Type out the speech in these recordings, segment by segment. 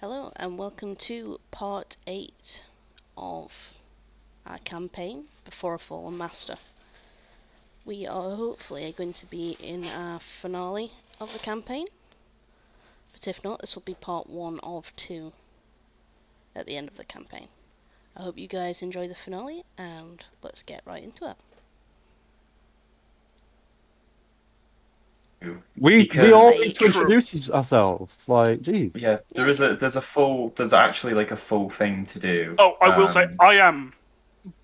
Hello and welcome to part 8 of our campaign, Before a Fallen Master. We are hopefully going to be in our finale of the campaign, but if not, this will be part 1 of 2 at the end of the campaign. I hope you guys enjoy the finale and let's get right into it. We all Right. need to introduce ourselves. Like, geez. Yeah, there's actually like a full thing to do. Oh, I will say, I am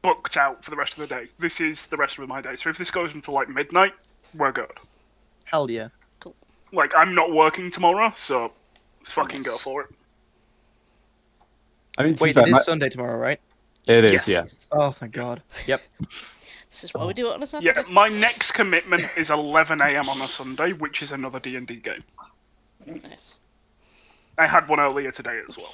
booked out for the rest of the day. This is the rest of my day. So if this goes until like midnight, we're good. Hell yeah. Like, I'm not working tomorrow, so let's fucking go Nice. for it. I mean, to be Wait, fair, it is Sunday tomorrow, right? it is, Yes. yes. Oh, thank God. Yep. This is why we do it on a Saturday. Yeah, my next commitment is 11 a.m. on a Sunday, which is another D&D game. Nice. I had one earlier today as well.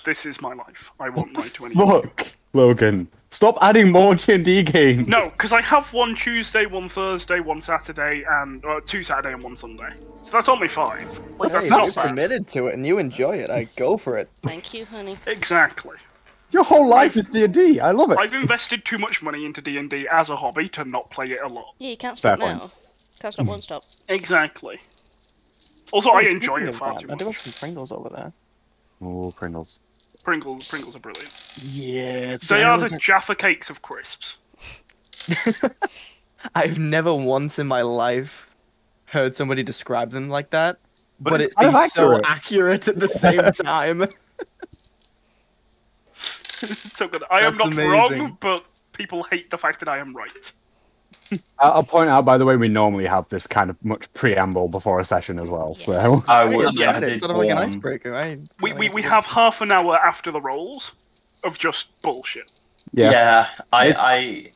This is my life. I won't lie to anyone. Look, Logan, stop adding more D&D games. No, because I have one Tuesday, one Thursday, one Saturday, and 2 Saturday and 1 Sunday. So that's only 5. Like, Hey, that's you're not bad. committed to it and you enjoy it. I go for it. Thank you, honey. Exactly. Your whole life is D&D. I love it. I've invested too much money into D&D as a hobby to not play it a lot. Yeah, you can't Fair stop point. now. Can't stop, won't stop. Exactly. Also, I Oh, enjoy speaking it of far that, too I do have much. some Pringles over there. Oh, Pringles. Pringles are brilliant. Yeah, They are the Jaffa cakes of crisps. I've never once in my life heard somebody describe them like that, but it's it's kind of so accurate. accurate at the same time. So good. I am That's not wrong, amazing. but people hate the fact that I am right. I'll point out, by the way, we normally have this kind of much preamble before a session as well, Yes. so... I Hey, would, it's yeah, fine, I it's did sort of like an warn. icebreaker, right? We have half an hour after the rolls of just bullshit. Yeah, It's- I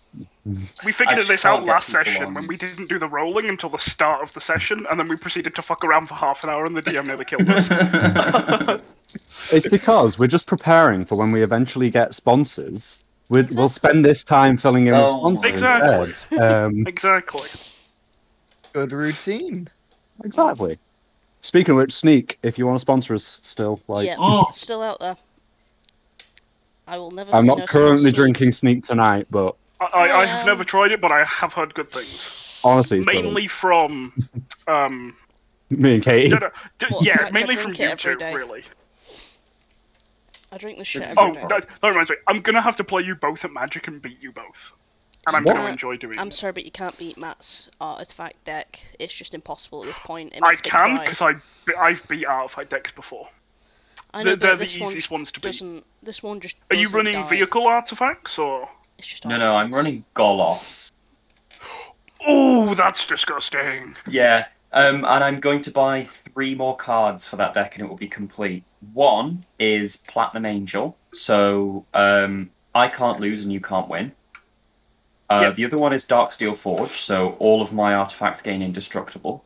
We figured just this out can't get last people session on. when we didn't do the rolling until the start of the session, and then we proceeded to fuck around for half an hour and the DM nearly killed us. It's because we're just preparing for when we eventually get sponsors. We'll spend this time filling in with Oh, sponsors exactly. instead. Exactly. Good routine. Exactly. Speaking of which, Sneak, if you want to sponsor us still, like... Yeah, Oh. still out there. I will never I'm say not no to currently Sneak. drinking Sneak tonight, but I have never tried it, but I have heard good things. honestly, it's Mainly from, me and Katie. Well, yeah, in fact, mainly I from drink it every YouTube, day. really. I drink the shit It's- every Oh, day. that reminds me. I'm gonna have to play you both at Magic and beat you both. And I'm What? gonna enjoy doing I'm it. sorry, but you can't beat Matt's artifact deck. It's just impossible at this point. It I makes me can, cry. because I've beat Artifact decks before. I know, They're but the this one easiest ones to beat. doesn't. This one just. Are you doesn't running die. vehicle artifacts, or...? It's just I'm artifacts. running Golos. Oh, that's disgusting. Yeah, and I'm going to buy 3 more cards for that deck, and it will be complete. One is Platinum Angel, so I can't lose and you can't win. Yep. The other one is Darksteel Forge, so all of my artifacts gain indestructible.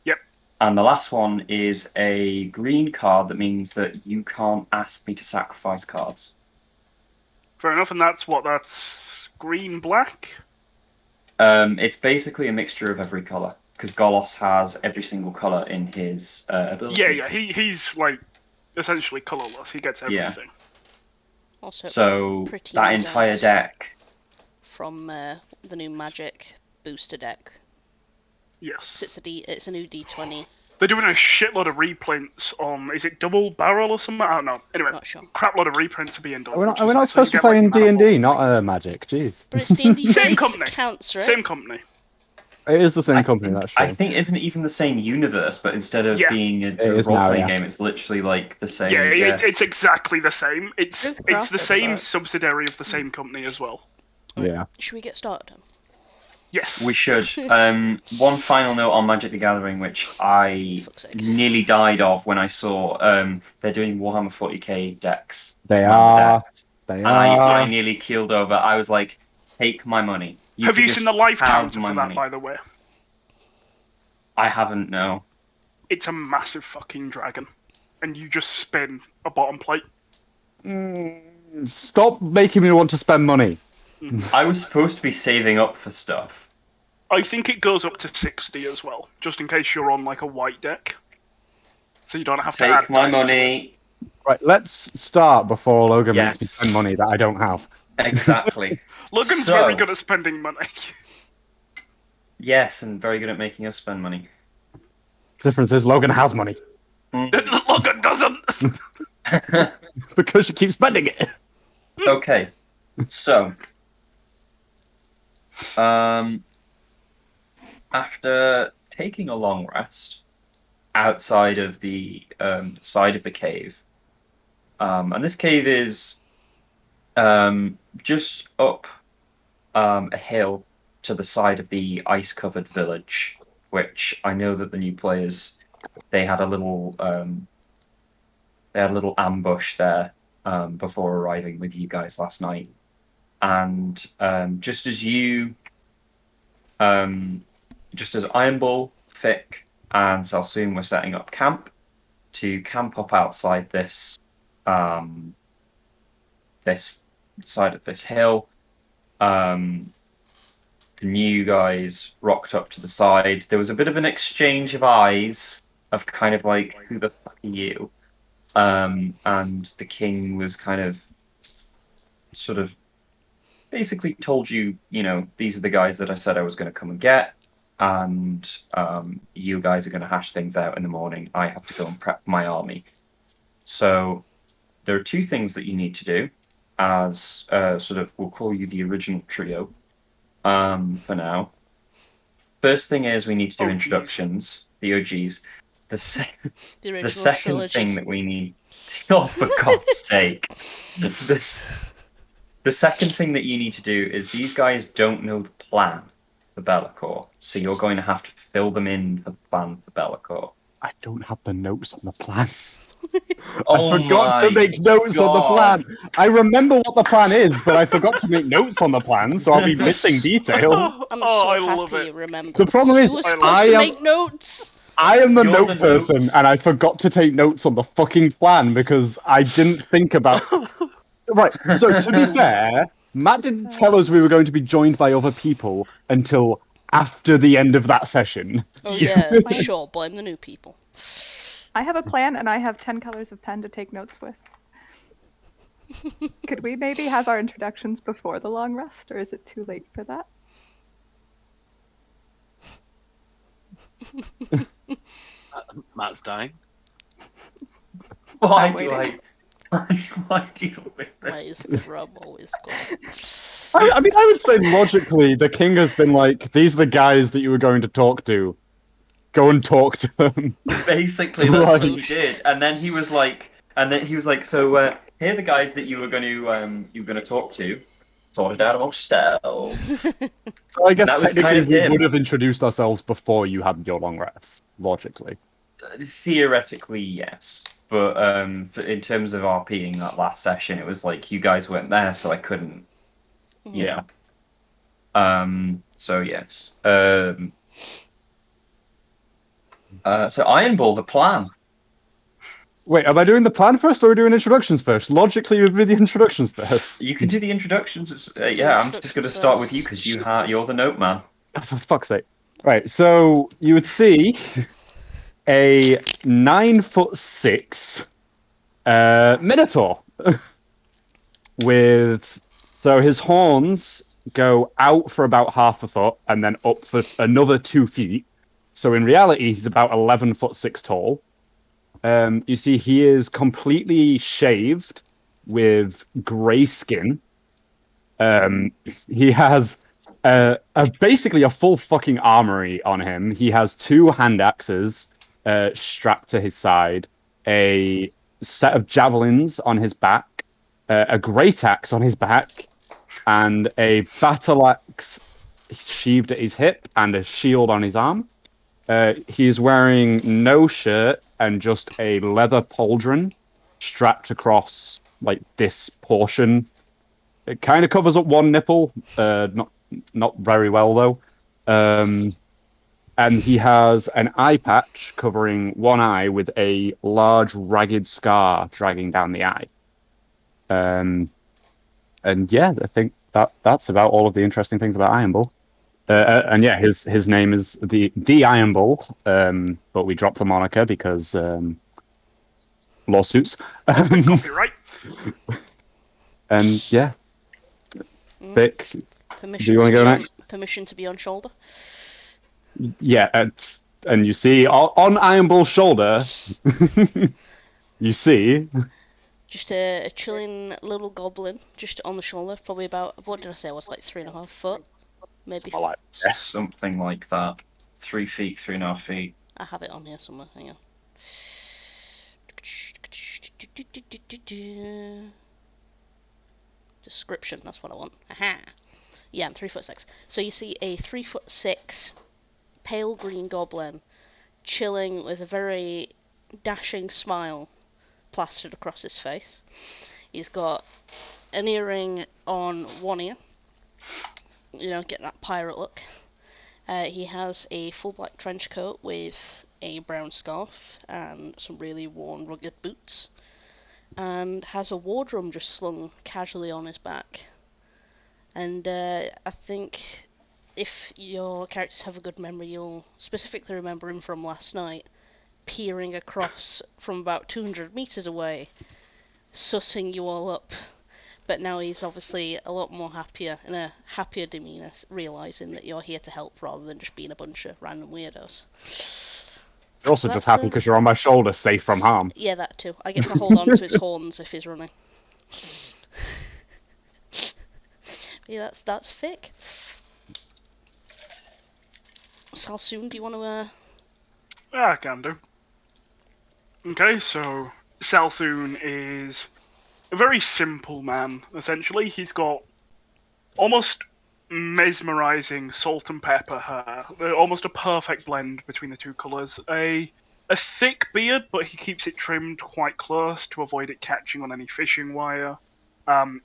Yep. And the last one is a green card that means that you can't ask me to sacrifice cards. Fair enough, and that's green-black? It's basically a mixture of every color, because Golos has every single color in his abilities. Yeah, he's, like, essentially colorless. He gets Yeah. everything. Also, So pretty that new entire dice deck. from the new Magic booster deck. Yes. It's a new D20. They're doing a shitload of reprints on... Is it Double Barrel or something? I don't know. Anyway, Not sure. crap load of reprints are being done. Are we not, which are we is not nice. So you supposed to get, like, play in Manifold D&D, not things. Magic? Jeez. But it's D&D Same based. company. It counts, right? Same company. It is the same company, that's true. I think isn't it even the same universe, but instead of Yeah. being a is now, role-playing yeah. game, it's literally like the same. Yeah, it's exactly the same. It's There's the crossover, same though. subsidiary of the same company as well. Yeah. Should we get started? Yes. We should. One final note on Magic the Gathering, which I Fuck's sake. nearly died of when I saw they're doing Warhammer 40k decks. They Commander are. decks. They And are. I nearly keeled over. I was like, take my money. Have could you just seen the live have counter my for that, money. by the way? I haven't, no. It's a massive fucking dragon. And you just spin a bottom plate. Stop making me want to spend money. I was supposed to be saving up for stuff. I think it goes up to 60 as well, just in case you're on like a white deck. So you don't have to add Take my dice to it. money. Right, let's start before Logan makes me Yes. spend money that I don't have. Exactly. Logan's So- very good at spending money. Yes, and very good at making us spend money. The difference is Logan has money Logan doesn't. because she keeps spending it. Okay, so after taking a long rest outside of the side of the cave, and this cave is just up a hill to the side of the ice-covered village, which I know that the new players they had a little ambush there before arriving with you guys last night. And just as Iron Bull, Fick, and Zalsoon were setting up camp outside this this side of this hill, the new guys rocked up to the side. There was a bit of an exchange of eyes of kind of like, who the fuck are you? And the king was kind of sort of basically told you, these are the guys that I said I was going to come and get, and you guys are going to hash things out in the morning. I have to go and prep my army. So there are two things that you need to do as we'll call you the original trio for now. First thing is we need to do OGs. Introductions, the OGs. The second trilogy. thing that we need... Oh, for God's sake. The second thing that you need to do is these guys don't know the plan for Be'lakor, so you're going to have to fill them in for the plan for Be'lakor. I don't have the notes on the plan. Oh I forgot to my make notes on the God. plan. I remember what the plan is, but I forgot to make notes on the plan, so I'll be missing details. I'm Oh, so I happy love you it. remember. The problem is, you were I supposed I to am- make notes. I am the You're note the person, notes. and I forgot to take notes on the fucking plan because I didn't think about... Right, so to be fair, Matt didn't tell us we were going to be joined by other people until after the end of that session. Oh yeah, sure. Blame the new people. I have a plan, and I have 10 colors of pen to take notes with. Could we maybe have our introductions before the long rest, or is it too late for that? Matt's dying. Why I'm do waiting. why do you wait? Why is the rub always gone? I mean, I would say logically, the king has been like, these are the guys that you were going to talk to. Go and talk to them. Basically, that's Like- what he did, and then he was like, so here are the guys that you were going to talk to. Sort it out amongst yourselves. So I guess That was technically kind of we him. would have introduced ourselves before you had your long rest, logically. Theoretically, yes, but in terms of RPing that last session, it was like you guys weren't there, so I couldn't. Yeah. So yes. So Iron Bull, the plan. Wait, am I doing the plan first or are we doing introductions first? Logically, we'd be the introductions first. You can do the introductions. Yeah, I'm just going to start with you because you're the note man. Oh, for fuck's sake. Right, so you would see a 9'6" Minotaur with, so his horns go out for about half a foot and then up for another 2 feet. So in reality, he's about 11'6" tall. You see, he is completely shaved with grey skin. He has basically a full fucking armory on him. He has 2 hand axes strapped to his side, a set of javelins on his back, a great axe on his back, and a battle axe sheathed at his hip, and a shield on his arm. He is wearing no shirt and just a leather pauldron strapped across like this portion. It kind of covers up one nipple, not very well though. And he has an eye patch covering one eye with a large ragged scar dragging down the eye. And yeah, I think that's about all of the interesting things about Iron Bull. And yeah, his name is the Iron Bull, but we dropped the moniker because lawsuits. Copyright. And yeah, Mm. Vic, Permission do you want to go be next? Permission to be on shoulder. Yeah, and you see on Iron Bull's shoulder, you see Just a chilling little goblin, just on the shoulder, probably about, what did I say, it was like 3.5 foot? Maybe. Something like that. Something like that. 3 feet, 3.5 feet. I have it on here somewhere, hang on. Description, that's what I want. Aha! Yeah, I'm 3'6". So you see a 3'6" pale green goblin chilling with a very dashing smile plastered across his face. He's got an earring on one ear, you know, get that pirate look. He has a full black trench coat with a brown scarf and some really worn rugged boots, and has a war drum just slung casually on his back. And I think if your characters have a good memory, you'll specifically remember him from last night, peering across from about 200 meters away, sussing you all up. But now he's obviously a lot more happier, in a happier demeanour, realising that you're here to help rather than just being a bunch of random weirdos. you're also So just that's, happy because you're on my shoulder, safe from harm. Yeah, that too. I get to hold on to his horns if he's running. Yeah, that's Vic. Salsoon, do you want to I can do. Okay, so Salsoon is a very simple man, essentially. He's got almost mesmerizing salt and pepper hair. They're almost a perfect blend between the two colours. A thick beard, but he keeps it trimmed quite close to avoid it catching on any fishing wire.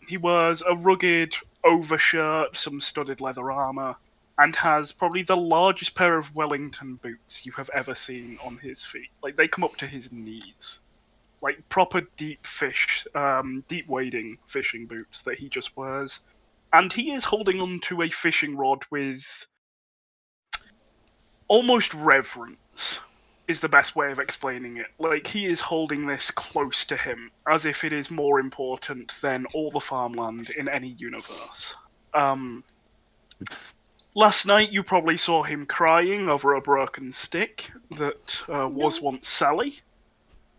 He wears a rugged overshirt, some studded leather armour, and has probably the largest pair of Wellington boots you have ever seen on his feet. Like, they come up to his knees. Like, proper deep wading fishing boots that he just wears. And he is holding onto a fishing rod with almost reverence, is the best way of explaining it. Like, he is holding this close to him, as if it is more important than all the farmland in any universe. Last night you probably saw him crying over a broken stick that was once Sally,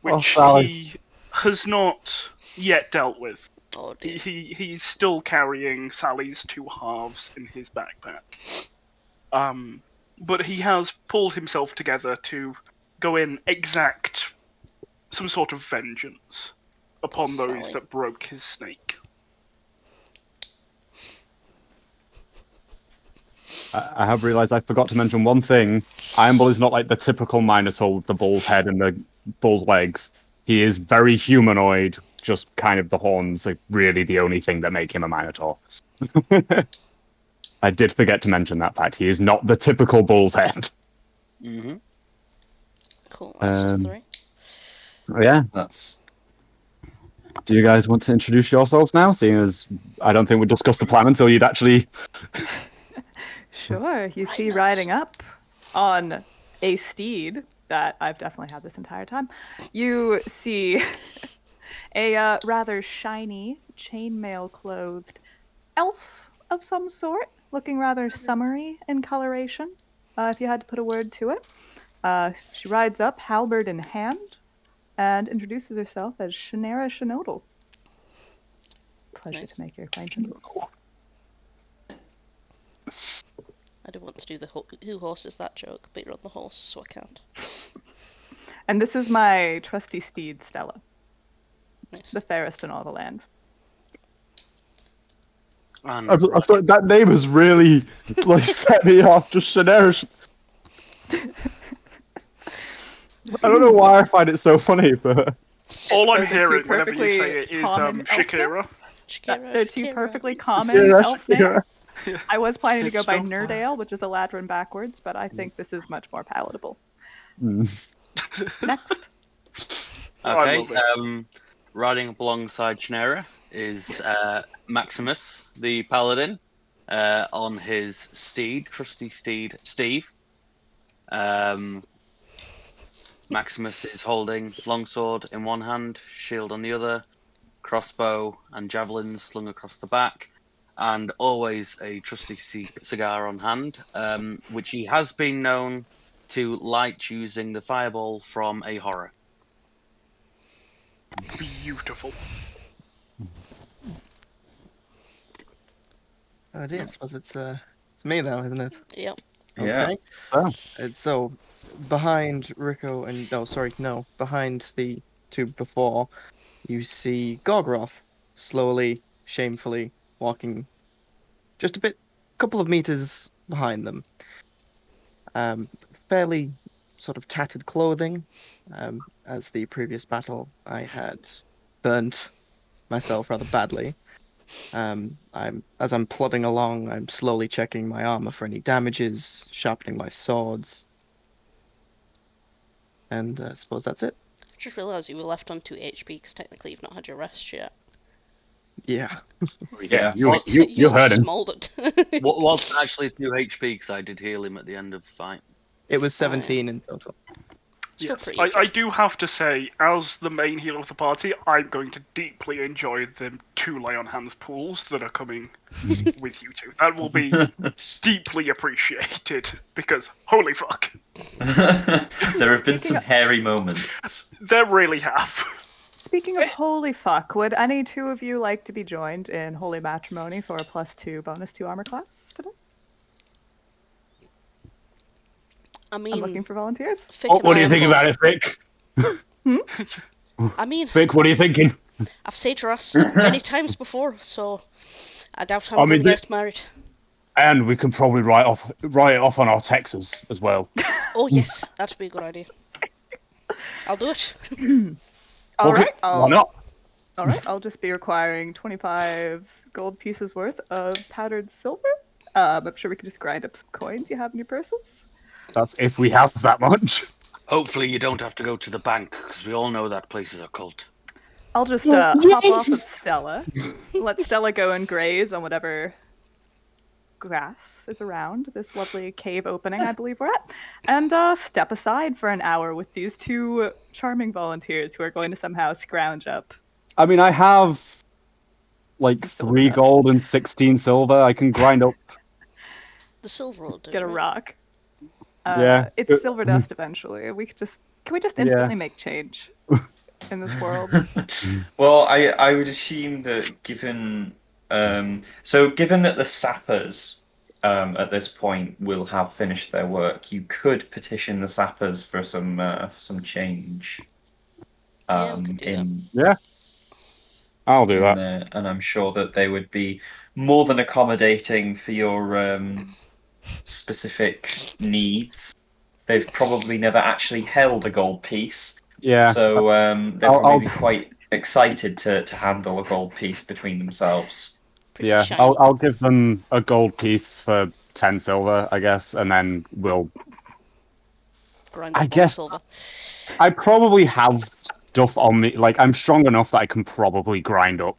which Sally. he has not yet dealt with. Oh dear. He's still carrying Sally's two halves in his backpack. But he has pulled himself together to go in exact some sort of vengeance upon those Sally. that broke his snake. I have realised I forgot to mention one thing. Iron Bull is not like the typical Minotaur with the bull's head and the bull's legs. He is very humanoid, just kind of the horns are really the only thing that make him a Minotaur. I did forget to mention that fact. He is not the typical bull's head. Mm-hmm. Cool, that's just 3. Oh, yeah. That's Do you guys want to introduce yourselves now, seeing as I don't think we'd discuss the plan until you'd actually... Sure. You see nice. riding up on a steed that I've definitely had this entire time. You see a rather shiny, chainmail clothed elf of some sort, looking rather summery in coloration, if you had to put a word to it. She rides up, halberd in hand, and introduces herself as Shannara Shinodal. Pleasure Nice. to make your acquaintance. I do want to do the who horses that joke, but you're on the horse, so I can't. And this is my trusty steed, Stella, Nice. the fairest in all the land. And I thought that name has really like set me off. Just Shannara. I don't know why I find it so funny, but All I'm Those are two hearing whenever you perfectly say it is common elf Shakira. They're two Shakira. perfectly common yeah, elf names. yeah. I was planning to go It's by so Nerdale, which is a Ladrin backwards, but I think this is much more palatable. Mm. Next. I okay, love it. riding up alongside Shannara is Maximus, the paladin, on his steed, trusty steed, Steve. Maximus is holding longsword in one hand, shield on the other, crossbow and javelins slung across the back, and always a trusty cigar on hand, which he has been known to light using the fireball from a horror. Beautiful. Oh dear, I suppose it's me now, isn't it? Yep. Yeah. Okay. So, So, behind Rico behind the two before, you see Gorgoroth slowly, shamefully walking just couple of meters behind them. Fairly sort of tattered clothing. As the previous battle, I had burnt myself rather badly. As I'm plodding along, I'm slowly checking my armor for any damages, sharpening my swords, and I suppose that's it. Just realised you were left on 2 HP because technically you've not had your rest yet. Yeah. Yeah. you heard him. Smoldered. What was actually 2 HP because I did heal him at the end of the fight. It was 17 in total. Still Yes, pretty I injured. do have to say, as the main healer of the party, I'm going to deeply enjoy the 2 lay on hands pools that are coming with you two. That will be deeply appreciated, because holy fuck, There have been some hairy moments. there really have. Speaking of holy fuck, would any two of you like to be joined in holy matrimony for a +2 bonus to armor class today? I I'm mean, looking for volunteers. Vic Oh, and what do I you are think both- about it, Vic? I mean, Vic, what are you thinking? I've saved her ass many times before, so I doubt I'm I mean, going to get married. And we can probably write it off on our taxes as well. Oh yes, that'd be a good idea. I'll do it. All Okay, right, why not? All right, I'll just be requiring 25 gold pieces worth of powdered silver. I'm sure we can just grind up some coins you have in your purses. That's if we have that much. Hopefully you don't have to go to the bank, because we all know that place is a cult. I'll just hop off of Yes! Stella. Let Stella go and graze on whatever grass is around this lovely cave opening I believe we're at, and step aside for an hour with these two charming volunteers who are going to somehow scrounge up. I mean, I have like Some 3 silver. gold and 16 silver. I can grind up. The silver will do. Get a right? rock. Yeah. It's silver dust eventually. Can we just instantly make change in this world? Well, I would assume that given given that the sappers at this point will have finished their work, you could petition the sappers for some change. Yeah, we could do that. I'll do that. And I'm sure that they would be more than accommodating for your specific needs. They've probably never actually held a gold piece, Yeah. so they'll I'll- probably be quite excited to handle a gold piece between themselves. Pretty Yeah. shiny. I'll give them a gold piece for 10 silver, I guess, and then we'll. Grind I up more guess- silver. I probably have stuff on me. Like, I'm strong enough that I can probably grind up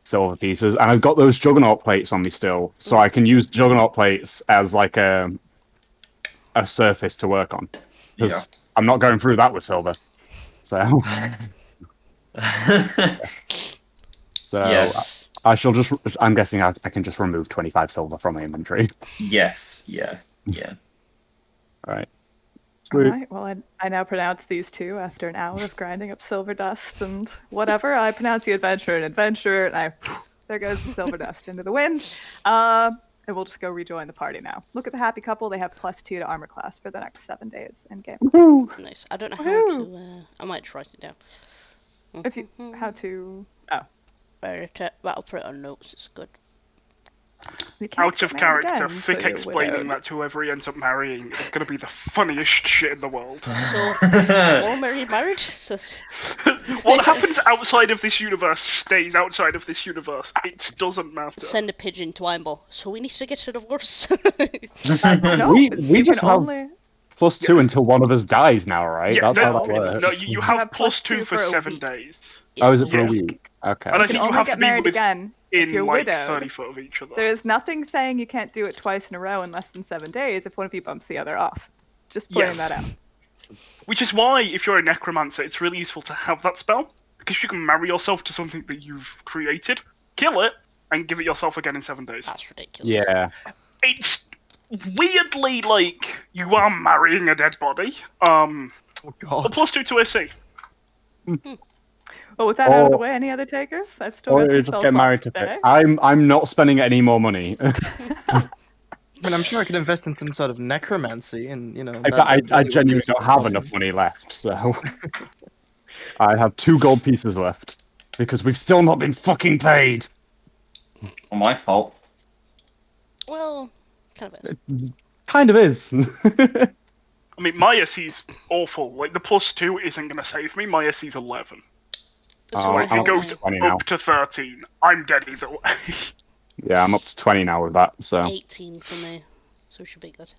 silver pieces, and I've got those juggernaut plates on me still, so I can use juggernaut plates as like a surface to work on. Because I'm not going through that with silver. So, Yes. I shall just. I'm guessing I can just remove 25 silver from my inventory. Yes. Yeah. All right. All Sweet. right, well, I now pronounce these two after an hour of grinding up silver dust and whatever. I pronounce the adventure an adventure, and there goes the silver dust into the wind. And we'll just go rejoin the party now. Look at the happy couple. They have +2 to armor class for the next 7 days in game. Nice. I don't know how Woohoo! to. I might just write it down. If you how to I'll put it on notes. It's good. you can't Out of get married character, again, Vic so you're explaining widowed. that to whoever he ends up marrying is going to be the funniest shit in the world. So, all married. So, What happens outside of this universe stays outside of this universe. It doesn't matter. send a pigeon to Imble. So we need to get a divorce. No, we you just can have only +2 until one of us dies now, right? Yeah, That's no, how that works. No, you have have +2 for a 7 week. days. Oh, is it for a Yeah. week? Okay. And I you think can you only have to get be married with- again if In you're like widowed. 30 foot of each other. There's nothing saying you can't do it twice in a row in less than 7 days if one of you bumps the other off. Just pointing Yes. that out. Which is why, if you're a necromancer, it's really useful to have that spell, because you can marry yourself to something that you've created, kill it, and give it yourself again in 7 days. That's ridiculous. Yeah. It's weirdly like you are marrying a dead body. Oh A god. +2 to AC. Well, with that out of the Or- way, any other takers? I've still Or got you some just spell get married slots to today. I'm not spending any more money. I mean, I'm sure I could invest in some sort of necromancy, and In that fact, I really would genuinely fix the don't have problem. enough money left, so I have 2 gold pieces left because we've still not been fucking paid. Not my fault. Well, kind of it. Kind of is. I mean, my SC's awful. Like, the +2 isn't going to save me. My SC's 11. That's Oh, what If I it I'm goes up to 20 now. up to 13, I'm dead either way. Yeah, I'm up to 20 now with that, so 18 for me, so we should be good.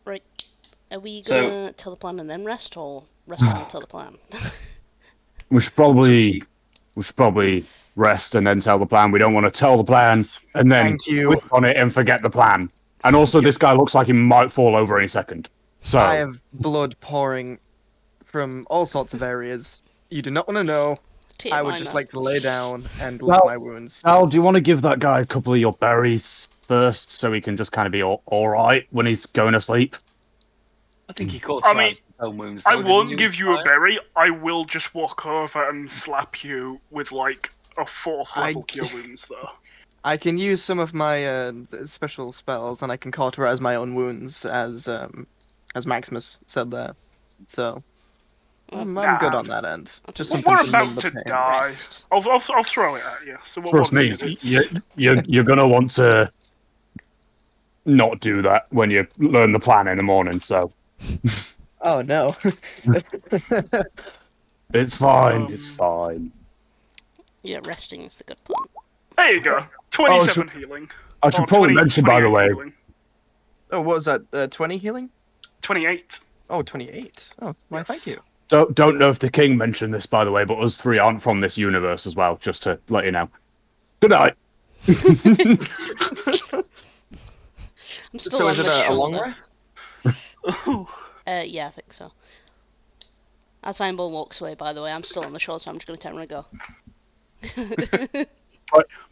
Right, are we So- gonna tell the plan and then rest, or rest and then tell the plan? we should probably rest and then tell the plan. We don't want to tell the plan and then Thank you. click on it and forget the plan. And also, this guy looks like he might fall over any second. So I have blood pouring from all sorts of areas. You do not want to know. I would TMI, just man. like to lay down and lick Sal- my wounds. Sal, do you want to give that guy a couple of your berries first, so he can just kind of be all right when he's going to sleep? I think he caught I mean, own wounds. I though, didn't won't you? give you a Right? berry. I will just walk over and slap you with, like, a 4th level cure wounds, though. I can use some of my special spells, and I can cauterize my own wounds, as Maximus said there. So I'm good Nah. on that end. Just Well, something we're to numb about the to pain. die. Rest. I'll throw it at you. So what Trust one me, minute? you're gonna want to not do that when you learn the plan in the morning. So Oh no. it's fine. It's fine. Yeah, resting is the good plan. There you go. 27 healing. I should Or probably 20 mention, by the 28 way, healing. Oh, what was that? 20 healing? 28. Oh, 28. Oh, why, thank you. don't know if the king mentioned this, by the way, but us 3 aren't from this universe as well. Just to let you know. Good night. I'm still So on is it the a long shoulder. rest? Yeah, I think so. As Fireball walks away, by the way, I'm still on the shoulder, so I'm just gonna tell him to go.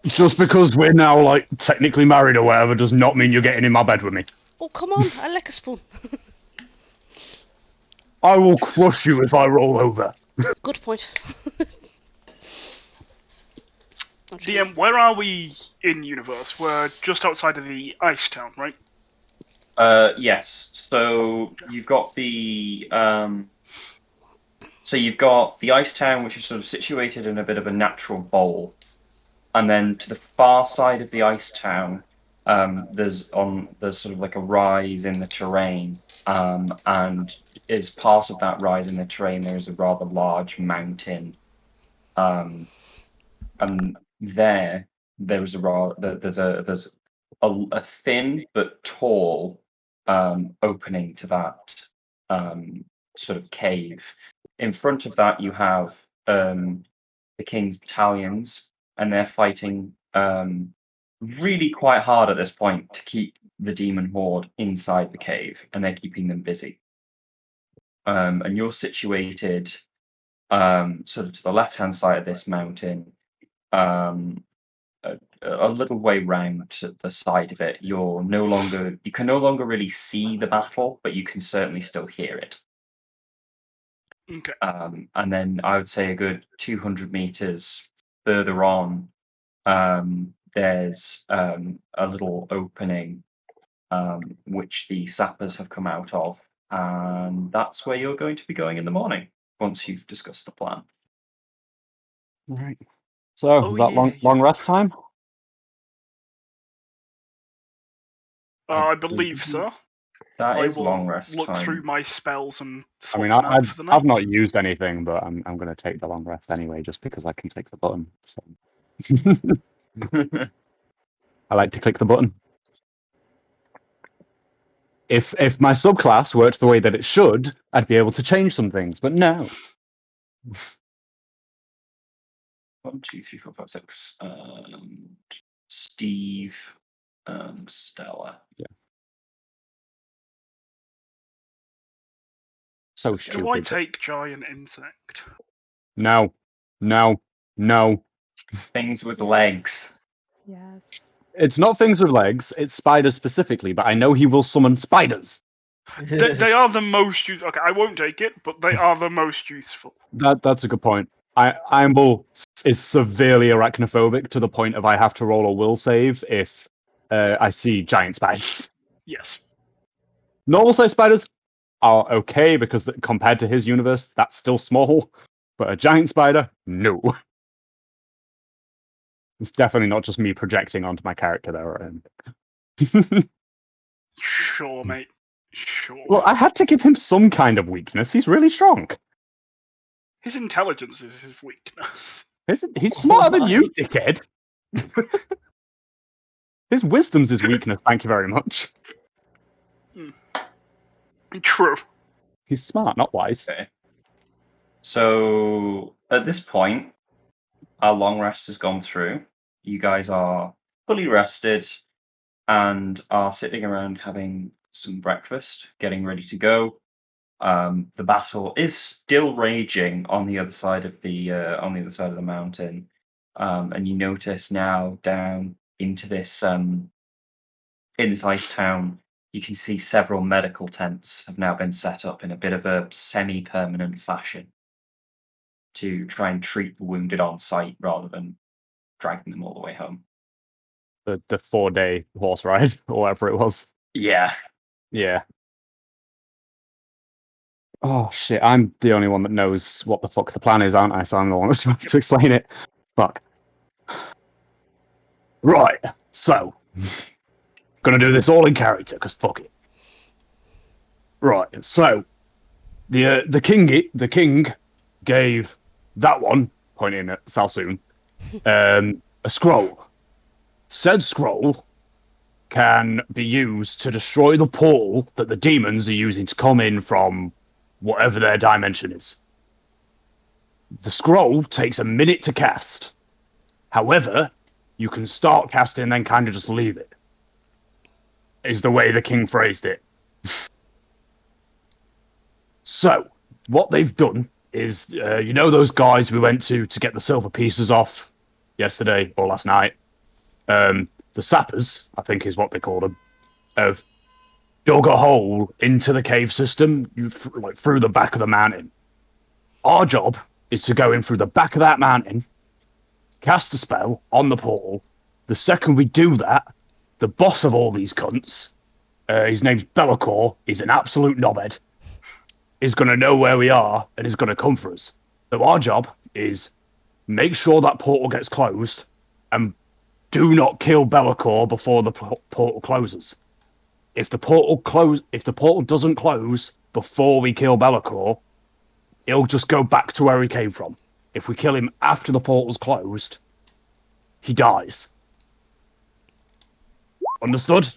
Just because we're now like technically married or whatever does not mean you're getting in my bed with me. Oh, come on, I like a spoon. I will crush you if I roll over. Good point. DM, where are we in universe? We're just outside of the ice town, right? Yes. So you've got the ice town, which is sort of situated in a bit of a natural bowl, and then to the far side of the ice town, there's sort of like a rise in the terrain, and as part of that rise in the terrain, there is a rather large mountain, and there's a thin but tall opening to that sort of cave. In front of that, you have the king's battalions, and they're fighting really quite hard at this point to keep the demon horde inside the cave, and they're keeping them busy. And you're situated sort of to the left-hand side of this mountain, a little way round to the side of it. You can no longer really see the battle, but you can certainly still hear it. Okay. And then I would say a good 200 meters further on, there's a little opening which the sappers have come out of, and that's where you're going to be going in the morning once you've discussed the plan. Right. So is that long rest time? I believe so. That I is will long rest look time. through my spells and I swap mean, them out for the night. I've not used anything, but I'm gonna take the long rest anyway, just because I can click the button. So I like to click the button. If my subclass worked the way that it should, I'd be able to change some things, but no. 1, 2, 3, 4, 5, 6. Steve, Stella. Yeah. So Do I stupid. take giant insect? No. No. No. Things with legs. Yes. It's not things with legs, it's spiders specifically, but I know he will summon spiders. They are the most useful. Okay, I won't take it, but they are the most useful. That's a good point. Ironbull is severely arachnophobic to the point of I have to roll a will save if I see giant spiders. Yes. Normal size spiders are okay because compared to his universe, that's still small. But a giant spider, no. It's definitely not just me projecting onto my character there. Sure, mate. Sure. Well, I had to give him some kind of weakness. He's really strong. His intelligence is his weakness. He's smarter than my. you, dickhead. His wisdom's his weakness, thank you very much. True. He's smart, not wise. Okay. So at this point, our long rest has gone through. You guys are fully rested and are sitting around having some breakfast, getting ready to go. The battle is still raging on the other side of the mountain, and you notice now down into this in this ice town, you can see several medical tents have now been set up in a bit of a semi-permanent fashion to try and treat the wounded on site rather than dragging them all the way home. The 4-day horse ride, or whatever it was. Yeah. Yeah. Oh shit, I'm the only one that knows what the fuck the plan is, aren't I? So I'm the one that's going to explain it. Fuck. Right, so gonna do this all in character, because fuck it. Right, so the king gave that one, pointing at Salsoon, a scroll. Said scroll can be used to destroy the portal that the demons are using to come in from whatever their dimension is. The scroll takes a minute to cast. However, you can start casting and then kind of just leave it. Is the way the king phrased it. So, what they've done is, you know those guys we went to get the silver pieces off yesterday or last night? The sappers, I think is what they call them, have dug a hole into the cave system, like through the back of the mountain. Our job is to go in through the back of that mountain, cast a spell on the portal. The second we do that, the boss of all these cunts, his name's Be'lakor, he's an absolute knobhead, is going to know where we are and is going to come for us. So our job is make sure that portal gets closed and do not kill Be'lakor before the portal closes. If the portal doesn't close before we kill Be'lakor, he'll just go back to where he came from. If we kill him after the portal's closed, he dies. Understood?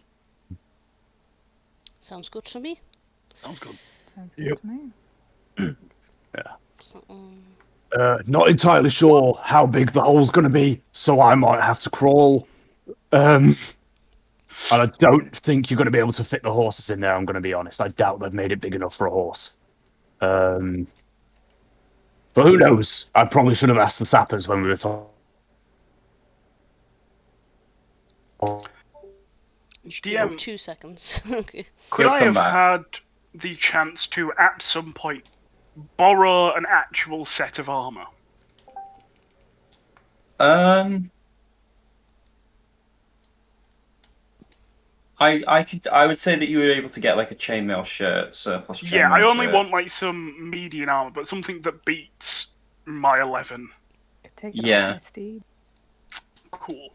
Sounds good to me. Sounds good. Sounds Yep. good to me. Not entirely sure how big the hole's going to be, so I might have to crawl. And I don't think you're going to be able to fit the horses in there, I'm going to be honest. I doubt they've made it big enough for a horse. But who knows? I probably should have asked the sappers when we were talking. DM, 2 seconds. Okay. could He'll I come have back. had the chance to, at some point, borrow an actual set of armor? I would say that you were able to get like a chainmail shirt, surplus chainmail Yeah, I only shirt. want like some median armor, but something that beats my 11. Take it Yeah. off my steed. Cool.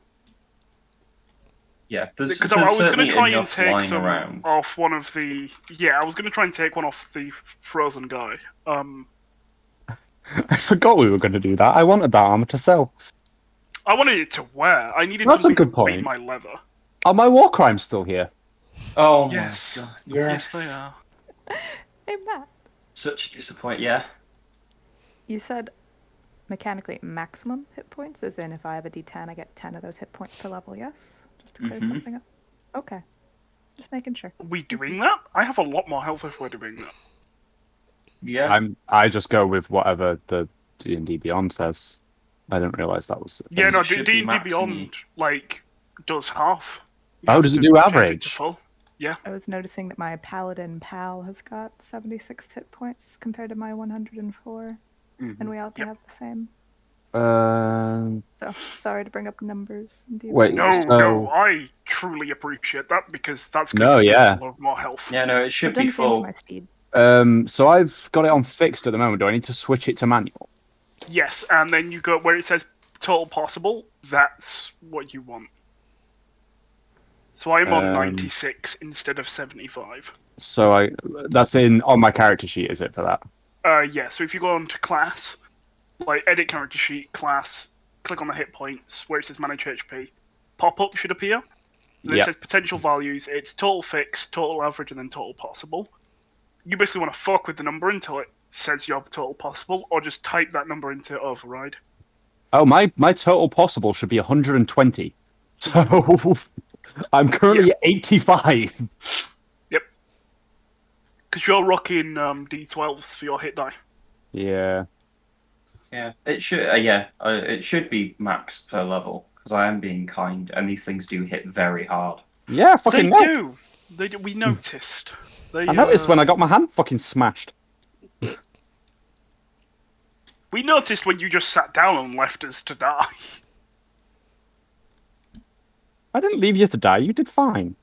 Yeah, there's Because I was going to certainly try and enough take lying some around. off one of the. Yeah, I was going to try and take one off the frozen guy. I forgot we were going to do that. I wanted that armor to sell. I wanted it to wear. I needed That's a something good to point. beat my leather. Are my war crimes still here? Oh Yes. my god! Yes, they are. Hey, Matt. Such a disappointment. Yeah. You said mechanically maximum hit points, as in if I have a D10, I get 10 of those hit points per level, yes? Just to clear Mhm. something up. Okay. Just making sure. Are we doing that? I have a lot more health if we're doing that. Yeah. I just go with whatever the D&D Beyond says. I didn't realize that was. Yeah, Because no, it should be D&D maxing Beyond, like, does half. You Oh, have does it to do change it to average? full. I was noticing that my paladin pal has got 76 hit points compared to my 104, and we all Yep. have the same. Um. So sorry to bring up numbers. Wait, No, so I truly appreciate that because that's No, going to yeah. give a lot more health. Yeah, no, it I've should done be the same for full. my speed. so I've got it on fixed at the moment. Do I need to switch it to manual? Yes, and then you go where it says total possible, that's what you want. So I'm on 96 instead of 75. So that's on my character sheet, is it for that? Yeah, so if you go on to class, like edit character sheet, class, click on the hit points where it says manage HP, pop-up should appear. And it Yep. says potential values, it's total fixed, total average, and then total possible. You basically want to fuck with the number until it says your total possible, or just type that number into override. Oh, my total possible should be 120. So I'm currently at 85. Yep. Because you're rocking D12s for your hit die. Yeah. Yeah, it should. It should be max per level because I am being kind, and these things do hit very hard. Yeah, They fucking no. do. They do. We noticed. They, I noticed when I got my hand fucking smashed. We noticed when you just sat down and left us to die. I didn't leave you to die. You did fine.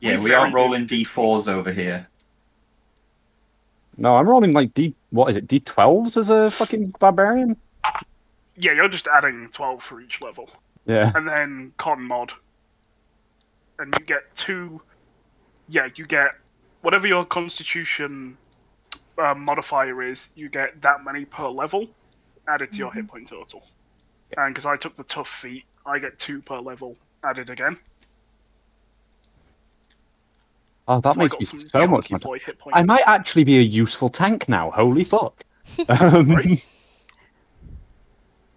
Yeah, We we aren't very rolling D4s over here. No, I'm rolling like what is it, D12s as a fucking barbarian? Yeah, you're just adding 12 for each level. Yeah. And then con mod. And you get two... Yeah, you get... Whatever your constitution modifier is, you get that many per level added to your hit point total. And because I took the tough feat, I get 2 per level added again. Oh, that So I makes got me some so much chunky more. boy hit points. I might actually be a useful tank now. Holy fuck. Right?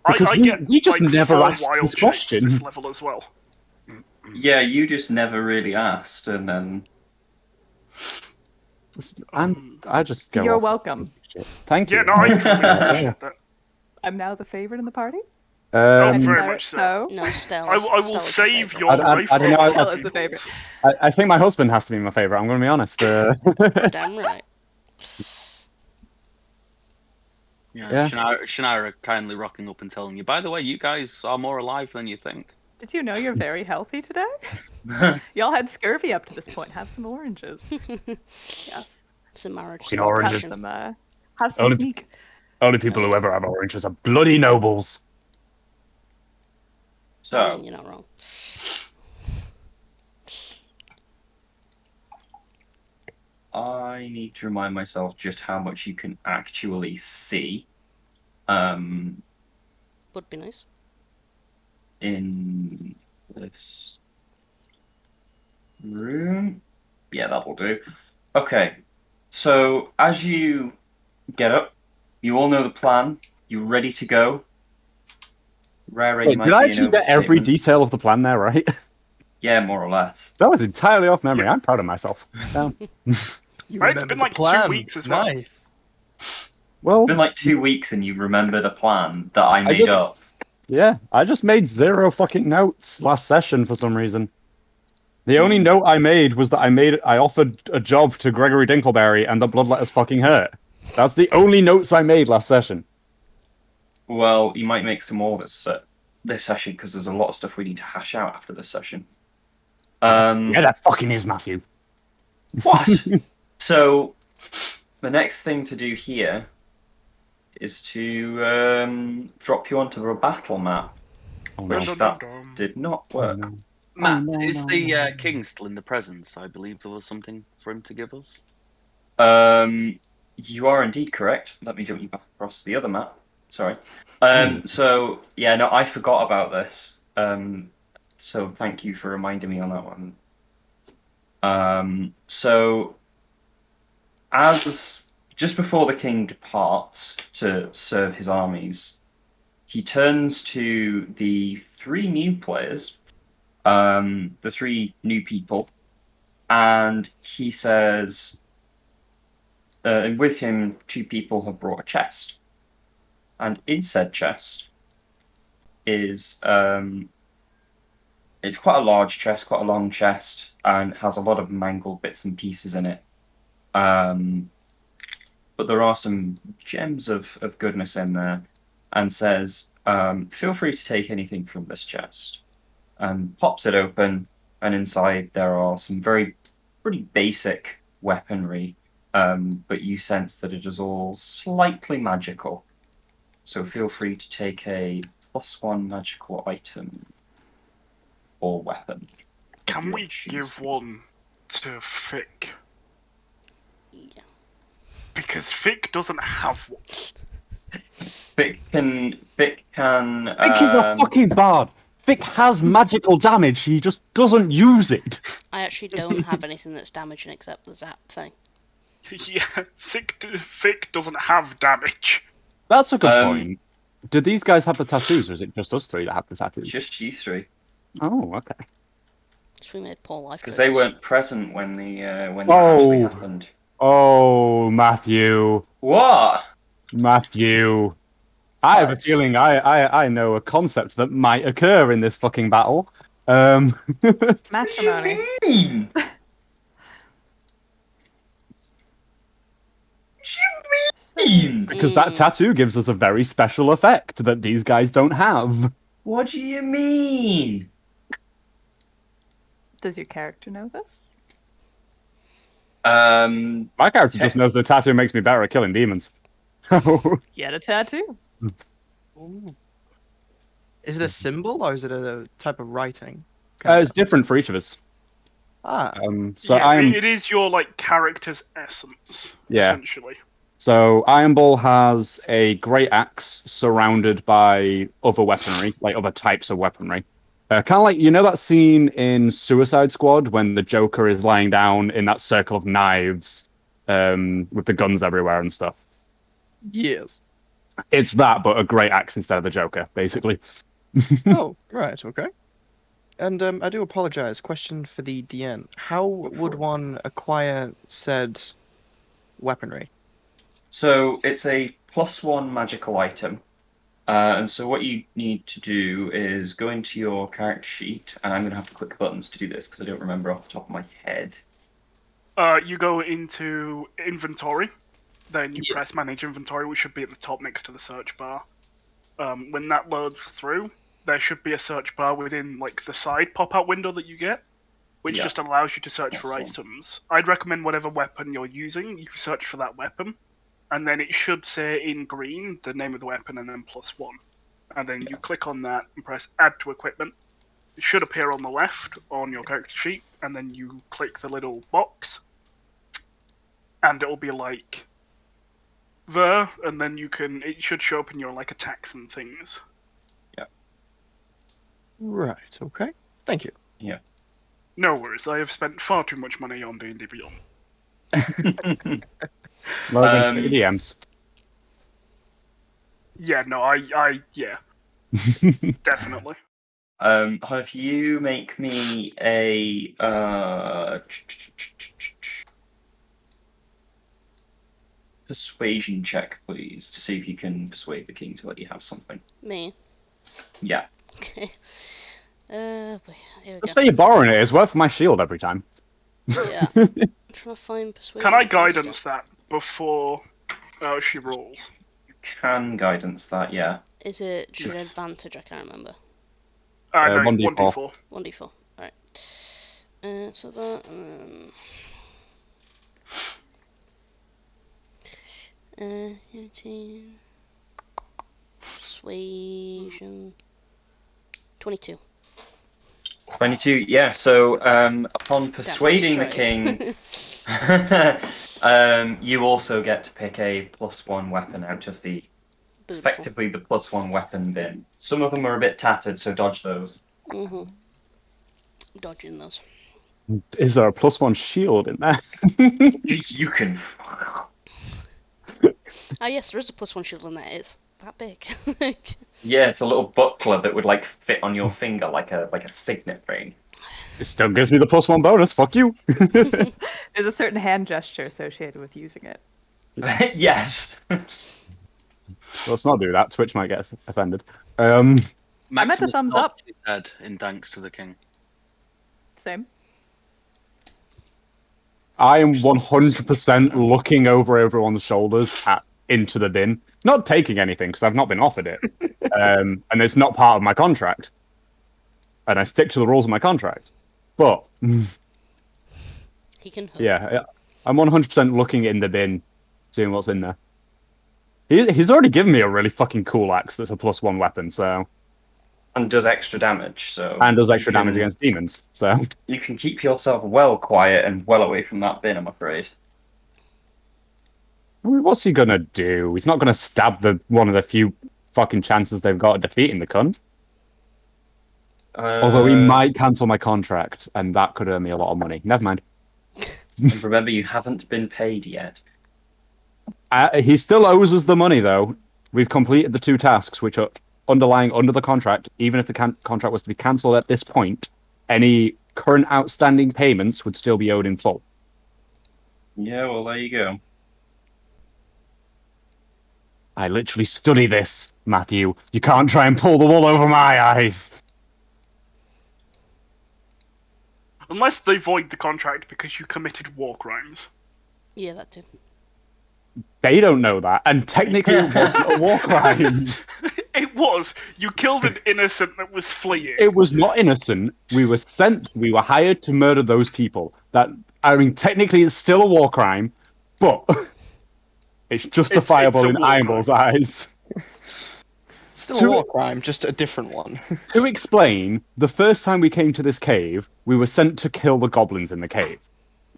Because we just like, never 4 asked wild this checks question. this level as well. Yeah, you just never really asked, and then I just go. You're off welcome. shit. Thank you. Yeah, no, I truly appreciate that. I'm now the favorite in the party. Oh, Um, very much so. No, Stella. I will Stella's the save favourite. your I life. don't know, over Stella's other the favorite. people's. I think my husband has to be my favorite. I'm going to be honest. Damn right. Yeah. Shannara kindly rocking up and telling you, by the way, you guys are more alive than you think. Did you know you're very healthy today? Y'all had scurvy up to this point. Have some oranges. Yes. It's a marriage. Fucking Have oranges. some, have some Only- sneak. Only people who ever have oranges are bloody nobles. so You're not wrong. I need to remind myself just how much you can actually see. Would be nice. In this room. Yeah, that'll do. Okay, so as you get up, you all know the plan. You ready to go? Rare, Wait, did I actually get every detail of the plan there, right? Yeah, more or less. That was entirely off memory. I'm proud of myself. Damn. Right, it's been like 2 weeks as well. Nice. Well, It's been like 2 weeks and you remember the plan that I made just- up. yeah, I just made 0 fucking notes last session for some reason. The only note I made was that I offered a job to Gregory Dinkleberry and the bloodletters fucking hurt. That's the only notes I made last session. Well, you might make some more this session because there's a lot of stuff we need to hash out after this session. Yeah, that fucking is, Matthew. What? So, the next thing to do here is to drop you onto a battle map. Oh, Which no. that did not work. Oh, no. Matt, no, is no, the no. king still in the presence? I believe there was something for him to give us. You are indeed correct. Let me jump you back across to the other map. Sorry. So, yeah, no, I forgot about this. So thank you for reminding me on that one. So, as just before the king departs to serve his armies, he turns to the 3 new players, the 3 new people, and he says, and with him, 2 people have brought a chest, and in said chest is it's quite a large chest, quite a long chest, and has a lot of mangled bits and pieces in it. But there are some gems of goodness in there, and says, "Feel free to take anything from this chest," and pops it open, and inside there are some pretty basic weaponry, but you sense that it is all slightly magical. So feel free to take a +1 magical item or weapon. of Can your we choosing. give one to Fick? Yeah. Because Fick doesn't have one. Vic can. Vic is a fucking bard. Vic has magical damage, he just doesn't use it. I actually don't have anything that's damaging except the zap thing. Yeah, Fick doesn't have damage. That's a good point. Do these guys have the tattoos, or is it just us 3 that have the tattoos? Just you 3, Oh, okay. So we made poor life because choices. they weren't present when that Oh. actually happened. Oh, Matthew. What? Matthew. I have a What? feeling I know a concept that might occur in this fucking battle. Matrimony. Mean? Mean? Because that tattoo gives us a very special effect that these guys don't have. What do you mean? Does your character know this? My character just knows the tattoo makes me better at killing demons. Get a tattoo. Is it a symbol or is it a type of writing? It's different for each of us. Ah, So yeah, I'm it is your character's essence, Yeah. essentially. So Iron Ball has a great axe surrounded by other weaponry, like other types of weaponry. Kind of like, you know that scene in Suicide Squad when the Joker is lying down in that circle of knives with the guns everywhere and stuff? yes. It's that, but a great axe instead of the Joker, basically. Oh, right, okay. And I do apologize. Question for the DN. How would one acquire said weaponry? So it's a +1 magical item. And so what you need to do is go into your character sheet, and I'm going to have to click buttons to do this because I don't remember off the top of my head. You go into inventory, then you Yes. press manage inventory, which should be at the top next to the search bar. When that loads through, there should be a search bar within the side pop-out window that you get, which Yeah. just allows you to search for That's items. I'd recommend whatever weapon you're using, you search for that weapon, and then it should say in green the name of the weapon and then +1. And then you click on that and press add to equipment. It should appear on the left on your character sheet, and then you click the little box, and it'll be there, and then it should show up in your attacks and things. Right, okay. Thank you. No worries, I have spent far too much money on D&D Beyond. Logan, take the DMs. Yeah, no, yeah, definitely. If you make me a persuasion check, please, to see if you can persuade the king to let you have something. Me. Yeah. Okay. Boy, here we Just go. say you're borrowing it. It's worth my shield every time. Yeah. I'm trying to find persuasion. Can I and guidance stuff. that before she rolls? You can guidance that, yeah. Is it just Just- advantage? I can't remember. No, 1d4. 1d4. 1d4. Alright. So that, and then... 18... Persuasion... 22. 22, yeah. So, upon persuading the king, you also get to pick a +1 weapon out of the effectively the +1 weapon bin. Some of them are a bit tattered, so dodge those. Mm-hmm. Dodging those. Is there a +1 shield in there? You can. Ah, yes, there is a +1 shield in there. It's that big. Yeah, it's a little buckler that would fit on your finger like a signet ring. It still gives me the +1 bonus. Fuck you. There's a certain hand gesture associated with using it. Yes. Let's not do that. Twitch might get offended. I meant a Maximus thumbs nods up. his head in thanks to the king. Same. I am 100% looking over everyone's shoulders into the bin. Not taking anything, because I've not been offered it. And it's not part of my contract. And I stick to the rules of my contract. But, He can hope. yeah, I'm 100% looking in the bin, seeing what's in there. He's already given me a really fucking cool axe that's a +1 weapon, so... And does extra damage, so... And does extra you can- damage against demons, so... You can keep yourself well quiet and well away from that bin, I'm afraid. I mean, what's he gonna do? He's not gonna stab one of the few fucking chances they've got at defeating the cunt. Although he might cancel my contract, and that could earn me a lot of money. Never mind. And remember, you haven't been paid yet. He still owes us the money, though. We've completed the 2 tasks, which are underlying under the contract. Even if the contract was to be cancelled at this point, any current outstanding payments would still be owed in full. Yeah, well, there you go. I literally study this, Matthew. You can't try and pull the wool over my eyes. Unless they void the contract because you committed war crimes. Yeah, that too. They don't know that, and technically it wasn't a war crime. It was. You killed an innocent that was fleeing. It was not innocent. We were hired to murder those people. Technically it's still a war crime, but it's justifiable it's a in war Ironball's eyes. Still a war crime, just a different one. To explain, the first time we came to this cave, we were sent to kill the goblins in the cave.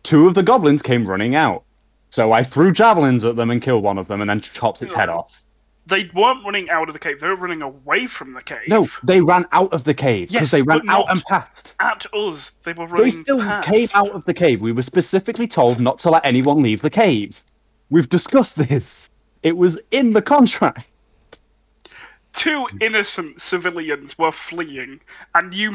2 of the goblins came running out. So I threw javelins at them and killed one of them and then chopped its head off. They weren't running out of the cave, they were running away from the cave. No, they ran out of the cave because Yes, they ran but not out and passed. At us, they were running They still past. came out of the cave. We were specifically told not to let anyone leave the cave. We've discussed this. It was in the contract. 2 innocent civilians were fleeing, and you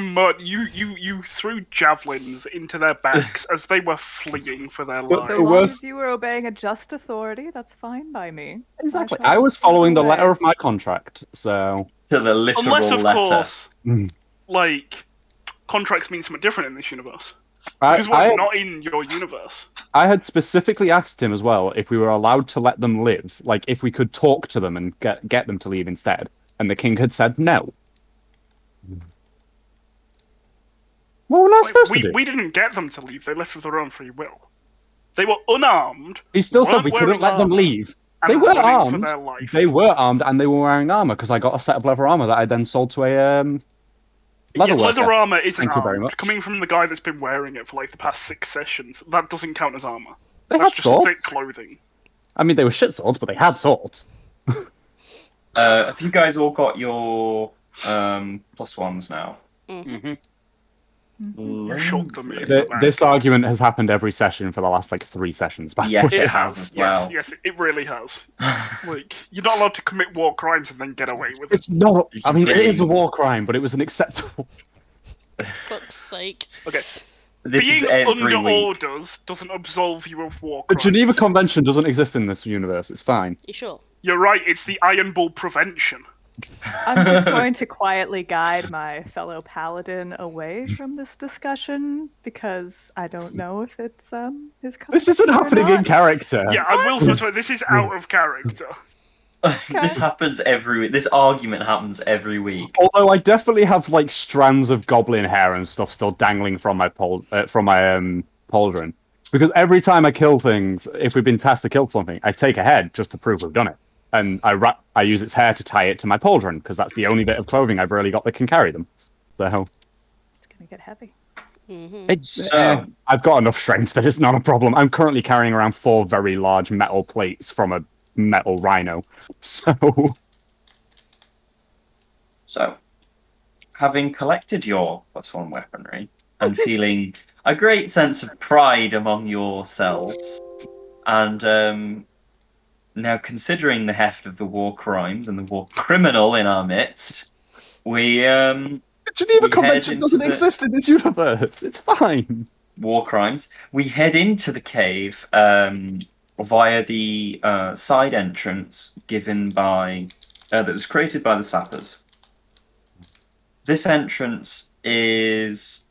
threw javelins into their backs as they were fleeing for their So lives. So It long was- as you were obeying a just authority, that's fine by me. Exactly. shall I was step following the away. letter of my contract, so... To the literal Unless, of letter. course, Mm. like, contracts mean something different in this universe. I, Because we're I, not in your universe. I had specifically asked him as well if we were allowed to let them live, like if we could talk to them and get them to leave instead. And the king had said no. What were I supposed to do? We didn't get them to leave, they left of their own free will. They were unarmed, He still said weren't we couldn't wearing let them armor, leave. and They were running armed. for their life. They were armed and they were wearing armor because I got a set of leather armor that I then sold to a leather Yeah, worker. leather armor isn't Thank you very armed. much. Coming from the guy that's been wearing it for like the past 6 sessions, that doesn't count as armor. They had That's just thick swords. clothing. I mean, they were shit swords, but they had swords. Have you guys all got your +1s now? Hmm. You shot them in The, the back. this argument has happened every session for the last 3 sessions. By the Yes, way. it has as well. Yes, it really has. Like, you're not allowed to commit war crimes and then get away with it. It's not. You I can mean, it is a breathe. war crime, but it was an acceptable. Fuck's sake. Okay, This being is every under week. orders doesn't absolve you of war The crimes. Geneva Convention doesn't exist in this universe. It's fine. You sure? You're right, it's the Iron Bull prevention. I'm just going to quietly guide my fellow paladin away from this discussion because I don't know if it's his This isn't cup or happening in not. character. Yeah, I will specify, this is out of character. This happens every week. This argument happens every week. Although I definitely have like strands of goblin hair and stuff still dangling from my pauldron. Because every time I kill things, if we've been tasked to kill something, I take a head just to prove we've done it, and I use its hair to tie it to my pauldron because that's the only bit of clothing I've really got that can carry them. So It's gonna get heavy. So, I've got enough strength that it's not a problem. I'm currently carrying around 4 very large metal plates from a metal rhino. So, having collected your +1 weaponry and feeling a great sense of pride among yourselves, and now considering the heft of the war crimes and the war criminal in our midst, we The We Geneva head Convention into doesn't the- exist in this universe. It's fine. war crimes. We head into the cave, via the side entrance given by that was created by the sappers. This entrance is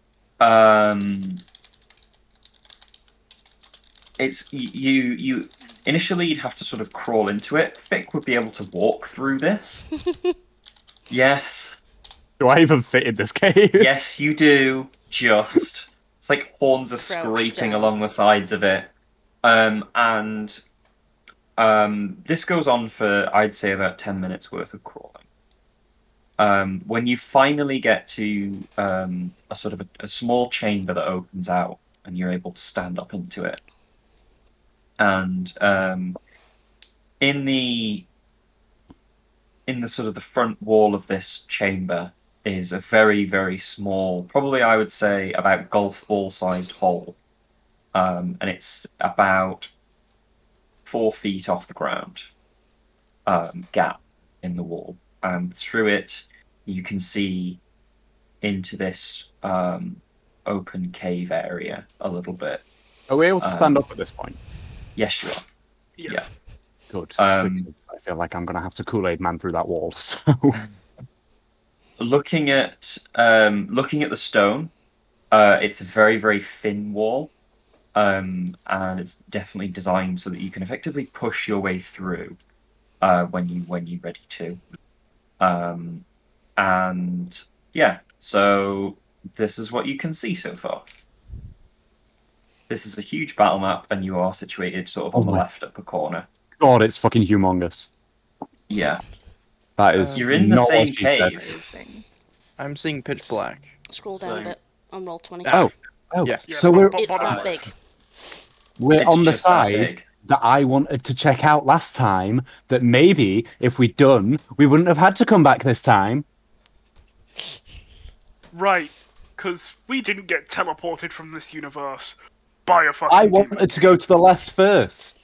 it's you initially you'd have to sort of crawl into it. Vic would be able to walk through this. Yes. Do I even fit in this cave? Yes, you do. Just it's like horns are Crouch scraping down. along the sides of it, and this goes on for I'd say about 10 minutes worth of crawling. When you finally get to a sort of a small chamber that opens out, and you're able to stand up into it, and in the sort of the front wall of this chamber is a very, very small, probably I would say about golf ball sized hole. And it's about 4 feet off the ground gap in the wall. And through it, you can see into this open cave area a little bit. Are we able to stand up at this point? Yes, you are. Yes. Yeah. Good. Um, because I feel like I'm going to have to Kool-Aid man through that wall. So Looking at the stone, it's a very, very thin wall, and it's definitely designed so that you can effectively push your way through when you're ready to. And yeah, so this is what you can see so far. This is a huge battle map, and you are situated sort of on the my- left upper corner. God, it's fucking humongous. Yeah, That is you're in the not what same she said. cave. Amazing. I'm seeing pitch black. Scroll down a Same. bit on roll 20. Oh, oh. Yes. Yeah, So but- It's but- that big. we're It's on the just that side big. that I wanted to check out last time. That maybe if we'd done, we wouldn't have had to come back this time. Right, because we didn't get teleported from this universe by a fucking I demon. wanted to go to the left first.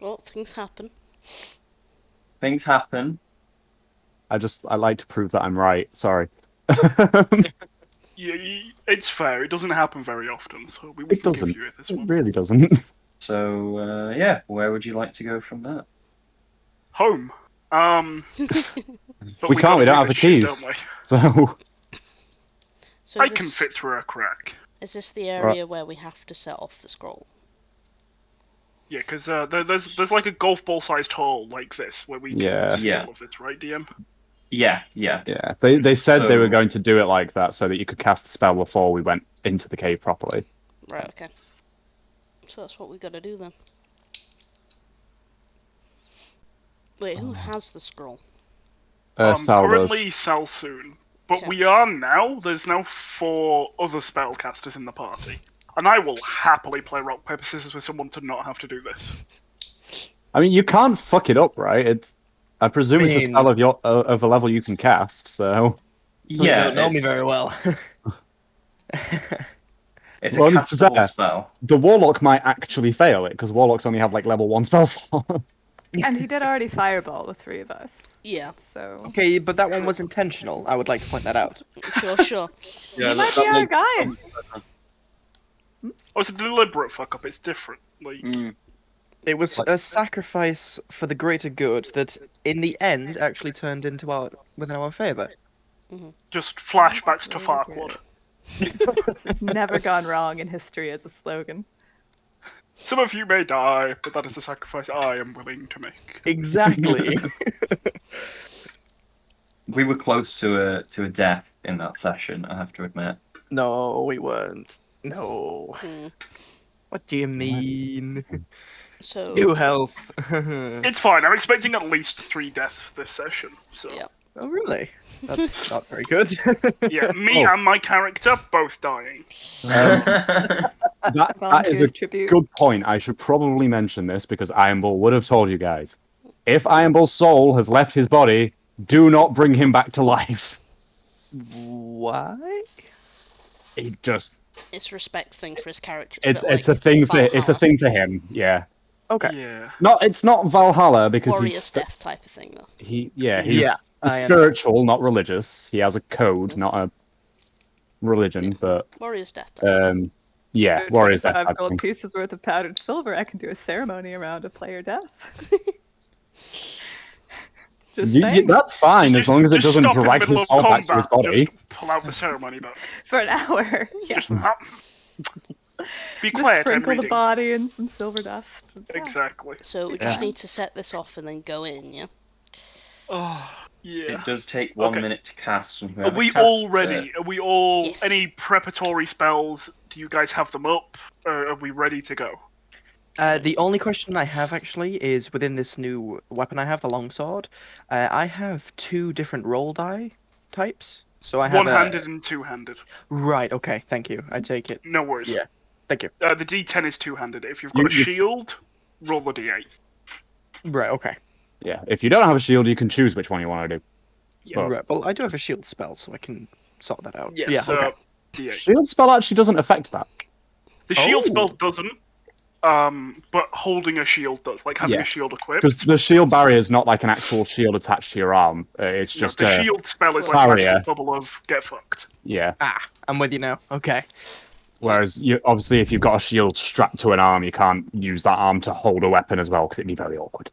Well, things happen. Things happen. I like to prove that I'm right. Sorry. Yeah, it's fair. It doesn't happen very often, so we It can doesn't. give you this It one. really doesn't. So yeah, where would you like to go from there? Home. But We can't, we don't have the keys, keys. don't we? So So I is can this, fit through a crack. is this the area where we have to set off the scroll? Yeah, because there's like a golf ball sized hole like this where we can Yeah. see Yeah. all of this, right, DM? Yeah. yeah, they said they So- were going to do it like that so that you could cast the spell before we went into the cave properly. Right, okay. So that's what we gotta do then. Wait, who has the scroll? Sal does. Currently Salsoon. But Okay. we are now, there's now 4 other spellcasters in the party. And I will happily play rock, paper, scissors with someone to not have to do this. I mean, you can't fuck it up, right? I presume it's a mean- spell of a level you can cast. So You Yeah, don't know me it's- very well. It's Well, a to be castable fair- spell. the warlock might actually fail it because warlocks only have like level 1 spell slot. And he did already fireball the 3 of us, Yeah, so Okay, but that one was intentional. I would like to point that out. sure. he might be our guy. Oh, it's a deliberate fuck up, it's different. Like, It was a sacrifice for the greater good that, in the end, actually turned into within our favor. just flashbacks to Very Farquaad. It's never gone wrong in history as a slogan. Some of you may die, but that is a sacrifice I am willing to make. Exactly. We were close to a death in that session, I have to admit. No, we weren't. No. Hmm. What do you mean? So, New health. It's fine, I'm expecting at least 3 deaths this session, so... Yeah. Oh, really? That's not very good. Yeah, me Oh. and my character both dying. That is a Volunteers tribute. good point. I should probably mention this because Iron Bull would have told you guys. If Iron Bull's soul has left his body, do not bring him back to life. Why? He just it's a respect thing for his character. it's a thing for him. Yeah. Okay. Yeah. It's not Valhalla because Warrior's death type of thing, though. he's Yeah, I spiritual, not religious. He has a code, not a religion, but Warrior's death type. Yeah, For Warrior's Death 25 type gold thing. pieces worth of powdered silver, I can do a ceremony around a player death. Just saying. That's fine, as long as it just doesn't stop in the drag middle his of soul back to his combat. body. Just pull out the ceremony book. For an hour. Yeah. Just be Just quiet. I'm sprinkle the reading. body in some silver dust. Yeah. Exactly. So we just need to set this off and then go in, yeah? Oh yeah. It does take 1 Okay. minute to cast, and Are whoever we casts all ready? it- Are we all Yes. any preparatory spells? Do you guys have them up? Or are we ready to go? The only question I have actually is within this new weapon I have, the longsword. I have 2 different roll die types. So I have One-handed and two-handed. Right. Okay. Thank you. I take it. No worries. Yeah. Thank you. The D10 is two-handed. If you've got a You- shield, roll the D8. Right. Okay. Yeah, if you don't have a shield, you can choose which one you want to do. Yeah. But Right. Well, I do have a shield spell, so I can sort that out. Yes. Yeah. Okay. D8. shield spell actually doesn't affect that. The shield Oh. spell doesn't. But holding a shield does, like having Yeah. a shield equipped. Because the shield barrier is not like an actual shield attached to your arm. It's No, just the a shield spell is like barrier. a magical bubble of get fucked. Yeah. I'm with you now. Okay. Whereas you obviously, if you've got a shield strapped to an arm, you can't use that arm to hold a weapon as well because it'd be very awkward.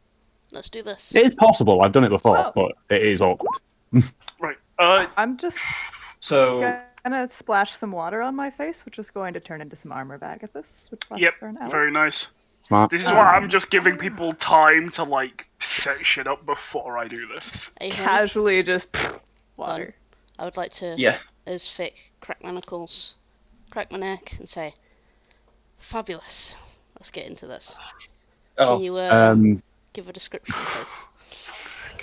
Let's do this. It is possible. I've done it before, Well- but it is awkward. Right. I'm just So gonna splash some water on my face, which is going to turn into some armor bag at this, which lasts Yep. for an hour. Very nice. Smart. This is why I'm just giving people time to like set shit up before I do this. Hey, Hen, Casually just water. I would like to, yeah, as Vic, crack my knuckles, crack my neck, and say, fabulous. Let's get into this. oh, Can you give a description, please?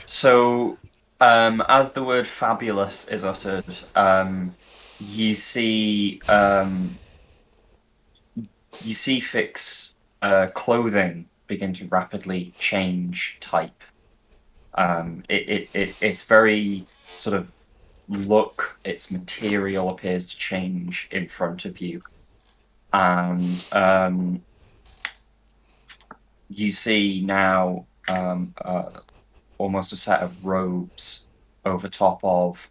so as the word "fabulous" is uttered, you see Fix clothing begin to rapidly change type. It's very sort of look. Its material appears to change in front of you, and you see now almost a set of robes over top of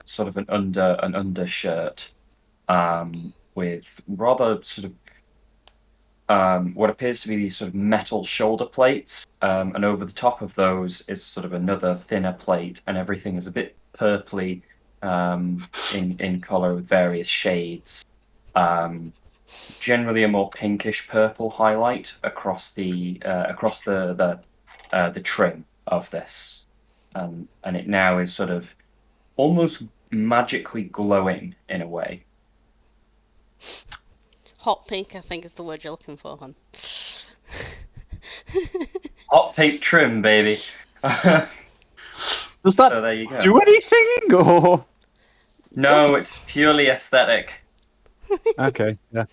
sort of an undershirt with rather sort of what appears to be these sort of metal shoulder plates, and over the top of those is sort of another thinner plate, and everything is a bit purpley in color with various shades. Generally, a more pinkish purple highlight across the trim of this, and it now is sort of almost magically glowing in a way. Hot pink, I think, is the word you're looking for, hon. Hot pink trim, baby. Does that So there you go. do anything? Or No, it's purely aesthetic. okay, yeah.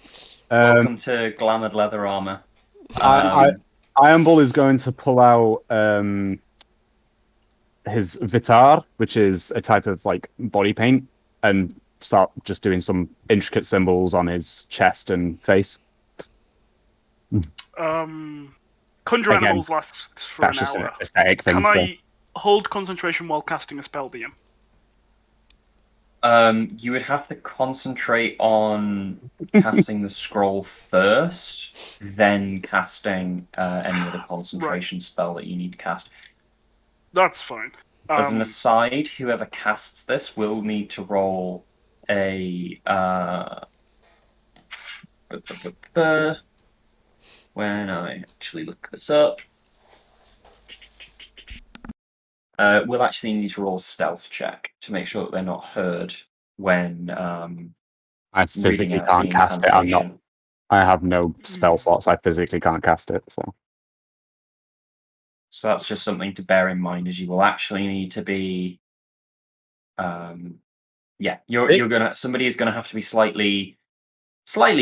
Welcome to Glamored Leather Armor. Ironbull is going to pull out his Vitar, which is a type of like body paint, and start just doing some intricate symbols on his chest and face. Conjure Again, animals lasts for That's an just an hour. aesthetic thing. Can so. I hold concentration while casting a spell, DM? You would have to concentrate on casting the scroll first, then casting any other concentration spell that you need to cast. That's fine. As an aside, whoever casts this will need to roll a when I actually look this up, we'll actually need to roll a stealth check to make sure that they're not heard when I physically reading out can't the cast it. I'm not. incantation. I have no spell slots. I physically can't cast it. So So that's just something to bear in mind, as you will actually need to be. Somebody is gonna have to be slightly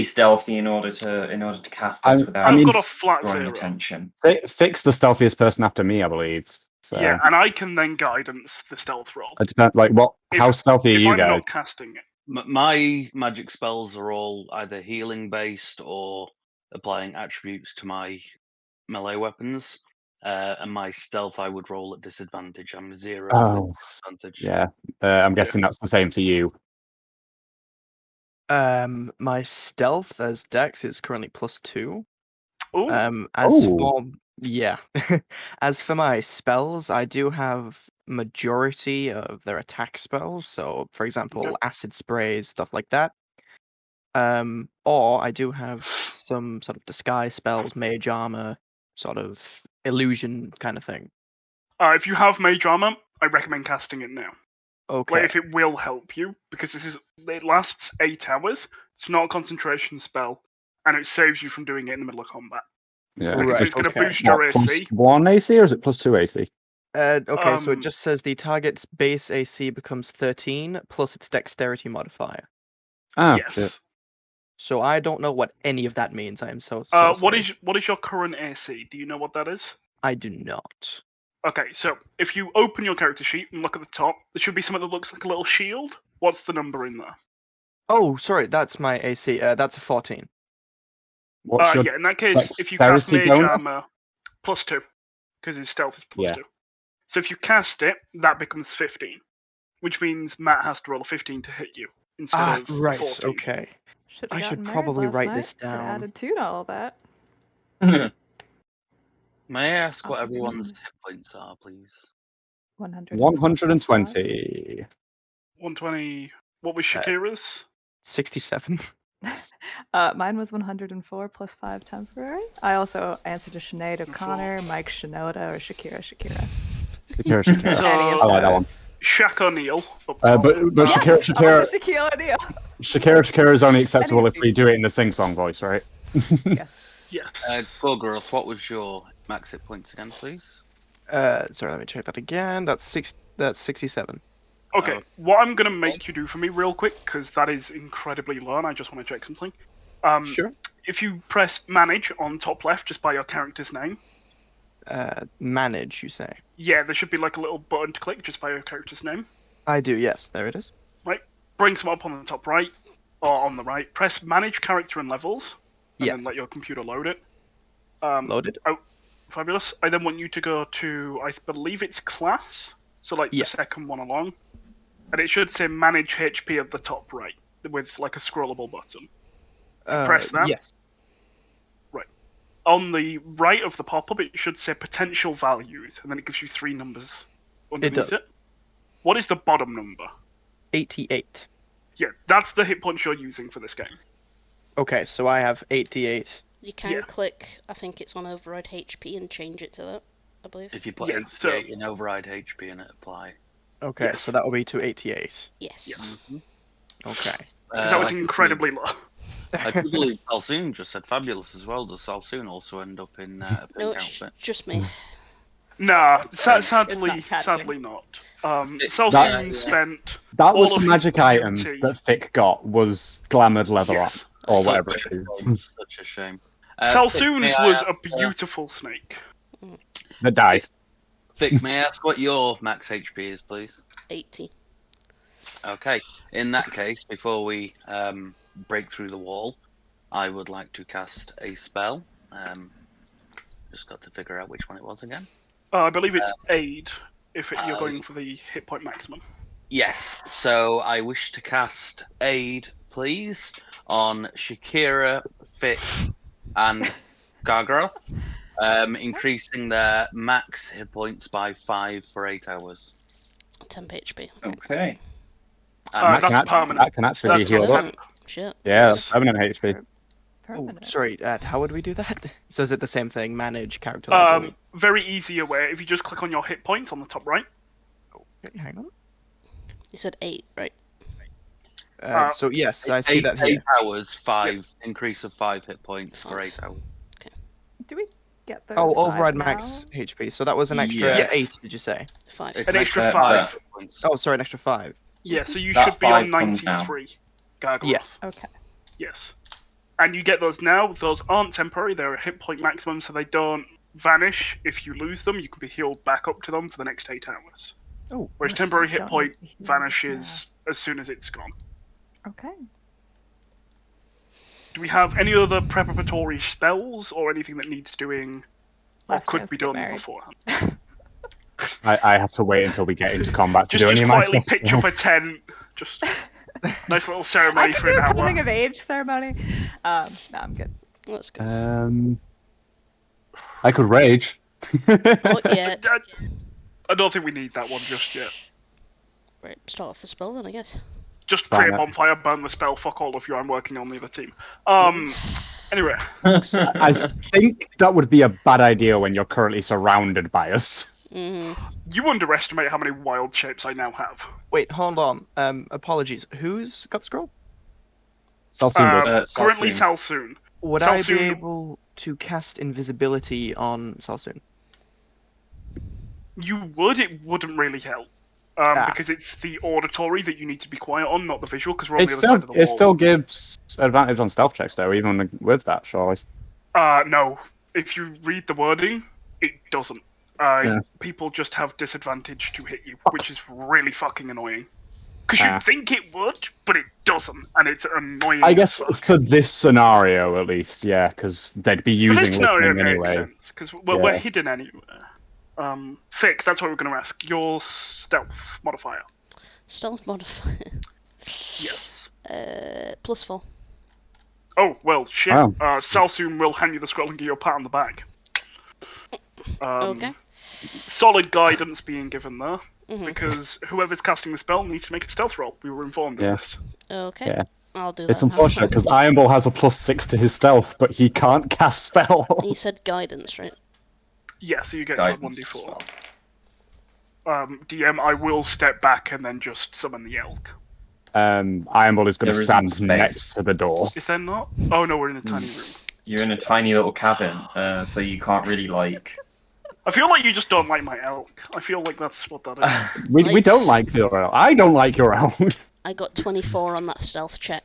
stealthy in order to cast this without I've mean, got a flat drawing 0. attention. Fix the stealthiest person after me, I believe. So Yeah, and I can then guidance the stealth roll. it depends. Like what? How stealthy are If you I'm guys? not casting it. My magic spells are all either healing based or applying attributes to my melee weapons. And my stealth I would roll at disadvantage. I'm 0 Oh, disadvantage. yeah. I'm guessing that's the same for you. My stealth as Dex is currently +2. Ooh, As Ooh. for yeah, as for my spells, I do have majority of their attack spells. So, for example, Okay. acid sprays, stuff like that. Or I do have some sort of disguise spells, mage armor, sort of illusion kind of thing. if you have Mage Armor, I recommend casting it now. Okay. Like, if it will help you, because it lasts 8 hours. It's not a concentration spell, and it saves you from doing it in the middle of combat. Yeah. Because Right, it's going to okay. boost your What, AC. +1 AC or is it +2 AC? Okay, so it Um, just says the target's base AC becomes 13 plus its dexterity modifier. Ah, yes. shit. So I don't know what any of that means. I'm so sorry. What is your current AC? Do you know what that is? I do not. Okay, so if you open your character sheet and look at the top, there should be something that looks like a little shield. What's the number in there? Oh, sorry, that's my AC. That's a 14. What's your Yeah, in that case, if you cast dexterity Mage bonus? Armor, +2, because his stealth is +2. Yeah. So if you cast it, that becomes 15, which means Matt has to roll a 15 to hit you instead of Right. 14. Okay. Should've I should gotten married probably last write night. this Could've down. added 2 to all that. May I ask what Awesome. everyone's hit points are, please? 100. 120. 120. What was Shakira's? 67. Mine was 104 plus 5 temporary. I also answered to Sinead O'Connor, Mike Shinoda, or Shakira. Shakira. So- I like that one. Shaq O'Neal. up But top. Shakira Shaquille O'Neal. Shakira is only acceptable if we do it in the sing-song voice, right? Yes. Gorgoroth, what was your max hit points again, please? Sorry, let me check that again. That's 67. Okay, what I'm going to make you do for me real quick, because that is incredibly low and I just want to check something. Sure. If you press Manage on top left, just by your character's name. Manage, you say? Yeah, there should be like a little button to click just by your character's name. I do, yes. There it is. Right. Bring some up on the top right, or on the right. Press Manage Character and Levels, and Yes. then let your computer load it. Loaded? Oh, fabulous. I then want you to go to, I believe it's Class, so like Yeah. the second one along. And it should say Manage HP at the top right, with like a scrollable button. Press that. Yes. On the right of the pop-up, it should say Potential Values, and then it gives you 3 numbers underneath does. it. What is the bottom number? 88. Yeah, that's the hit points you're using for this game. Okay, so I have 88. You can Yeah. click, I think it's on override HP and change it to that, I believe. If you put Yeah, 88 so- in override HP and it apply. Okay, Yes. so that will be to 88. Yes. Yes. Okay. Because that was I incredibly low. do believe Salsoon just said fabulous as well. Does Salsoon also end up in a No, pink it's outfit? just me. Nah, It's not sadly catching. not. That- Salsoon yeah. spent That was all the of magic his item ability. that Thick got, was glamored leather Yes. or Such whatever a it is. shame, Such a shame. Salsoon's Vic, may I was ask, a beautiful snake. that died. Vic, may I ask what your max HP is, please? 80. Okay. In that case, before we break through the wall, I would like to cast a spell. Just got to figure out which one it was again. I believe it's Aid, if you're going for the hit point maximum. Yes. So I wish to cast Aid, please, on Shakira, Fick, and Gargaroth, increasing their max hit points by 5 for 8 hours. 10 HP. Okay. And that's permanent. That can actually That's be healed up. permanent. Shit. Yeah, Yes. that's permanent HP. Oh, Permanent. sorry, how would we do that? So is it the same thing? Manage character level? Very easy way. If you just click on your hit points on the top right. Okay, hang on. You said 8, right? So yes, I see that 8 here. hours, 5 increase of 5 hit points for 8 hours. Do we get those? Oh, 5 override now? max HP. So that was an extra Yes. 8, did you say? 5. It's An extra extra 5. hit points. Oh, sorry, an extra 5. Yeah, so you That should be on 5 comes now. 93. Gargoyles. Yes. Okay. Yes. And you get those now. Those aren't temporary. They're a hit point maximum, so they don't vanish. If you lose them, you can be healed back up to them for the next 8 hours. Oh, Whereas nice. temporary hit Don't point need to heal vanishes as soon as it's gone. Okay. Do we have any other preparatory spells or anything that needs doing or Last could chance be to get done married. beforehand? I have to wait until we get into combat to Just do any of my quietly stuff. pitch up a tent. Just Nice little I ceremony could for do an a coming hour. of age ceremony. No, I'm good. That's good. I could rage. Not yet. I don't think we need that one just yet. Right, start off the spell then, I guess. Just Fine, create a that- bonfire, burn the spell, fuck all of you, I'm working on the other team. Anyway. I think that would be a bad idea when you're currently surrounded by us. You underestimate how many wild shapes I now have. Wait, hold on. Apologies. Who's got the scroll? Salsoon does. Currently Salsoon. Salsoon. Would I be Salsoon- able to cast invisibility on Salsoon? You would, it wouldn't really help. Because it's the auditory that you need to be quiet on, not the visual, because we're on It the other side of the wall. still gives advantage on stealth checks though, even with that, surely. No. If you read the wording, it doesn't. Yeah. People just have disadvantage to hit you, which is really fucking annoying. Because Ah. you'd think it would, but it doesn't, and it's annoying. I guess as fuck. for this scenario at least, yeah, because they'd be For this using scenario, listening it makes anyway. sense, because we're Yeah. hidden anywhere. Thick, that's what we're going to ask. Your stealth modifier. Stealth modifier. Yes. +4. Oh, well, shit. Wow. Salsoon will hand you the scroll and give you a pat on the back. Okay. Solid guidance being given there, Mhm. because whoever's casting the spell needs to make a stealth roll. We were informed Yeah. of this. Okay. Yeah. I'll do that. It's unfortunate because Iron Ball has a +6 to his stealth, but he can't cast spells. You said guidance, right? Yeah, so you get to add Guidance as 1d4. well. DM, I will step back and then just summon the elk. Iron Ball is going to There stand isn't space. next to the door. Is there not? Oh no, we're in a tiny room. You're in a tiny little cavern, so you can't really like. I feel like you just don't like my elk. I feel like that's what that is. We don't like your elf. I don't like your elf. I got 24 on that stealth check.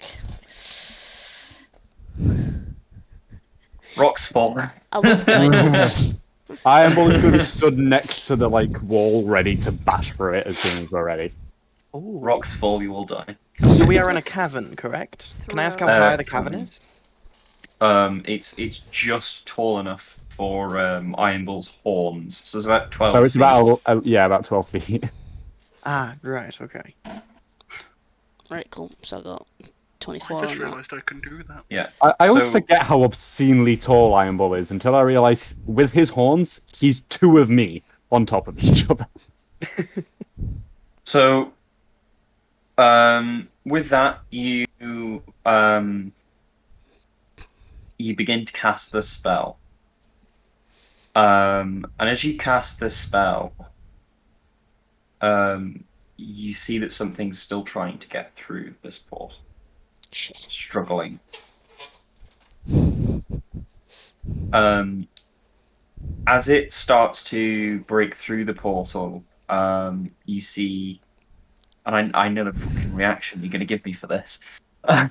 Rocks fall. I love guidance. Iron Ball is going to be stood next to the wall, ready to bash through it as soon as we're ready. Oh. Rocks fall, you will die. So we are in a cavern, correct? Can I ask how high the cavern is? It's just tall enough for Iron Ball's horns, so it's about 12. So it's feet. about 12 feet. Ah, right, okay. Right, cool. So I got I 24 just on that. realised I can do that. Yeah. I always So- forget how obscenely tall Iron Ball is until I realise with his horns, he's two of me on top of each other. So, with that, you begin to cast the spell. And as you cast the spell, you see that something's still trying to get through this port, Shit. struggling. As it starts to break through the portal, you see, and I know the fucking reaction you're going to give me for this. I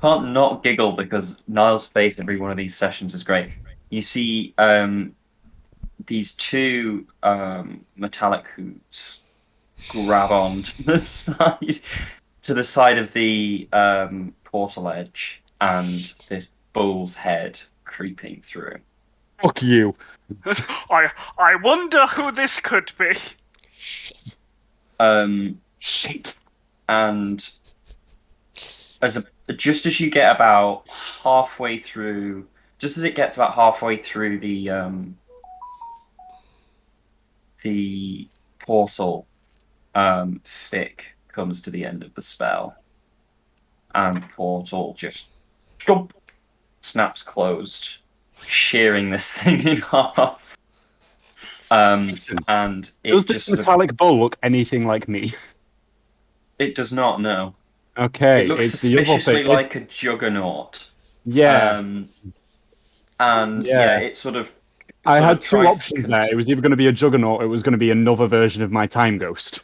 can't not giggle because Niall's face every one of these sessions is great. You see these two metallic hooves grab on to the side of the portal edge, and this bull's head creeping through. Fuck you. I wonder who this could be. Shit. Shit. And just as you get about halfway through, just as it gets about halfway through the portal, Thick comes to the end of the spell, and the portal just jump snaps closed, shearing this thing in half. And it Does just this sort of- metallic bull look anything like me? it does not know. Okay, It looks it's the other suspiciously thing. like a juggernaut. Yeah, And Yeah. it sort of. I sort had of two tries to options there. It was either going to be a juggernaut, or it was going to be another version of my time ghost.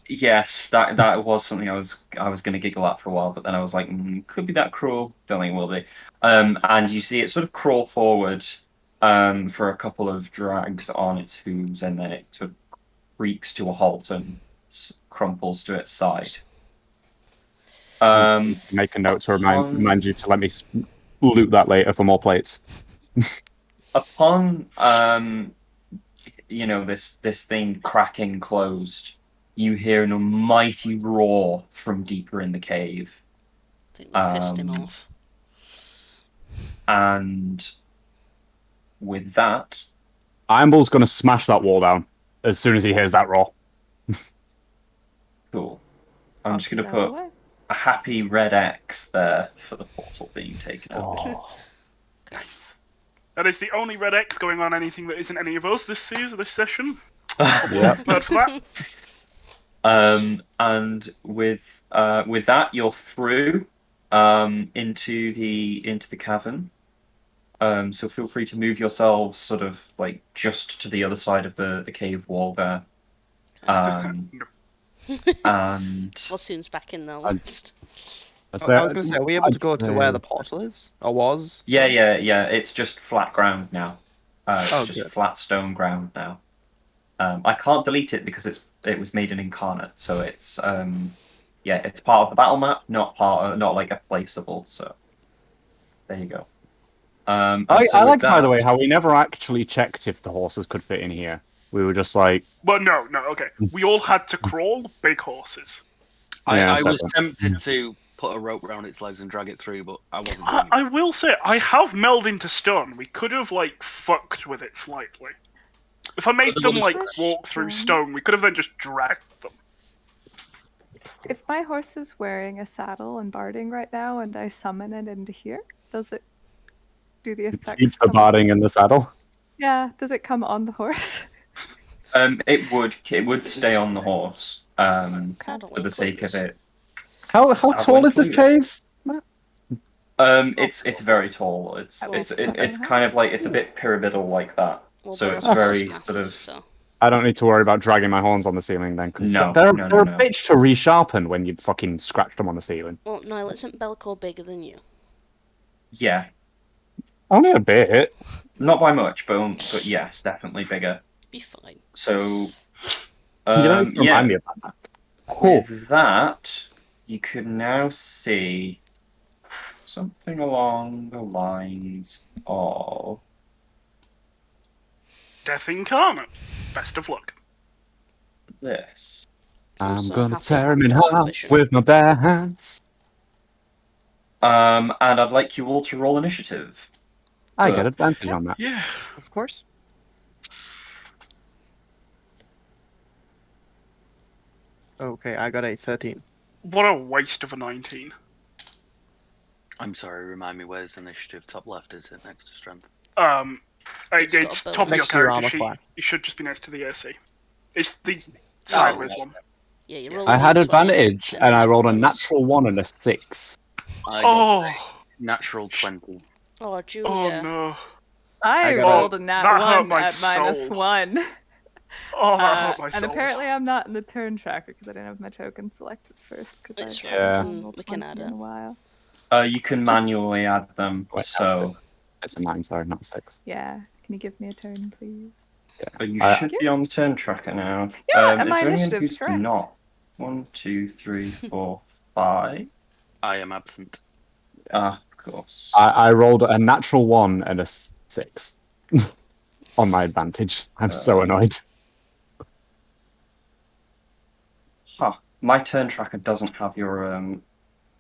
Yes, that was something I was going to giggle at for a while, but then I was like, could be that cruel. Don't think it will be. And you see it sort of crawl forward, for a couple of drags on its hooves, and then it sort of creaks to a halt and crumples to its side. Make a note to remind you to let me loot that later for more plates. Upon this thing cracking closed, you hear an almighty roar from deeper in the cave. I think they pissed him Um, off. And with that, Ironbull's gonna smash that wall down as soon as he hears that roar. cool. I'm just going to Out of the put way. a happy red X there for the portal being taken out. Oh. Nice. That is the only red X going on anything that isn't any of us this season, this session. Yep. Glad for that. And with that, you're through into the cavern. So feel free to move yourselves sort of like just to the other side of the cave wall there. And Well, soon's back in the I- list. I was going to say, are we able to go to where the portal is? Or was? yeah, Sorry. yeah, it's just flat ground now. It's Oh, just good. flat stone ground now. I can't delete it because it was made an incarnate, so it's it's part of the battle map, not like a placeable. So there you go. And I so with like, by the way, that- how we never actually checked if the horses could fit in here. We were just like, But no, okay. We all had to crawl big horses. Yeah, I was fair. tempted to put a rope around its legs and drag it through, but I wasn't doing it. I will say, I have melded into stone. We could have, like, fucked with it slightly. If I made But them, the like, modest- walk through stone, we could have then just dragged them. If my horse is wearing a saddle and barding right now, and I summon it into here, does it do the it effect? keeps the barding in the saddle. Yeah. Does it come on the horse? it would stay on the horse Saddle for the sake of included. it. How Saddle tall is this included. cave? It's very tall. It's I will it's put it it's in kind of like it's a bit pyramidal like that. Well, So they're it's of course very massive, sort of So. I don't need to worry about dragging my horns on the ceiling then, because No, they're no, a no. bitch to resharpen when you fucking scratch them on the ceiling. Well, Niall, isn't Belcor bigger than you? yeah, Only a bit. not by much, but yes, definitely bigger. Be fine. So You don't need to remind me about that. Cool. with that, you could now see something along the lines of Death incarnate. Best of luck. this. I'm So gonna happy tear him in with half vision. with my bare hands. And I'd like you all to roll initiative. I get advantage on that. Yeah. Of course. Okay, I got a 13. What a waste of a 19. I'm sorry, remind me, where's initiative? Top left, is it? Next to strength? It's got a It's bonus. top of your Next to your character armor sheet. class. It should just be next to the AC. It's the sideways one. Yeah, you Yeah. roll I had a d20, advantage, and I then rolled a bonus. natural 1 and a 6. I got Oh, a natural 20. Oh, oh Julia. no. I got rolled a- a nat that hurt 1 my at minus soul. 1. Oh, that hurt my And soul. apparently I'm not in the turn tracker because I didn't have my token selected first. That's Because right, Yeah. we can add in it. a while. You can manually add them. Wait, So It's a 9, sorry, not a 6. Yeah. Can you give me a turn, please? you I- should be on the turn tracker now. Yeah, and is my there anyone initiative's who's correct. not? 1, 2, 3, 4, 5. I am absent. Ah, of course. I rolled a natural 1 and a 6 on my advantage. I'm so annoyed. Huh. My turn tracker doesn't have your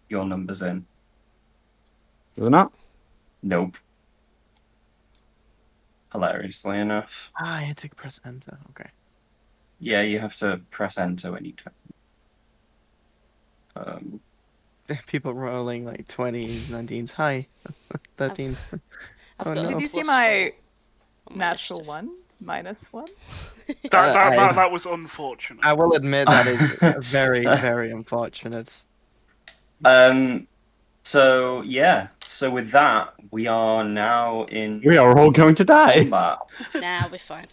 numbers in. Does it not? Nope. Hilariously enough. Ah, I had to press enter. Okay. Yeah, you have to press enter when you turn. People rolling like 20s, 19s. Hi. 13s. I've Oh, got no. a Did you see +4 my on my natural initiative. 1? Minus 1? That was unfortunate. I will admit that is very, very unfortunate. So yeah. So with that, we are now in We are all going to die. combat. Nah, we're fine.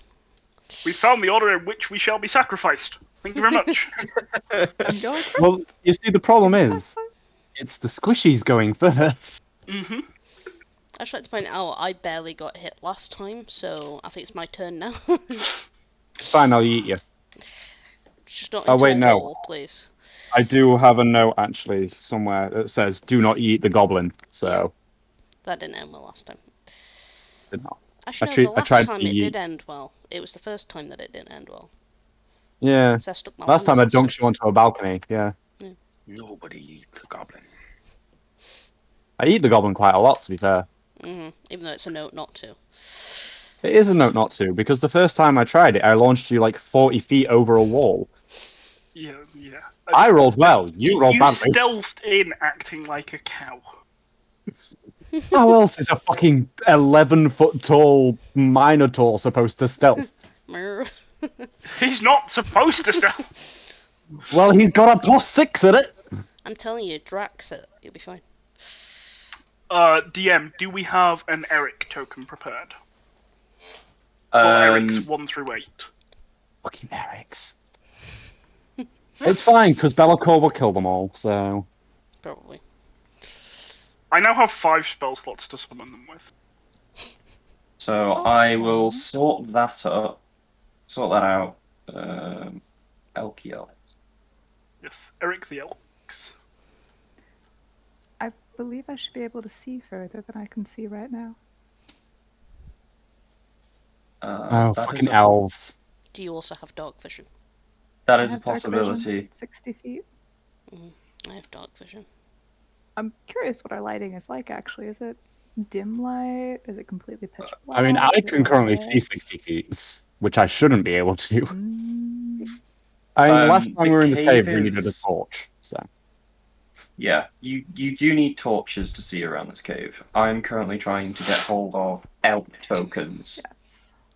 We found the order in which we shall be sacrificed. Thank you very much. I'm going for Well, you see, the problem is, it's the squishies going first. hmm I just like to point out I barely got hit last time, so I think it's my turn now. It's fine, I'll eat you. Just not Oh, into wait, a no. wall, please. I do have a note, actually, somewhere that says, do not eat the goblin, so... That didn't end well last time. did not. Actually, I no, the tried last to time it eat- did end well. It was the first time that it didn't end well. Yeah. So I stuck my Last time I landmaster. dunked you onto a balcony. Yeah. Nobody eats a goblin. I eat the goblin quite a lot, to be fair. Even though it's a note not to. It is a note not to, because the first time I tried it, I launched you like 40 feet over a wall. Yeah, yeah. I rolled well. You rolled badly. stealthed in acting like a cow. How else is a fucking 11-foot tall Minotaur supposed to stealth? Mer. He's not supposed to stealth. Well, he's got a +6 at it. I'm telling you, Drax it. You'll be fine. DM, do we have an Eric token prepared? For Eric's 1 through 8. Fucking Eric's. It's fine, because Be'lakor will kill them all, so... Probably. I now have 5 spell slots to summon them with. So I will sort that out. Elkiel. Yes, Eric the Elks. I believe I should be able to see further than I can see right now. Oh, That fucking is a- elves. Do you also have dark vision? That I is a have dark vision, possibility. 60 feet. I have dark vision. I'm curious what our lighting is like, actually. Is it dim light? Is it completely pitch black? I mean, I Is it can currently lit? see 60 feet, which I shouldn't be able to. Mm, I mean, last time the we were in this cave cave, we needed a is- torch, so... Yeah, you do need torches to see around this cave. I'm currently trying to get hold of elk tokens.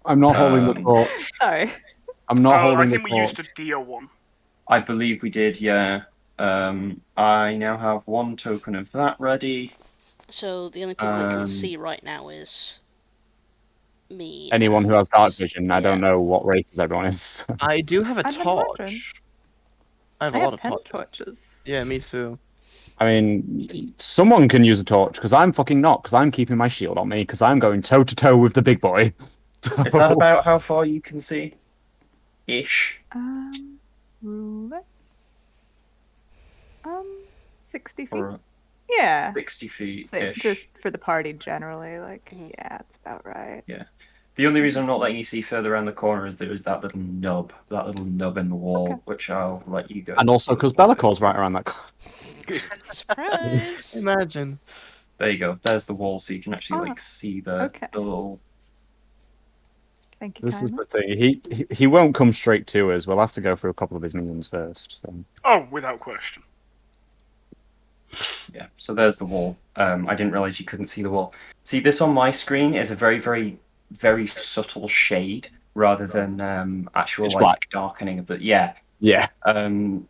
I'm not holding the Um, torch. sorry. I'm not I holding the think we used torch. a Dio one. I believe we did, yeah. I now have 1 token of that ready. So the only people that can Um, see right now is me. Anyone who has dark vision, I Yeah. don't know what races everyone is. I do have a I'm an torch. veteran. I have I a lot have of 10 torches. torches. Yeah, me too. I mean, someone can use a torch, because I'm fucking not, because I'm keeping my shield on me, because I'm going toe-to-toe with the big boy. Is that about how far you can see? Ish. Roulette. 60 feet? Or Yeah. 60 feet So ish. just for the party generally, like, Mhm. yeah, it's about right. The only reason I'm not letting you see further around the corner is there is that little nub in the wall, Okay. which I'll let you go. And also because Bellacor's right around that corner. Surprise! Imagine. There you go. There's the wall, so you can actually like see the okay. little. Thank you, This is kindly. the thing. He won't come straight to us. We'll have to go through a couple of his minions first. So. Oh, without question. Yeah. So there's the wall. I didn't realize you couldn't see the wall. See, this on my screen is a very, very, very subtle shade rather than actual It's like black. darkening of the. Yeah. Yeah.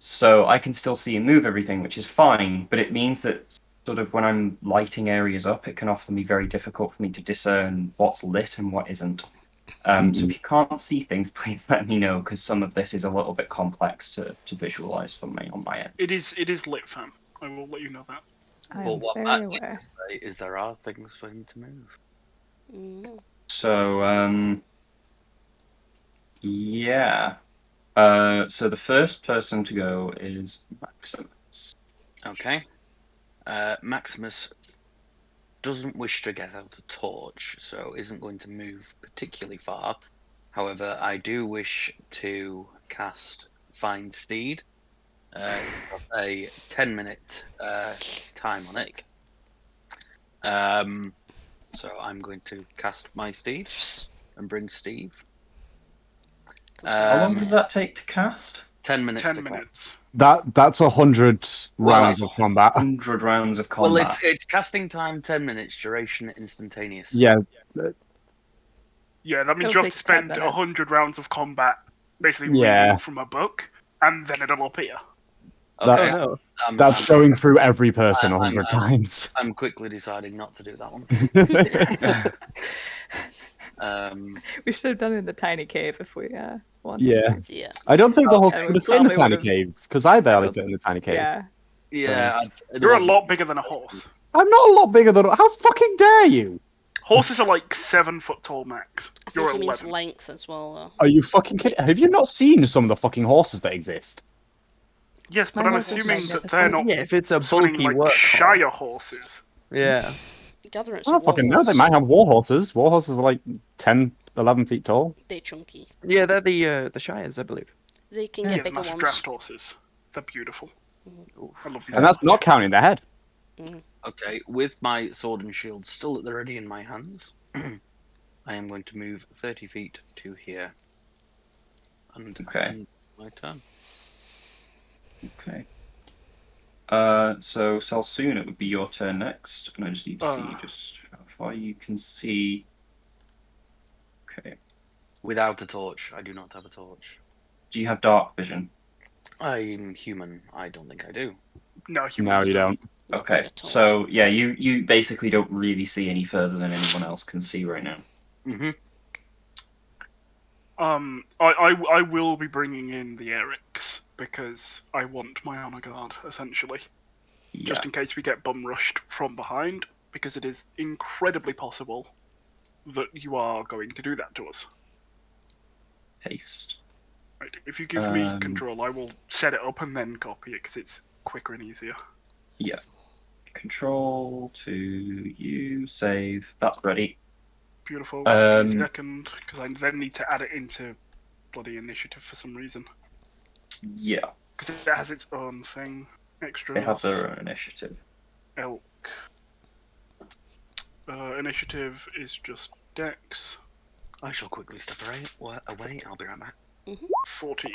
So I can still see and move everything, which is fine, but it means that sort of when I'm lighting areas up, it can often be very difficult for me to discern what's lit and what isn't. So if you can't see things, please let me know, because some of this is a little bit complex to visualize for me on my end. It is lit, fam. I will let you know that. I Well, am what very Matt aware. did say is there are things for him to move. So, yeah. So the first person to go is Maximus. Okay. Maximus doesn't wish to get out a torch, so isn't going to move particularly far. However, I do wish to cast Find Steed. A 10-minute time on it. So I'm going to cast my Steed and bring Steve. How long does that take to cast? 10 minutes 10 to cast. minutes. That's 100 Well, rounds of combat. 100 rounds of Well, combat. it's casting time 10 minutes, duration instantaneous. Yeah. Yeah, that means It'll you have to take 10 spend minutes. 100 rounds of combat basically Yeah. reading from a book, and then it'll appear. Okay. Oh no. That's going through every person I'm- 100 times. I'm quickly deciding not to do that one. We should have done it in the tiny cave if we wanted Yeah. to. Yeah. I don't think the horse Okay, could we have fit in the probably tiny would've- cave, because I barely Yeah. fit in the tiny cave. Yeah. Yeah. You're a lot bigger than a horse. I'm not a lot bigger than... How fucking dare you? Horses are like 7 foot tall max. I think You're he means 11. length as well, though. Are you fucking kidding? Have you not seen some of the fucking horses that exist? Yes, but My I'm horse is assuming that magnificent. they're not Yeah, if it's a summoning bulky like work. Shire horses. Yeah. Gather it's I a don't fucking know. They warhorse. might have war horses. War horses are like 10, 11 feet tall. They're chunky. Yeah, they're the Shires, I believe. They can Yeah, get the bigger massive ones. draft horses. They're beautiful. Oof. I love these. And that's not counting the head. Okay, with my sword and shield still at the ready in my hands, I am going to move 30 feet to here. And Okay. end my turn. Okay. So Salsoon, it would be your turn next, and I just need to see just how far you can see. Okay. Without a torch, I do not have a torch. Do you have dark vision? I'm human. I don't think I do. No, No, humans you don't. Not Okay. need a torch. So yeah, you basically don't really see any further than anyone else can see right now. Mm-hmm. I will be bringing in the Erics because I want my honor guard essentially, Yeah. just in case we get bum rushed from behind, because it is incredibly possible that you are going to do that to us. Haste. Right. If you give me control, I will set it up and then copy it because it's quicker and easier. Yeah. Control to you. Save. That's ready. Beautiful. Um, Just a second, because I then need to add it into bloody initiative for some reason. Yeah. Because it has its own thing. Extras. They have their own initiative. Elk. Initiative is just Dex. I shall quickly step away. I'll be right back. 14.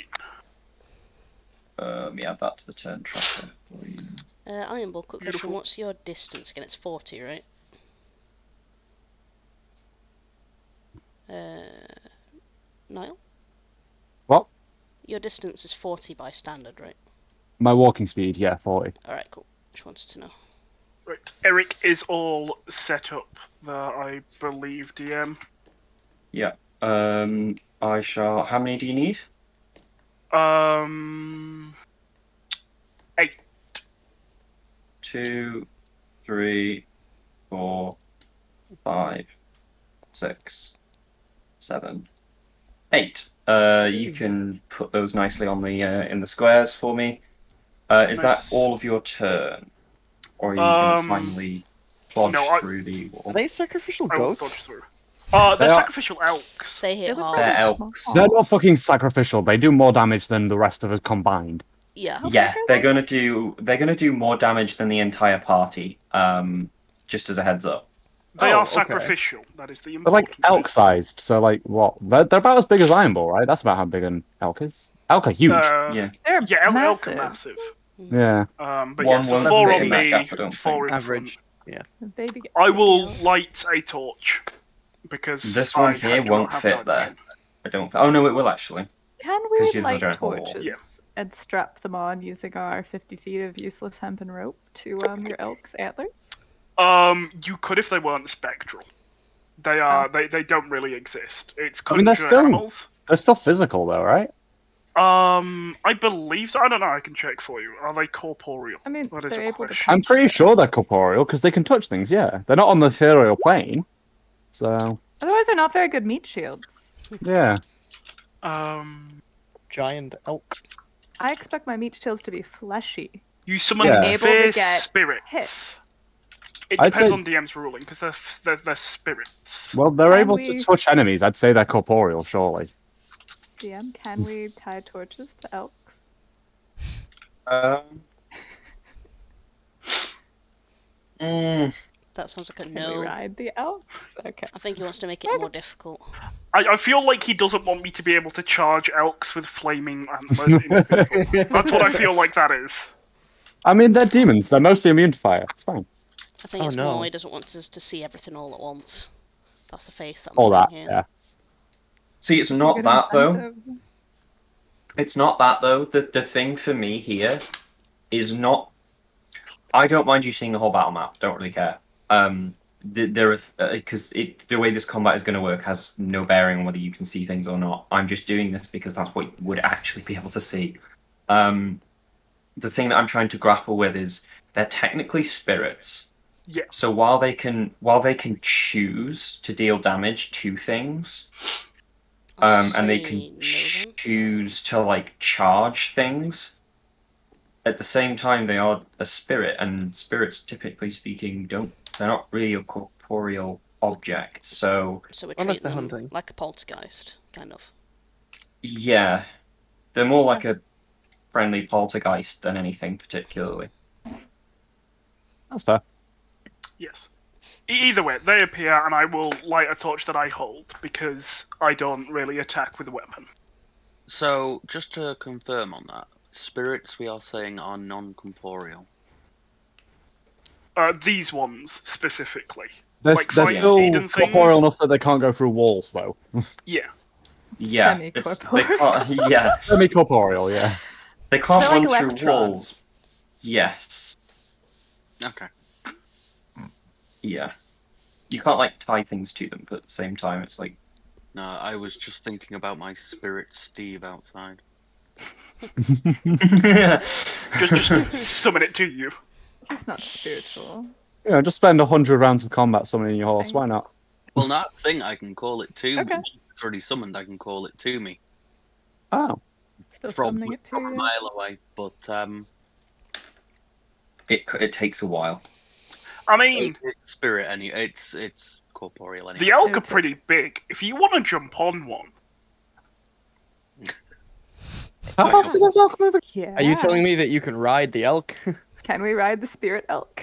Let me add that to the turn tracker for you. Iron Bull, quick question. Beautiful. What's your distance again? It's 40, right? Niall? What? Your distance is 40 by standard, right? My walking speed, yeah, 40. Alright, cool. Just wanted to know. Right. Eric is all set up there, I believe, DM. Yeah. I shall. How many do you need? 8. 2, 3, 4, 5, 6, 7, 8. You can put those nicely on the in the squares for me. Is that Nice. all of your turn, or are you going to finally plodge no, through the wall? Are they sacrificial I will goats? dodge through. They're They are- sacrificial elks. They hit They look hard. They're pretty elks. small. They're not fucking sacrificial. They do more damage than the rest of us combined. Yeah. How Yeah, big are they're they? gonna do more damage than the entire party. Just as a heads up. They Oh, are okay. sacrificial. That is the They're important like elk-sized, so like what? They're about as big as Iron Bull, right? That's about how big an elk is. Elk are huge. Yeah. They're Yeah, elk are massive. massive. Yeah. But One yeah, so won't 4 fit on in that me, gap, I don't 4 think. in Average. front. Baby, I will baby light a torch because This one I here do won't not have fit dark there. vision. I don't. Oh no, it will actually. Can 'Cause we yours is a light giant hole. torches Yeah. and strap them on using our 50 feet of useless hempen rope to your elk's antlers? You could if they weren't spectral. They are. They don't really exist. It's I mean, they're conjure still- animals. They're still physical though, right? I believe so. I don't know. I can check for you. Are they corporeal? I mean, That is they're a able to question. I'm pretty touch sure they're corporeal because they can touch things. Yeah, they're not on the ethereal plane. So Otherwise, they're not very good meat shields. yeah. Giant elk. I expect my meat shields to be fleshy. You summon Yeah. Able to fierce get spirits. hit. It I'd depends say- on DM's ruling because they're spirits. Well, they're Can able we- to touch enemies. I'd say they're corporeal, surely. DM, can we tie torches to elks? That sounds like a Can no. we ride the elks? Okay. I think he wants to make it more difficult. I feel like he doesn't want me to be able to charge elks with flaming antlers into people. That's what I feel like that is. I mean, they're demons. They're mostly immune to fire. It's fine. I think Oh, it's no. more he doesn't want us to see everything all at once. That's the face that I'm All seeing that, here. yeah. See, it's not Good that though. incentive. It's not that though. The thing for me here is not. I don't mind you seeing the whole battle map. Don't really care. There are because the way this combat is going to work has no bearing on whether you can see things or not. I'm just doing this because that's what you would actually be able to see. The thing that I'm trying to grapple with is they're technically spirits. Yeah. So while they can choose to deal damage to things, I'll and they say can no then. choose to like charge things. At the same time, they are a spirit, and spirits, typically speaking, they're not really a corporeal object. So So we're Unless treating they're them hunting. like a poltergeist, kind of. yeah, They're more like a friendly poltergeist than anything particularly. That's fair. Yes. Either way, they appear, and I will light a torch that I hold because I don't really attack with a weapon. So, just to confirm on that, spirits we are saying are non-corporeal. These ones specifically. They're, Like they're fire still speed and things? corporeal enough that they can't go through walls, though. Yeah. Yeah, they Semi-corporeal. can't. Yeah, Semi-corporeal, yeah. they can't They're run like through electrons. walls. Yes. Okay. Yeah. You can't like tie things to them, but at the same time, it's like. No, I was just thinking about my spirit Steve outside. Just summon it to you. It's not spiritual. You know, just spend 100 rounds of combat summoning your horse. Why not? Well, that thing I can call it to me. Okay. Once it's already summoned, I can call it to me Oh. Still from summoning it to a you. mile away. But It takes a while. I mean, it's spirit anyway. It's corporeal anyway. the elk are Noted. pretty big. If you want to jump on one, How fast does this elk move? Yeah. Are you telling me that you can ride the elk? Can we ride the spirit elk?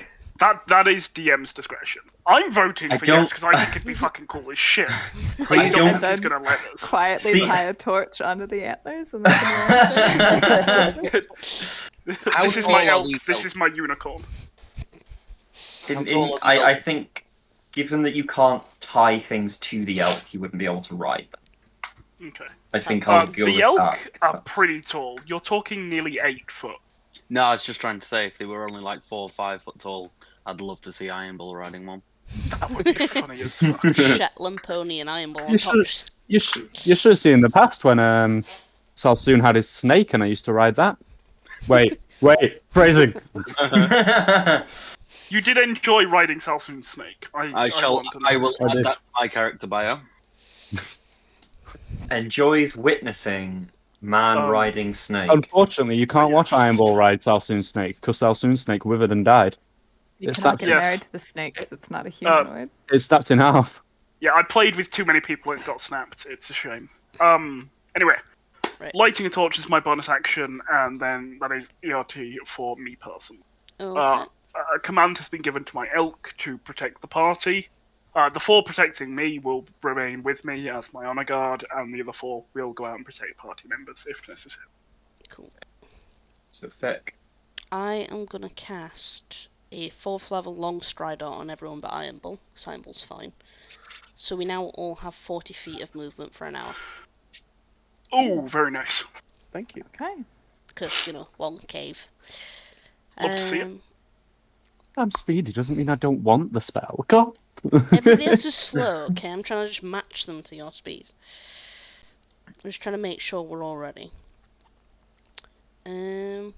that is DM's discretion. I'm voting I for don't- yes because I think it'd be fucking cool as shit. I Please don't don't. think he's gonna let us. Quietly See- tie a torch onto the antlers and then can How This is tall my are elk. these This elk? is my unicorn. How tall are the I elk? think, given that you can't tie things to the elk, you wouldn't be able to ride them. Okay. I think I'll go with The elk that. 'cause are that's- pretty tall. You're talking nearly 8 foot. No, I was just trying to say if they were only like 4 or 5 foot tall, I'd love to see Iron Bull riding one. That would be funny as fuck. Shetland pony and Iron Ball on You top. should- You should have seen in the past when Salsoon had his snake and I used to ride that. Wait, phrasing. You did enjoy riding Salsoon's snake. I want to know. I will I add did. that to my character bio. Enjoys witnessing man riding snake. Unfortunately, you can't watch Iron Ball ride Salsoon Snake because Salsoon Snake withered and died. You It's cannot that- get Yes. married to the snake because it's not a humanoid. It snapped in half. Yeah, I played with too many people and it got snapped. It's a shame. Anyway, Right. lighting a torch is my bonus action, and then that is ERT for me person. Okay. A command has been given to my elk to protect the party. The 4 protecting me will remain with me as my honor guard, and the other 4 will go out and protect party members if necessary. Cool. So thick. I am gonna cast a 4th level long strider on everyone but Iron Bull, because Iron Bull's fine. So we now all have 40 feet of movement for an hour. Oh, very nice. Thank you. Okay. Because, long cave. Love to see it. I'm speedy doesn't mean I don't want the spell. God. Everybody else is slow, okay? I'm trying to just match them to your speed. I'm just trying to make sure we're all ready. You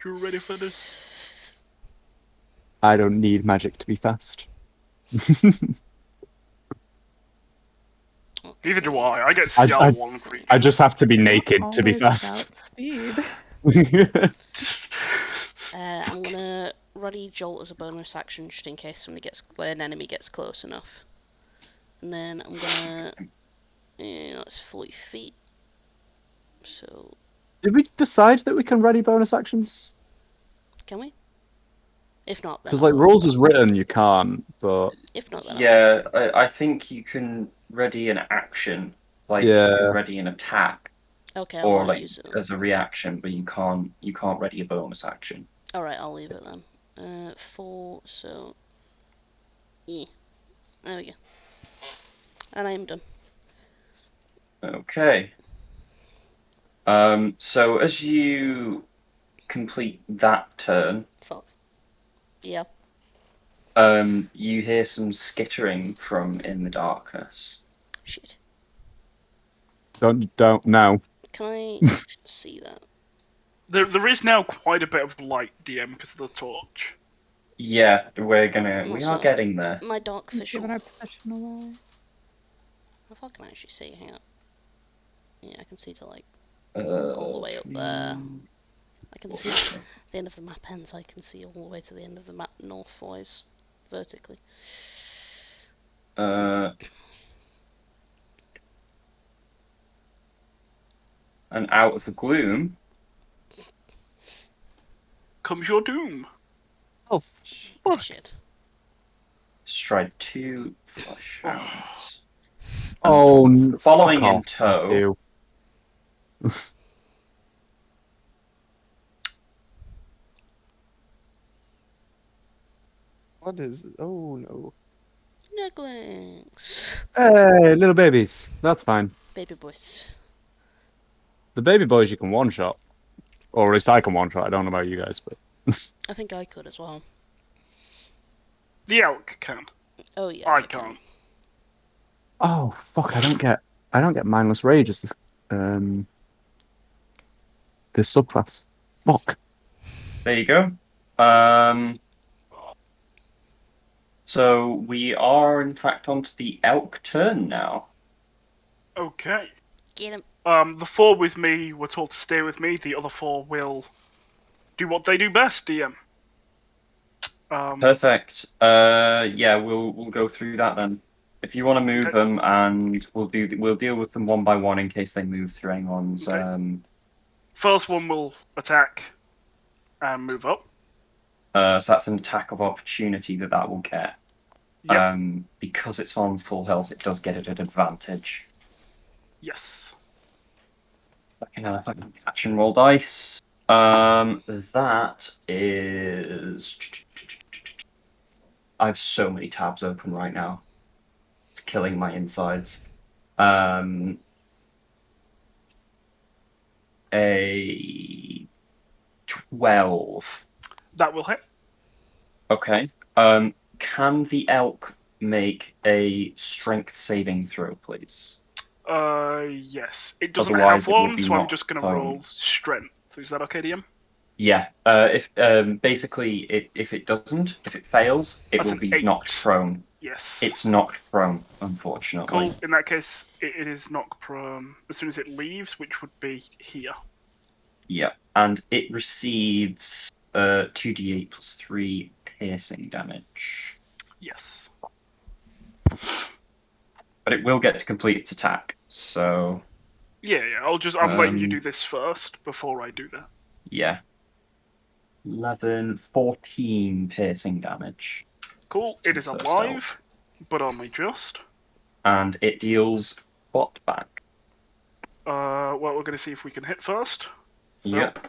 ready for this? I don't need magic to be fast. Neither do I. I get I- CR1 creatures. I just have to be naked to be Always fast. about Speed. I'm gonna ready jolt as a bonus action just in case an enemy gets close enough. And then I'm gonna that's 40 feet. So Did we decide that we can ready bonus actions? can we? If not, then Because like I'll- rules is written, you can't. But If not, then I'll- Yeah, I think you can ready an action, like you Yeah. can ready an attack, okay, I'll or not like use it. Then. as a reaction, but you can't ready a bonus action. All right, I'll leave it then. 4. So yeah, there we go. And I'm done. Okay. So as you complete that turn, Fuck. Yeah. you hear some skittering from in the darkness. Shit. don't no. Can I see that? There is now quite a bit of light, DM, because of the torch. Yeah, we are Also- getting there. My dark Given visual. our professional eye. How far can I actually see? Hang on. Yeah, I can see to like all the way up there. I can see the end of the map ends. I can see all the way to the end of the map northwise, vertically. And out of the gloom Comes your doom. Oh, fuck. Shit. stride 2 flush hounds. Oh, Following fuck in off. tow. Ew. What is? Oh no. Nugglings. Hey, little babies. That's fine. Baby boys. The baby boys you can one shot, or at least I can one shot. I don't know about you guys, but I think I could as well. The elk can. Oh yeah. I they can. can't. oh fuck, I don't get mindless rage as this subclass. Fuck. There you go. So we are in fact onto the elk turn now. Okay. Get him. The 4 with me were told to stay with me. The other 4 will do what they do best, DM. Perfect. Yeah, we'll go through that then. If you want to move Okay. them, and we'll deal with them one by one in case they move through anyone's. Okay. First one will attack and move up. So that's an attack of opportunity that will get. Yep. Because it's on full health, it does get it at advantage. Yes. If I can catch and roll dice. That is. I have so many tabs open right now. It's killing my insides. A 12. That will hit. Okay. Can the elk make a strength saving throw, please? Yes. It doesn't Otherwise, have it will one, be so I'm knocked just gonna prone. roll strength. Is that okay, DM? Yeah. If basically if it fails, it That's will an be 8. knocked prone. Yes. It's knocked prone, unfortunately. Cool. In that case, it is knock prone as soon as it leaves, which would be here. Yeah, and it receives 2d8 plus 3 piercing damage. Yes. But it will get to complete its attack, so Yeah. I'm letting you do this first before I do that. yeah. 14 piercing damage. Cool. To It the is first alive, elk. but only just. And it deals what back? Well, we're gonna see if we can hit first. So, Yep.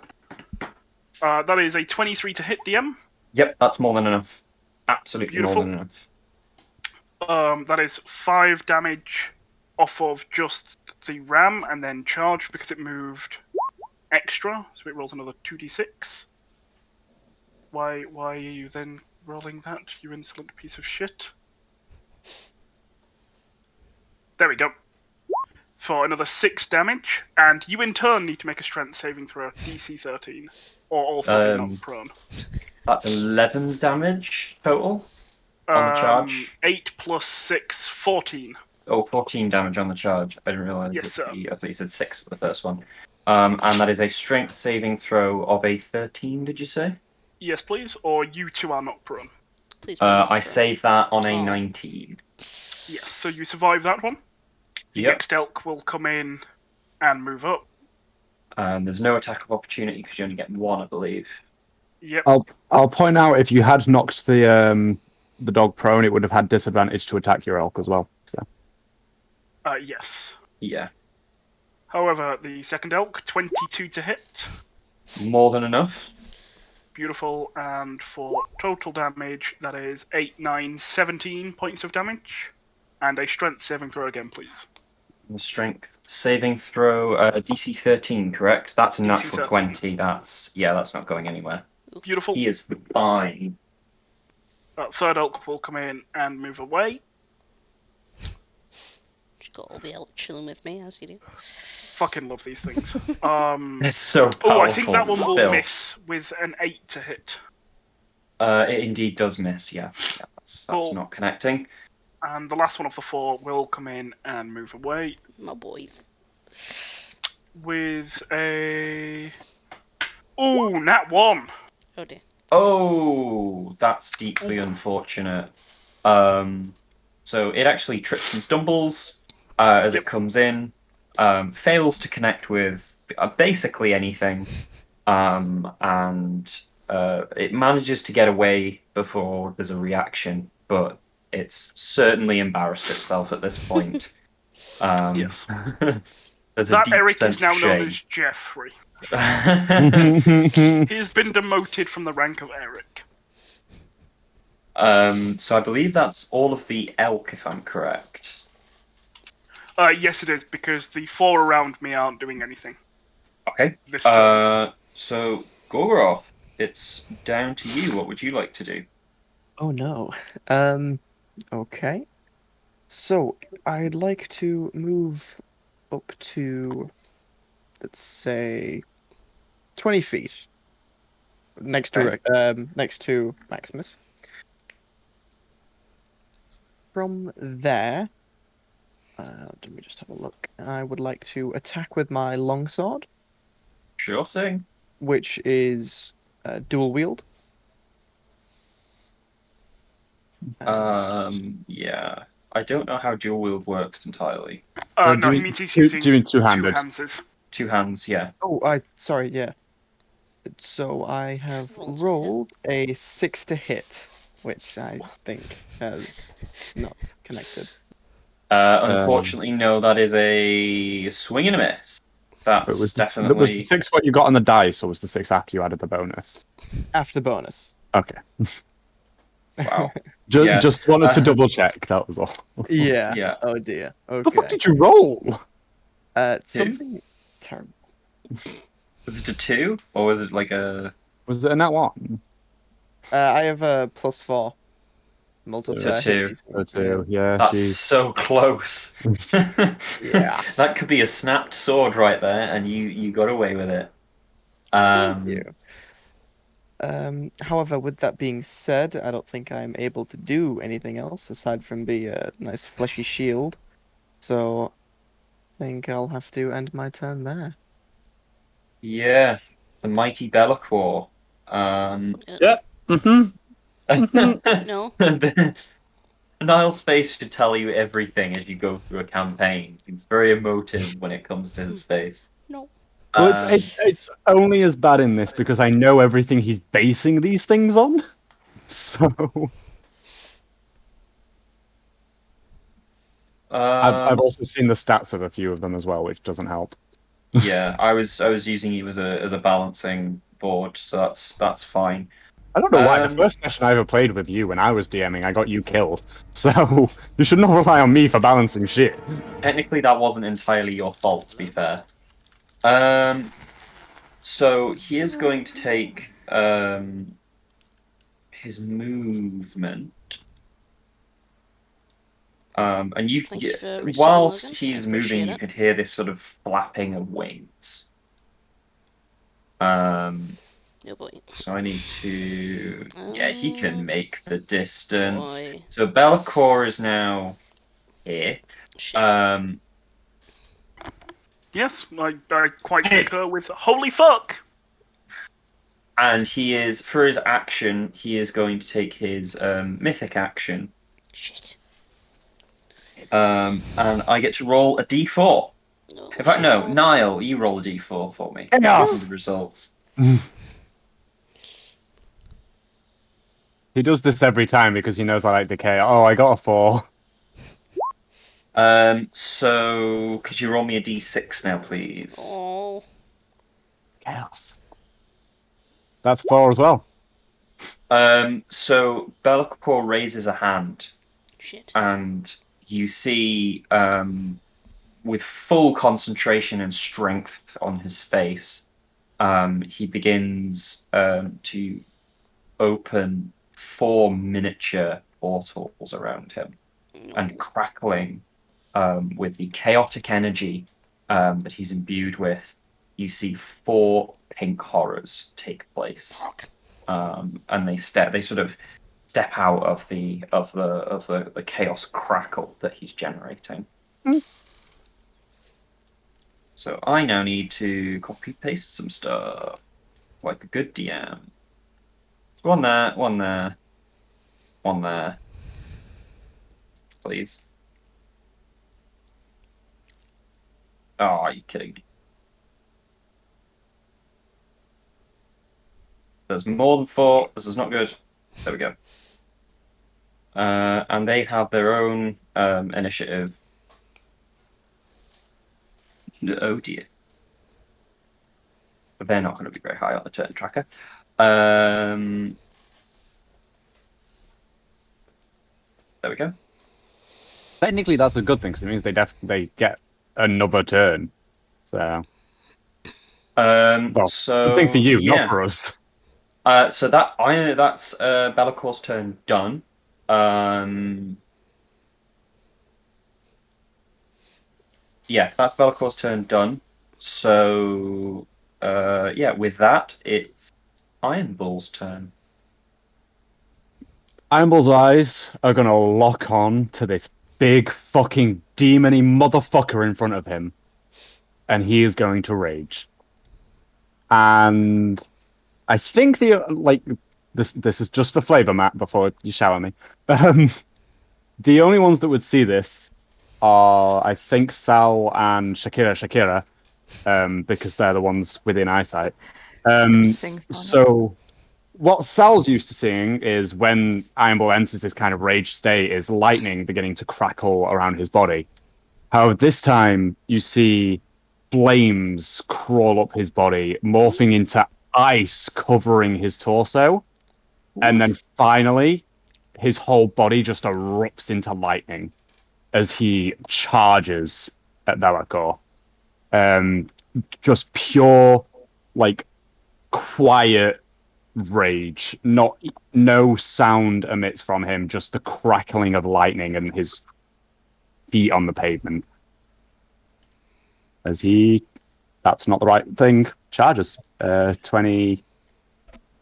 That is a 23 to hit, DM. Yep, that's more than enough. Absolutely Beautiful. more than enough. That is 5 damage off of just the ram, and then charge because it moved extra, so it rolls another 2d6. Why are you then rolling that, you insolent piece of shit? There we go. For another 6 damage, and you in turn need to make a strength saving throw, DC 13, or also be knocked prone. That's 11 damage total on the charge. 8 plus 6, 14. Oh, 14 damage on the charge. I didn't realize. Yes, sir. I thought you said 6 for the first one. And that is a strength saving throw of a 13, did you say? Yes, please, or you two are knocked prone. Please. be knocked I prone. save that on a Oh. 19. Yes, so you survive that one. The Yep. next elk will come in and move up. And there's no attack of opportunity because you only get 1, I believe. Yep. I'll point out if you had knocked the dog prone, it would have had disadvantage to attack your elk as well. So Yes. Yeah. However, the second elk, 22 to hit. More than enough. Beautiful, and for total damage, that is 8, 9, 17 points of damage. And a strength saving throw again, please. The strength saving throw, DC 13, correct? That's a DC natural 13. 20. That's not going anywhere. Beautiful. He is fine. Third elk will come in and move away. Just got all the elk chilling with me, as you do. Fucking love these things. It's so powerful. Oh, I think that one will Bill. miss with an 8 to hit. It indeed does miss, yeah. That's Cool. not connecting. And the last one of the 4 will come in and move away My boys. with a... Ooh, nat 1! Oh dear. Oh, that's deeply unfortunate. So it actually trips and stumbles as Yep. it comes in, fails to connect with basically anything, and it manages to get away before there's a reaction, but it's certainly embarrassed itself at this point. Yes. There's a That deep Eric sense is now of known shame. as Jeffrey. That's He has been demoted from the rank of Eric. So I believe that's all of the elk, if I'm correct. Yes, it is, because the 4 around me aren't doing anything Okay. this turn. So Gorgoroth, it's down to you. What would you like to do? Oh no. Okay. So I'd like to move up to, let's say, 20 feet next to next to Maximus. From there, let me just have a look. I would like to attack with my longsword, Sure thing. which is dual wield. Yeah. I don't know how dual wield works entirely. No, he means he's using doing two-handed. 2 hands. Two hands, yeah. Oh, sorry, yeah. So I have Roll to hit. rolled a 6 to hit, which I think has not connected. Unfortunately, no, that is a swing and a miss. That's was definitely. the 6 what you got on the dice, or was the 6 after you added the bonus? After bonus. Okay. Wow. Just, Yeah. just wanted to double check. That was all. Yeah. Yeah. Oh dear. What the fuck Okay. did you roll? Something terrible. Was it a 2? Or was it like a. Was it a nat 1? I have a +4 multiplier. It's a 2. hit Or DC. 2? Yeah, That's geez. so close. Yeah. That could be a snapped sword right there, and you got away with it. Thank you. However, with that being said, I don't think I'm able to do anything else aside from be a nice fleshy shield. So, I think I'll have to end my turn there. Yeah, the mighty Be'lakor. Mm-hmm. No. Niall's face should tell you everything as you go through a campaign. He's very emotive when it comes to his face. No. Well, it's only as bad in this because I know everything he's basing these things on. So I've also seen the stats of a few of them as well, which doesn't help. Yeah, I was using you as a balancing board, so that's fine. I don't know why. The first session I ever played with you, when I was DMing, I got you killed. So you should not rely on me for balancing shit. Technically, that wasn't entirely your fault, to be fair. So he is going to take his movement. And you Thank you for resubing, whilst Logan. I he's appreciate moving, you it. could hear this sort of flapping of wings. Oh boy. So I need to. Yeah, he can make the distance. Boy. So Be'lakor is now here. Shit. Yes, I quite concur with holy fuck! And he is, for his action, he is going to take his mythic action. Shit. And I get to roll a d4. No, In fact, no, shit. Niall, you roll a d4 for me. Chaos! The result. He does this every time because he knows I like decay. Oh, I got a 4. So could you roll me a d6 now, please? Oh. Chaos. That's 4 as well. So Be'lakor raises a hand, Shit. and you see, with full concentration and strength on his face, he begins to open 4 miniature portals around him, and crackling with the chaotic energy that he's imbued with, you see 4 pink horrors take place. Fuck. And they sort of step out of the chaos crackle that he's generating. So I now need to copy paste some stuff like a good DM. One there, one there, one there. Please. Oh, are you kidding me? There's more than 4. This is not good. There we go. And they have their own initiative. Oh dear. But they're not going to be very high on the turn tracker. There we go. Technically, that's a good thing because it means they get another turn. So, well, So the thing for you, yeah. not for us. So that's Bellacor's turn done. Yeah, that's Bellacor's turn done. So yeah, with that, it's Iron Bull's turn. Iron Bull's eyes are gonna lock on to this big fucking demony motherfucker in front of him, and he is going to rage. And I think this is just for flavor, Matt. Before you shower me, the only ones that would see this are, I think, Sal and Shakira, because they're the ones within eyesight. So what Sal's used to seeing is when Iron Bull enters this kind of rage state is lightning beginning to crackle around his body. However, this time you see flames crawl up his body, morphing into ice covering his torso. And then finally, his whole body just erupts into lightning as he charges at Be'lakor. Just pure, like, quiet rage. No sound emits from him, just the crackling of lightning and his feet on the pavement. As that's not the right thing, charges. 20...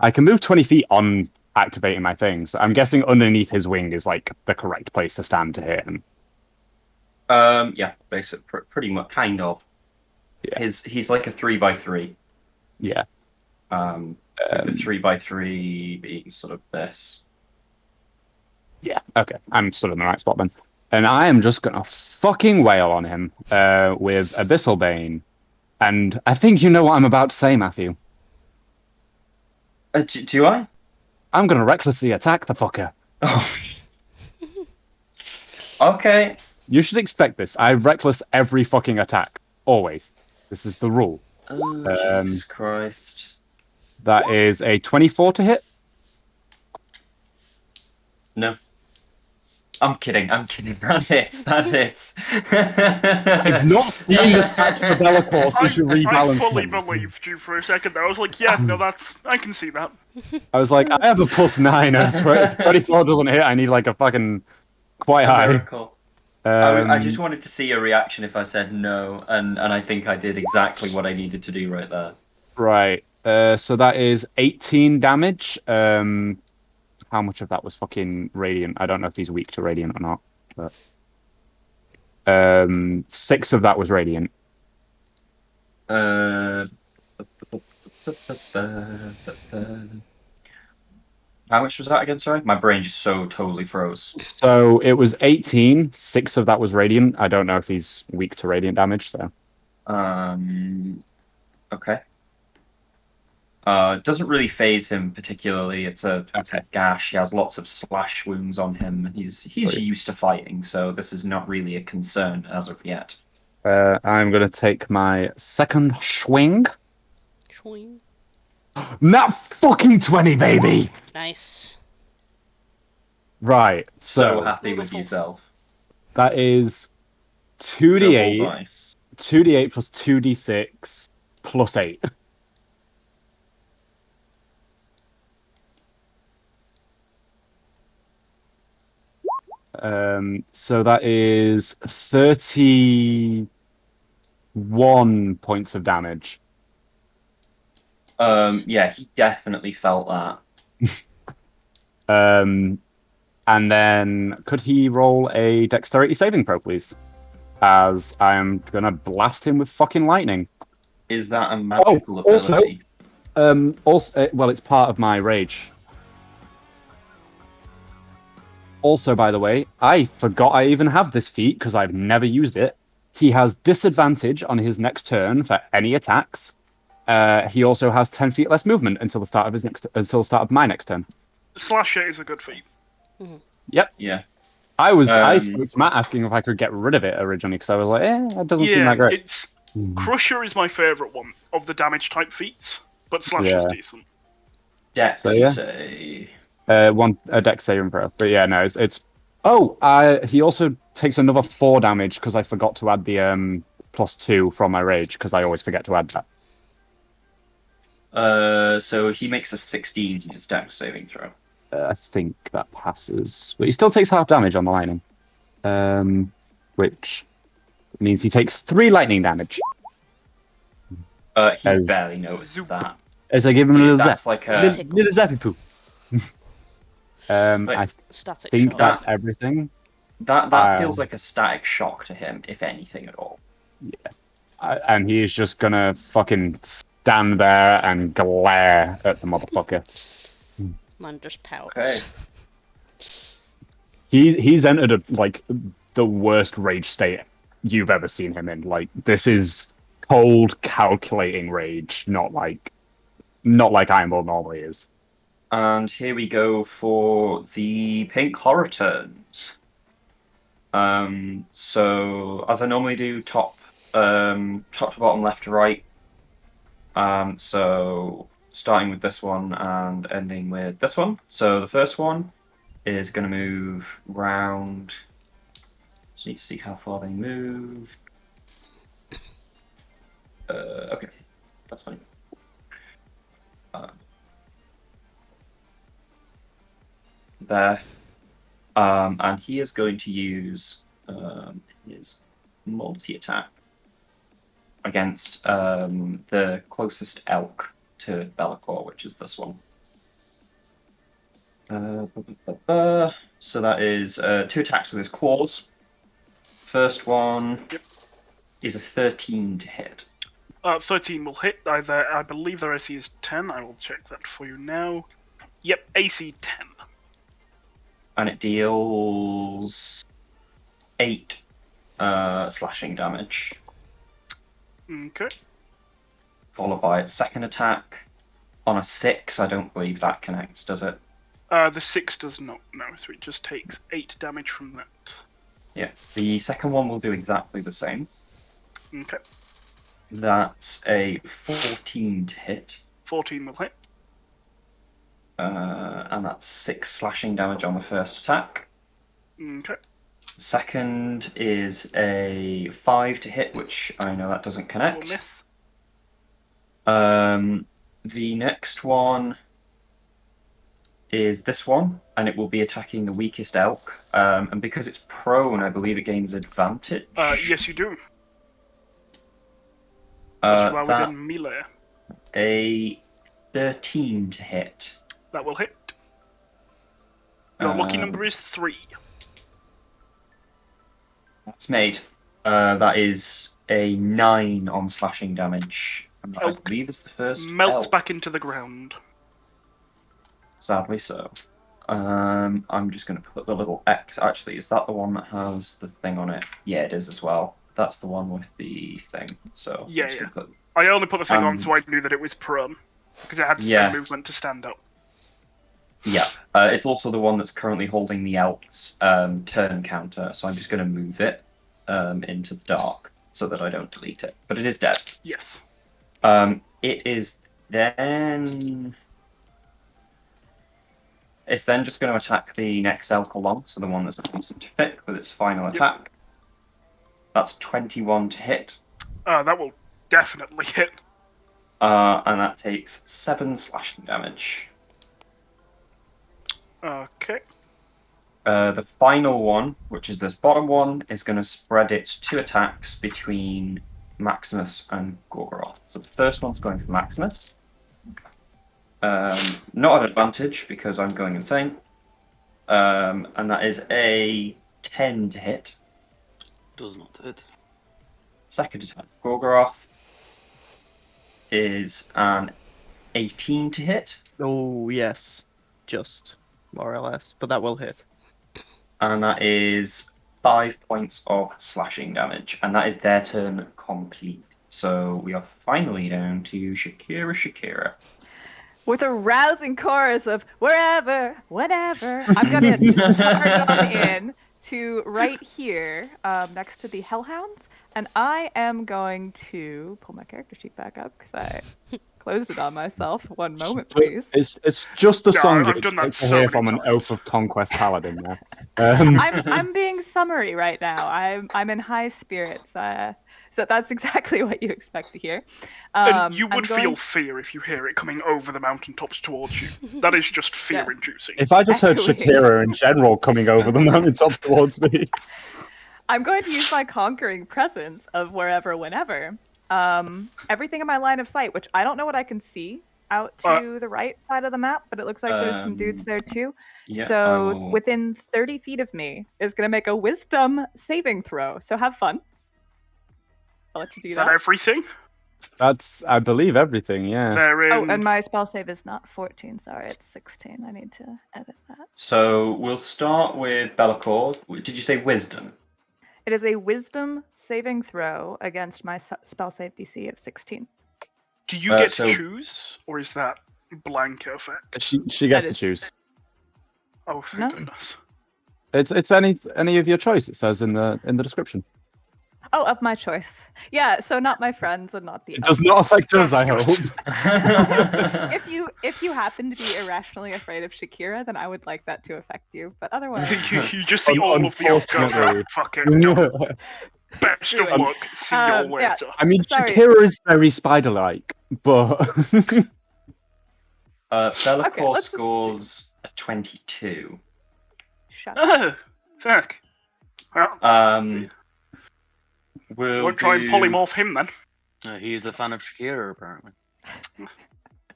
I can move 20 feet on activating my thing, so I'm guessing underneath his wing is, like, the correct place to stand to hit him. Yeah, basically, pretty much, kind of. Yeah. He's like a 3x3. Yeah. With the 3x3 being sort of this. Yeah, okay. I'm sort of in the right spot then. And I am just gonna fucking wail on him with Abyssal Bane. And I think you know what I'm about to say, Matthew. Do I? I'm gonna recklessly attack the fucker. Oh. Okay. You should expect this. I reckless every fucking attack. Always. This is the rule. Oh, Jesus Christ. That is a 24 to hit. No. I'm kidding. That hits. I've not seen the stats for Be'lakor since you I rebalanced fully him. believed you for a second there. I was like, yeah, no, I can see that. I was like, I have a +9, and 24 doesn't hit. I need like a fucking quite high. Miracle. I just wanted to see your reaction if I said no, and I think I did exactly what I needed to do right there. Right. So that is 18 damage. How much of that was fucking radiant? I don't know if he's weak to radiant or not. But 6 of that was radiant. How much was that again? Sorry, my brain just so totally froze. So it was 18. 6 of that was radiant. I don't know if he's weak to radiant damage. So. Okay. It doesn't really phase him particularly. It's a gash. He has lots of slash wounds on him. He's used to fighting, so this is not really a concern as of yet. I'm gonna take my second swing. Swing. Not fucking 20, baby. Nice. Right. So happy with yourself. That is Double 2d8. dice. 2d8 plus 2d6 plus 8. So that is 31 points of damage. Yeah, he definitely felt that. And then could he roll a dexterity saving throw, please? As I am gonna blast him with fucking lightning. Is that a magical also- ability? Well, it's part of my rage. Also, by the way, I forgot I even have this feat because I've never used it. He has disadvantage on his next turn for any attacks, He also has 10 feet less movement until the start of my next turn. Slasher is a good feat. Yep. Yeah. I Um, spoke to Matt asking if I could get rid of it originally because I was like, that doesn't seem Yeah, that great. it's Crusher is my favourite one of the damage type feats, but Slasher's Yeah. decent. Dex, So, you yeah. say. A dex saving throw. But yeah, no, it's. Oh, he also takes another 4 damage because I forgot to add the +2 from my rage because I always forget to add that. So he makes a 16 in his Dex saving throw. I think that passes, but he still takes half damage on the lightning, which means he takes 3 lightning damage. He As- barely notices that. As I give him a little That's zap, like a- little zappy poo. But I Static think shock. that's everything. that feels like a static shock to him, if anything at all. And he's just gonna fucking stand there and glare at the motherfucker. Man just pouts. Okay. He's entered the worst rage state you've ever seen him in. Like, this is cold, calculating rage, not like Ironborn normally is. And here we go for the pink horror turns. So as I normally do, top to bottom, left to right. So starting with this one and ending with this one. So the first one is going to move round. Just need to see how far they move. Okay, that's fine. There. And he is going to use his multi-attack against the closest elk to Be'lakor, which is this one. So that is 2 attacks with his claws. First one is a 13 to hit. 13 will hit. I believe their AC is 10. I will check that for you now. Yep, AC 10. And it deals 8 slashing damage. Okay. Followed by its second attack. On a 6, I don't believe that connects, does it? The 6 does not, no, so it just takes 8 damage from that. Yeah. The second one will do exactly the same. Okay. That's a 14 to hit. 14 will hit. And that's 6 slashing damage on the first attack. Okay. Second is a 5 to hit, which I know that doesn't Will connect. miss. The next one is this one, and it will be attacking the weakest elk. And because it's prone, I believe it gains advantage. Yes, you do. That's why That's within melee. a 13 to hit. That will hit. Your lucky number is 3. That's made. That is a 9 on slashing damage. And that, I Elk believe is the first Melts elk. back into the ground. Sadly so. I'm just going to put the little X. Actually, is that the one that has the thing on it? Yeah, it is as well. That's the one with the thing. So I'm Yeah, just gonna put- I only put the thing on Um, so I knew that it was prone. Because it had to spend Yeah. movement to stand up. Yeah, it's also the one that's currently holding the elk's turn counter. So I'm just going to move it into the dark so that I don't delete it. But it is dead. Yes. It is then. It's then just going to attack the next elk along, so the one that's adjacent to Fick with its final attack. That's 21 to hit, That will definitely hit. and that takes 7 slashing damage. Okay. The final one, which is this bottom one, is going to spread its 2 attacks between Maximus and Gorgoroth. So the first one's going for Maximus. Not an advantage because I'm going insane. And that is a 10 to hit. Does not hit. Second attack for Gorgoroth is an 18 to hit. Oh, yes. Just, more or less. But that will hit. And that is 5 points of slashing damage. And that is their turn complete. So we are finally down to Shakira. With a rousing chorus of wherever, whatever, I'm gonna charge on in to right here, next to the Hellhounds, and I am going to pull my character sheet back up because I closed it on myself. One moment, please. It's just the Yeah, song I've you done that expect to so hear many from an times. Oath of Conquest paladin there. I'm being summary right now. I'm in high spirits. So that's exactly what you expect to hear. And you I'm would going- feel fear if you hear it coming over the mountaintops towards you. That is just fear-inducing. If I just heard Echoing. Shakira in general coming over the mountaintops towards me. I'm going to use my conquering presence of wherever, whenever. Everything in my line of sight, which I don't know what I can see out to the right side of the map, but it looks like there's some dudes there too. Yeah, I So will- within 30 feet of me is going to make a wisdom saving throw. So have fun. I'll let you do Is that. that everything? That's, I believe, everything, yeah. They're in... Oh, and my spell save is not 14. Sorry, it's 16. I need to edit that. So we'll start with Bellacore. Did you say Wisdom? It is a wisdom saving throw against my spell save DC of 16. Do you get so- to choose, or is that blanket effect? She gets That to is- choose. Oh, thank No. goodness. It's any of your choice, it says in the description. Oh, of my choice. Yeah, so not my friends and not the It does not affect us, I That's hope. good. If you happen to be irrationally afraid of Shakira, then I would like that to affect you. But otherwise, you just see all of the off guard. Unfortunately. Fuck it. No. Best Do of it. luck. See y'all Yeah. later. I mean, Sorry. Shakira is very spider-like, but... Bellacore Okay, let's just- scores a 22. shut up. Oh, fuck. Well, We'll won't try and do- polymorph him then. He is a fan of Shakira, apparently.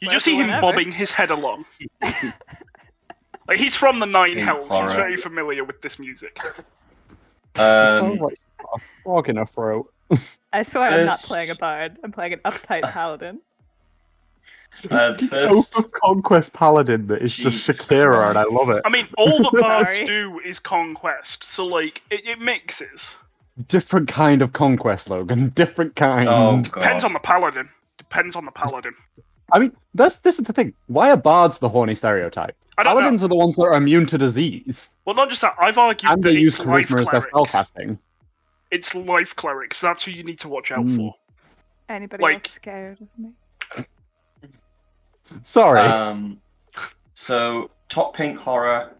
You just see him Whenever. bobbing his head along. Like, he's from the Nine In Hells. horror. He's very familiar with this music. sounds like a frog in a throat. I swear I'm not First- playing a bard. I'm playing an uptight paladin. First, Oath of Conquest paladin that is just Jesus Shakira, and I Christ. love it. I mean, all the bards Sorry. do is conquest, so like it mixes. Different kind of conquest, Logan. Different kind. oh Depends god. on the paladin. Depends on the paladin. I mean, this is the thing. Why are bards the horny stereotype? I don't know. Paladins are the ones that are immune to disease, Well, not just that. I've argued and that they use it's life charisma as their clerics. spellcasting. It's life clerics. That's who you need to watch out Mm. for. Anybody Like- else scared of me? Sorry. So top pink horror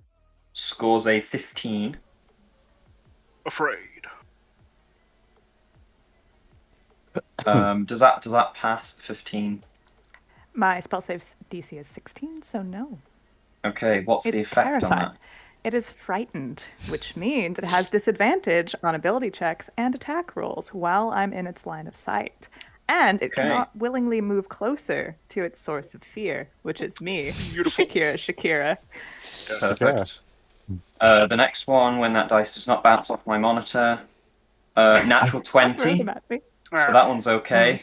scores a 15. Afraid. Does that pass 15? My spell save DC is 16, so no. Okay, what's the It's effect on terrified. that? It is frightened, which means it has disadvantage on ability checks and attack rolls while I'm in its line of sight. And it Okay. cannot willingly move closer to its source of fear, which is me, Beautiful. Shakira. Perfect. The next one, when that dice does not bounce off my monitor, natural Throw 20. them at me. So that one's okay.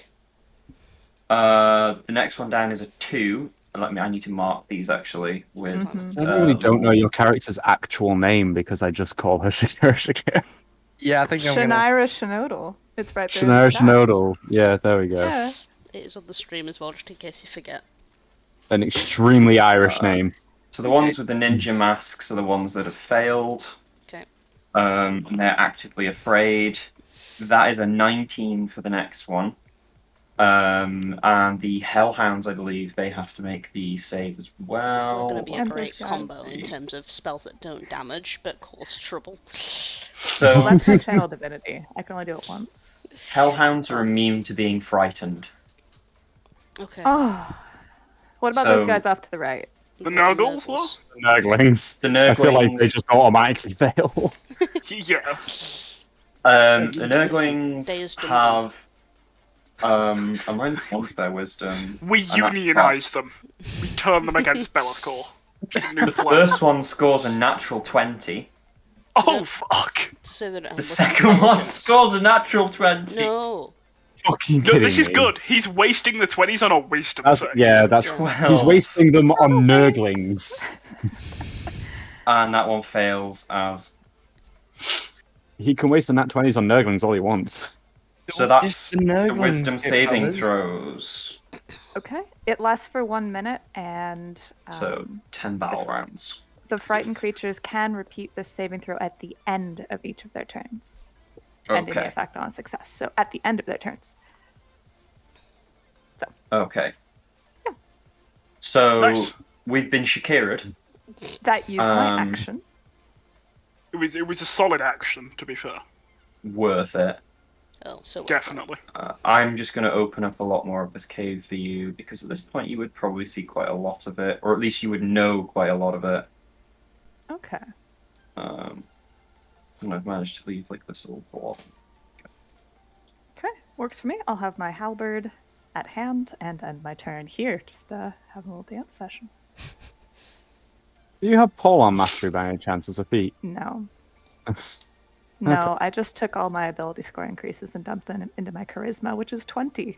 The next one down is a 2. I need to mark these actually with. Mhm. I really don't know your character's actual name because I just call her Shakira. Yeah, I think I'm gonna. Shanaira Shinodal. It's right there. in Shannara the chat. Shinodal. Yeah, there we go. Yeah. It is on the stream as well, just in case you forget. An extremely Irish name. So the ones with the ninja masks are the ones that have failed. Okay. And they're actively afraid. That is a 19 for the next one. And the Hellhounds, I believe, they have to make the save as well. Not going to be a And great there's combo that. in terms of spells that don't damage but cause trouble. Well, So that's my channel divinity. I can only do it once. Hellhounds are immune to being frightened. Okay. Oh. What about So- those guys off to the right? The We've got Nurgles, though? Nurglings. The I feel like they Nurglings, just automatically fail. Yeah. the Nurglings Days done have a -1 to their wisdom. We And that's unionize them. We turn them against Bellacore. New The plan. first one scores a natural 20. Oh, fuck. So they don't have The much second one intelligence. scores a natural 20. No. Fucking No, kidding this is me. good. He's wasting the 20s on a wisdom That's, save. yeah, that's. Yeah. Well, He's wasting them on Nurglings. and that one fails as He can waste the nat 20s on Nurglings all he wants. So Just that's the the Nurglings wisdom get saving powers. throws. Okay. It lasts for 1 minute, and So 10 battle rounds. the frightened creatures can repeat this saving throw at the end of each of their turns, ending the Okay. effect on a success. So at the end of their turns. Okay. Yeah. So Nice. we've been Shakira'd. That used my action. It was a solid action, to be fair. Worth it. Oh, so Definitely. I'm just going to open up a lot more of this cave for you because at this point you would probably see quite a lot of it, or at least you would know quite a lot of it. Okay. And I've managed to leave like this little blob. Okay. Works for me. I'll have my halberd at hand and end my turn here. Just have a little dance session. Do you have Pole on Mastery by any chance as a feat? No. No, I just took all my ability score increases and dumped them into my charisma, which is 20.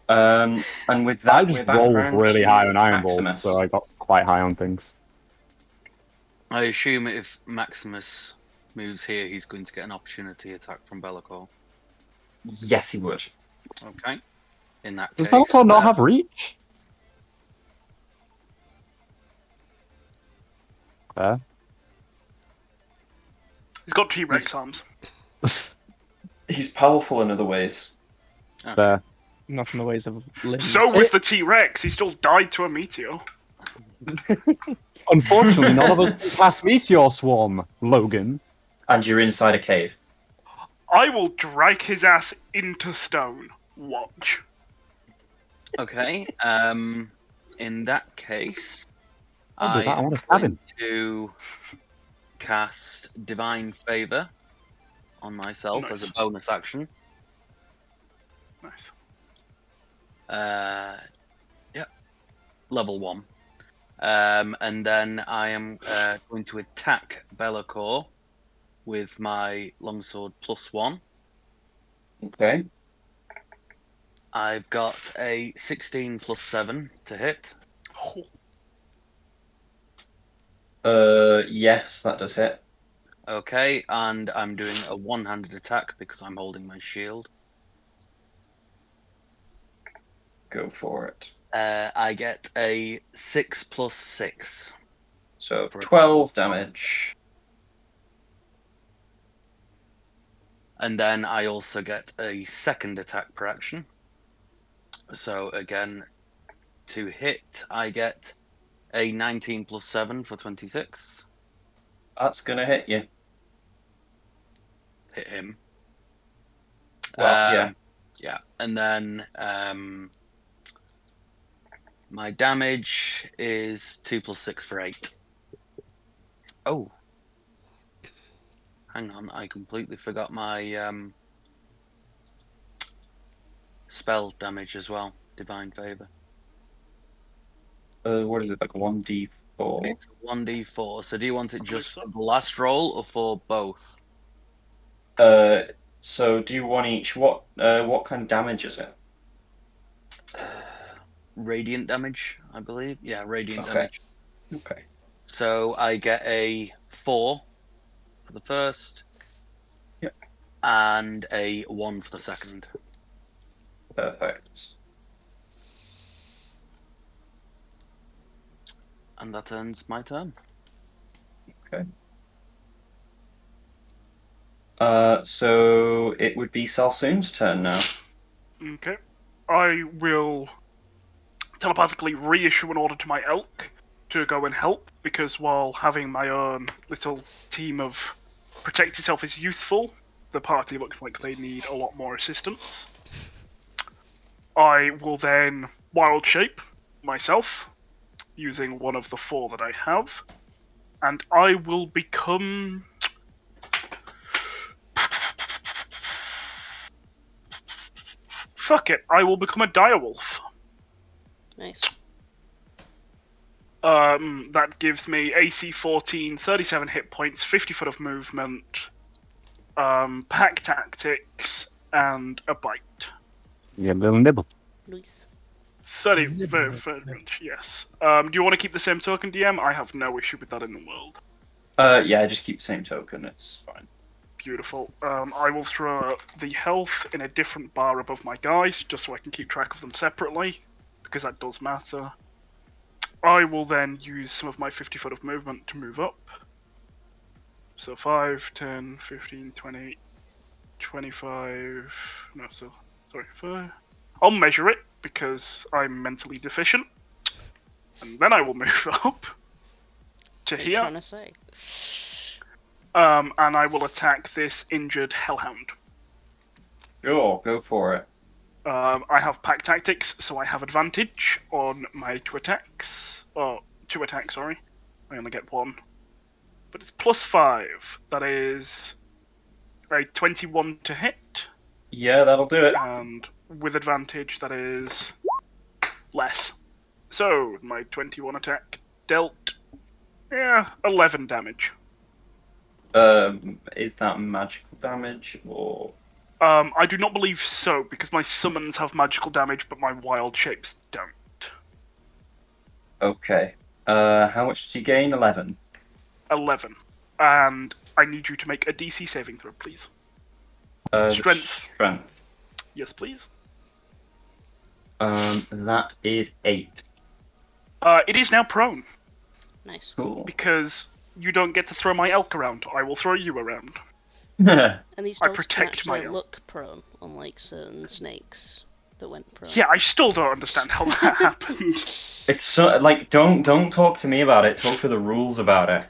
And with that, I just rolled really high on Iron Ball, Maximus. so I got quite high on things. I assume if Maximus moves here, he's going to get an opportunity attack from Be'lakor. Yes, he would. Okay. In that Does case, Be'lakor not have reach? Fair. He's got T-Rex arms. He's powerful in other ways. Fair. Not in the ways of limbs. So was the T-Rex. He still died to a meteor. Unfortunately, none of us can cast Meteor Swarm, Logan. And you're inside a cave. I will drag his ass into stone. Watch. Okay. In that case, I'll do that. I am want to stab going him. to cast Divine Favor on myself as a Nice. bonus action. Nice. Yeah, level 1. And then I am going to attack Be'lakor with my longsword +1. Okay. I've got a 16 +7 to hit. Yes, that does hit. Okay, and I'm doing a one-handed attack because I'm holding my shield. Go for it. I get a 6 +6. So For a 12 damage. And then I also get a second attack per action. So again, to hit, I get a 19 +7 for 26. That's gonna hit you. Hit him. Well, yeah. Yeah, and then my damage is 2 +6 for 8. Oh. Hang on, I completely forgot my spell damage as well. Divine Favor. What is it, like 1d4? It's 1d4. So do you want it I believe just so. for the last roll or for both? So do you want each? What kind of damage is it? Radiant damage, I believe. Yeah, radiant Okay. damage. Okay. So I get a 4 for the first. Yep. And a 1 for the second. Perfect. And that ends my turn. Okay. So it would be Salsoon's turn now. Okay. I will telepathically reissue an order to my elk to go and help, because while having my own little team of protect yourself is useful, the party looks like they need a lot more assistance. I will then wild shape myself, using one of the 4 that I have, and I will become... Fuck it, I will become a direwolf. Nice. That gives me AC 14, 37 hit points, 50 foot of movement, pack tactics, and a bite. You get a little nibble. Nice. 30 range, yes. Do you want to keep the same token, DM? I have no issue with that in the world. Yeah, just keep the same token. It's fine. Beautiful. I will throw the health in a different bar above my guys, just so I can keep track of them separately, because that does matter. I will then use some of my 50 foot of movement to move up. So 5, 10, 15, 20, 25... No, so... Sorry, 5... I'll measure it, because I'm mentally deficient. And then I will move up to What are you here. trying to say? And I will attack this injured hellhound. Sure, go for it. I have pack tactics, so I have advantage on my 2 attacks. Oh, 2 attacks, sorry. I only get 1. But it's +5. That is a 21 to hit. Yeah, that'll do it. And with advantage, that is less. So, my 21 attack dealt 11 damage. Is that magical damage or? I do not believe so, because my summons have magical damage, but my wild shapes don't. Okay. How much did you gain? 11. 11. And I need you to make a DC saving throw, please. Strength. Strength. Yes, please. That is 8. It is now prone, Nice. Cool. because you don't get to throw my elk around. I will throw you around. And these I dogs can protect my actually elk. look prone, unlike certain snakes that went prone. Yeah, I still don't understand how that happened. It's so like don't talk to me about it. Talk to the rules about it.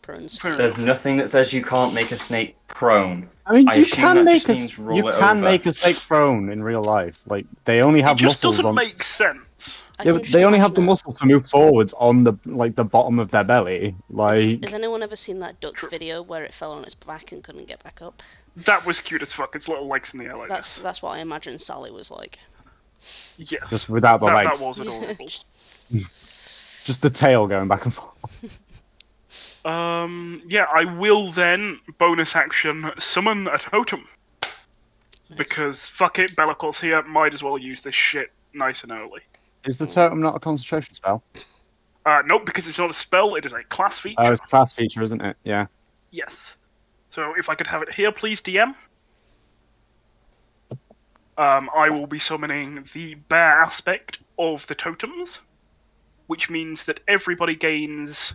Prone snakes. Prone. There's nothing that says you can't make a snake prone. I mean, I you assume can that make just a means roll you it can over. make a snake prone in real life. Like they only It have just muscles doesn't on. make sense. I Yeah, can but just they only have the imagine muscles to move forwards on the the bottom of their belly. Like Has anyone ever seen that duck True. video where it fell on its back and couldn't get back up? That was cute as fuck. Its little legs in the air like this. That's what I imagine Sally was like. Yes. just without the that legs, was adorable. just the tail going back and forth. Yeah, I will then, bonus action, summon a totem. Because, fuck it, Bellacor's here, might as well use this shit nice and early. Is the totem not a concentration spell? Nope, because it's not a spell, it is a class feature. Oh, it's a class feature, isn't it? Yeah. Yes. So, if I could have it here, please, DM. I will be summoning the bear aspect of the totems, which means that everybody gains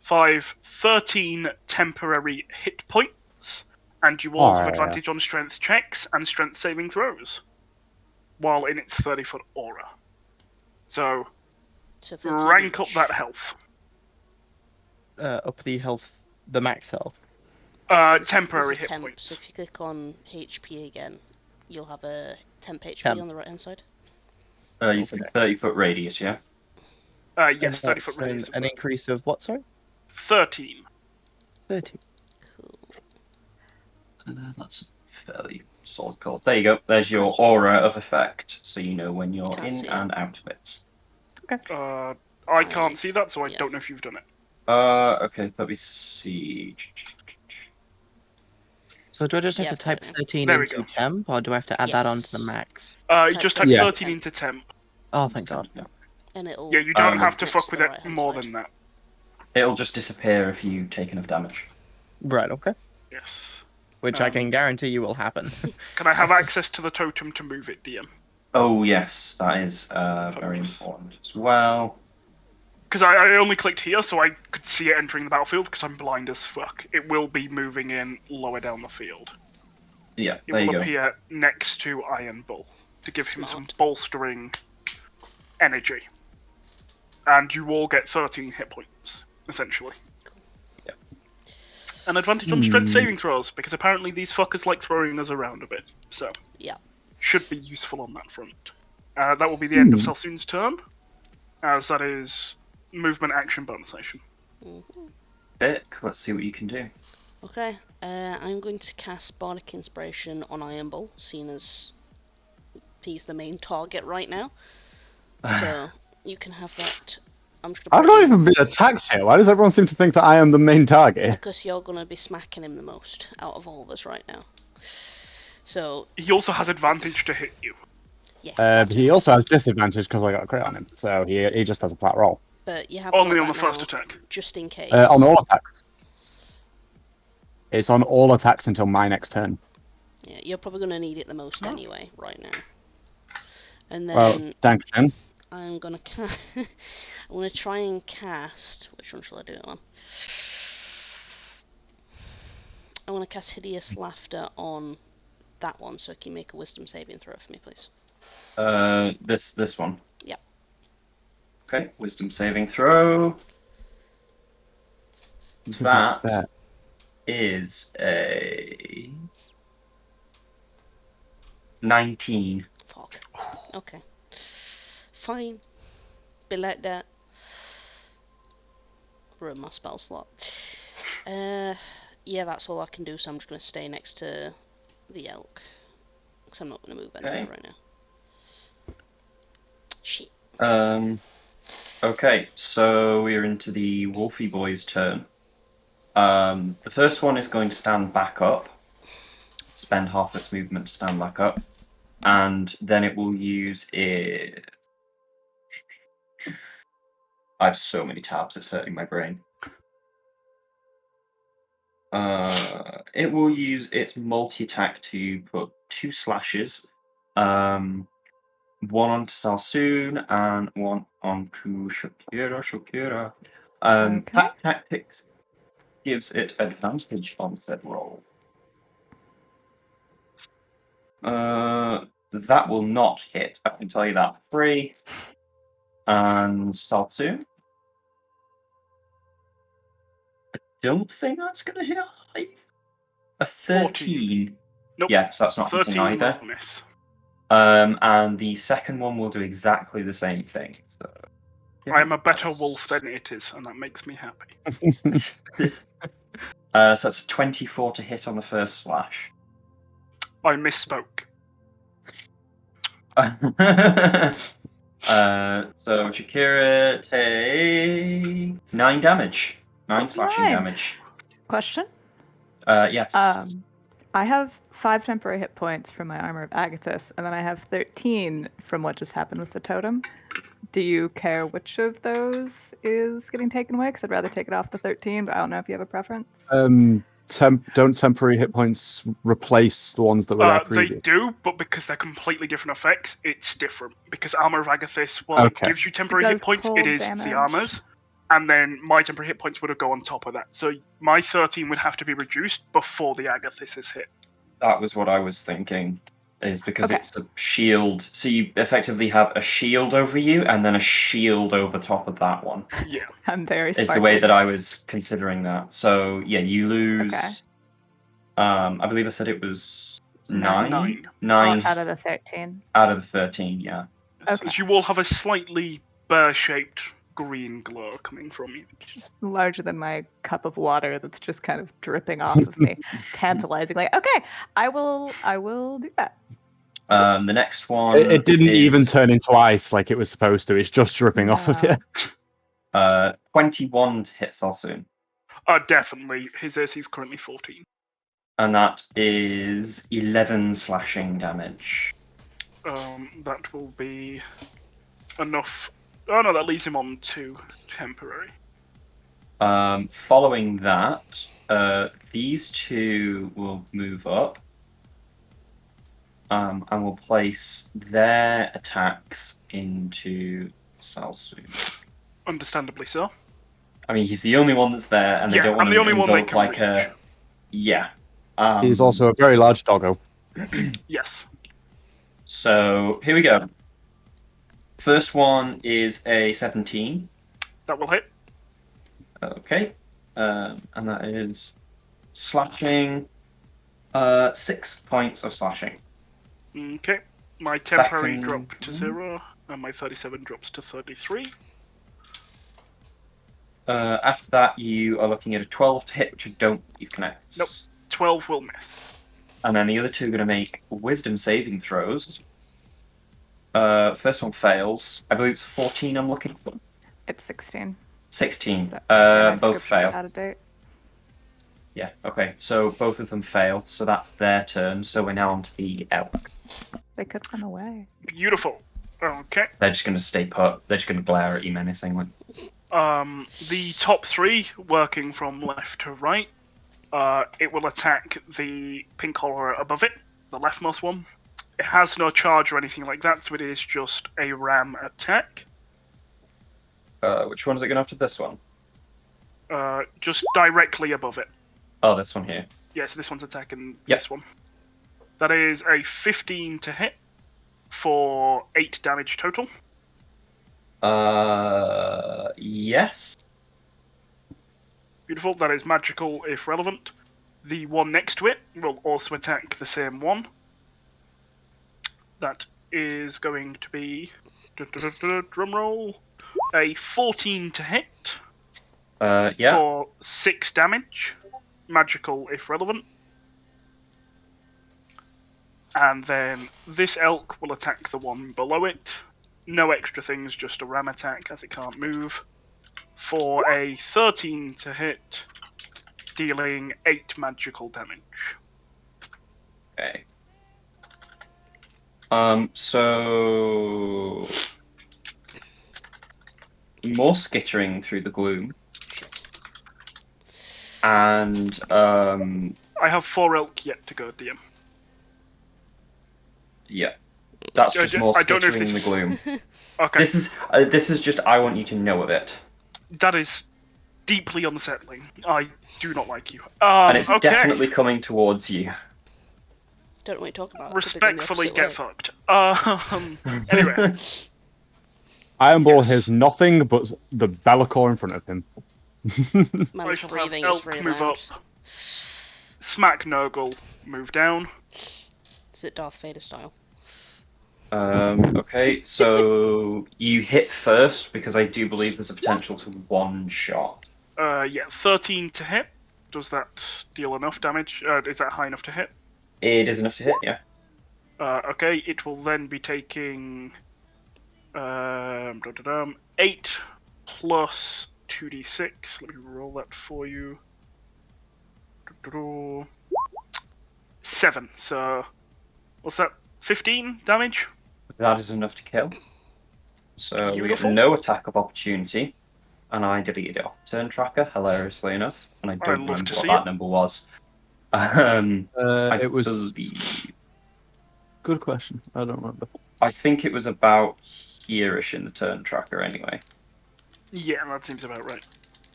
13 temporary hit points, and you all have Oh, yeah. advantage on strength checks and strength saving throws, while in its 30-foot aura. So, So 13 rank up each. that health. Up the health, the max health. Temporary This is hit temp, points. so if you click on HP again, you'll have a temp HP Temp. on the right hand side. You said 30-foot radius, yeah? Yes, And 30-foot that's radius. an increase of what, sorry? 13. 30. Cool. That's fairly solid call. There you go. There's your aura of effect, so you know when you're Can't in see it. and out of it. I can't see that, so I yeah. don't know if you've done it. Okay, let me see. So do I just have Yeah, to type got it now. 13 There we into go. temp, or do I have to add that onto the Yes. max? You Type just type 13 13 temp. into temp. Oh, thank God. Yeah. And it'll. Yeah, you don't have to next fuck with the it right-hand more side. than that. It'll just disappear if you take enough damage. Right, okay. Yes. Which I Um, can guarantee you will happen. Can I have access to the totem to move it, DM? Oh yes, that is very Fabulous. important as well. Because I only clicked here so I could see it entering the battlefield because I'm blind as fuck. It will be moving in lower down the field. Yeah, It there you will go. appear next to Iron Bull to give him some Smart. bolstering energy. And you all get 13 hit points, essentially. Yep. An advantage on strength saving throws, because apparently these fuckers like throwing us around a bit. So, Yeah. should be useful on that front. That will be the end of Selsoon's turn, as that is movement action bonus action. Mhm. Vic, let's see what you can do. Okay, I'm going to cast Bardic Inspiration on Iron Bull, seeing as he's the main target right now. So, you can have that. I'm just gonna I've put not it in even been attacked here. Why does everyone seem to think that I am the main target? because you're going to be smacking him the most out of all of us right now. So, He also has advantage to hit you. yes. But that's he it. also has disadvantage because I got a crit on him, so he just has a flat roll. But you have Only got on the that first now, attack. just in case. On all attacks. It's on all attacks until my next turn. Yeah, you're probably going to need it the most anyway, right now. And Well, then thanks, Jen. I'm gonna I'm gonna try and cast. Which one shall I do it on? I'm gonna cast Hideous Laughter on that one, so can you make a Wisdom saving throw for me, please? This one. Yep. Okay, Wisdom saving throw. That Fair. is a 19. Fuck. Okay. Fine. Be like that. Ruin my spell slot. Yeah, that's all I can do, so I'm just going to stay next to the elk. Because I'm not going to move anywhere Okay. right now. Shit. Okay, so we're into the Wolfie Boy's turn. The first one is going to stand back up. Spend half its movement to stand back up. And then it will use it. I have so many tabs, it's hurting my brain. It will use its multi-attack to put 2 slashes. One onto Salsoon and one onto Shakira. Okay. Pack Tactics gives it advantage on said roll. That will not hit, I can tell you that. 3. And Salsoon. I don't think that's going to hit high. A 13. Nope. Yeah, so that's not 13 hitting either. will miss. And the second one will do exactly the same thing. So, I'm a better wolf than it is, and that makes me happy. So that's a 24 to hit on the first slash. I misspoke. So Shakira takes 9 damage. 9 slashing 9. damage. Question? Yes. I have 5 temporary hit points from my Armor of Agathis, and then I have 13 from what just happened with the totem. Do you care which of those is getting taken away? Because I'd rather take it off the 13, but I don't know if you have a preference. Don't temporary hit points replace the ones that were there They previously? do, but because they're completely different effects, it's different. Because Armor of Agathis, Okay. it gives you temporary It hit does points, cold it is damage. the armor's. And then my temporary hit points would go on top of that. So my 13 would have to be reduced before the Agathis is hit. That was what I was thinking. Is because Okay. it's a shield. So you effectively have a shield over you and then a shield over top of that one. Yeah. I'm very Is the sparkly. way that I was considering that. So yeah, you lose. Okay. I believe I said it was 9. 9. 9 Out of the 13. out of the 13. Yeah. Okay. So you all have a slightly bear-shaped green glow coming from you. Just larger than my cup of water that's just kind of dripping off of me. Tantalizingly. Okay, I will do that. The next one. It didn't is, even turn into ice like it was supposed to. It's just dripping off of No. you. 21 to hit Salsoon, Definitely. His AC is currently 14. and that is 11 slashing damage. That will be enough. Oh no, that leaves him on 2 temporary. Following that, these 2 will move up. And will place their attacks into Salsoon. Understandably so. I mean, he's the only one that's there, and they Yeah, don't want I'm to the only one they invoke can like reach. a. Yeah. He's also a very large doggo. Yes. So here we go. First one is a 17. That will hit. Okay. And that is slashing. 6 points of slashing. Okay. My temporary Second drop to one. 0, and my 37 drops to 33. After that, you are looking at a 12 to hit, which I don't believe connects. Nope. 12 will miss. And then the other 2 are going to make wisdom saving throws. First one fails. I believe it's 14 I'm looking for. It's 16. 16. So, my Both scripture's fail. Out of date. Yeah, okay. So both of them fail. So that's their turn. So we're now on to the elk. They could run away. Beautiful. Okay. They're just going to stay put. They're just going to glare at you menacingly. The top 3, working from left to right, It will attack the pink collar above it, the leftmost one. It has no charge or anything like that, so it is just a ram attack. Which one is it going after this one? Just directly above it. Oh, this one here. Yes, this one's attacking Yep. this one. That is a 15 to hit for 8 damage total. Yes. Beautiful. That is magical if relevant. The one next to it will also attack the same one. That is going to be drum roll, a 14 to hit Yeah. for 6 damage. Magical if relevant. And then this elk will attack the one below it. No extra things, just a ram attack as it can't move. For a 13 to hit, dealing 8 magical damage. Okay. So more skittering through the gloom, and I have 4 elk yet to go, DM. yeah, that's just more I don't know if skittering in the this- gloom. Okay, This is just I want you to know of it, that is deeply unsettling. I do not like you. and it's okay. definitely coming towards you. Don't know what you're talking about. Could be going the Respectfully opposite get way. fucked. Anyway, Iron Ball Yes. has nothing but the Be'lakor in front of him. I Man's shall have breathing is elk very move loud. up. Smack Nurgle move down. Is it Darth Vader style? Okay, so you hit first because I do believe there's a potential to one shot. Yeah, 13 to hit. Does that deal enough damage? Is that high enough to hit? It is enough to hit, yeah. Okay, it will then be taking 8 plus 2d6. Let me roll that for you. 7. So, what's that? 15 damage? That is enough to kill. So we get Beautiful. no attack of opportunity, and I deleted it off the turn tracker, hilariously enough, and I don't love remember to what see that it. number was. I It was believe. good question. I don't remember. I think it was about here-ish in the turn tracker anyway. Yeah, that seems about right.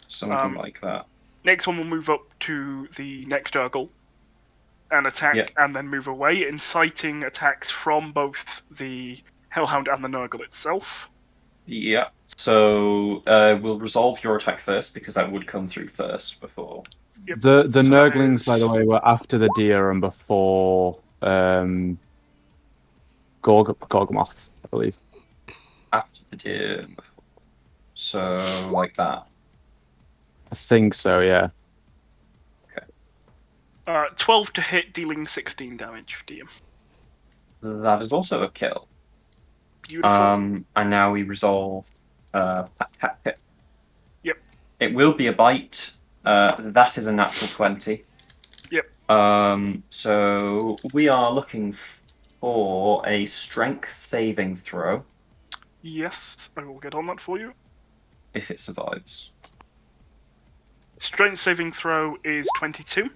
Something like that. Next one will move up to the next Urgle and attack, Yeah. and then move away, inciting attacks from both the Hellhound and the Nurgle itself. Yeah. So we'll resolve your attack first because that would come through first before. Yep. The So that Nurglings, is- by the way, were after the deer and before Gorgomoth, I believe. After the deer. So like that. I think so, yeah. 12 to hit, dealing 16 damage for DM. That is also a kill. Beautiful. And now we resolve Pack Pit. Yep. It will be a bite. That is a natural 20. Yep. So we are looking for a strength saving throw Yes, I will get on that for you. if it survives. Strength saving throw is 22.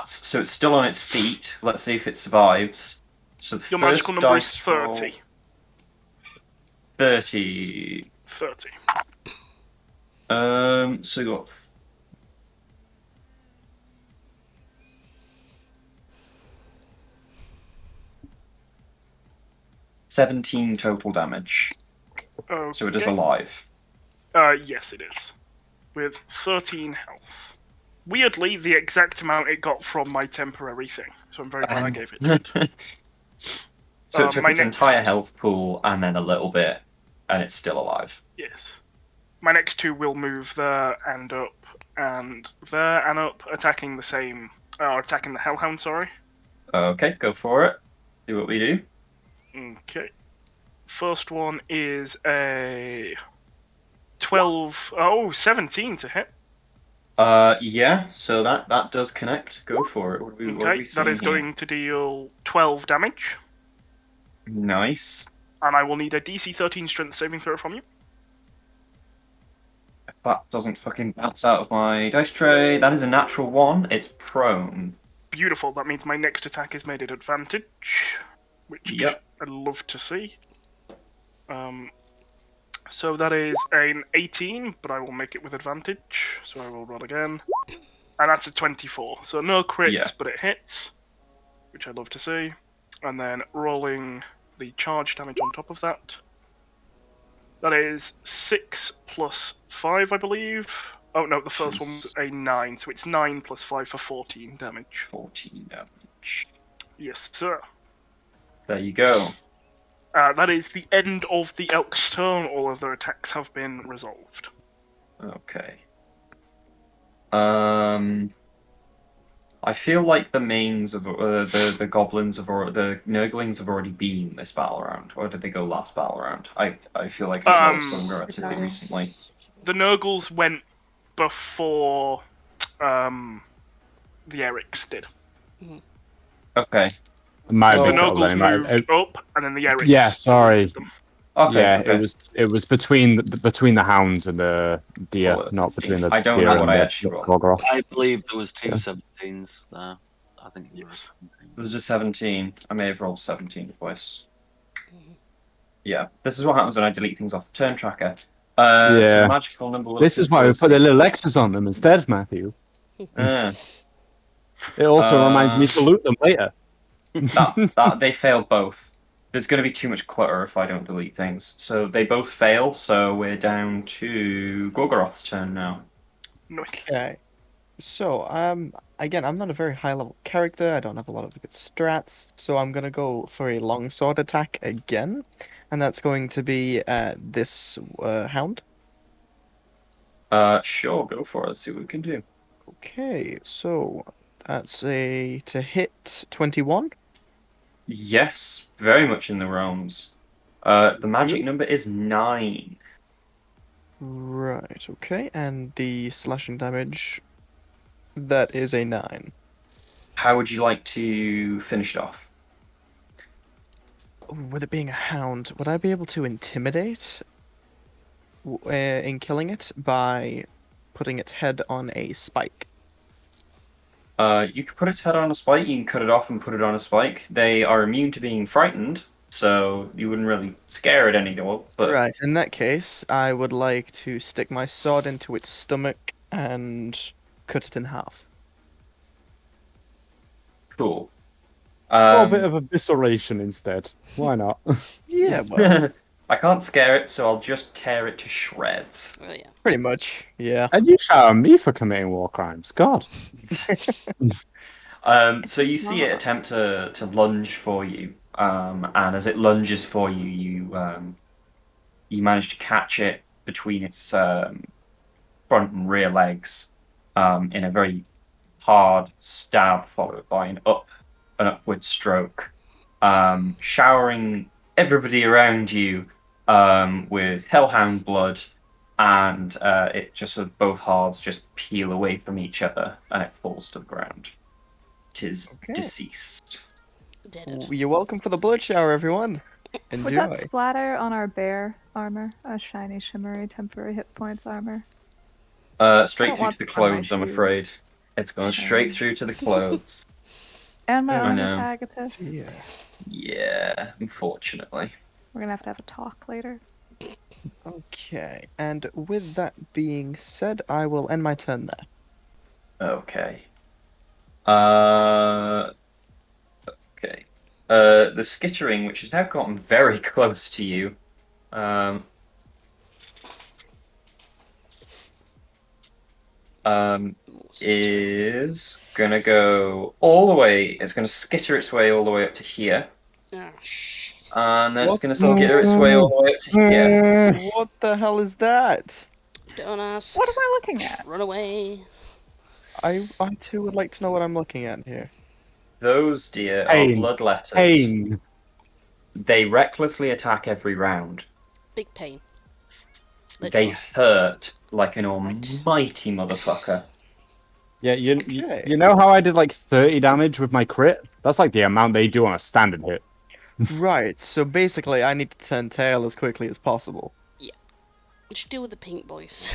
So it's still on its feet. Let's see if it survives. So the Your first magical number is dice roll- 30. 30. 30. So you got 17 total damage. Okay. So it is alive. Yes, it is. With 13 health. Weirdly, the exact amount it got from my temporary thing. So I'm very glad I gave it to it. So it took my its next- entire health pool and then a little bit, and it's still alive. Yes. My next two will move there and up and there and up, attacking the same. Attacking the Hellhound, sorry. Okay, go for it. See what we do. Okay. First one is a 12. Oh, 17 to hit. Yeah, so that does connect. Go for it. What are we Okay, that seeing is here? going to deal 12 damage. Nice. And I will need a DC 13 strength saving throw from you. That doesn't fucking bounce out of my dice tray. That is a natural 1. It's prone. Beautiful. That means my next attack is made at advantage, which Yep. I'd love to see. So that is an 18, but I will make it with advantage. So I will roll again, and that's a 24. So no crits, Yeah. but it hits, which I'd love to see. And then rolling the charge damage on top of that. That is 6 plus 5, I believe. Oh no, the first one was a 9, so it's 9 plus 5 for 14 damage. 14 damage. Yes, sir. There you go. That is the end of the Elk's turn. All of their attacks have been resolved. Okay. I feel like the mains of the goblins the Nurglings have already been this battle round, or did they go last battle round? I feel like I lost some relatively recently. The Nurgles went before the Erics did. Okay. It might The have been Nurgles sort of- moved up, and then the Erics. Yeah, sorry. did them. Okay. yeah, okay. it was between the hounds and the deer, Well, not between the I don't deer know and what I the actually rolled. Gorgoroth. I believe there was two Yeah. 17s there. I think there was. It was just 17. I may have rolled 17 twice. Yeah, this is what happens when I delete things off the turn tracker. Yeah. So magical number. This is why we put the little X's on them instead, Matthew. Ah, It also reminds me to loot them later. that they fail both. There's going to be too much clutter if I don't delete things. So they both fail. So we're down to Gorgoroth's turn now. Nice. Okay. So, again, I'm not a very high level character. I don't have a lot of good strats. So I'm gonna go for a longsword attack again, and that's going to be this hound. Sure, go for it. Let's see what we can do. Okay, so that's a to hit 21. Yes, very much in the realms. The magic Yep. number is 9. Right. Okay, and the slashing damage. That is a 9. How would you like to finish it off? With it being a hound, would I be able to intimidate in killing it by putting its head on a spike? You can put its head on a spike, you can cut it off and put it on a spike. They are immune to being frightened, so you wouldn't really scare it anymore. But Right, in that case, I would like to stick my sword into its stomach and cut it in half. cool. Or a bit of evisceration instead. Why not? Yeah, well, I can't scare it, so I'll just tear it to shreds. Oh yeah. pretty much, yeah. And you shout at me for committing war crimes. God. So you see it attempt to lunge for you, and as it lunges for you, you manage to catch it between its front and rear legs in a very hard stab, followed by an upward stroke, showering everybody around you with hellhound blood, and it just sort of both halves just peel away from each other, and it falls to the ground. It is Okay. deceased. Dead. You're welcome for the blood shower, everyone. Would Enjoy. that splatter on our bear armor? A shiny, shimmery, temporary hit points armor. Straight don't through want to the this on my clothes, I'm shoes. afraid. It's going straight Okay. through to the clothes. And my I armor, know. Agathis. Yeah. Yeah, unfortunately. We're gonna have a talk later. Okay, and with that being said, I will end my turn there. Okay. Okay. The skittering, which has now gotten very close to you, is gonna go all the way. It's gonna skitter its way all the way up to here, Ah, shit. and then it's What gonna the- skitter its way all the way up to here. What the hell is that? Don't ask. What am I looking at? Run away. I too would like to know what I'm looking at here. Those deer Pain. are bloodletters. Pain. They recklessly attack every round. Big pain. They Literally. hurt like an almighty motherfucker. Yeah, Okay. you know how I did like 30 damage with my crit? That's like the amount they do on a standard hit. Right, so basically I need to turn tail as quickly as possible. Just deal with the pink boys.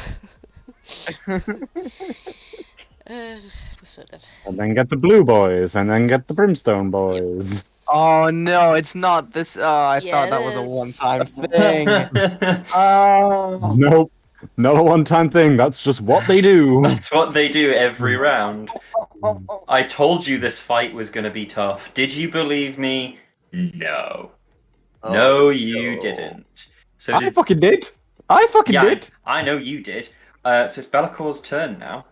We're so dead. And then get the blue boys, and then get the brimstone boys. Oh no, it's not this. Oh, I Yeah, thought it that was a is. one-time thing. Oh. Nope, not a one-time thing. That's just what they do. That's what they do every round. I told you this fight was going to be tough. Did you believe me? No. No, you no. didn't. So I fucking did. I fucking yeah, did. I know you did. So it's Bellacor's turn now.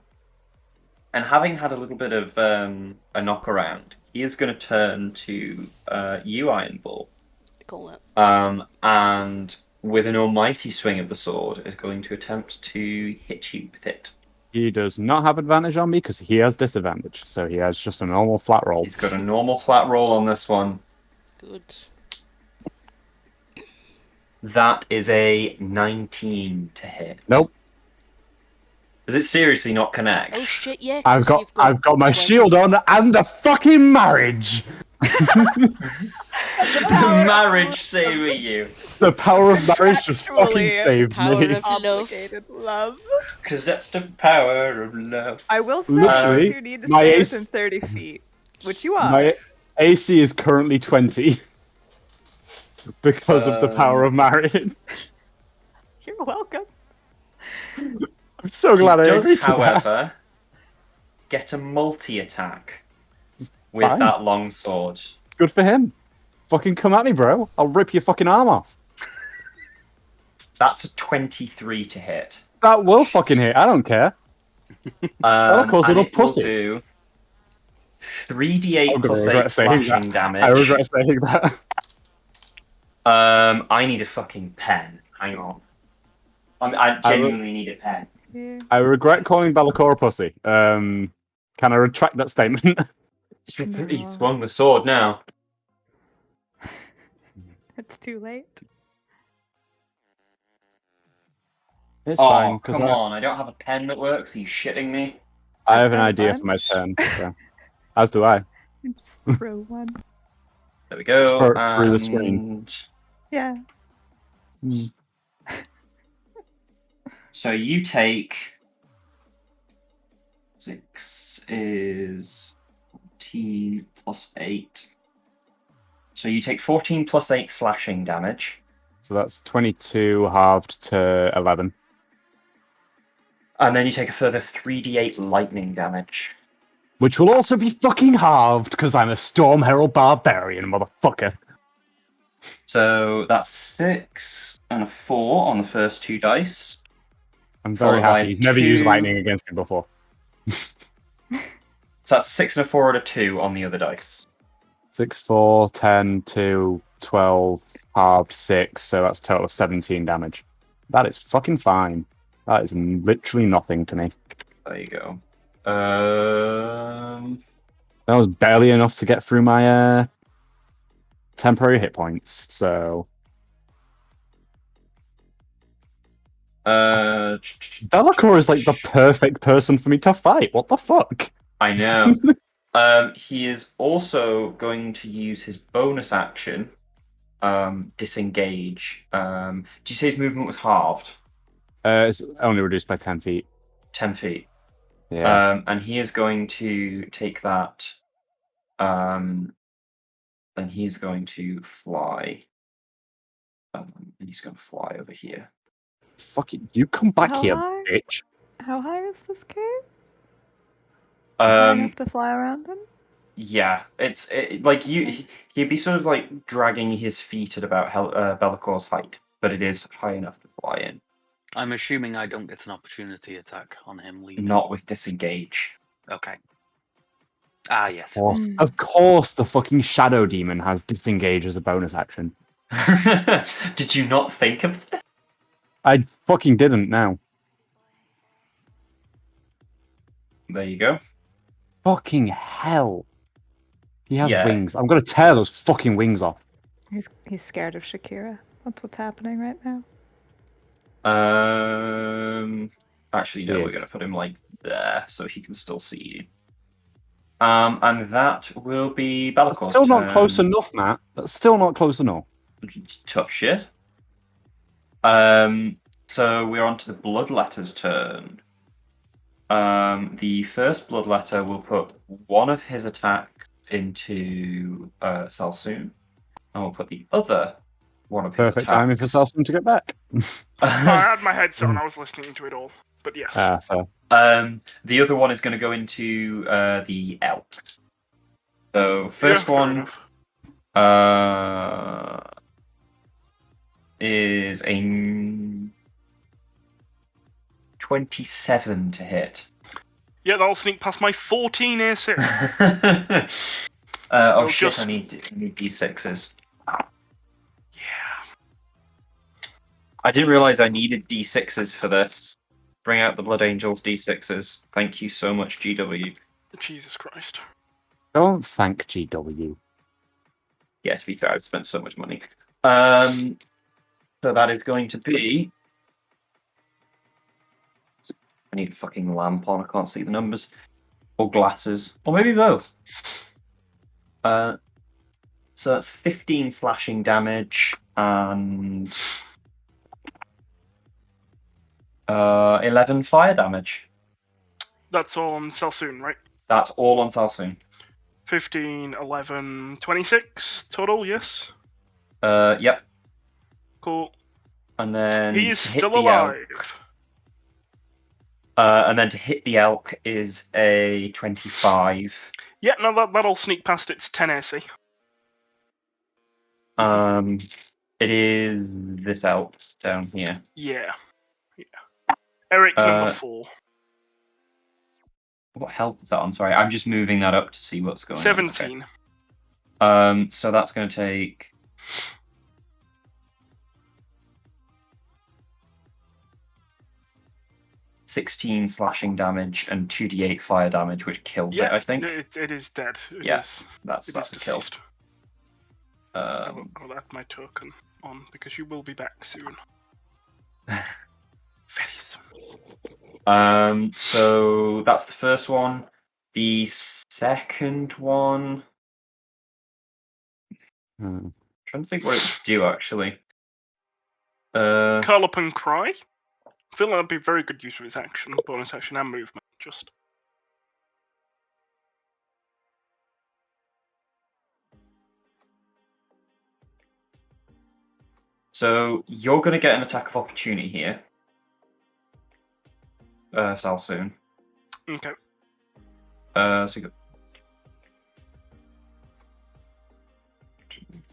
And having had a little bit of a knock around, he is going to turn to you, Iron Bull. Call it. And with an almighty swing of the sword, is going to attempt to hit you with it. He does not have advantage on me because he has disadvantage. So he has just a normal flat roll. He's got a normal flat roll on this one. Good. That is a 19 to hit. Nope. Does it seriously not connect? Oh shit! Yeah. 'cause I've got my 12. shield on and the fucking marriage. The marriage saving you. The power of marriage just fucking Actually, saved power me. of love. Complicated love. Because that's the power of love. I will say Literally, you need to my stay ace- within 30 feet, which you are. My AC is currently 20 because of the power of marriage. You're welcome. I'm so glad I does, agreed to that. however, get a multi-attack with Fine. that long sword. Good for him. Fucking come at me, bro. I'll rip your fucking arm off. That's a 23 to hit. That will fucking hit. I don't care. Bellacor's and little it will pussy. do 3d8 I'm gonna plus 8 regret saying that. slashing damage. I regret saying that. I need a fucking pen. Hang on. I genuinely need a pen. Yeah. I regret calling Be'lakor a pussy. Can I retract that statement? He swung the sword now. It's too late. It's fine, Oh, because come on. I don't have a pen that works. Are you shitting me? I have an That's idea fine. for my turn. So. As do I. Just throw one. There we go. Throw it through the screen. And Yeah. so you take 6 is 14 plus 8. So you take 14 plus 8 slashing damage. So that's 22 halved to 11. And then you take a further 3d8 lightning damage. Which will also be fucking halved, because I'm a Storm Herald Barbarian, motherfucker. So that's 6 and a 4 on the first 2 dice. I'm very Followed by happy. He's never used 2. lightning against me before. So that's a 6 and a 4 and a 2 on the other dice. 6, 4, 10, 2, 12, halved 6, so that's a total of 17 damage. That is fucking fine. That is literally nothing to me. There you go. That was barely enough to get through my temporary hit points, so... Be'lakor is like the perfect person for me to fight. What the fuck? I know. He is also going to use his bonus action, disengage. Did you say his movement was halved? It's only reduced by 10 feet. 10 feet. Yeah. And he is going to take that, and he's going to fly. And he's going to fly over here. Fuck it. You come back How here, high? bitch. How high is this cave? High enough to fly around in? Yeah, like he'd be sort of like dragging his feet at about Bellacor's height, but it is high enough to fly in. I'm assuming I don't get an opportunity attack on him leaving. Not with disengage. Okay. Ah, yes. Of course the fucking Shadow Demon has disengage as a bonus action. Did you not think of that? I fucking didn't now. There you go. Fucking hell. He has Yeah. wings. I'm gonna tear those fucking wings off. He's scared of Shakira. That's what's happening right now. Actually, no, Yes. we're going to put him like there so he can still see you. And that will be Bellacor's That's still not turn. close enough, Matt. That's still not close enough. Tough shit. So we're on to the Bloodletter's turn. The first bloodletter will put one of his attacks into Salsoon, and we'll put the other one of his Perfect timing for attacks. Salson to get back. I had my headset on, I was listening to it all. But yes. Fair. The other one is going to go into the elk. So first fair one is a 27 to hit. Yeah, that'll sneak past my 14 AC. Oh You'll shit! just- I need d6s. Yeah. I didn't realize I needed d6s for this. Bring out the Blood Angels d6s. Thank you so much, GW. Jesus Christ. Don't thank GW. Yeah, to be fair, I've spent so much money. So that is going to be. I need a fucking lamp on. I can't see the numbers, or glasses, or maybe both. So that's 15 slashing damage and 11 fire damage. That's all on Salsoon, right? That's all on Salsoon. 15, 11, 26 total, yes? Yep. Cool. And then He is to hit still the alive. and then to hit the elk is a 25. Yeah, no, that'll sneak past its 10 AC. It is this elk down here. Yeah. Eric, number 4. What health is that on? Sorry, I'm just moving that up to see what's going on. 17. Okay. So that's going to take. $16 slashing damage and 2d8 fire damage, which kills it, I think. It is dead. That's It a is kill. deceased. I'll add my token on because you will be back soon. Very soon. So that's the first one. The second one. I'm trying to think what it would do actually. Curl up and cry. I feel like that'd be very good use of his action, bonus action, and movement. Just. So you're going to get an attack of opportunity here. Salsoon. Okay. So you got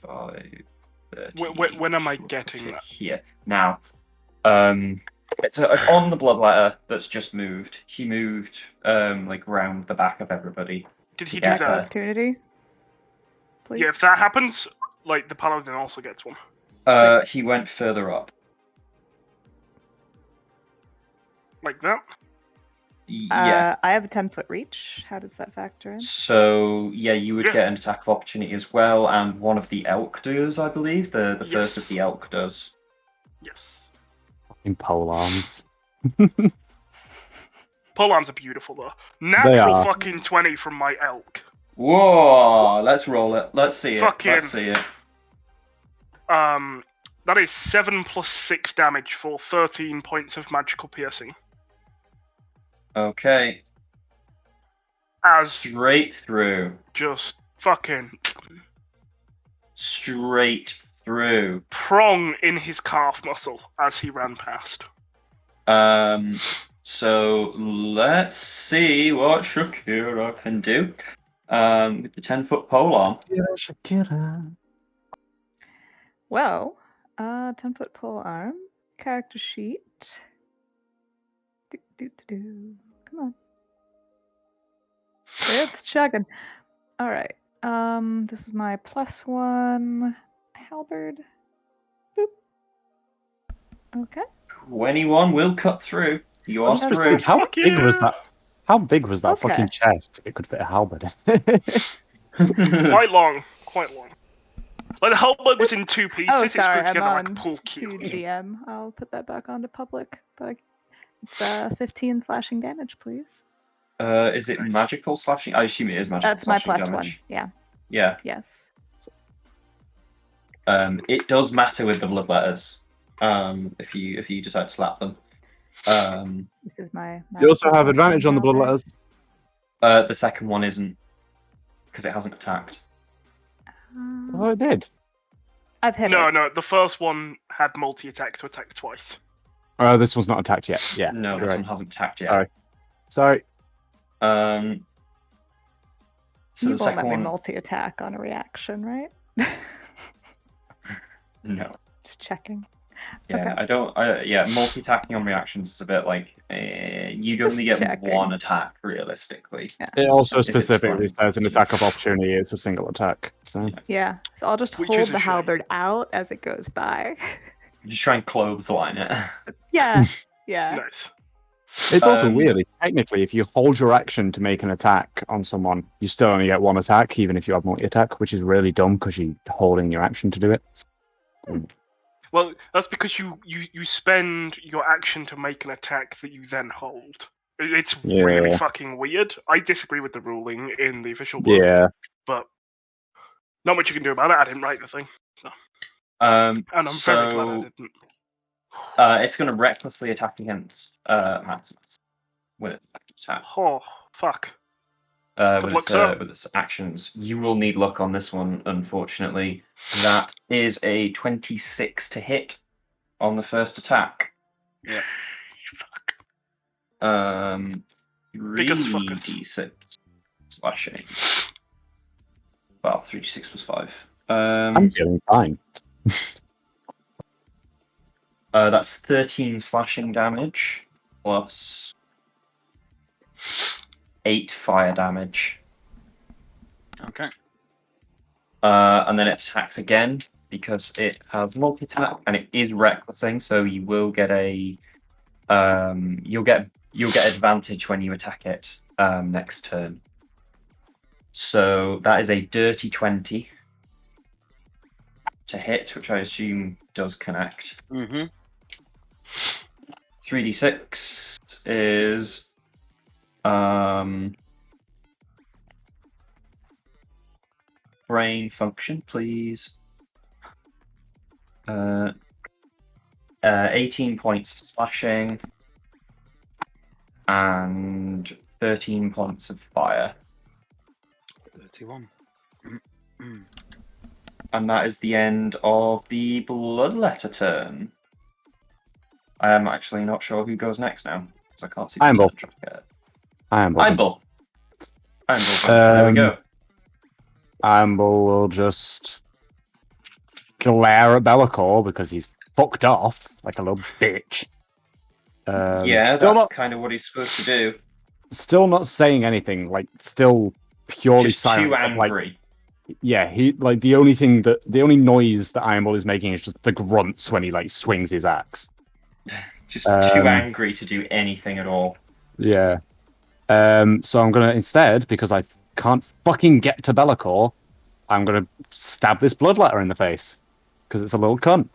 5, 30, When am I getting that? Here. Now, it's on the bloodletter that's just moved. He moved like round the back of everybody. Did he Yeah, do that? Opportunity. Please. Yeah, if that happens, like the paladin also gets one. He went further up. Like that? Yeah. I have a 10-foot reach. How does that factor in? So yeah, you would Yeah. get an attack of opportunity as well, and one of the elk does, I believe. The first of Yes. the elk does. Yes. Fucking polearms. Polearms are beautiful though. They Natural are. fucking 20 from my elk. Whoa! Let's roll it. Let's see it. Fucking- Let's see it. That is 7 plus 6 damage for 13 points of magical piercing. Okay. As Straight through. just fucking Straight through. prong in his calf muscle as he ran past. So let's see what Shakira can do. With the 10-foot polearm. Shakira. Well, 10-foot pole arm, character sheet. Do. Come on. It's chugging. All right. This is my +1 halberd. Boop. Okay. 21 will cut through. You I are was just through. thinking, how Fuck big was yeah. that? How big was that Okay. fucking chest? It could fit a halberd. Quite long. Like the halberd was in 2 pieces. Oh, It's put sorry, I'm together like a on pool to cue. GM. I'll put that back onto public. But it's 15 slashing damage, please. Is it magical slashing? I assume it is magical That's my slashing +1. damage. Yeah. Yeah. Yes. It does matter with the bloodletters. If you decide to slap them. This is my. You also have advantage on the blood letters. The second one isn't, because it hasn't attacked. Oh, it did. I've hit No, it. no, the first one had multi-attack to attack twice. Oh, this one's not attacked yet. Yeah. No, you're this right. one hasn't attacked yet. Sorry. So You the won't let second me one, multi-attack on a reaction, right? no. Just checking. Yeah, Okay. multi-attacking on reactions is a bit like you'd only Just get checking. one attack realistically. It also If it's specifically fine. says an attack of opportunity. It's a single attack. So Yeah. So I'll just Which hold is a the shame. halberd out as it goes by. Just try and clothesline it. Yeah. Yeah. Nice. it's also Um, weird. Technically, if you hold your action to make an attack on someone, you still only get one attack, even if you have multi-attack, which is really dumb because you're holding your action to do it. Well, that's because you spend your action to make an attack that you then hold. It's really Yeah. fucking weird. I disagree with the ruling in the official book, Yeah. but not much you can do about it. I didn't write the thing, Um, and I'm very glad I so didn't. it's going to recklessly attack against Maximus with its attack. Oh, fuck. With luck, sir. its actions. You will need luck on this one, unfortunately. That is a 26 to hit on the first attack. Yeah. Fuck. Biggest fuckers. 3d6 slashing. Well, 3d6 plus 5. I'm feeling fine. That's 13 slashing damage plus 8 fire damage. Okay. And then it attacks again because it has multi-attack and it is recklessing, so you will get a you'll get advantage when you attack it next turn. So that is a dirty 20 to hit, which I assume does connect. Mm-hmm. 3d6 is brain function, please. 18 points of slashing and 13 points of fire. 31. And that is the end of the Bloodletter turn. I am actually not sure who goes next now, because I can't see the Ironbull. turn tracker. Ironbull. Ironbull. There we go. Ironbull will just glare at Be'lakor because he's fucked off like a little bitch. Yeah, still that's not, kind of what he's supposed to do. still not saying anything. Like, still purely Just silent. too except, like, angry. yeah, he like the only noise that Ironbull is making is just the grunts when he like swings his axe. Just too angry to do anything at all. Yeah. So I'm gonna instead, because I can't fucking get to Be'lakor, I'm gonna stab this Bloodletter in the face because it's a little cunt.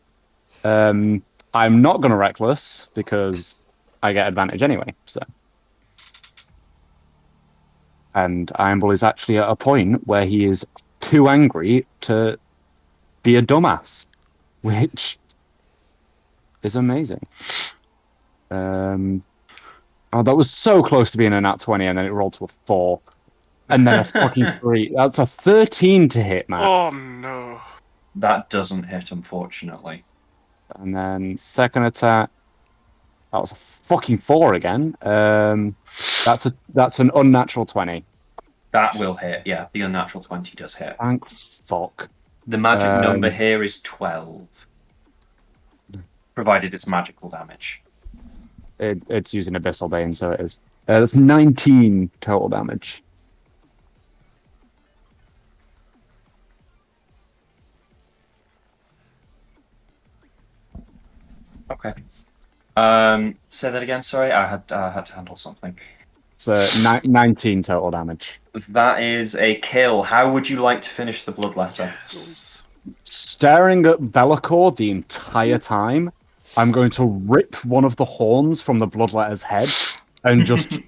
I'm not gonna reckless because I get advantage anyway. So, and Ironbull is actually at a point where he is too angry to be a dumbass, which is amazing. Oh, that was so close to being a nat 20, and then it rolled to a 4. And then a fucking 3. That's a 13 to hit, man. Oh no. That doesn't hit, unfortunately. And then second attack. That was a fucking 4 again. That's an unnatural 20. That will hit, yeah. The unnatural 20 does hit. Thank fuck. The magic number here is 12. Provided it's magical damage. It's using Abyssal Bane, so it is. That's 19 total damage. Okay. Say that again, sorry. I had to handle something. So 19 total damage. That is a kill. How would you like to finish the Bloodletter? Staring at Be'lakor the entire time, I'm going to rip one of the horns from the Bloodletter's head and just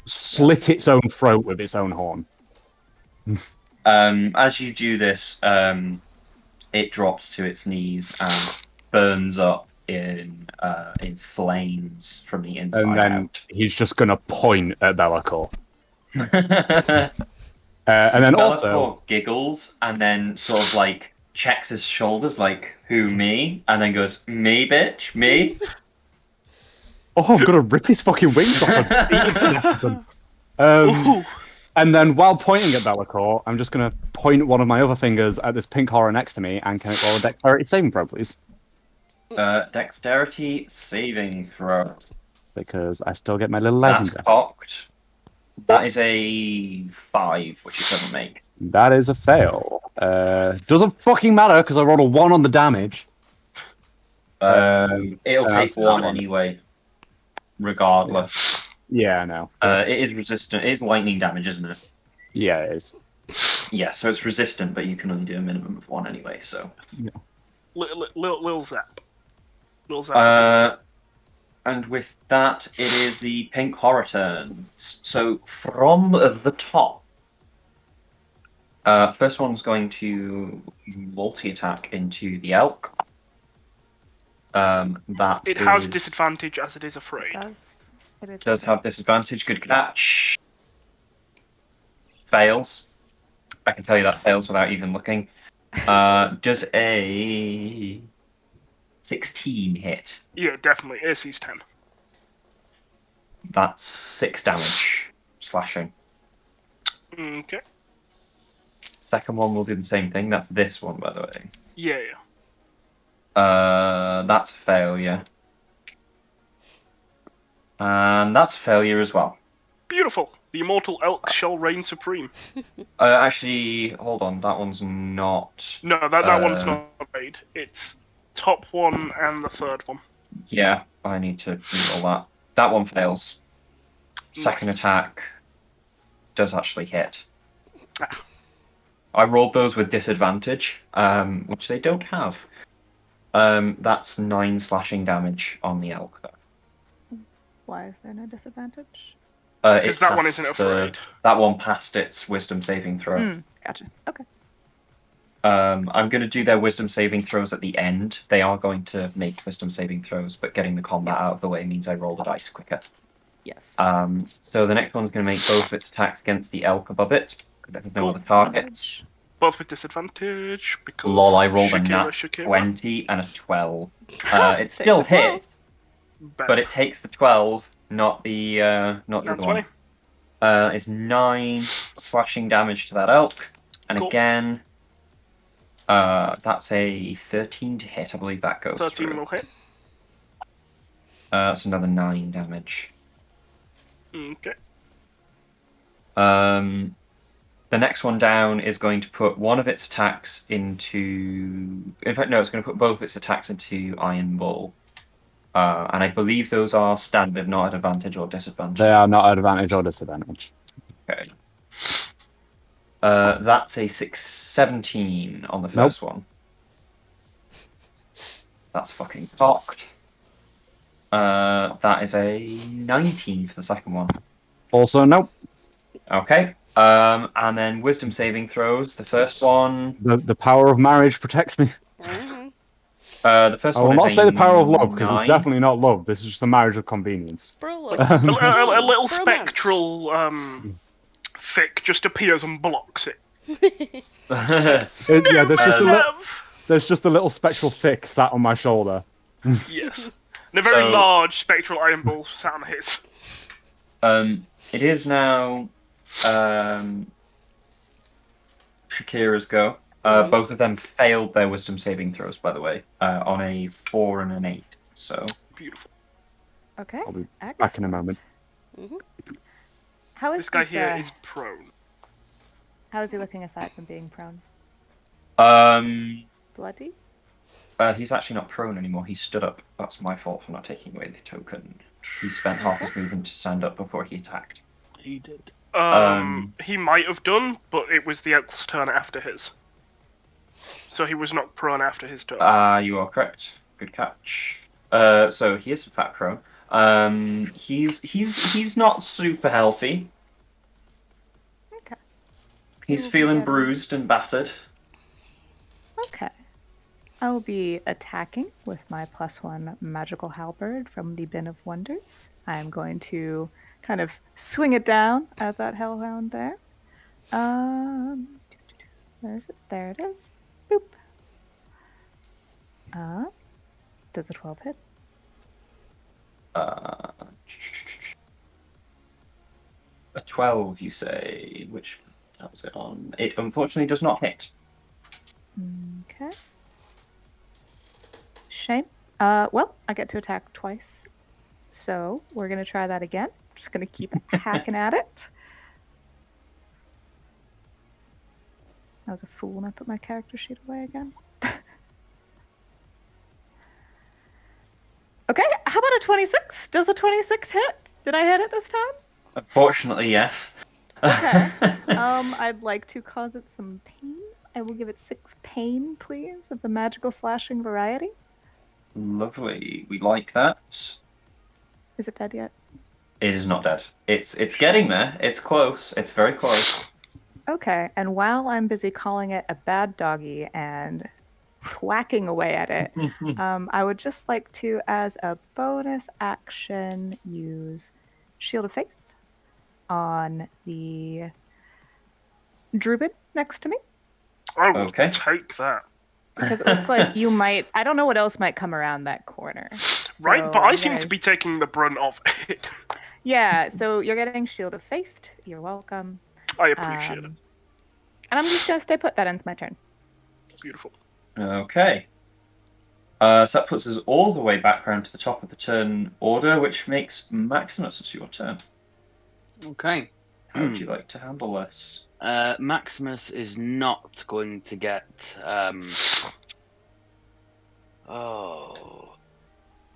slit its own throat with its own horn. As you do this, it drops to its knees and burns up in flames from the And inside then out. he's just gonna point at Be'lakor. And then also, Be'lakor giggles and then sort of like checks his shoulders, like, who, me? And then goes, me, bitch, me? oh, I'm gonna rip his fucking wings off and beat him to death with them. Ooh. And then while pointing at Be'lakor, I'm just gonna point one of my other fingers at this pink horror next to me, and can it roll a dexterity saving throw, please? Dexterity saving throw. Because I still get my little That's legend. cocked. That is a 5, which it doesn't make. That is a fail. Doesn't fucking matter because I rolled a 1 on the damage. It'll that's take 1 that one. anyway, regardless. Yeah, I know. It is resistant. It is lightning damage, isn't it? Yeah, it is. Yeah, so it's resistant, but you can only do a minimum of 1 anyway, so. Lil Zap. Lil Zap. And with that, it is the pink horror turn. So from the top, first one's going to multi-attack into the elk. That It has is- disadvantage as it is afraid. It does have disadvantage. Good catch. Fails. I can tell you that fails without even looking. Does a 16 hit? Yeah, definitely. AC's 10. That's 6 damage. Slashing. Okay. Second one will do the same thing. That's this one, by the way. Yeah. That's a failure. And that's a failure as well. Beautiful. The immortal elk shall reign supreme. Actually, hold on. That one's not. No, that one's not made. It's top one and the third one. Yeah, I need to reroll that. That one fails. Second attack does actually hit. Ah. I rolled those with disadvantage, which they don't have. That's 9 slashing damage on the elk, though. Why is there no disadvantage? Because that one isn't afraid. That one passed its wisdom saving throw. Gotcha. Okay. I'm going to do their wisdom saving throws at the end. They are going to make wisdom saving throws, but getting the combat out of the way means I roll the dice quicker. Yes. So the next one's going to make both of its attacks against the elk above it. I don't know what the targets. Both with disadvantage because Lol, I rolled a Shakira. 20 and a 12. It Take still the 12. hits, but it takes the 12, not the other 20. one. It's 9 slashing damage to that elk, and Cool. again, that's a 13 to hit. I believe that goes 13 through. will hit. That's another 9 damage. Okay. The next one down is going to put one of its attacks into. In fact, no, it's going to put both of its attacks into Iron Bull. And I believe those are standard, not at advantage or disadvantage. They are not at advantage or disadvantage. Okay. That's a 17 on the first one. That's fucking cocked. That is a 19 for the second one. Also, nope. Okay. And then wisdom saving throws. The first one. The power of marriage protects me. Mhm. The first I one. will is not a say the power of love because 9. it's definitely not love. This is just a marriage of convenience. Bro, A, look. a little Bromance. spectral fic just appears and blocks it. Yeah, Love. there's just a little spectral thick sat on my shoulder. Yes. And a very So- large spectral iron ball sat on his. It is now Shakira's go. Both of them failed their wisdom saving throws, by the way, on a 4 and an 8. So Beautiful. Okay. I'll be Excellent. back in a moment. How is This guy here is prone. How is he looking aside from being prone? Bloody? He's actually not prone anymore. He stood up. That's my fault for not taking away the token. He spent half his movement to stand up before he attacked. He did. Um, He might have done, but it was the elk's turn after his. So he was not prone after his turn. You are correct. Good catch. So he is a fat prone. He's not super healthy. Okay. He's We'll feeling get him. bruised and battered. Okay. I will be attacking with my +1 magical halberd from the Bin of Wonders. I'm going to kind of swing it down at that hellhound there. Where is it? There it is. Boop. Does a 12 hit? A 12, you say? Which was it on? It unfortunately does not hit. Okay. Shame. Well, I get to attack twice. So we're going to try that again. Just going to keep hacking at it. I was a fool and I put my character sheet away again. Okay, how about a 26? Does a 26 hit? Did I hit it this time? Unfortunately, yes. Okay. I'd like to cause it some pain. I will give it 6 pain, please, of the magical slashing variety. Lovely. We like that. Is it dead yet? It is not dead. It's getting there. It's close. It's very close. Okay, and while I'm busy calling it a bad doggy and whacking away at it, I would just like to, as a bonus action, use Shield of Faith on the druid next to me. Oh, Okay. take that. Because it looks like you might, I don't know what else might come around that corner. Right, So but I I'm seem gonna- to be taking the brunt of it. Yeah, so you're getting Shield of Faith. You're welcome. I appreciate it. And I'm just going to stay put. That ends my turn. Beautiful. Okay. So that puts us all the way back around to the top of the turn order, which makes Maximus your turn. Okay. How would you like to handle this? Maximus is not going to get an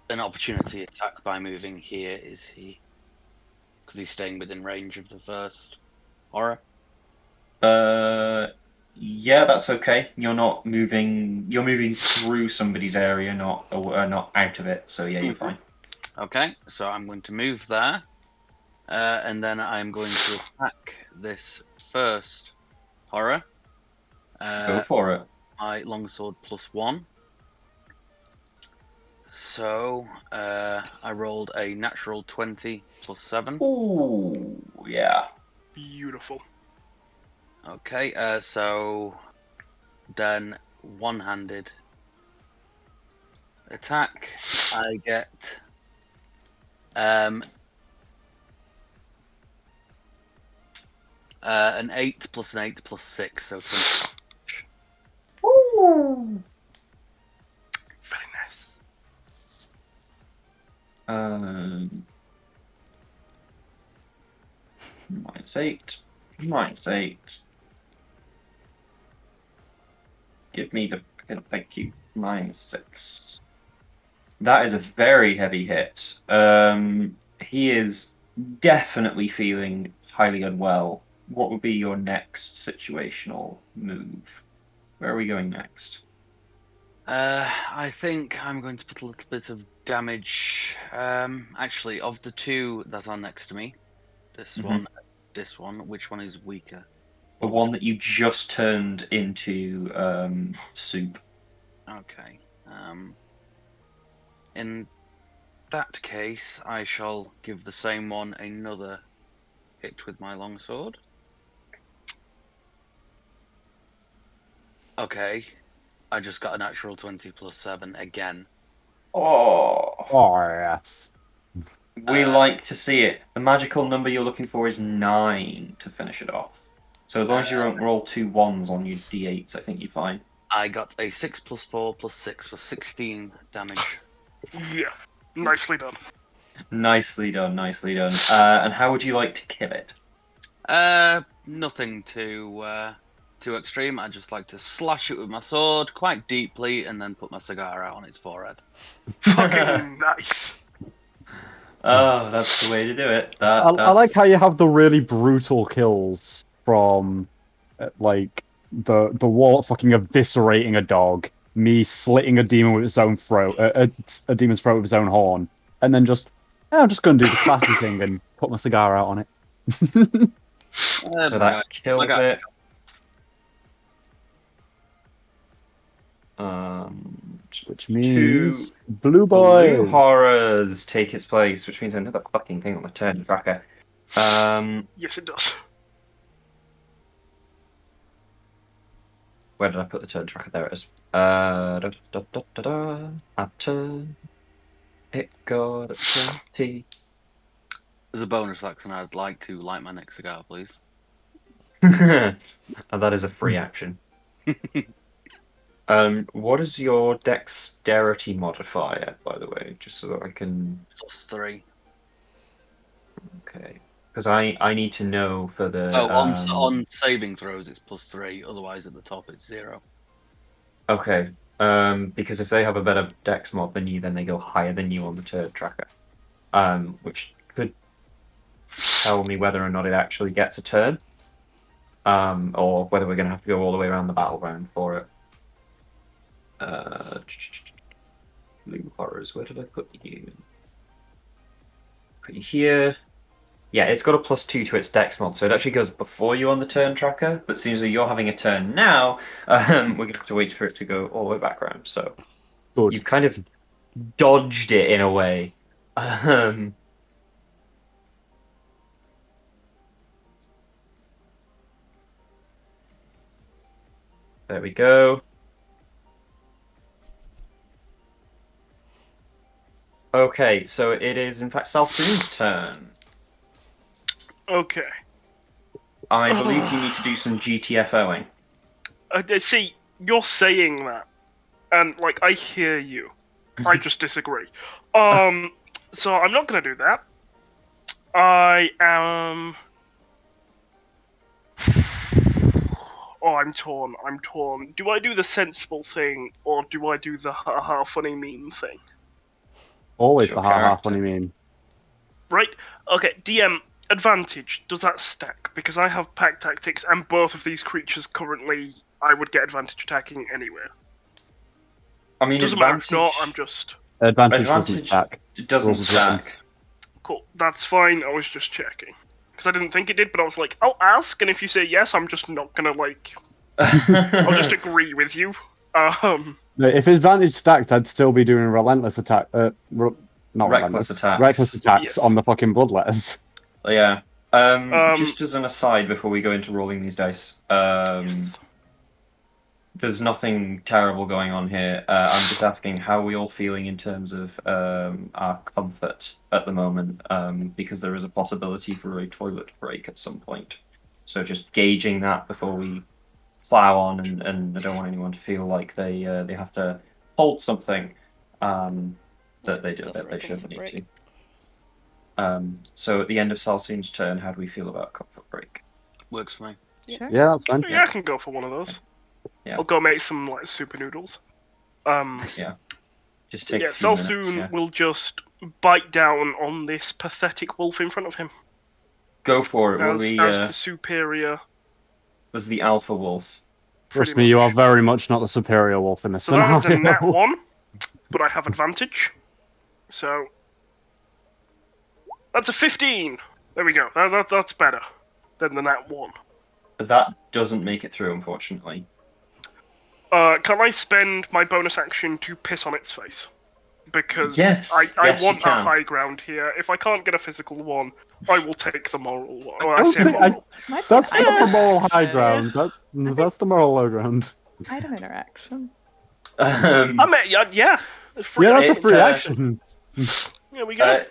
opportunity attack by moving here, is he? Because he's staying within range of the first horror. Yeah, that's okay. You're not moving. You're moving through somebody's area, not out of it. So yeah, you're fine. Okay, so I'm going to move there, and then I'm going to attack this first horror. Go for it. My longsword +1. So I rolled a natural 20 +7. Ooh, yeah. Beautiful. Okay, so then one-handed attack. I get an 8 plus an 8 plus 6, so 20. Ooh. Very nice. -8. -8. Give me the. Thank you. -6. That is a very heavy hit. He is definitely feeling highly unwell. What would be your next situational move? Where are we going next? I think I'm going to put a little bit of damage. Actually, of the two that are next to me, this one, which one is weaker? The one that you just turned into soup. Okay. In that case, I shall give the same one another hit with my longsword. Okay. I just got a natural 20 +7 again. Oh, yes. we like to see it. The magical number you're looking for is 9 to finish it off. So as long as you don't roll 2 1s on your d8s, I think you're fine. I got a 6 +4 +6 for 16 damage. Yeah. Nicely done. Nicely done, nicely done. And how would you like to kill it? Nothing too extreme. I just like to slash it with my sword quite deeply and then put my cigar out on its forehead. Fucking nice. Oh, that's the way to do it. I like how you have the really brutal kills from, like, the warlock fucking eviscerating a dog, me slitting a demon with its own throat, a demon's throat with his own horn, and then I'm just going to do the classy thing and put my cigar out on it. So that kills it. Which means blue boys. Blue horrors take its place, which means another fucking thing on the turn tracker. Yes, it does. Where did I put the turn tracker? There it is. At turn. It got a 20. As a bonus action, I'd like to light my next cigar, please. And that is a free action. What is your dexterity modifier, by the way? Just so that I can... +3. Okay. Because I need to know for the... Oh, on saving throws, it's +3. Otherwise, at the top, it's 0. Okay. Because if they have a better dex mod than you, then they go higher than you on the turn tracker. Which could tell me whether or not it actually gets a turn. Or whether we're going to have to go all the way around the battleground for it. Blue horrors, where did I put you? Put you here. Yeah, it's got a +2 to its dex mod, so it actually goes before you on the turn tracker, but seems that you're having a turn now, we're going to have to wait for it to go all the way back around, so Good. you've kind of dodged it in a way. There we go. Okay, so it is in fact Salsoon's turn. Okay. I believe you need to do some GTFOing. See, you're saying that, and like I hear you. I just disagree. So I'm not gonna do that. I am. Oh, I'm torn. I'm torn. Do I do the sensible thing, or do I do the ha-ha funny meme thing? Always Your the ha-ha character. funny meme. Right? Okay, DM, advantage. Does that stack? Because I have pack tactics, and both of these creatures currently, I would get advantage attacking anywhere. I mean, Doesn't matter advantage, if not, I'm just... Advantage doesn't Advantage stack. it doesn't Rules are written. stack. Cool, that's fine, I was just checking. Because I didn't think it did, but I was like, I'll ask, and if you say yes, I'm just not gonna, like... I'll just agree with you. If advantage stacked, I'd still be doing relentless attack. Not Reckless relentless. attacks. Reckless attacks Yes. on the fucking bloodletters. Yeah. Just as an aside before we go into rolling these dice, there's nothing terrible going on here. I'm just asking how are we all feeling in terms of our comfort at the moment, because there is a possibility for a toilet break at some point. So just gauging that before we plow on, and I don't want anyone to feel like they have to hold something that they shouldn't need to. So at the end of Salsoon's turn, how do we feel about comfort break? Works for me. Sure. Yeah, that's fine. Yeah, I can go for one of those. Yeah. I'll go make some, like, super noodles. Just take Yeah, a few minutes. Salsoon Yeah. will just bite down on this pathetic wolf in front of him. Go for it. As the superior. Was the alpha wolf? Trust pretty me, you are much. very much not the superior wolf in this So that is a nat scenario. 1, but I have advantage. So that's a 15. There we go. That's better than the nat 1. That doesn't make it through, unfortunately. Can I spend my bonus action to piss on its face? Because Yes, I yes, you want a can. high ground here. If I can't get a physical one, I will take the moral one. Oh, I I don't say think- moral. That's I not the moral high Yeah. ground. That's the moral low ground. Item interaction. I mean, yeah. Free Yeah, that's a It's, free action. Yeah, we go.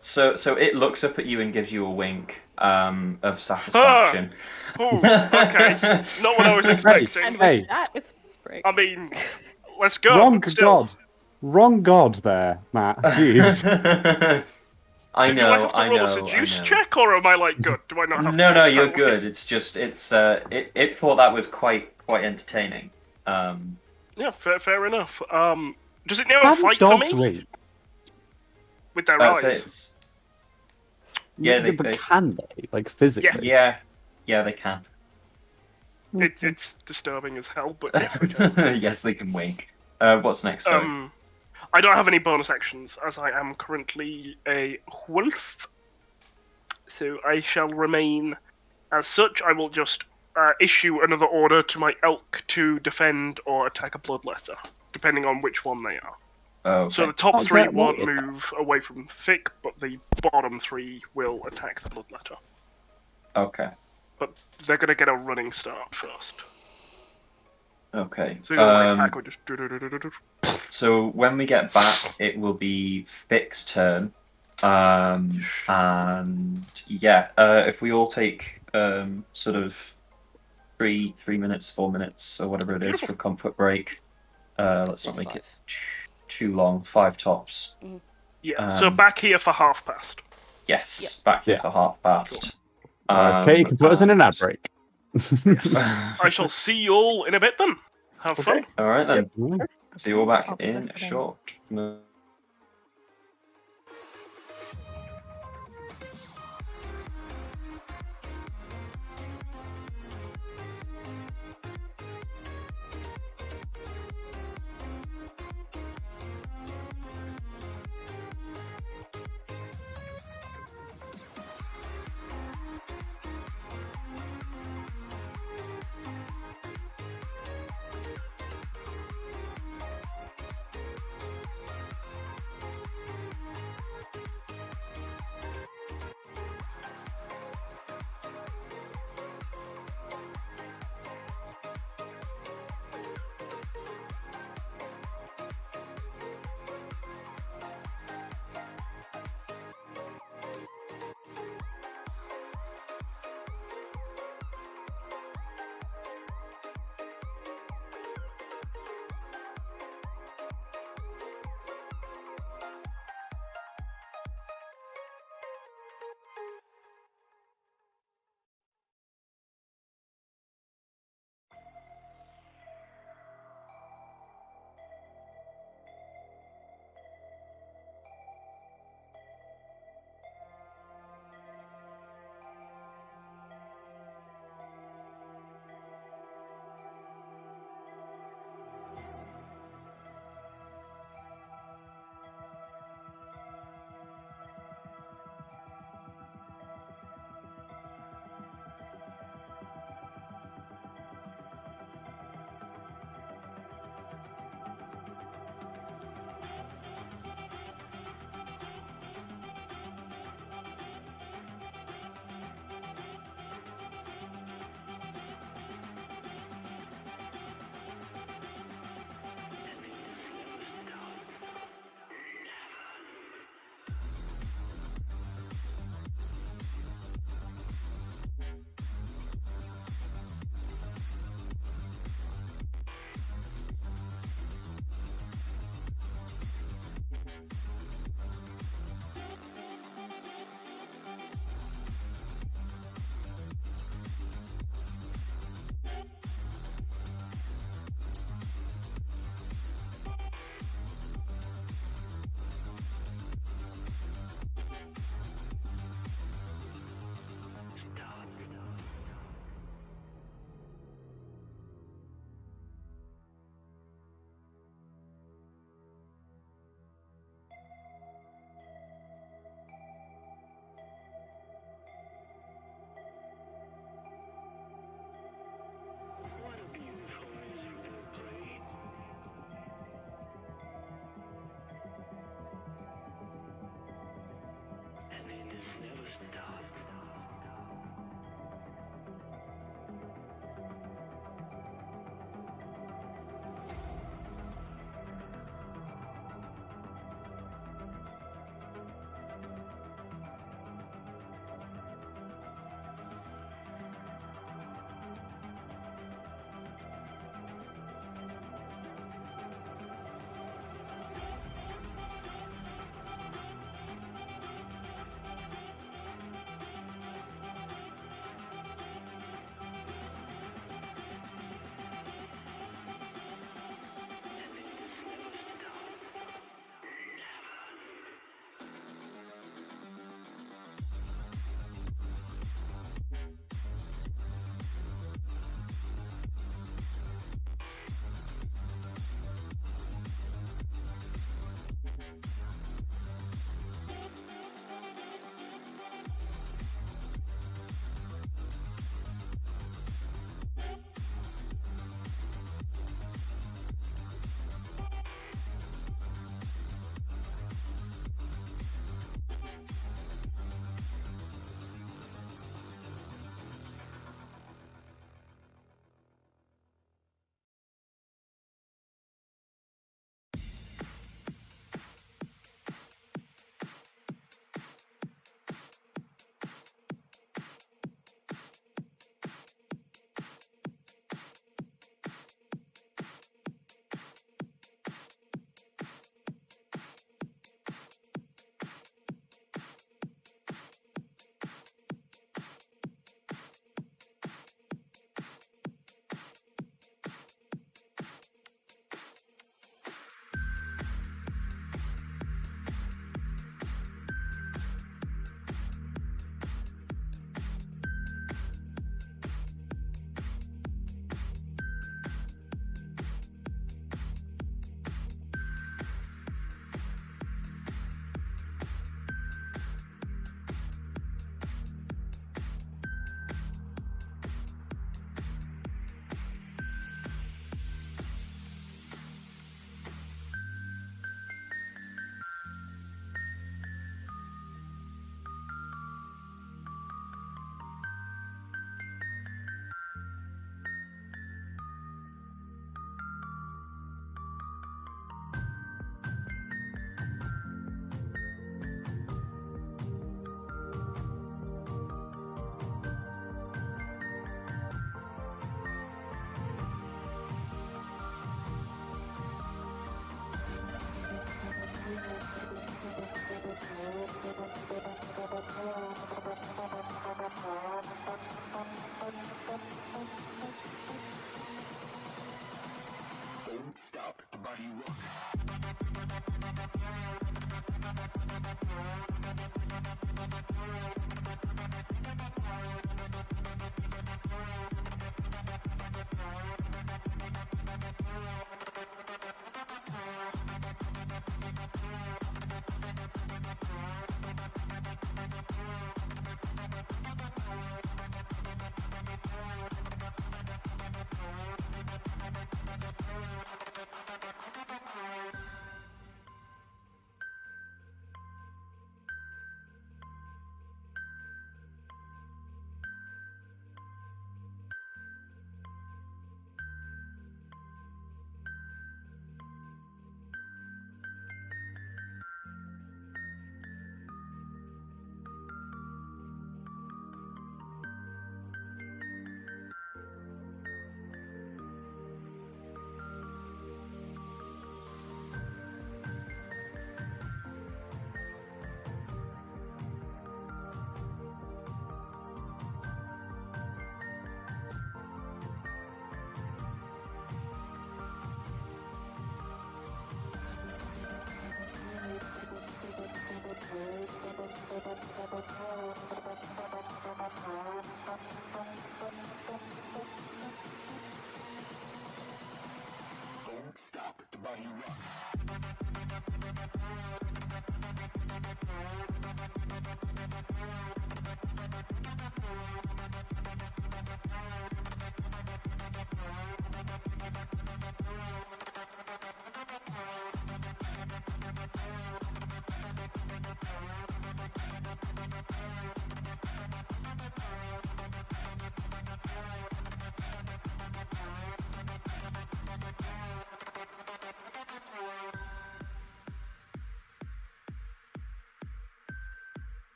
So it looks up at you and gives you a wink of satisfaction. Ooh, okay. Not what I was expecting. And Hey. with that, it's break. I mean, let's go. Wrong but still. god. Wrong god there, Matt. Jeez. I Do I know, have to I roll know, a seduce I know. check, or am I like good? Do I not have to? No, you're Kind of good. It's just it thought that was quite entertaining. Yeah, fair enough. Does it now How do fight for dogs me wait? with their So eyes? it's, Yeah, they- but they- can they? Like physically? yeah, they can. It's disturbing as hell, but yes, they can. Yes, they can wink. What's next? Sorry. I don't have any bonus actions as I am currently a wolf, so I shall remain as such. I will just issue another order to my elk to defend or attack a bloodletter, depending on which one they are. Oh, So the okay. top Oh, three yeah, well, won't move away from Thick, but the bottom three will attack the Bloodletter. Okay. But they're going to get a running start first. Okay. So you're going to attack or just... So when we get back, it will be Thick's turn. And yeah, if we all take sort of 3 minutes, 4 minutes, or whatever it is for comfort break. Let's not make it too long. 5 tops. Yeah, so back here for half past. Yes, Yep. back here Yeah. for half past. Katie can put us in an ad break. Yes. I shall see you all in a bit then. Have fun. All right then. Yep. See you all back I'll put in this in. short.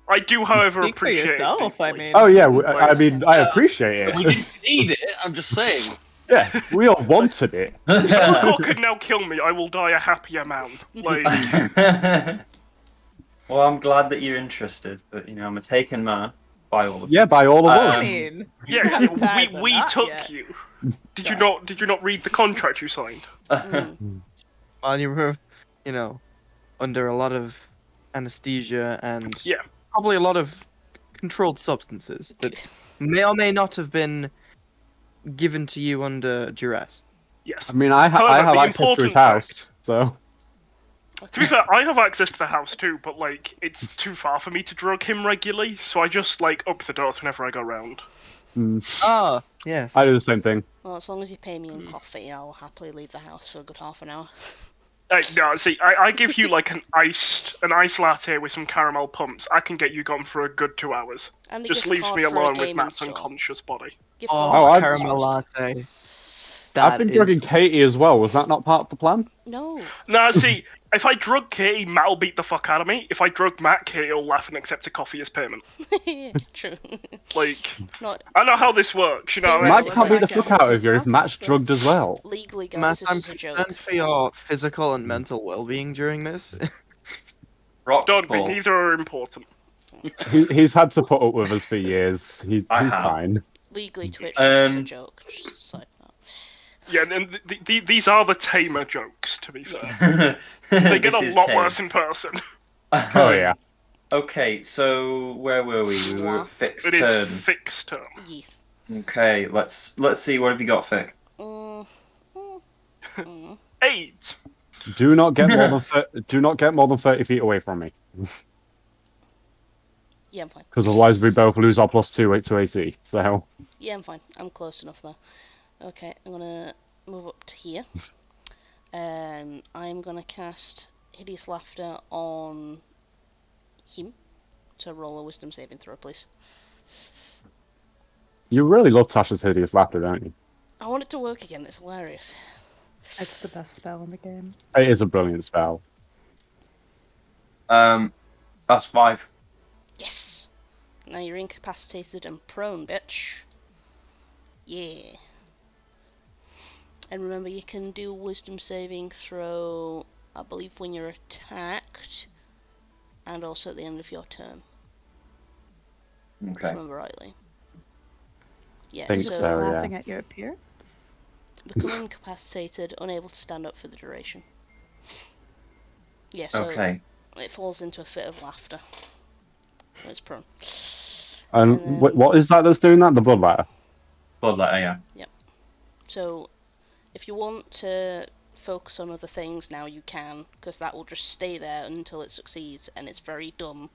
I do, however, Speak for appreciate yourself, it I deeply. mean. Oh yeah, I mean, I appreciate it. We didn't need it. I'm just saying. Yeah, we all wanted it. If Elcott could now kill me, I will die a happier man. Like, Well, I'm glad that you're interested, but you know, I'm a taken man by all of Yeah, by all of I us. mean, yeah, haven't died we than that took yet. you. Did So. you not read the contract you signed? While you were, you know, under a lot of anesthesia and Yeah. probably a lot of controlled substances that may or may not have been given to you under duress. Yes. I mean, I However, have the access to his important house, so. To be fair, I have access to the house too, but like it's too far for me to drug him regularly, so I just like up the doors whenever I go round. Ah, yes. I do the same thing. Well, as long as you pay me in coffee, I'll happily leave the house for a good half an hour. No, see, I give you like an iced latte with some caramel pumps. I can get you gone for a good 2 hours. And a Just gift leaves card me for a alone with gaming Matt's store. unconscious body. Gift Oh, card for a caramel gaming store. latte. I've been drugging Katie as well. Was that not part of the plan? No. Nah, see, if I drug Katie, Matt'll beat the fuck out of me. If I drug Matt, Katie'll laugh and accept a coffee as payment. True. Like, Not I know how this works, you know what I Matt mean? can't beat the Theoretically, fuck out of you if Matt's drugged as well. legally, guys, Matt, this I'm is a joke. concerned for your physical and mental well-being during this. Rock Don't be, Paul. neither are important. He's had to put up with us for years. He's I have. fine. Legally, Twitch is a Um, joke. Just a side note. Yeah, and these are the tamer jokes, to be fair. They get This a is lot tame. worse in person. Oh yeah. Okay, so where were we? We were at Fick's It is turn. fixed term. Yeeth. Okay, let's see. What have you got, Fick? Mm, mm, mm. 8. Do not get more than 30 feet away from me, Yeah, I'm fine. because otherwise we both lose our +2 to AC. So Yeah, I'm fine. I'm close enough there. Okay, I'm gonna move up to here. I'm gonna cast Hideous Laughter on him. To roll a Wisdom saving throw, please. you really love Tasha's hideous laughter, don't you? I want it to work again. It's hilarious. It's the best spell in the game. It is a brilliant spell. That's 5. Yes. Now you're incapacitated and prone, bitch. Yeah. And remember, you can do Wisdom saving throw, I believe, when you're attacked, and also at the end of your turn. If I Okay. remember rightly. Yeah. Think Just so, yeah. laughing at your appearance. Become incapacitated, unable to stand up for the duration. Yeah. So Okay. it falls into a fit of laughter. It's prone. And And what is that that's doing that? The bloodletter. Bloodletter, yeah. So, if you want to focus on other things now, you can, because that will just stay there until it succeeds, and it's very dumb.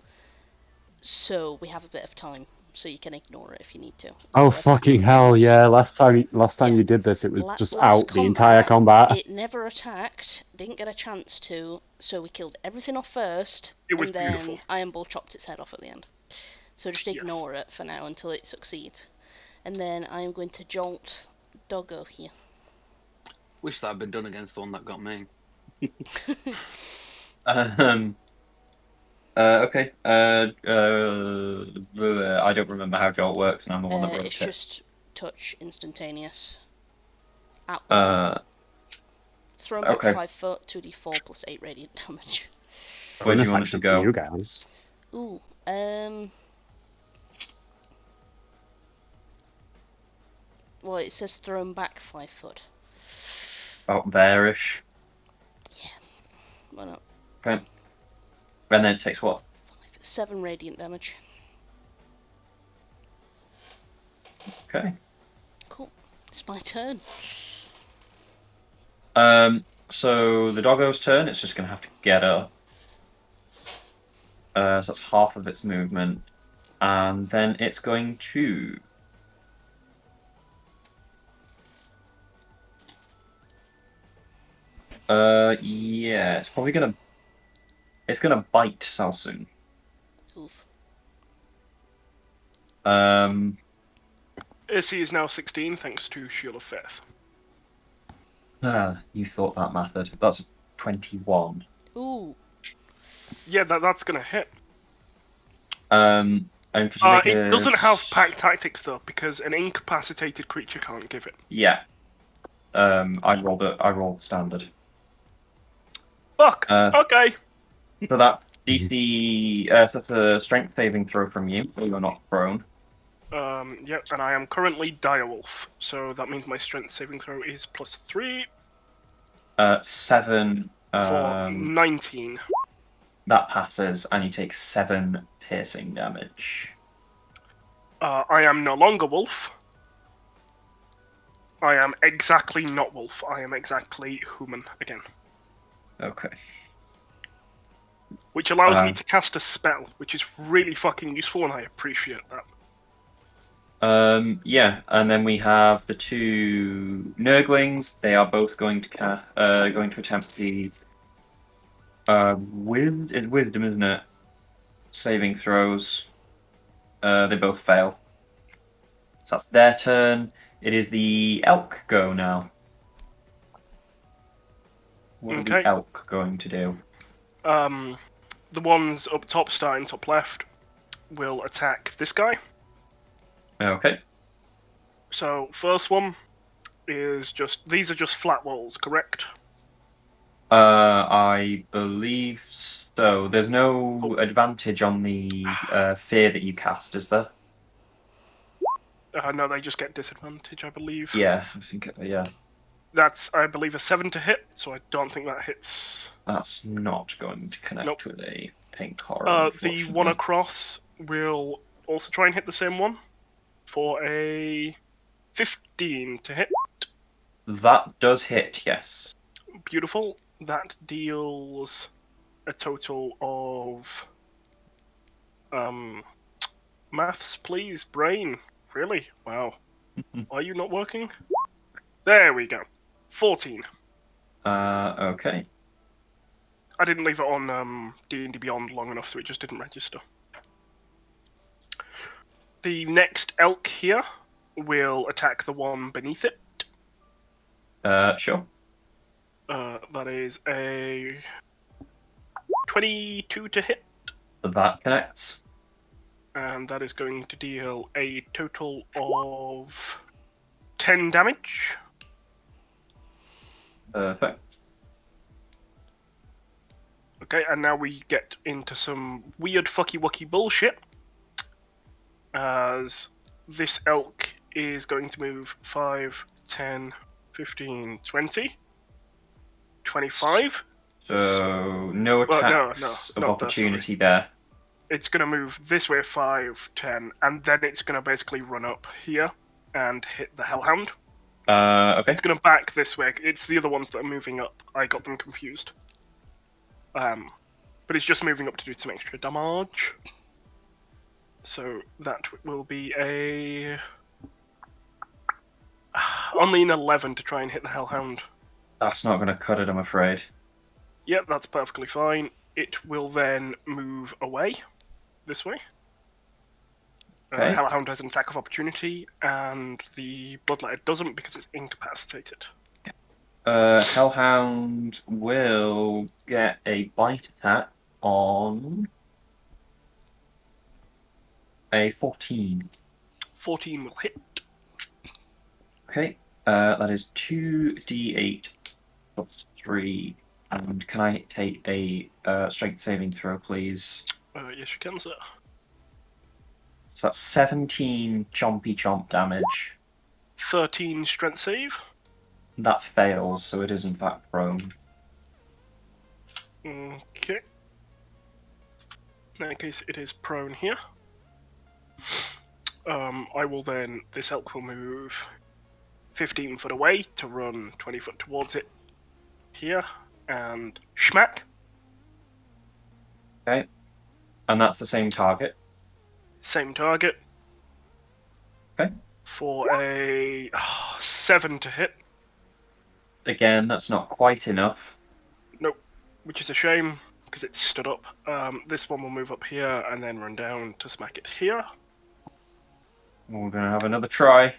So we have a bit of time, so you can ignore it if you need to. Oh Or attack fucking it hell! once. Yeah, last time Yeah. you did this, it was just Last out the entire combat. It never attacked, didn't get a chance to, so we killed everything off first, It was and then beautiful. Iron Bull chopped its head off at the end. So just ignore it for now until it succeeds. And then I'm going to jolt Doggo here. Wish that had been done against the one that got me. Okay. I don't remember how Jolt works, and I'm the one that wrote It's it. just touch instantaneous. At Uh, Thrown back okay. 5 foot, 2d4 plus 8 radiant damage. Where do you Bonus want it to action go? for you guys. Ooh, well, it says thrown back 5 foot. About there-ish. Why not? Okay. And then it takes what? 7 radiant damage. Okay. Cool. It's my turn. So the doggo's turn. It's just gonna have to get up. So that's half of its movement, and then it's going to. Yeah, it's probably gonna. It's gonna bite Salsoon. Oof. AC is now 16 thanks to Shield of Faith. You thought that mattered. That's 21. Ooh. Yeah, that's gonna hit. And could you make It doesn't have s- pack tactics though, because an incapacitated creature can't give it. Yeah. I rolled standard. Fuck. Uh, Okay. So that DC, so that's a strength saving throw from you, so you're not prone. Yep, and I am currently Direwolf, so that means my strength saving throw is +3 7. for 19. That passes, and you take 7 piercing damage. I am no longer wolf. I am exactly not wolf. I am exactly human again. Okay. Which allows me to cast a spell, which is really fucking useful, and I appreciate that. Yeah, and then we have the two Nurglings. They are both going to attempt the wisdom, isn't it? Saving throws. They both fail. So that's their turn. It is the elk go now. What are Okay. the elk going to do? The ones up top, starting top left, will attack this guy. Okay. So first one is these are just flat walls, correct? I believe so. There's no advantage on the fear that you cast, is there? No, they just get disadvantage, I believe. Yeah, I think. Yeah, That's, I believe, a 7 to hit, so I don't think that hits. that's not going to connect Nope. with a pink horror. The Unfortunately. one across will also try and hit the same one for a 15 to hit. That does hit, yes. Beautiful. That deals a total of maths, please, brain. Really? Wow. Are you not working? There we go. 14. Okay. I didn't leave it on D&D Beyond long enough, so it just didn't register. The next elk here will attack the one beneath it. Sure. That is a 22 to hit, That connects. and that is going to deal a total of 10 damage. Perfect. Okay, and now we get into some weird fucky-wucky bullshit, as this elk is going to move 5, 10, 15, 20, 25. So no Well, no, attacks no, of not that, opportunity there. It's going to move this way 5, 10, and then it's going to basically run up here and hit the Hellhound. Okay. It's going to back this way. It's the other ones that are moving up. I got them confused. But it's just moving up to do some extra damage. So that will be a... only an 11 to try and hit the Hellhound. That's not going to cut it, I'm afraid. Yep, that's perfectly fine. It will then move away, this way. Okay. Hellhound has an attack of opportunity, and the Bloodletter doesn't because it's incapacitated. Hellhound will get a bite attack on a 14. 14 will hit. Okay. That is 2d8 plus 3. And can I take a strength saving throw, please? Yes, you can, sir. So that's 17 chompy chomp damage. 13 strength save. That fails, so it is in fact prone. Okay. In that case, it is prone here. I will then... This elk will move 15 foot away to run 20 foot towards it. Here. And schmack. Okay. And that's the same target. Same target. Okay. For a 7 to hit. Again, that's not quite enough. Nope. Which is a shame, because it stood up. This one will move up here and then run down to smack it here. We're going to have another try.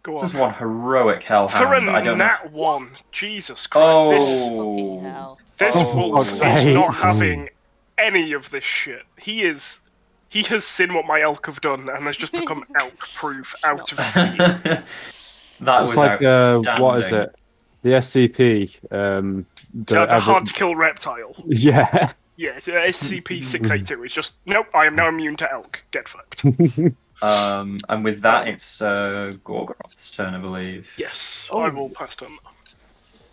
Go This on. is one heroic hellhound. For a I don't know. nat 1. Jesus Christ. Fucking Oh. hell. This Oh, wolf fuck's is sake. not having any of this shit. He has seen what my elk have done and has just become elk-proof out of fear. That It's was like outstanding. what is it? The SCP. The hard-to-kill reptile. Yeah. Yeah, it's SCP-682. It's just, nope, I am now immune to elk. Get fucked. And with that, it's Gorgoroth's turn, I believe. Yes, Oh. I will pass turn.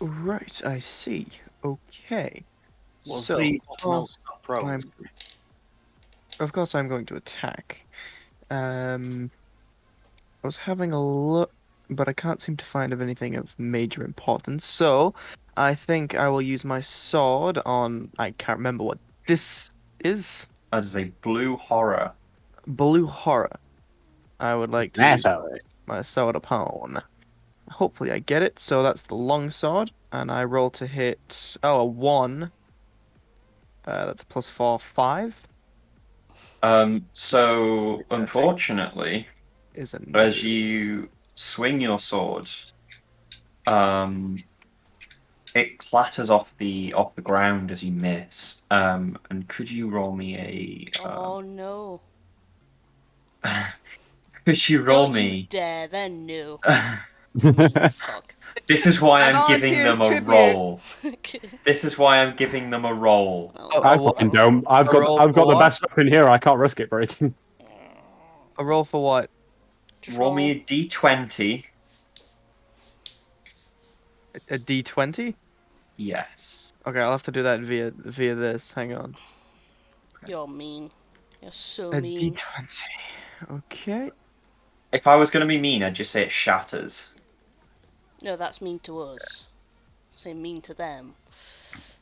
Right, I see. Okay. Was So, the of Ottomel course, not prone? of course I'm going to attack. I was having a look but I can't seem to find of anything of major importance. So I think I will use my sword on. I can't remember what this is. That is a blue horror. Blue horror. I would like to use Asshole. my sword upon. Hopefully I get it. So that's the long sword, and I roll to hit. Oh, a 1. That's a +4, 5. So unfortunately, Is a as you swing your sword, it clatters off the ground as you miss. And could you roll me a? Oh no. Could you roll Don't you me? dare, then no. Fuck. This is why I I'm giving them a volunteers tribute. roll. This is why I'm giving them a roll. Oh, I what? fucking don't. I've A got roll I've got for the what? best weapon here. I can't risk it breaking. A roll for what? just Roll me a d20. A D20? Yes. Okay, I'll have to do that via this. Hang on. You're mean. You're so A mean. D20. Okay. If I was going to be mean, I'd just say it shatters. No, that's mean to us. Say mean to them.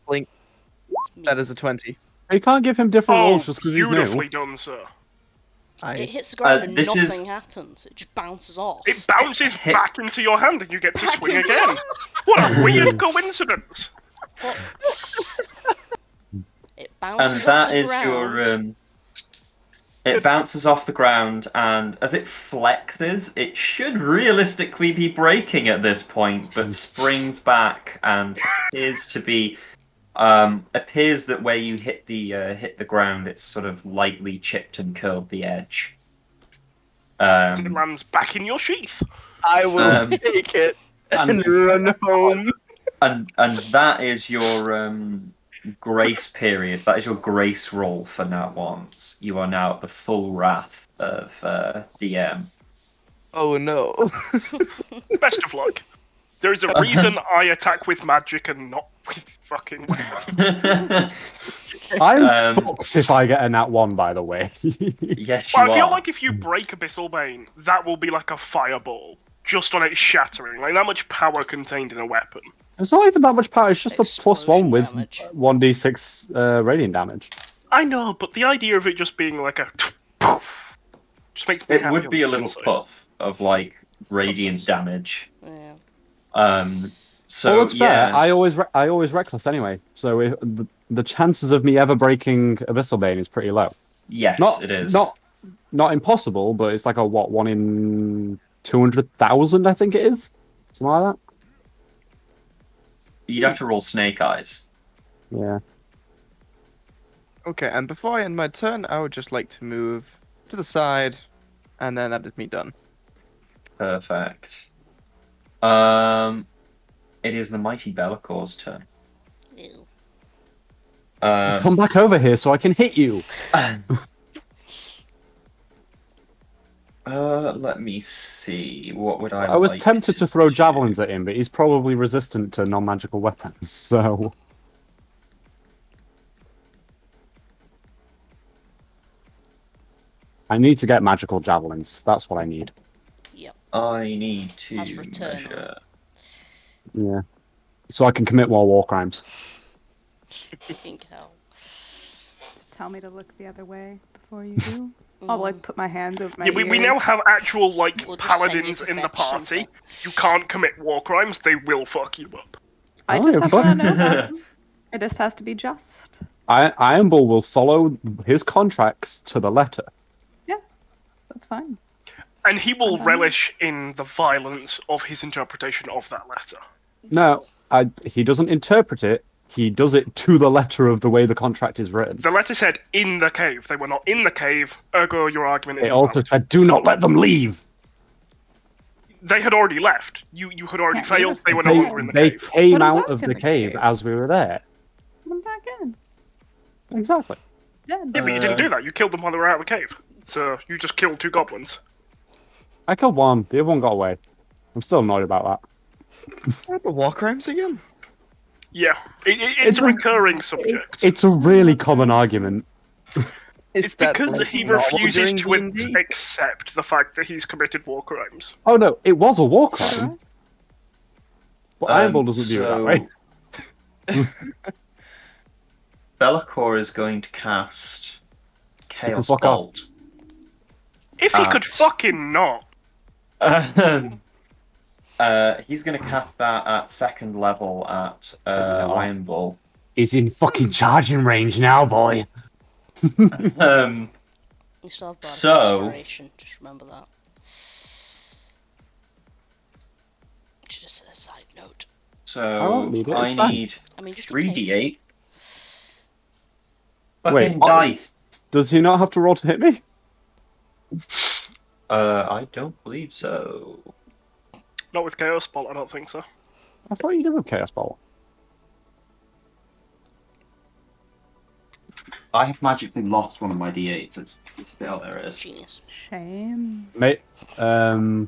Blink. It's mean. That is a 20. You can't give him different Oh, rolls just because he's beautifully new. done, sir. It hits the ground and this is- nothing happens. It just bounces off. It bounces Hit- back into your hand and you get to Back swing into- again. What a weird coincidence. What? It bounces And off that the is ground. your. It bounces off the ground, and as it flexes, it should realistically be breaking at this point, but springs back and appears to be. Appears that where you hit the ground, it's sort of lightly chipped and curled the edge. It lands back in your sheath. I will Um, take it and- and run home. and that is your grace period. That is your grace roll for Nat Once. You are now at the full wrath of DM. Oh no. Best of luck. There is a reason I attack with magic and not with fucking weapons. I'm fucked if I get a nat 1, by the way. Yes, you Well, I feel are. like if you break Abyssal Bane, that will be like a fireball. Just on it shattering. Like that much power contained in a weapon. It's not even that much power. It's just a +1 with damage. 1d6 radiant damage. I know, but the idea of it just being like a just makes me It happy would on be the a little inside. puff of like radiant damage. Yeah. So Well, that's yeah, fair. I always reckless anyway. So the chances of me ever breaking Abyssal Bane is pretty low. yes, Not it is. not impossible, but it's like a 1 in 200,000, I think it is, something like that. You'd have to roll snake eyes. Yeah. Okay, and before I end my turn, I would just like to move to the side, and then that is me done. Perfect. It is the mighty Bellacor's turn. Ew. Come back over here so I can hit you. Let me see. What would I? I was like tempted to throw do? javelins at him, but he's probably resistant to non-magical weapons. So I need to get magical javelins. That's what I need. I need to Has return on measure. Yeah. So I can commit more war crimes. Fucking hell. Tell me to look the other way before you do. I'll like put my hands over my Yeah, we ears. now have actual like We'll just send you paladins to in the fetch party. something. You can't commit war crimes; they will fuck you up. I Oh, just you're have fun. to know that. It just has to be just. Iron Bull will follow his contracts to the letter. That's fine. And he will Okay. relish in the violence of his interpretation of that letter. No, he doesn't interpret it. He does it to the letter of the way the contract is written. The letter said in the cave. They were not in the cave, ergo your argument is It also invalid. said, "Do not let them leave." They had already left. You had already Yeah, failed. They were no They, longer in the they cave. came Put 'em out back of in the the cave cave. as we were there. Put them back in. Exactly. Yeah. Yeah, but you didn't do that. You killed them while they were out of the cave. So you just killed 2 goblins. I killed one. The other one got away. I'm still annoyed about that. The war crimes again? Yeah, it's It's a a- recurring subject. It's a really common argument. It's that, because like, he normal refuses during to D&D? accept the fact that he's committed war crimes. Oh no, it was a war So do I. crime. But Ironball doesn't view it that way. Be'lakor is going to cast Chaos fuck off. Bolt. If he could Out. fucking not. He's going to cast that at second level at No. Ironball. He's in fucking charging range now, boy. You still have Bardic So- Inspiration, just remember that. Just a side note. I won't So need it, I it's fine. need I mean, just in 3d8. case. Wait, Fucking what? dice. Does he not have to roll to hit me? I don't believe so. Not with Chaos Bolt, I don't think so. I thought you did with Chaos Ball. I have magically lost one of my d8s. It's still there. It is. Genius. Shame. Make Because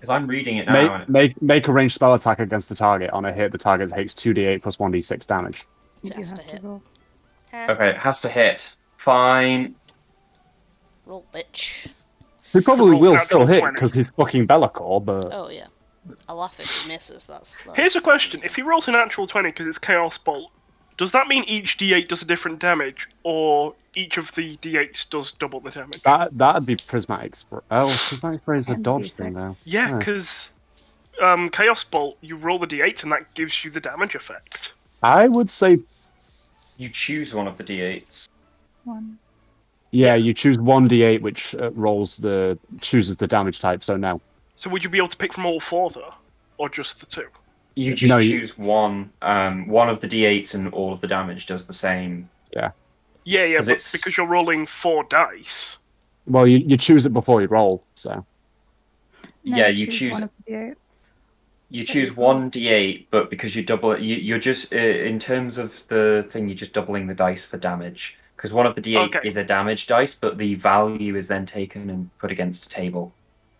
I'm reading it now. and make a ranged spell attack against the target. On a hit, the target takes 2d8 plus 1d6 damage. It has to hit. Ha, Okay, it has to hit. Fine. roll, bitch. He probably Roll will natural still hit 20. because he's fucking Be'lakor, but Oh yeah. I laugh if he misses. That's Here's a question: if he rolls a natural 20 because it's Chaos Bolt, does that mean each D8 does a different damage, or each of the D8s does double the damage? that'd be Prismatic Spray. Oh, Prismatic Spray is a And dodge D6. thing now. Yeah, Huh. because Chaos Bolt, you roll the D8 and that gives you the damage effect. I would say, You choose one of the d8s. One. yeah, you choose 1d8, which chooses the damage type. So no. So would you be able to pick from all four though, or just the two? You just No, you- choose one. One of the d8s and all of the damage does the same. Yeah, 'Cause but it's- because you're rolling 4 dice. Well, you choose it before you roll. So No, Yeah, you choose. one of the D8s. You choose one d8, but because you double it, you're just in terms of the thing, you're just doubling the dice for damage. Because one of the d8s Okay. is a damage dice, but the value is then taken and put against a table.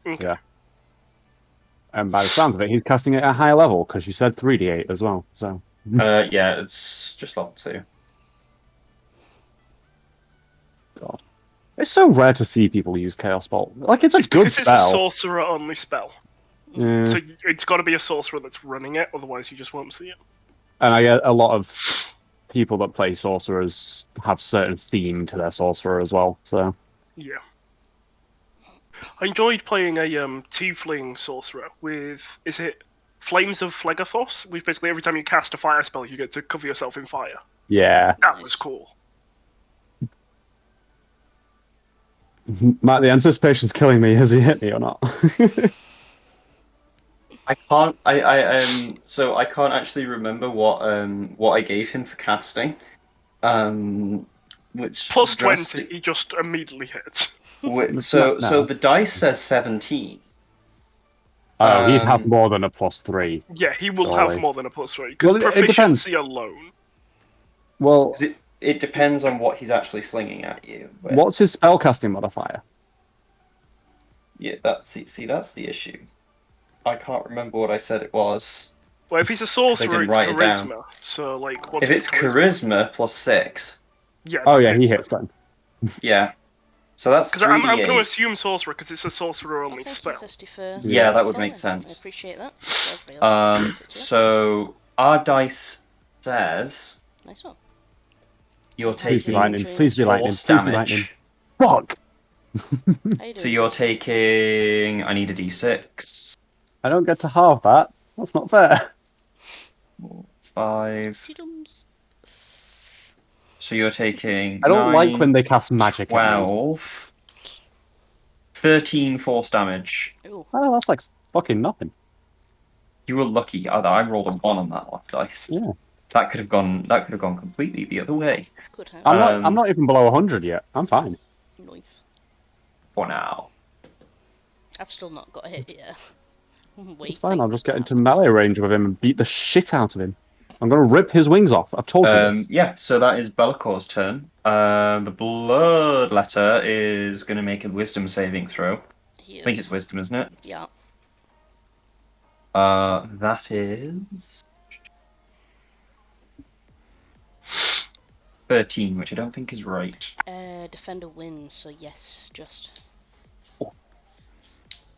Okay. Yeah. and by the sounds of it, he's casting it at a higher level because you said 3d8 as well. So Yeah, it's just level 2. God, it's so rare to see people use Chaos Bolt. Like it's a good Because it's a spell. sorcerer only spell. Yeah. So it's got to be a sorcerer that's running it, otherwise you just won't see it. And I get a lot of people that play sorcerers have certain theme to their sorcerer as well. So Yeah. I enjoyed playing a tiefling sorcerer with, is it Flames of Phlegathos? Which basically every time you cast a fire spell, you get to cover yourself in fire. yeah, That was cool. Matt, the anticipation's killing me. Has he hit me or not? I can't. So I can't actually remember what I gave him for casting. Which Plus 20, drastic- he just immediately hits. So not so now. the dice says 17. Oh, he'd have Um, more than a +3. Yeah, he will Surely. have more than a +3. Well, Because it depends. proficiency alone. Well, 'Cause it depends on what he's actually slinging at you. But what's his spellcasting modifier? Yeah, see that's the issue. I can't remember what I said it was. Well, if he's a sorcerer, didn't it's write it down. charisma. So, like, what's If his it's charisma plus 6, Yeah. Oh that yeah, he hits hits then. yeah. So that's Because I'm 3d8. going to assume sorcerer because it's a sorcerer only Thank spell. you, Zesty, for Yeah, that would filling. make sense. I appreciate that. Everybody else appreciates it too. So our dice says Nice one. you're Please be taking lightning. Please be lightning. force Please be lightning. damage. Fuck! How you doing, So you're Zesty? taking. I need a d6. I don't get to halve that. That's not fair. 5. Freedoms. So you're taking. I don't like 9, when they cast magic. at me. 12. 13 force damage. Ooh. Oh, that's like fucking nothing. You were lucky. I rolled a 1 on that last dice. Yeah. That could have gone. That could have gone completely the other way. Good hand. I'm not even below 100 yet. I'm fine. Nice. For now. I've still not got a hit yet. It's fine. I'll just get into melee range with him and beat the shit out of him. I'm gonna rip his wings off. I've told you this. Yeah. So that is Bellacor's turn. The blood letter is going to make a wisdom saving throw. He I think is. it's wisdom, isn't it? Yeah. That is 13, which I don't think is right. Defender wins, so yes, just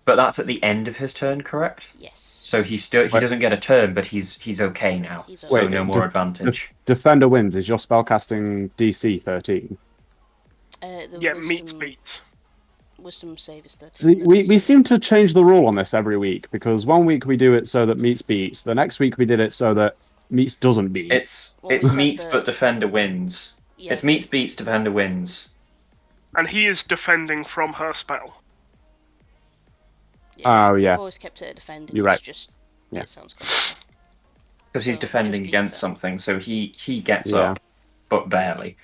But that's at the end of his turn, correct? yes. So he Wait. doesn't get a turn, but he's okay now. He's So okay. Wait, no more advantage. Defender wins. Is your spellcasting DC 13? The Yeah, wisdom, meets beats. Wisdom save is 13. See, the we DC. seem to change the rule on this every week because one week we do it so that meets beats. The next week we did it so that meets doesn't beat. It's Well, we said meets that- but defender wins. Yeah, It's meets beats defender wins. And he is defending from her spell. Oh, yeah. I've always kept it at defending. You're it's right. Just, Yeah. It sounds good. Because he's So, defending just against beats it. something, so he gets Yeah. up, but barely.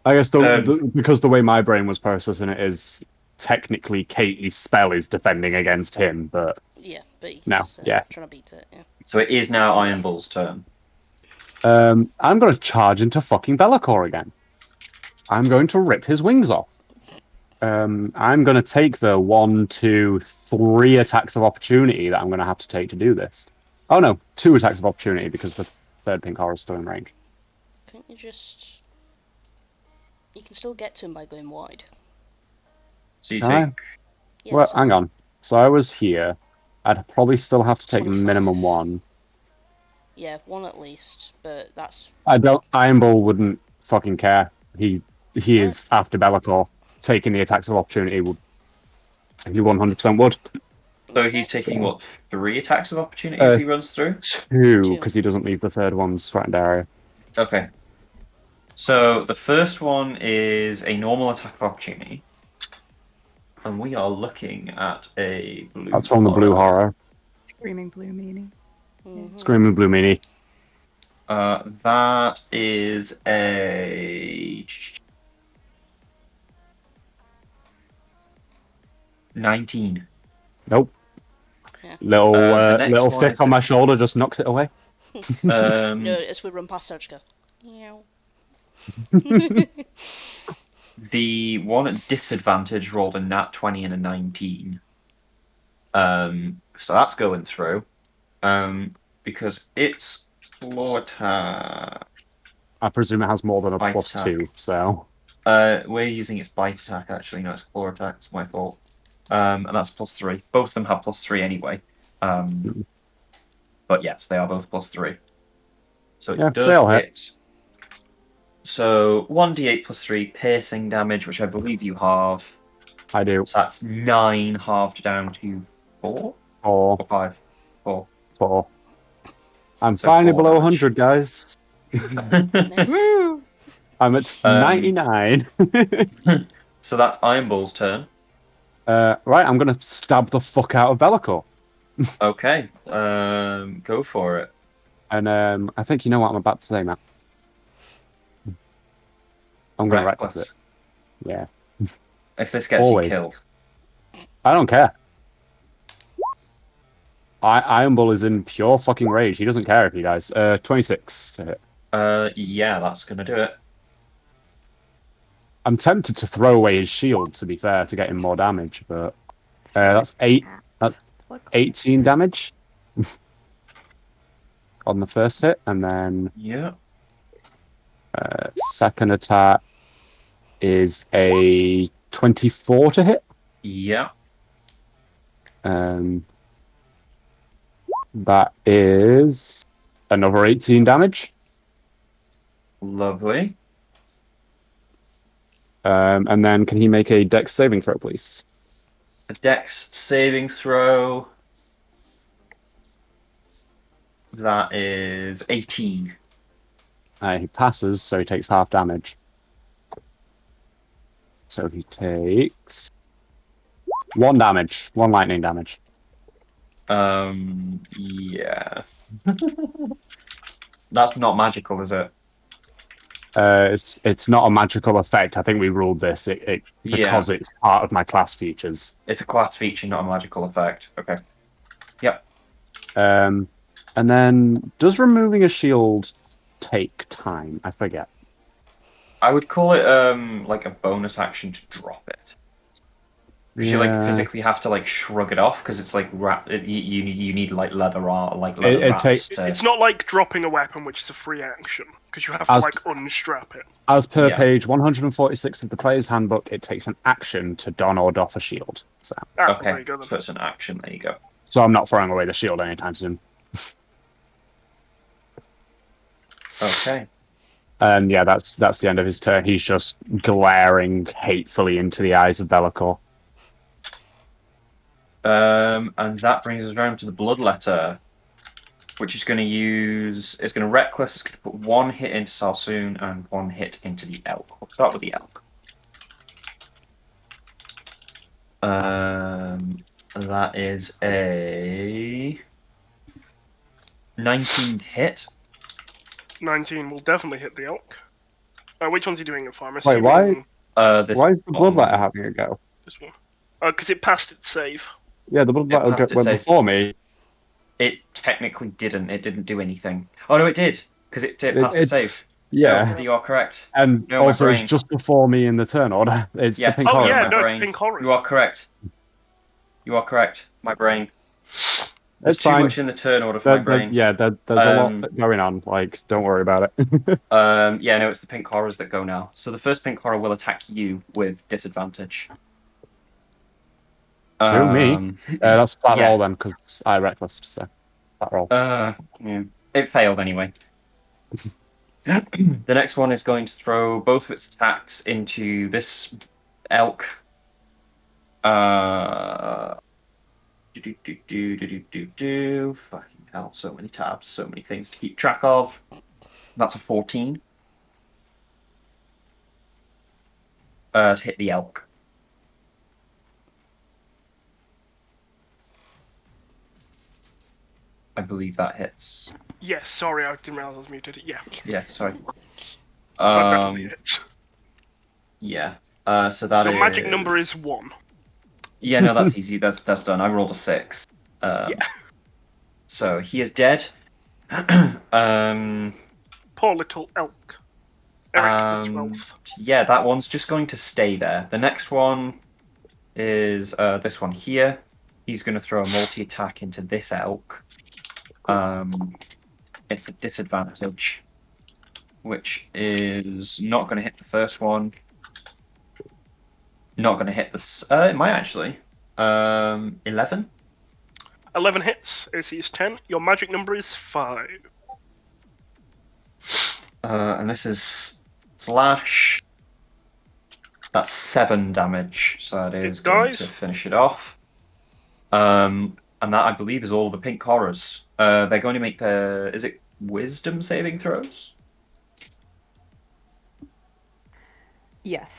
I guess Um, because the way my brain was processing it is technically Katie's spell is defending against him, but Yeah, but he's No, yeah. trying to beat it. Yeah. So it is now Iron Bull's turn. I'm going to charge into fucking Be'lakor again. I'm going to rip his wings off. I'm going to take the 1, 2, 3 attacks of opportunity that I'm going to have to take to do this. Oh no, 2 attacks of opportunity because the third pink aura is still in range. Couldn't you just? You can still get to him by going wide. So you Can I? take. Yeah, Well, so hang on. So I was here. I'd probably still have to take 25. minimum 1. Yeah, 1 at least, but that's Iron Bull wouldn't fucking care. He is after Be'lakor. Taking the attacks of opportunity would. He 100% would. So he's taking what, 3 attacks of opportunity Uh, as he runs through? 2, 2. because he doesn't leave the third one's threatened area. Okay. So the first one is a normal attack of opportunity. And we are looking at a blue. That's from the blue horror. Screaming blue meanie. Mhm. Screaming Blue Meanie. That is a 19. Nope. Yeah. Little The next little one thick is on a- my shoulder just knocks it away. No, as we run past, I just go. Meow. The one at disadvantage rolled a nat 20 and a 19. So that's going through. Because it's claw attack. I presume it has more than a Bite plus attack. 2, so. We're using its bite attack actually, no, it's claw attack, it's my fault. And that's plus 3. Both of them have plus 3 anyway. But yes, they are both plus 3. So it Yeah, does they'll hit. hit. So 1d8 plus 3 piercing damage, which I believe you have. I do. So that's 9 halved down to 4 4, or 5. 4. 4. I'm So finally 4 below damage. 100, guys. Nice. Woo! I'm at Um, 99. So that's Iron Bull's turn. Right, I'm going to stab the fuck out of Be'lakor. Okay. Go for it. And I think you know what I'm about to say, Matt. I'm going to reckless it. Yeah. If this gets Always. you killed. I don't care. Iron Bull is in pure fucking rage. He doesn't care if he dies. 26 to hit. Yeah, that's gonna do it. I'm tempted to throw away his shield, to be fair, to get him more damage, but that's 18 damage on the first hit, and then Yeah. second attack is a 24 to hit. Yeah. That is another 18 damage. Lovely. And then can he make a dex saving throw, please? A dex saving throw. That is 18. He passes, so he takes half damage. So he takes 1 damage, 1 lightning damage. Yeah. That's not magical, is it? It's not a magical effect. I think we ruled this because it's part of my class features. It's a class feature, not a magical effect. Okay. And then does removing a shield take time? I forget. I would call it like a bonus action to drop it. Because you like physically have to like shrug it off because it's like you need like leather leather It wraps takes- to... It's not like dropping a weapon, which is a free action, because you have to As- like unstrap it. As per Yeah. page 146 of the player's handbook, it takes an action to don or doff a shield. So There Okay, you go then. so it's an action. There you go. I'm not throwing away the shield anytime soon. Okay. And yeah, that's the end of his turn. He's just glaring hatefully into the eyes of Be'lakor. And that brings us around to the Bloodletter, which is going to use... It's going to Reckless, it's going to put 1 hit into Salsoon and 1 hit into the Elk. We'll start with the Elk. That is a 19 to hit. 19 will definitely hit the elk. Which one's he doing it for? I'm Wait, assuming why? This Why is the one. bloodletter having a go? this one. Because it passed its save. Yeah, the bloodletter passed its went save. before me. It technically didn't. It didn't do anything. Oh no, it did because it passed the save. Yeah, No, you are correct. and No, my also it's brain. just before me in the turn order. It's Yes. the pink Oh horror. yeah, my no, it's brain. pink horrors. You are correct. You are correct. My brain. There's It's too fine. much in the turn order for my brain. There's a lot going on. Like, don't worry about it. Yeah, no, it's the pink horrors that go now. So the first pink horror will attack you with disadvantage. Me? That's flat Yeah. roll then, because I reckless. So flat roll. Yeah. It failed anyway. The next one is going to throw both of its attacks into this elk. Fucking hell, so many tabs, so many things to keep track of. That's a 14. To hit the elk. I believe that hits. Yes, sorry, I didn't realize I was muted. Yeah, Yeah, sorry. that definitely hits. Yeah. So that Your is... magic number is 1. Yeah, no, that's easy. That's done. I rolled a 6. Yeah. So he is dead. Poor little elk. Eric the 12th. Yeah, that one's just going to stay there. The next one is this one here. He's going to throw a multi-attack into this elk. It's a disadvantage, which is not going to hit the first one. Not going to hit this. It might actually. 11. 11 hits. AC is 10. Your magic number is 5. And this is slash. That's 7 damage, so that is It going dies. to finish it off. And that, I believe, is all the pink horrors. They're going to make the... Is it wisdom saving throws? Yes.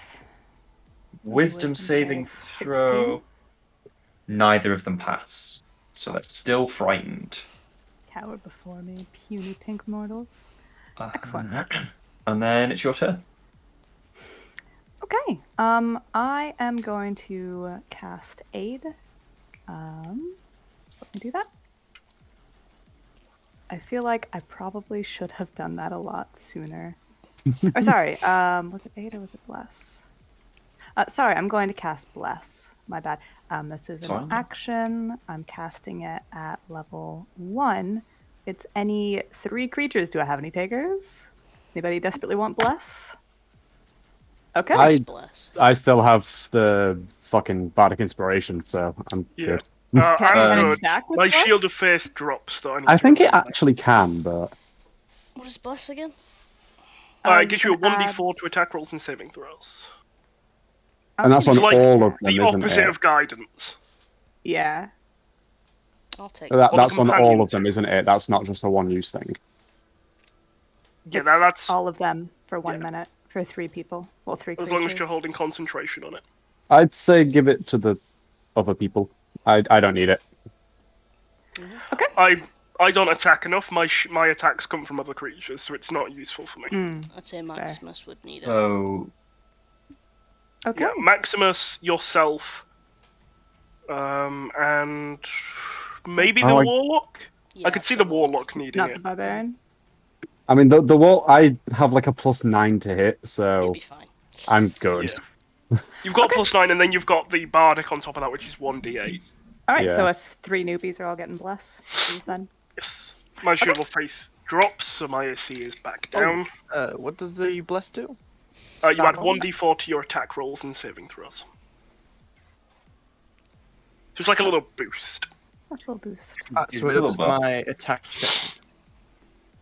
Wisdom saving throw. Neither of them pass. So they're still frightened. Cower before me, puny pink mortals. Excellent. And then it's your turn. Okay. I am going to cast Aid. Let me do that. I feel like I probably should have done that a lot sooner. Or sorry, was it Aid or was it Bless? Sorry, I'm going to cast Bless. My bad. This is an Fine. action. I'm casting it at level 1. It's any 3 creatures. Do I have any takers? Anybody desperately want Bless? Okay. Bless. I still have the fucking bardic inspiration, so I'm Yeah. good. Can I'm I good. stack with My Bless? shield of faith drops, though. I think it actually can, but What is Bless again? It gives you a 1d4 to attack rolls and saving throws. and that's on It's like all of them, The isn't opposite it? of guidance. Yeah. I'll take That's on all companions. of them, isn't it? That's not just a one-use thing. Yeah, It's that's all of them for 1 Yeah. minute for 3 people. Well, 3 as creatures. long as you're holding concentration on it. I'd say give it to the other people. I don't need it. I don't attack enough. My attacks come from other creatures, so it's not useful for me. I'd say Maximus would need it. So Okay. Yeah, Maximus, yourself, and maybe the Oh, Warlock. Yeah, I could see so the Warlock needing Not it. the barbarian. I mean, the wall. I have like a +9 to hit, It'd so be fine. I'm good. Yeah. You've got +9, and then you've got the bardic on top of that, which is 1d8. All right, so Yeah. us 3 newbies are all getting blessed. Then. Yes. My shield of faith drops, so my AC is back down. What does the bless do? You Stat add roll? 1d4 to your attack rolls and saving throws. So it's like a little boost. That's a little boost. It's So a it little ups buff. my attack checks.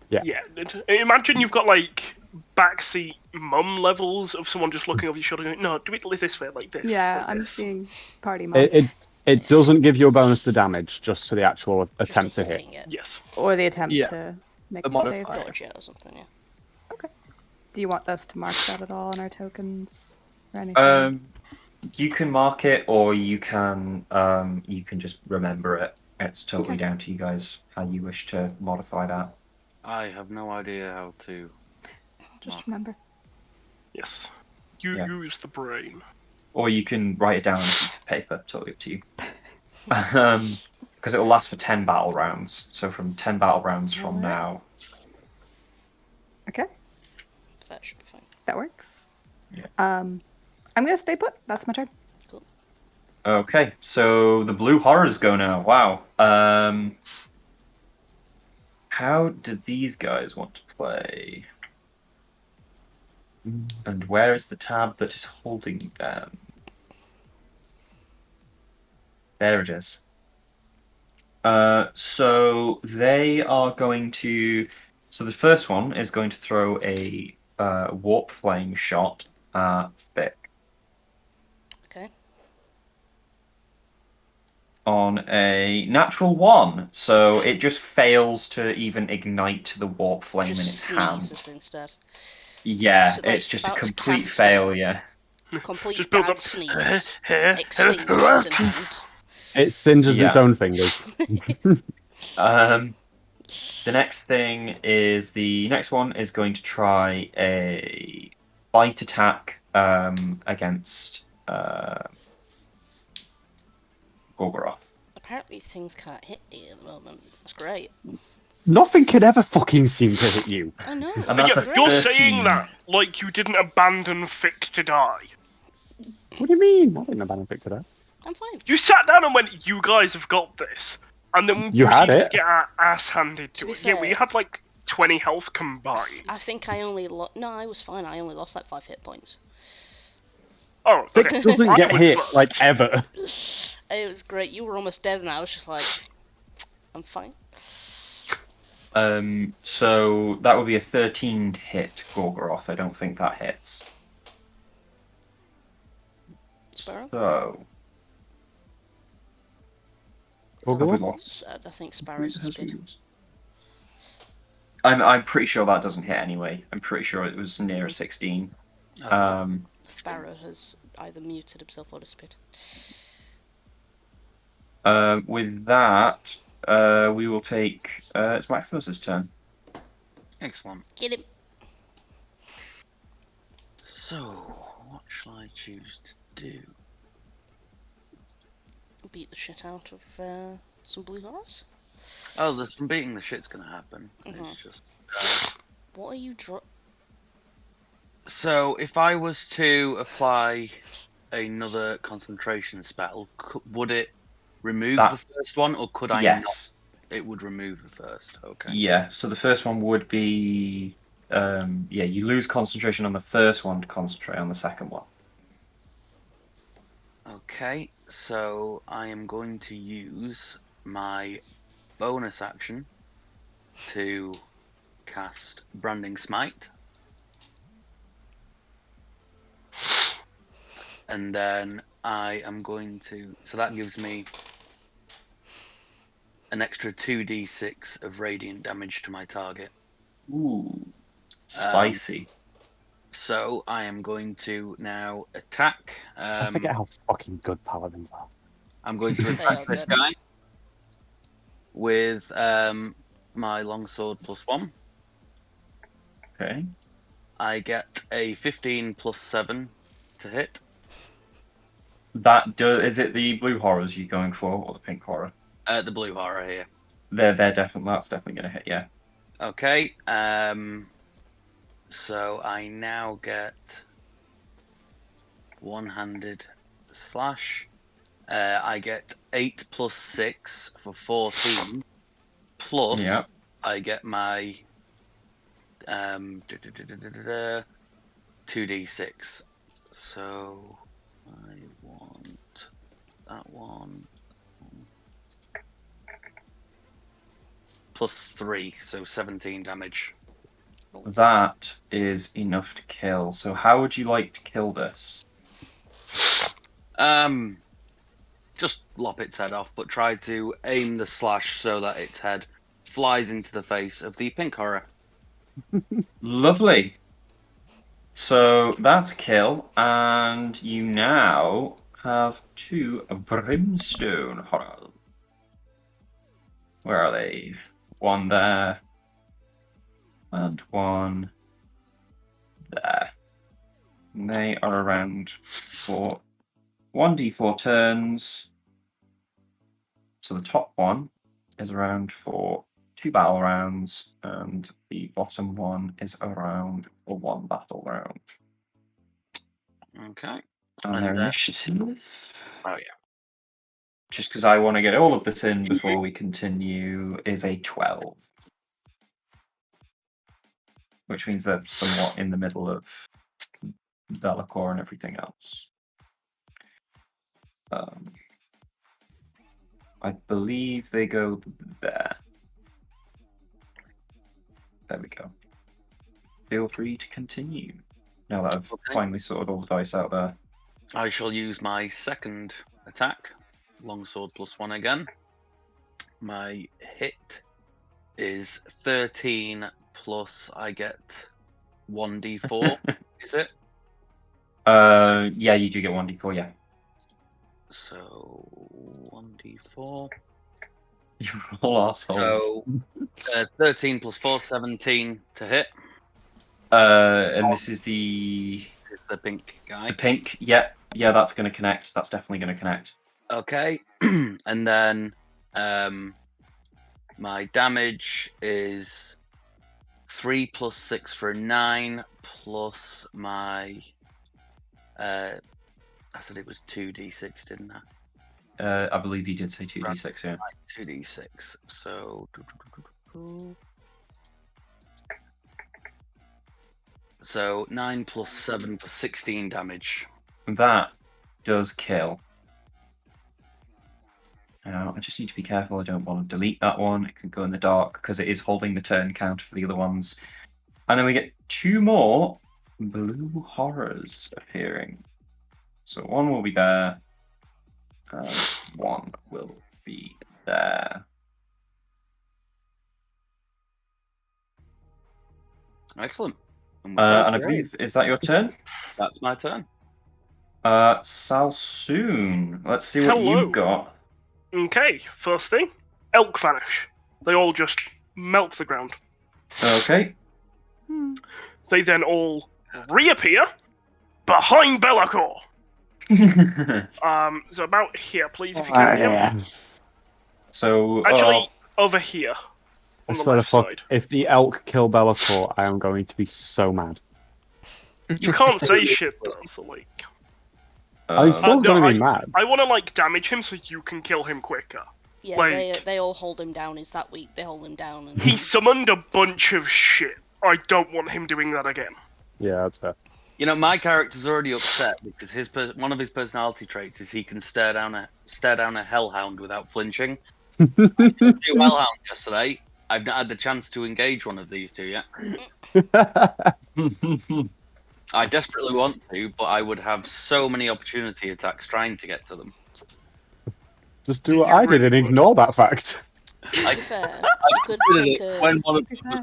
Yeah. Yeah. Imagine you've got like backseat mum levels of someone just looking over your shoulder going, no, do it this way, like this. Yeah, like I'm this. seeing party mom. It doesn't give you a bonus to damage, just to the actual Just attempt to hit. hitting it. Yes. Or the attempt Yeah. to make The the save. modifier. Dodge it or something, yeah. Do you want us to mark that at all on our tokens or anything? You can mark it, or you can just remember it. It's totally Okay. down to you guys how you wish to modify that. I have no idea how to. Just remember. Yes. You Yeah. use the brain. Or you can write it down on a piece of paper. Totally up to you. Because it will last for 10 battle rounds. So from 10 battle rounds from Alright. now. Okay, That should be fine. that works. Yeah. I'm gonna stay put. That's my turn. Okay, so the blue horrors go now. Wow. How do these guys want to play? And where is the tab that is holding them? There it is. So they are going to. So the first one is going to throw a warp flame shot at Vic Okay. on a natural 1. So it just fails to even ignite the warp flame in Just its hand. sneezes instead. Yeah, So, like, it's just a about to complete cast it. failure. Complete Just builds bad up. sneeze. Extinguishes in hand. It singes its Yeah. own fingers. The next thing is the next one is going to try a bite attack against Gorgoroth. Apparently things can't hit me at the moment. That's great. Nothing could ever fucking seem to hit you. I know. And that's Yeah, a you're 13. saying that like you didn't abandon Fick to die. What do you mean? I didn't abandon Vic today. I'm fine. You sat down and went, "You guys have got this," and then You had proceeded it. to get our ass handed to To be it. Yeah, we fair- had like 20 health combined. I think I only No, I was fine. I only lost like 5 hit points. Oh, Vic okay. doesn't I get was hit, slow. like, ever. It was great. You were almost dead, and I was just like, I'm fine. So that would be a 13 hit Gorgoroth. I don't think that hits. Sparrow? So Gorgoroth? have we lost? I think Sparrow's is good. I'm pretty sure that doesn't hit anyway. I'm pretty sure it was near a 16. Okay. Sparrow has either muted himself or disappeared. With that, we will take. It's Maximus's turn. Excellent. Get him. So, what shall I choose to do? Beat the shit out of some blue horse. Oh, there's some beating the shit's gonna happen. Mhm. It's just. What are you So, if I was to apply another concentration spell, would it remove That- the first one, or could I not? Yes. It would remove the first. Okay. Yeah. So the first one would be. Yeah, you lose concentration on the first one to concentrate on the second one. Okay, so I am going to use my bonus action to cast Branding Smite. And then I am going to. So that gives me an extra 2d6 of radiant damage to my target. Ooh. Spicy. So I am going to now attack. I forget how fucking good paladins are. I'm going to They attack are this good. guy with my longsword +1. Okay. I get a 15 plus 7 to hit. Is it the blue horrors you're going for, or the pink horror? The blue horror here. They're definitely. That's definitely going to hit. Yeah. Okay. So I now get one-handed slash. I get 8 plus 6 for 14. Plus, Yeah. I get my 2d6. So I want that one. Plus 3, so 17 damage. That is enough to kill. So how would you like to kill this? Just lop its head off, but try to aim the slash so that its head flies into the face of the pink horror. Lovely. So that's a kill, and you now have 2 brimstone horrors. Where are they? One there, and one there. And they are around for 1d4 turns. So the top one is around for 2 battle rounds, and the bottom one is around for 1 battle round. Okay. And their And, initiative. Oh, yeah. Just because I want to get all of this in before we continue, is a 12. Which means they're somewhat in the middle of Delacour and everything else. I believe they go there. There we go. Feel free to continue. Now that I've Okay. finally sorted all the dice out there. I shall use my second attack. Longsword +1 again. My hit is 13 plus I get 1d4. Is it? Yeah, you do get 1d4, yeah. So 1d4. You're all assholes. So 13 plus 4, 17 to hit. And this is the Is the pink guy. pink. Yeah, that's going to connect. That's definitely going to connect. Okay, and then my damage is 3 plus 6 for 9 plus my. I said it was 2d6, didn't I? I believe you did say 2d6, yeah. 2d6. So. So 9 plus 7 for 16 damage. That does kill. Now, I just need to be careful. I don't want to delete that one. It could go in the dark because it is holding the turn count for the other ones. And then we get 2 more blue horrors appearing. So one will be there, and one will be there. Excellent. And I believe, is that your turn? That's my turn. Salsoon, let's see what Hello. you've got. Okay, first thing, elk vanish. They all just melt to the ground. Okay. They then all reappear behind Bellacore. So about here, please, if you can. Yes. So, Actually, over here. I On the swear to left fuck, side. if the elk kill Bellacore, I am going to be so mad. You can't say shit though, so like. I'm still no, going to be mad. I want to like damage him so you can kill him quicker. Yeah, Like- they all hold him down. He's that weak. They hold him down. And He summoned a bunch of shit. I don't want him doing that again. Yeah, that's fair. You know, my character's already upset because one of his personality traits is he can stare down a hellhound without flinching. Two hellhounds yesterday. I've not had the chance to engage one of these two yet. I desperately want to, but I would have so many opportunity attacks trying to get to them. Just do what I did and ignore that fact. to be fair, you could take When a, one of them was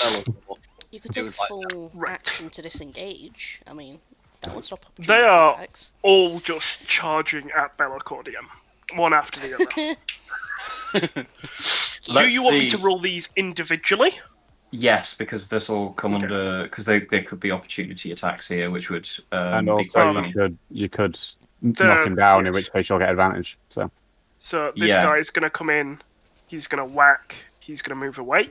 Bellacore. you could it take was a like full Right. action to disengage. I mean, that would stop They opportunity are attacks. all just charging at Bellacordium, one after the other. Do Let's you want me see. to roll these individually? Yes, because this will come Okay. under, because there could be opportunity attacks here, which would And be also, quite um, funny. you could knock him down, in yes. which case you'll get advantage. So So this Yeah. guy's gonna come in, he's gonna whack, he's gonna move away.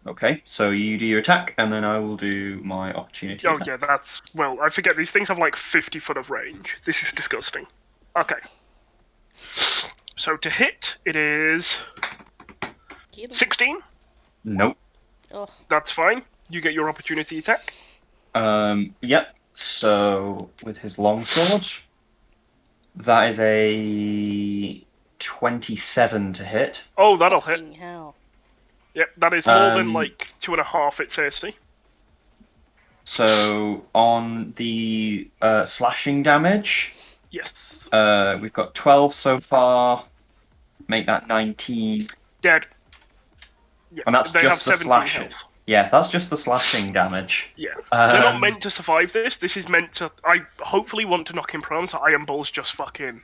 Okay, so you do your attack, and then I will do my opportunity Oh attack. yeah, that's well. I forget these things have like 50 foot of range. This is disgusting. Okay. So to hit, it is Get him. 16. Nope. Oh, That's fine. You get your opportunity attack. Yep. So with his longsword, that is a 27 to hit. Oh, that'll hit. fucking hell. Yep, that is more than Um, like 2.5 its AC. So on the slashing damage, Yes. we've got 12 so far. Make that 19. Dead. Yeah, And that's they just have the 17 slashing. health. Yeah, that's just the slashing damage. Yeah. They're not Um, meant to survive this. This is meant to. I hopefully want to knock him prone, so Iron Bull's just fucking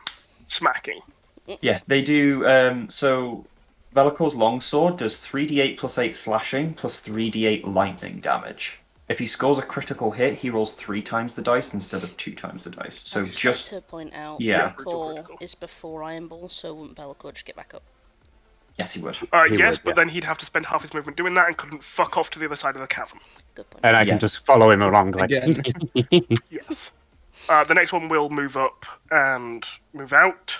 smacking. Yeah, they do. So Velacor's longsword does 3d8 plus 8 slashing plus 3d8 lightning damage. If he scores a critical hit, he rolls 3 times the dice instead of 2 times the dice. So I'd just just like to point out, yeah. Bellicor is before Iron Ball, so wouldn't Bellicor just get back up? Yes, he would. He Yes, would, but then yes. he'd have to spend half his movement doing that and couldn't fuck off to the other side of the cavern. Good point. And I Yeah. can just follow him along like Again. Yes. The next one will move up and move out.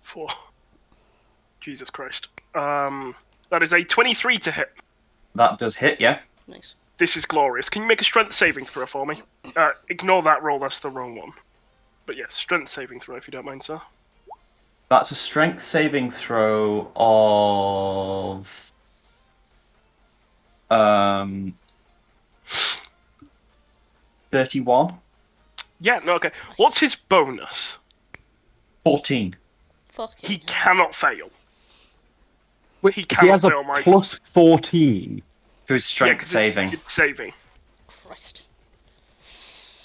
For Jesus Christ. That is a 23 to hit. That does hit, yeah. Nice. This is glorious. Can you make a strength saving throw for me? Ignore that roll, that's the wrong one. But yes, strength saving throw if you don't mind, sir. That's a strength saving throw of 31. Yeah, no, okay. What's his bonus? 14. Fucking He hell. cannot fail. Wait, He he cannot has a fail, Mike. plus 14. To his strength 'cause saving. It's saving. Christ.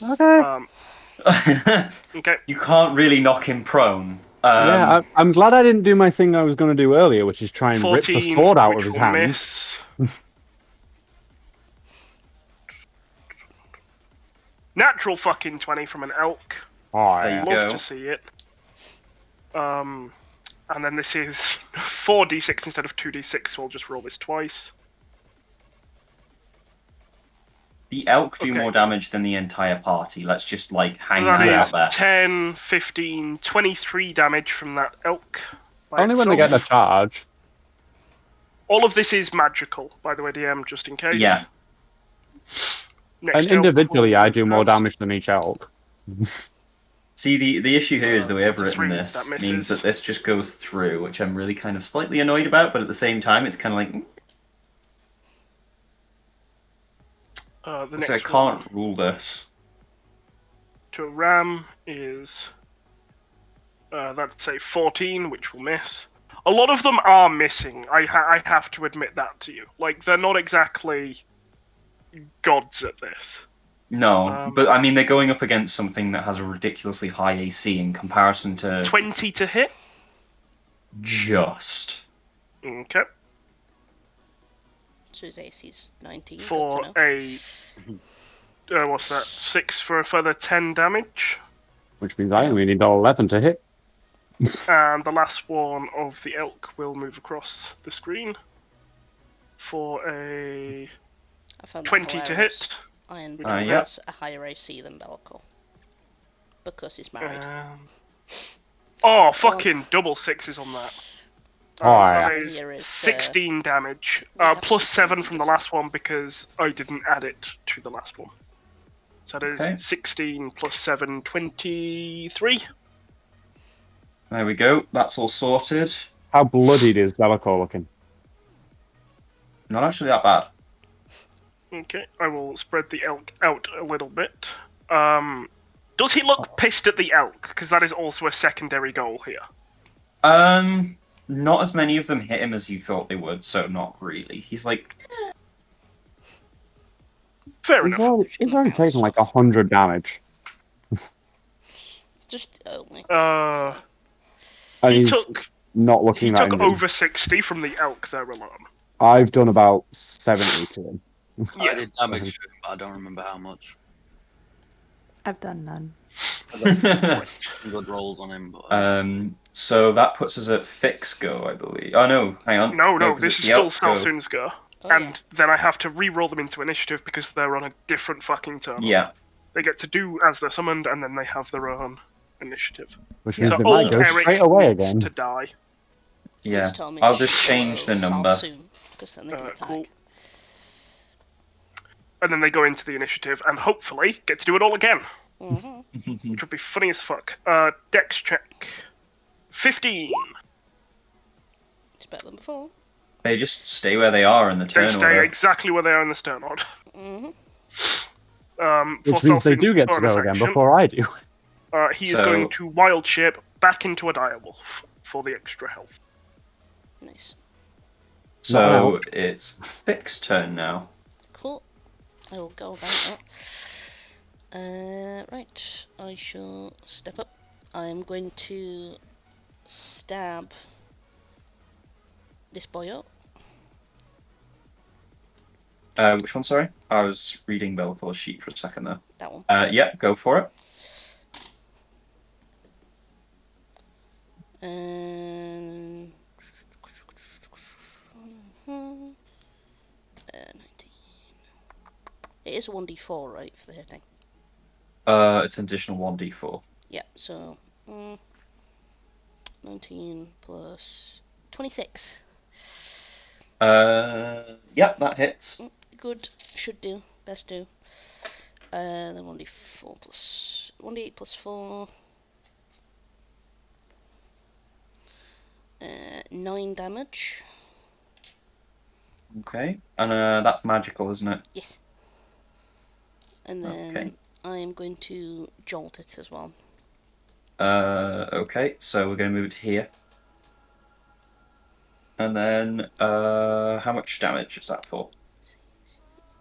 Okay. Okay. You can't really knock him prone. Yeah, I'm glad I didn't do my thing I was going to do earlier, which is try and rip 14, the sword out which of his will hands. miss. Natural fucking 20 from an elk. Oh, There yeah. you Love go. to see it. And then this is 4d6 instead of 2d6, so I'll just roll this twice. The elk do Okay. more damage than the entire party. Let's just like hang So that that is out there. 10, 15, 23 damage from that elk. by Only when they get itself. the charge. All of this is magical, by the way, DM, just in case. Yeah. Next And elk individually, will I do more pass. damage than each elk. See, the issue here is the way I've written 3, this that means misses. that this just goes through, which I'm really kind of slightly annoyed about, but at the same time, it's kind of like, The so I next one can't rule this. to a ram is that's a 14, which will miss. A lot of them are missing. I have to admit that to you. Like, they're not exactly gods at this. No, but I mean, they're going up against something that has a ridiculously high AC in comparison to 20 to hit. just. Okay. So his AC's 19. Good For to know. a what's that? 6 for a further 10 damage. Which means I only need 11 to hit. And the last one of the elk will move across the screen for a I found that 20 to hilarious. hit. Iron Uh, Ball yeah. has a higher AC than Bellicor. Because he's married. Oh, fucking double sixes on that. Oh, That yeah. is Here is, 16 damage. we have Plus 16 7 from the damage. last one because I didn't add it to the last one. So that is Okay. 16 plus 7, 23. There we go. That's all sorted. How bloodied is Bellicor looking? Not actually that bad. Okay, I will spread the elk out a little bit. Does he look pissed at the elk? Because that is also a secondary goal here. Not as many of them hit him as you thought they would, so not really. He's like, Fair enough. He's already taken like 100 damage. Just only. And He he's took not looking that injured. over 60 from the elk there alone. I've done about 70 to him. I did damage to him, but I don't remember how much. I've done none. I've got some good rolls on him, but So that puts us at fix go, I believe. Oh no, hang on. No, 'cause this it's is the still elk go. Salsoon's go. Oh, And then I have to re-roll them into initiative because they're on a different fucking turn. Yeah. They get to do as they're summoned, and then they have their own initiative. Which means So they might old go Eric straight away needs again. to die. Yeah. Please tell me I'll it's just change the Shallow number. Salsoon, because then they can attack. Cool. And then they go into the initiative, and hopefully get to do it all again, Mm-hmm. which would be funny as fuck. Dex check. 15. It's better than before. They just stay where they are in the They turn stay order. exactly where they are in the stern order. Mm-hmm. Which For means they Salsoon's do get to bonus go again action, before I do. He is So- going to wild shape back into a direwolf for the extra health. Nice. So Not an elk. it's fixed turn now. Cool. I will go about that. Right. I shall step up. I'm going to stab this boy up. Which one, sorry? I was reading Belthor's sheet for a second there. That one. Yeah, go for it. And 19. It is 1d4, right, for the hitting? It's an additional 1d4. Yeah, so 19 plus 26. Yeah, that hits. Good, should do, best do. Then 1d4 plus 1d8 plus 4. 9 damage. Okay. And that's magical, isn't it? Yes. And then Okay. I am going to jolt it as well. Okay, so we're going to move it here. And then, how much damage is that for?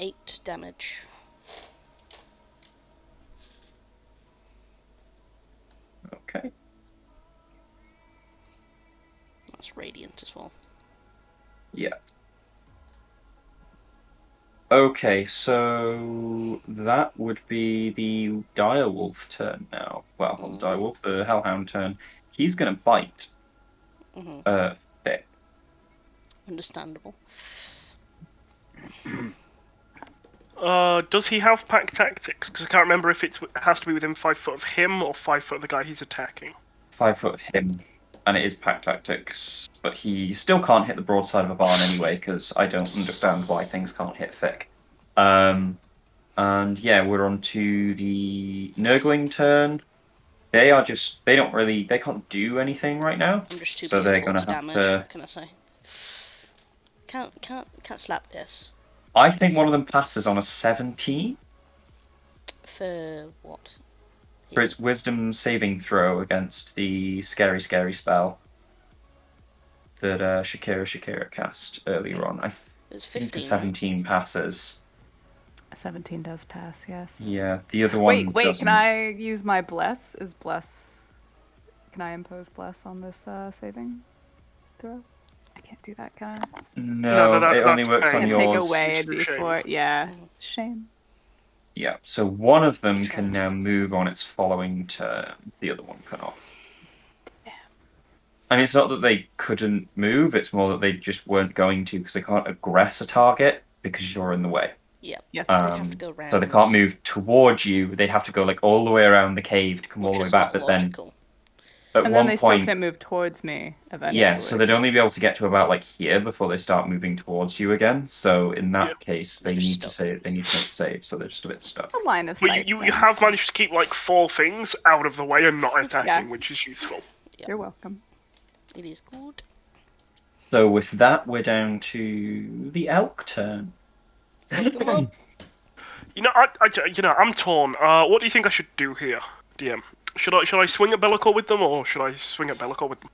8 damage. Okay. That's radiant as well. Yeah. Okay, so that would be the direwolf turn now. Well, not the direwolf, the hellhound turn. He's going to bite. Mm-hmm. Thick. Understandable. Does he have pack tactics? Because I can't remember if it has to be within 5 foot of him or 5 foot of the guy he's attacking. 5 foot of him. And it is pack tactics. But he still can't hit the broadside of a barn anyway, because I don't understand why things can't hit thick. And yeah, we're on to the Nurgling turn. They can't do anything right now. I'm just too So they're painful gonna to have damage. to- What can I say? Can't slap this. I think one of them passes on a 17 For what? for its wisdom saving throw against the scary spell that Shakira cast earlier on. I It's think 15. a 17 passes. 17 does pass, yes. Yeah, the other one Wait, doesn't. can I use my bless? Can I impose bless on this saving throw? I can't do that, can I? No, No, it only that's works fine. on Can take yours. away a It's a d4. Yeah, Mm. shame. Yeah, so one of them can now move on its following turn. The other one cannot. And it's not that they couldn't move, it's more that they just weren't going to because they can't aggress a target because you're in the way. Yep. Yes. They have to go round. So they can't move towards you, they have to go like all the way around the cave to come all which the way is back, not but then logical. at And then one they still point can move towards me eventually. yeah, so they'd only be able to get to about like here before they start moving towards you again. So in that Yep. case, They're they just need to stuck. make a save, so they're just a bit stuck. A line of But sight. you thing. have managed to keep like 4 things out of the way and not attacking, Yeah. which is useful. You're welcome. It is good. So with that, we're down to the elk turn. Fuck 'em up. You know, I'm torn. What do you think I should do here, DM? Should I swing at Bellicor with them, or should I swing at Bellicor with them?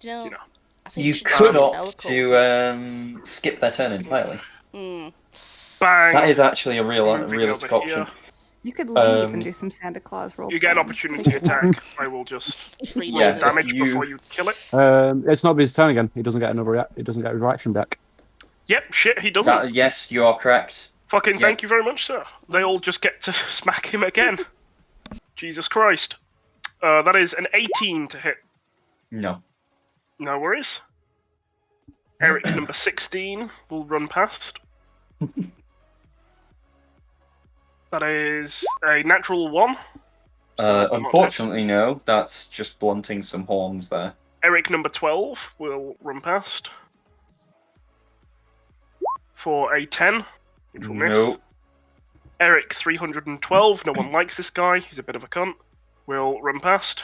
You know, You know. I think You should could do opt Bellicor. to skip their turn entirely. Mm. Bang! That is actually a Moving realistic over option. here. You could leave Um, and do some Santa Claus role. You get an playing. opportunity attack. I will just Just read Yeah, all the- damage you- before you kill it. It's not his turn again. He doesn't get another. He doesn't get a reaction back. Yep, shit, he doesn't. Yes, you are correct. Fucking Yeah. thank you very much, sir. They all just get to smack him again. Jesus Christ. That is an 18 to hit. No. No worries. Eric, number 16, will run past. That is a natural 1. So will not hit. Unfortunately, no. That's just blunting some horns there. Eric, number 12, will run past. For a 10, which will miss. No. Eric, 312, no one likes this guy, he's a bit of a cunt, will run past.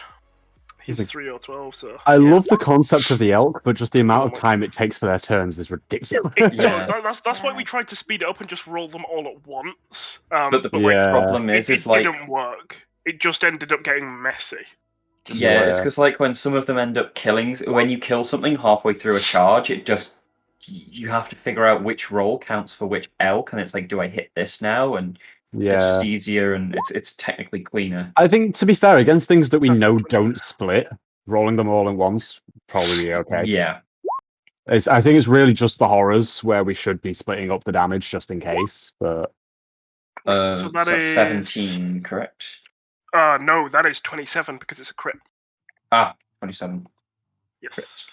He's He's a- 3 or 12, so... I yeah. love the concept of the elk, but just the amount of time it takes for their turns is ridiculous. It Yeah. does. That's why we tried to speed it up and just roll them all at once. But the Yeah. problem it is like... didn't work. It just ended up getting messy. Yeah, it's Yeah. because like when some of them end up killing... When you kill something halfway through a charge, it just... You have to figure out which roll counts for which elk, and it's like, do I hit this now? And it's Yeah. just easier, and it's technically cleaner. I think, to be fair, against things that we know don't split, rolling them all in once probably be okay. Yeah. I think it's really just the horrors where we should be splitting up the damage just in case. But So So that that's is 17, correct? No, that is 27 because it's a crit. 27. Yes.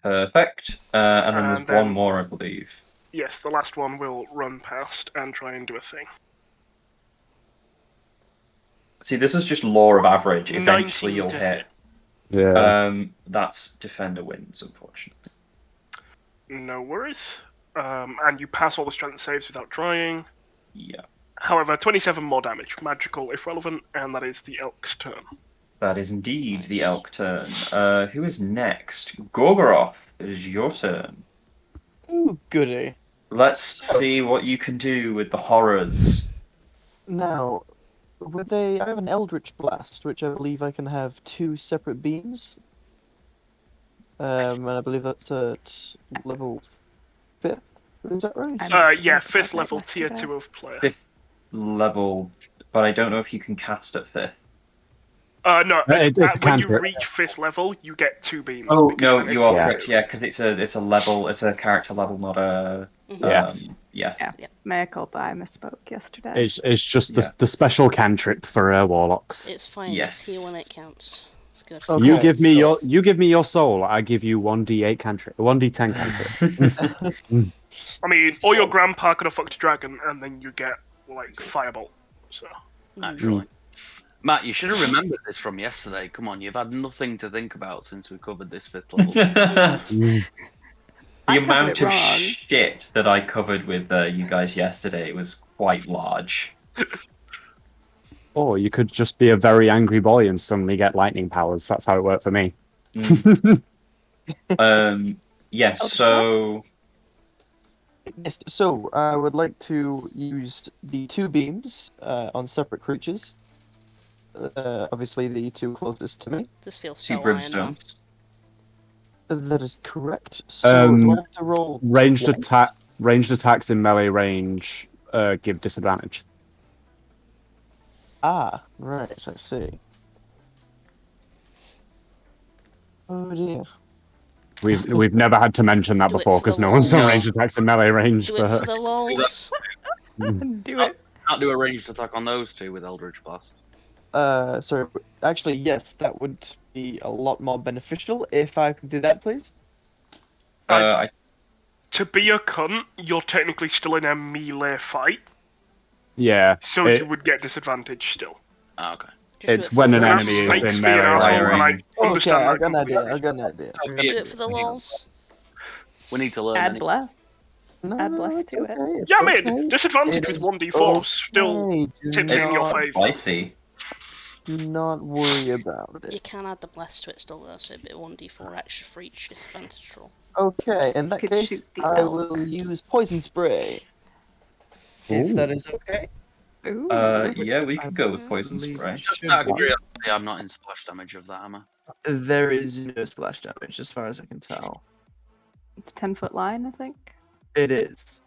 Perfect. And then there's And one then- more, I believe. Yes, the last one will run past and try and do a thing. See, this is just law of average. Eventually 19 you'll to hit. yeah. That's defender wins, unfortunately. No worries. And you pass all the strength saves without trying. Yeah. However, 27 more damage, magical if relevant, and that is the elk's turn. That is indeed the elk turn. Who is next? Gorgoroth, it is your turn. Ooh, goody. Let's see what you can do with the horrors. Now, I have an Eldritch Blast, which I believe I can have 2 separate beams. And I believe that's at level 5th. Is that right? Yeah, Understood. 5th level, Let's do tier that. 2 of player. 5th level, but I don't know if you can cast at 5th. No, It's a when you cantrip. reach 5th level, you get 2 beams. Oh because no, then you it's are tier correct. 2. Yeah, because it's a level. It's a character level, not a. Yes. Yeah. Yeah. Mea culpa, I misspoke yesterday. It's just Yeah. the special cantrip for warlocks. It's fine. Yes. Just heal when it counts. It's good. Okay, You give me so- your soul. I give you 1d8 cantrip, 1d10 cantrip. I mean, or your grandpa could have fucked a dragon, and then you get, like, firebolt. So. Naturally. Matt, you should have remembered this from yesterday. Come on, you've had nothing to think about since we covered this 5th level. The I covered amount it of wrong. shit that I covered with you guys yesterday was quite large. Or you could just be a very angry boy and suddenly get lightning powers. That's how it worked for me. Yeah. So Yes, so I would like to use the 2 beams on separate creatures. Obviously, the 2 closest to me. This feels 2 so iron man. brimstones. That is correct. So do I have to roll Ranged twice? ranged attacks in melee range give disadvantage. Ah, right, I see. Oh dear. We've never had to mention that Do it before for because the no one's done lols. ranged attacks in melee range. Do it for But the lols. Do it. Can't do a ranged attack on those 2 with Eldritch Blast. Sorry. Actually, yes, that would be a lot more beneficial if I could do that, please. I To be a cunt, you're technically still in a melee fight, yeah, so It- you would get disadvantage still. Ah, okay. Just do it's it for when the an And lols. that enemy is makes in me an melee asshole, range. and I Okay, understand I that got an idea. completely. I got an idea. Do it for the lols. We need to learn. Add any- bless. No, Add no, bless it's to it. okay, it's Yeah, I okay. mean, disadvantage It with is 1d4 still okay, do tips in your not- favour. spicy. Do not worry about You it. can add the bless to it still though, so it'd be 1d4 extra for each disadvantage roll. Okay, in that Could case, shoot the I elk. will use poison spray. If Ooh. that is okay. Ooh. Yeah, we could go with poison believe spray. it Just should out of be. curiosity, I'm not in splash damage of that, am I? There is no splash damage, as far as I can tell. It's a 10-foot line, I think. It is.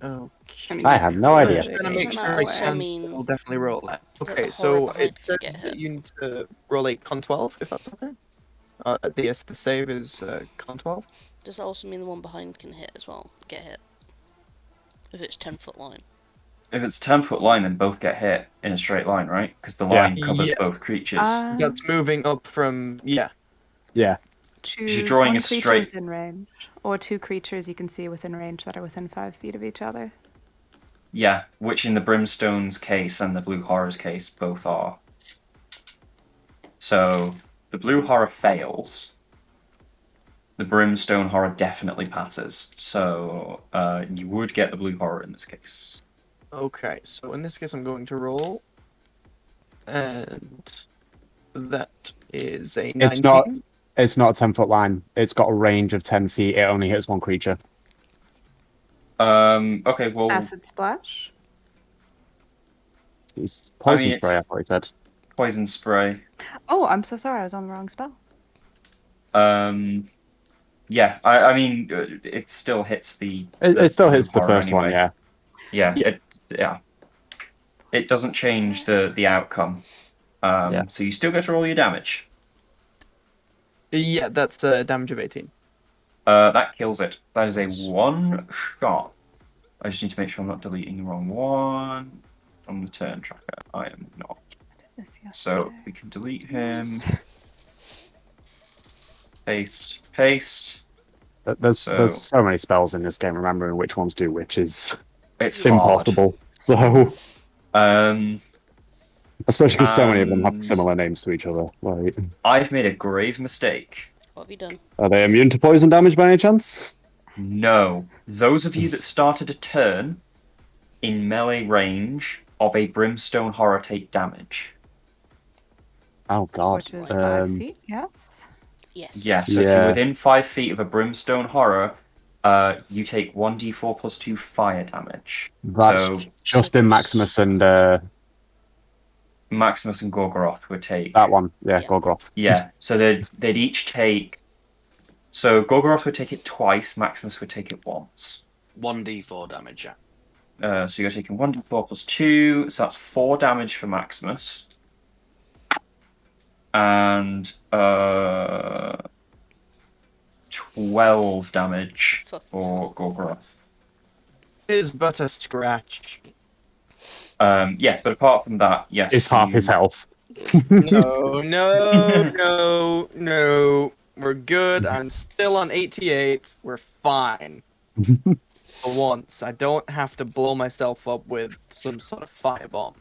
Okay. I have no idea. Just gonna make Doesn't sure that I also can mean still definitely roll that. that Okay, the so horror behind it says get that hit? you need to roll a con 12, if that's okay. The save is con 12. Does that also mean the one behind can hit as well? Get hit? If it's 10-foot line. If it's 10-foot line, then both get hit in a straight line, right? Because the Yeah. line covers Yes. both creatures. That's moving up from Yeah. Choose drawing one a creature straight- within range, or 2 creatures you can see within range that are within 5 feet of each other. Yeah, which in the Brimstone's case and the Blue Horror's case both are. So the Blue Horror fails. The Brimstone Horror definitely passes. So you would get the Blue Horror in this case. Okay, so in this case, I'm going to roll, and that is a 19. It's not a 10-foot line. It's got a range of 10 feet. It only hits one creature. Okay, well, Acid splash. It's poison it's- spray, I thought he said. Poison Spray. Oh, I'm so sorry. I was on the wrong spell. Yeah, I mean, it still hits the. It still hits the Blue first Horror one, anyway. yeah. Yeah. It doesn't change the outcome. Yeah. So you still get to roll your damage. Yeah, that's a damage of 18. That kills it. That is a 1 shot. I just need to make sure I'm not deleting the wrong one from the turn tracker. I am not. So we can delete him. Paste. There's So- so many spells in this game. Remembering which ones do which is It's hard. impossible. So, Um, especially because so many of them have And- similar names to each other. Like, I've made a grave mistake. What have you done? are they immune to poison damage by any chance? No. Those of you that started a turn in melee range of a Brimstone Horror take damage. Oh god. Which is 5 Um, feet, yes? Yes. Yeah, so if Yeah. you're within 5 feet of a Brimstone Horror, you take 1d4 plus 2 fire damage. that's So just been Maximus and Maximus and Gorgoroth would take that one. Yeah, Yeah. Gorgoroth. Yeah, so they'd each take. So Gorgoroth would take it twice. Maximus would take it once. 1d4 damage, yeah. So you're taking 1d4 plus 2, so that's 4 damage for Maximus. And 12 damage Fuck. for Gorgoroth. Is but a scratch. Yeah, but apart from that, yes. It's half his you- health. No. We're good. I'm still on 88. We're fine. For once, I don't have to blow myself up with some sort of firebomb.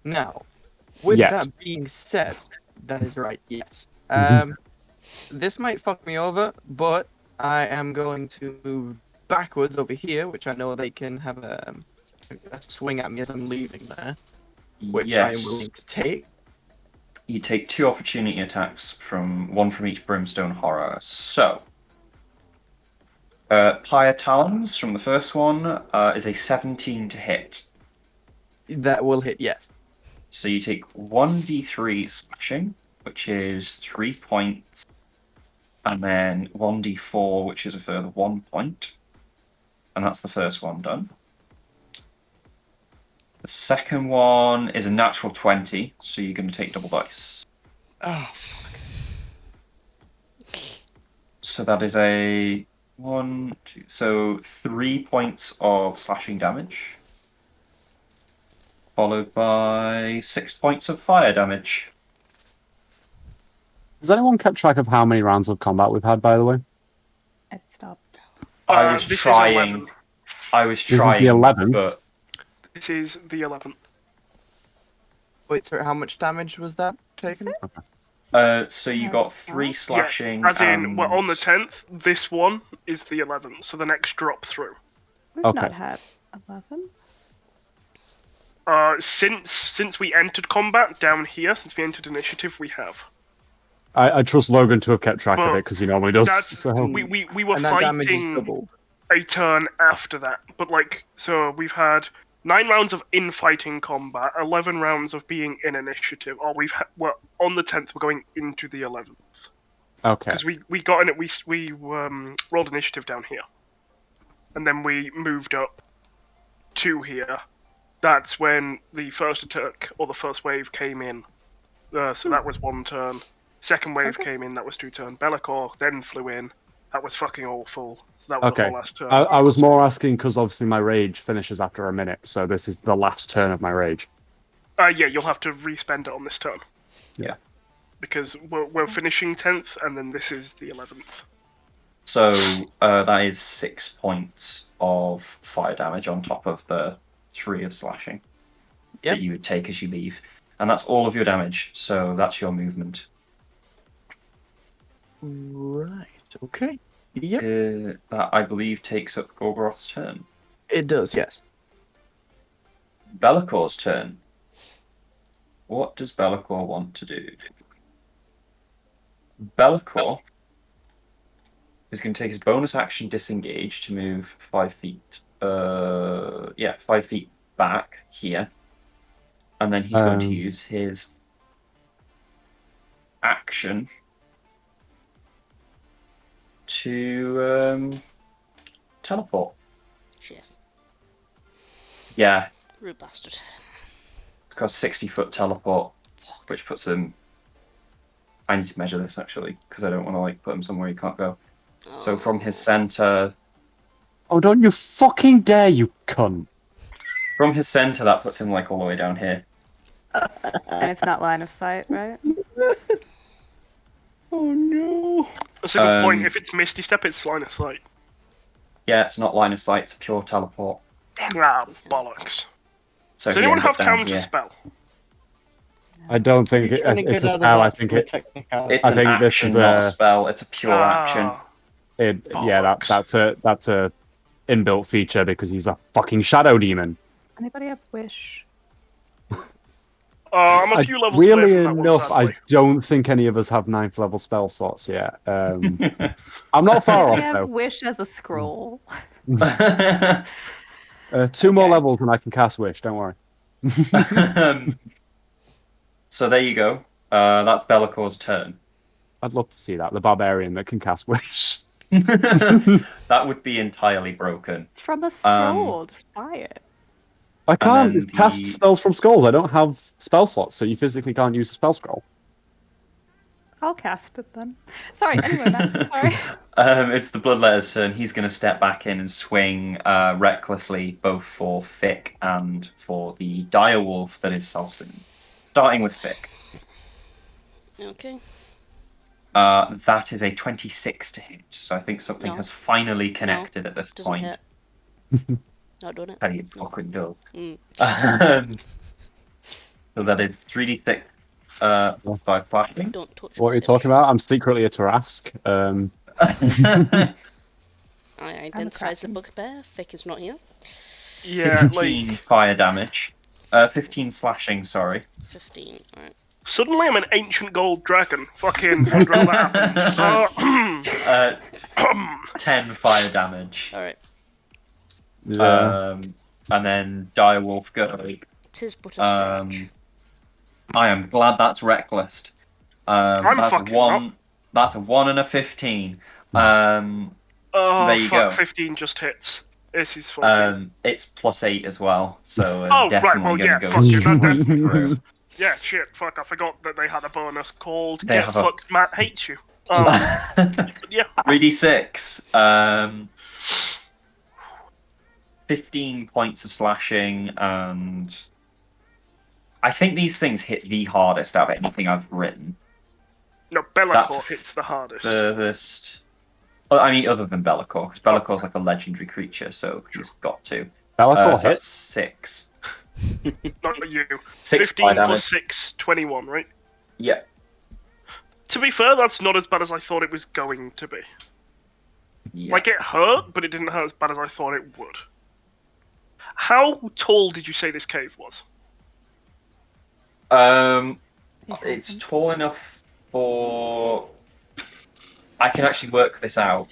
Now, with Yet. that being said, that is right, yes. This might fuck me over, but I am going to move backwards over here, which I know they can have a swing at me as I'm leaving there, which I am willing to take. You take 2 opportunity attacks one from each Brimstone Horror. So, Pyre Talons from the first one is a 17 to hit. That will hit, yes. So you take 1d3 slashing, which is 3 points, and then 1d4, which is a further 1 point. And that's the first one done. The second one is a natural 20, so you're going to take double dice. Oh, So that is a 1, 2, so 3 points of slashing damage, followed by 6 points of fire damage. Has anyone kept track of how many rounds of combat we've had, by the way? It stopped. I was This is trying. 11. I was This is the trying, 11th? but This is the 11th. wait, so how much damage was that taken? so you got 3 slashing. As in, and... we're on the 10th, this one is the 11th, so the next drop through. We've Okay. not had 11. Since we entered combat down here, since we entered initiative, we have. I trust Logan to have kept track of Well, it because he normally does. That's, So. we were And that damage is fighting double. a turn after that, but so we've had 9 rounds of infighting combat, 11 rounds of being in initiative. Or we're on the 10th. We're going into the 11th Okay. because we got in it. We rolled initiative down here, and then we moved up to here. That's when the first attack or the first wave came in. So that was 1 turn. Second wave Okay. came in, that was 2 turns. Be'lakor then flew in. That was fucking awful. So that was the Okay. whole last turn. I was more asking because obviously my rage finishes after a minute, so this is the last turn of my rage. Yeah, you'll have to respend it on this turn. Yeah. Because we're finishing 10th, and then this is the 11th. So that is 6 points of fire damage on top of the 3 of slashing Yep. that you would take as you leave. And that's all of your damage, so that's your movement. Right. Okay. Yep. That, I believe, takes up Gorgoroth's turn. It does. Yes. Be'lakor's turn. What does Be'lakor want to do? Be'lakor is going to take his bonus action disengage to move 5 feet. 5 feet back here. And then he's going to use his action to teleport. Shit. Yeah, Rude bastard. it's got a 60-foot teleport, which puts him. I need to measure this actually because I don't want to put him somewhere he can't go. So from his center, Oh, don't you fucking dare, you cunt! that puts him all the way down here. And it's not line of sight, right? Oh no! That's a good point. Um, If it's Misty Step, it's line of sight. Yeah, it's not line of sight; it's a pure teleport. Ah, bollocks. So Does he anyone ends up have down counter here. spell? I don't think You're trying to it's get a out of spell. I that think for a it. technicality. It's I an think this action, is not a a- spell. It's a pure action. Bollocks. That's a inbuilt feature because he's a fucking shadow demon. Anybody have wish? I'm a few levels away Weirdly from that one, enough, I sadly. don't think any of us have 9th level spell slots yet. I'm not far off I have though. wish as a scroll. 2 more Okay. levels and I can cast wish. Don't worry. So there you go. That's Be'lakor's turn. I'd love to see that, the barbarian that can cast wish. That would be entirely broken. It's from a scroll. Just buy it. I can't then cast the- spells from scrolls. I don't have spell slots, so you physically can't use a spell scroll. I'll cast it then. Sorry, anyway, Matt, sorry. It's the Bloodletter's turn. He's going to step back in and swing recklessly, both for Fick and for the direwolf that is Selsun. Starting with Fick. Okay. That is a 26 to hit, so I think something No. has finally connected at this Doesn't point. hit. Not doing it. How you fucking does. Mm. So that is 3d6 by flashing. Don't touch What are you bitch. talking about? I'm secretly a Tarask. I identify as a Kraken. bugbear. Fick is not here. Yeah, 15 fire damage. 15 slashing, sorry. 15. Alright. suddenly I'm an ancient gold dragon. Fucking, I'd rather happen. 10 fire damage. Alright. Yeah. And then direwolf go. Tis but a scratch. I am glad that's reckless. I'm That's fucking one. That's a 1 and a 15. Oh, There you fuck, go. 15 just hits. This is 14. It's +8 as well, so it's Oh, right, definitely well, gonna yeah, go fuck you, that- through. Yeah, shit, fuck, I forgot that they had a bonus called They Get have a- Fucked Matt Hates You. Yeah. 3d6. 15 points of slashing, and I think these things hit the hardest out of anything I've written. No, Be'lakor That's hits the hardest. Furthest. Oh, I mean, other than Be'lakor, because Be'lakor's like a legendary creature, so he's got to. Be'lakor So that's hits. 6. Not you. 6 15 fire plus damage. 6, 21, right? Yeah. To be fair, that's not as bad as I thought it was going to be. Yeah. Like, it hurt, but it didn't hurt as bad as I thought it would. How tall did you say this cave was? It's tall enough for. I can actually work this out.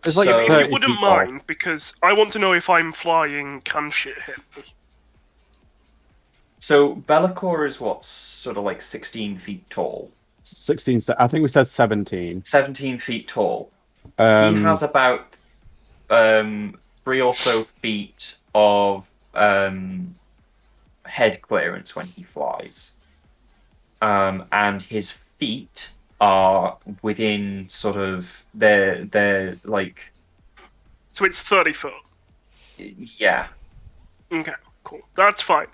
It's like So- a If 30 you wouldn't feet tall. mind, because I want to know if I'm flying, can shit hit me? So Be'lakor is what, sort of like 16 feet tall, 16. I think we said 17. 17 feet tall. He has about 3 or so feet of head clearance when he flies, and his feet are within sort of they're like So it's 30 foot. yeah. Okay, cool. That's fine.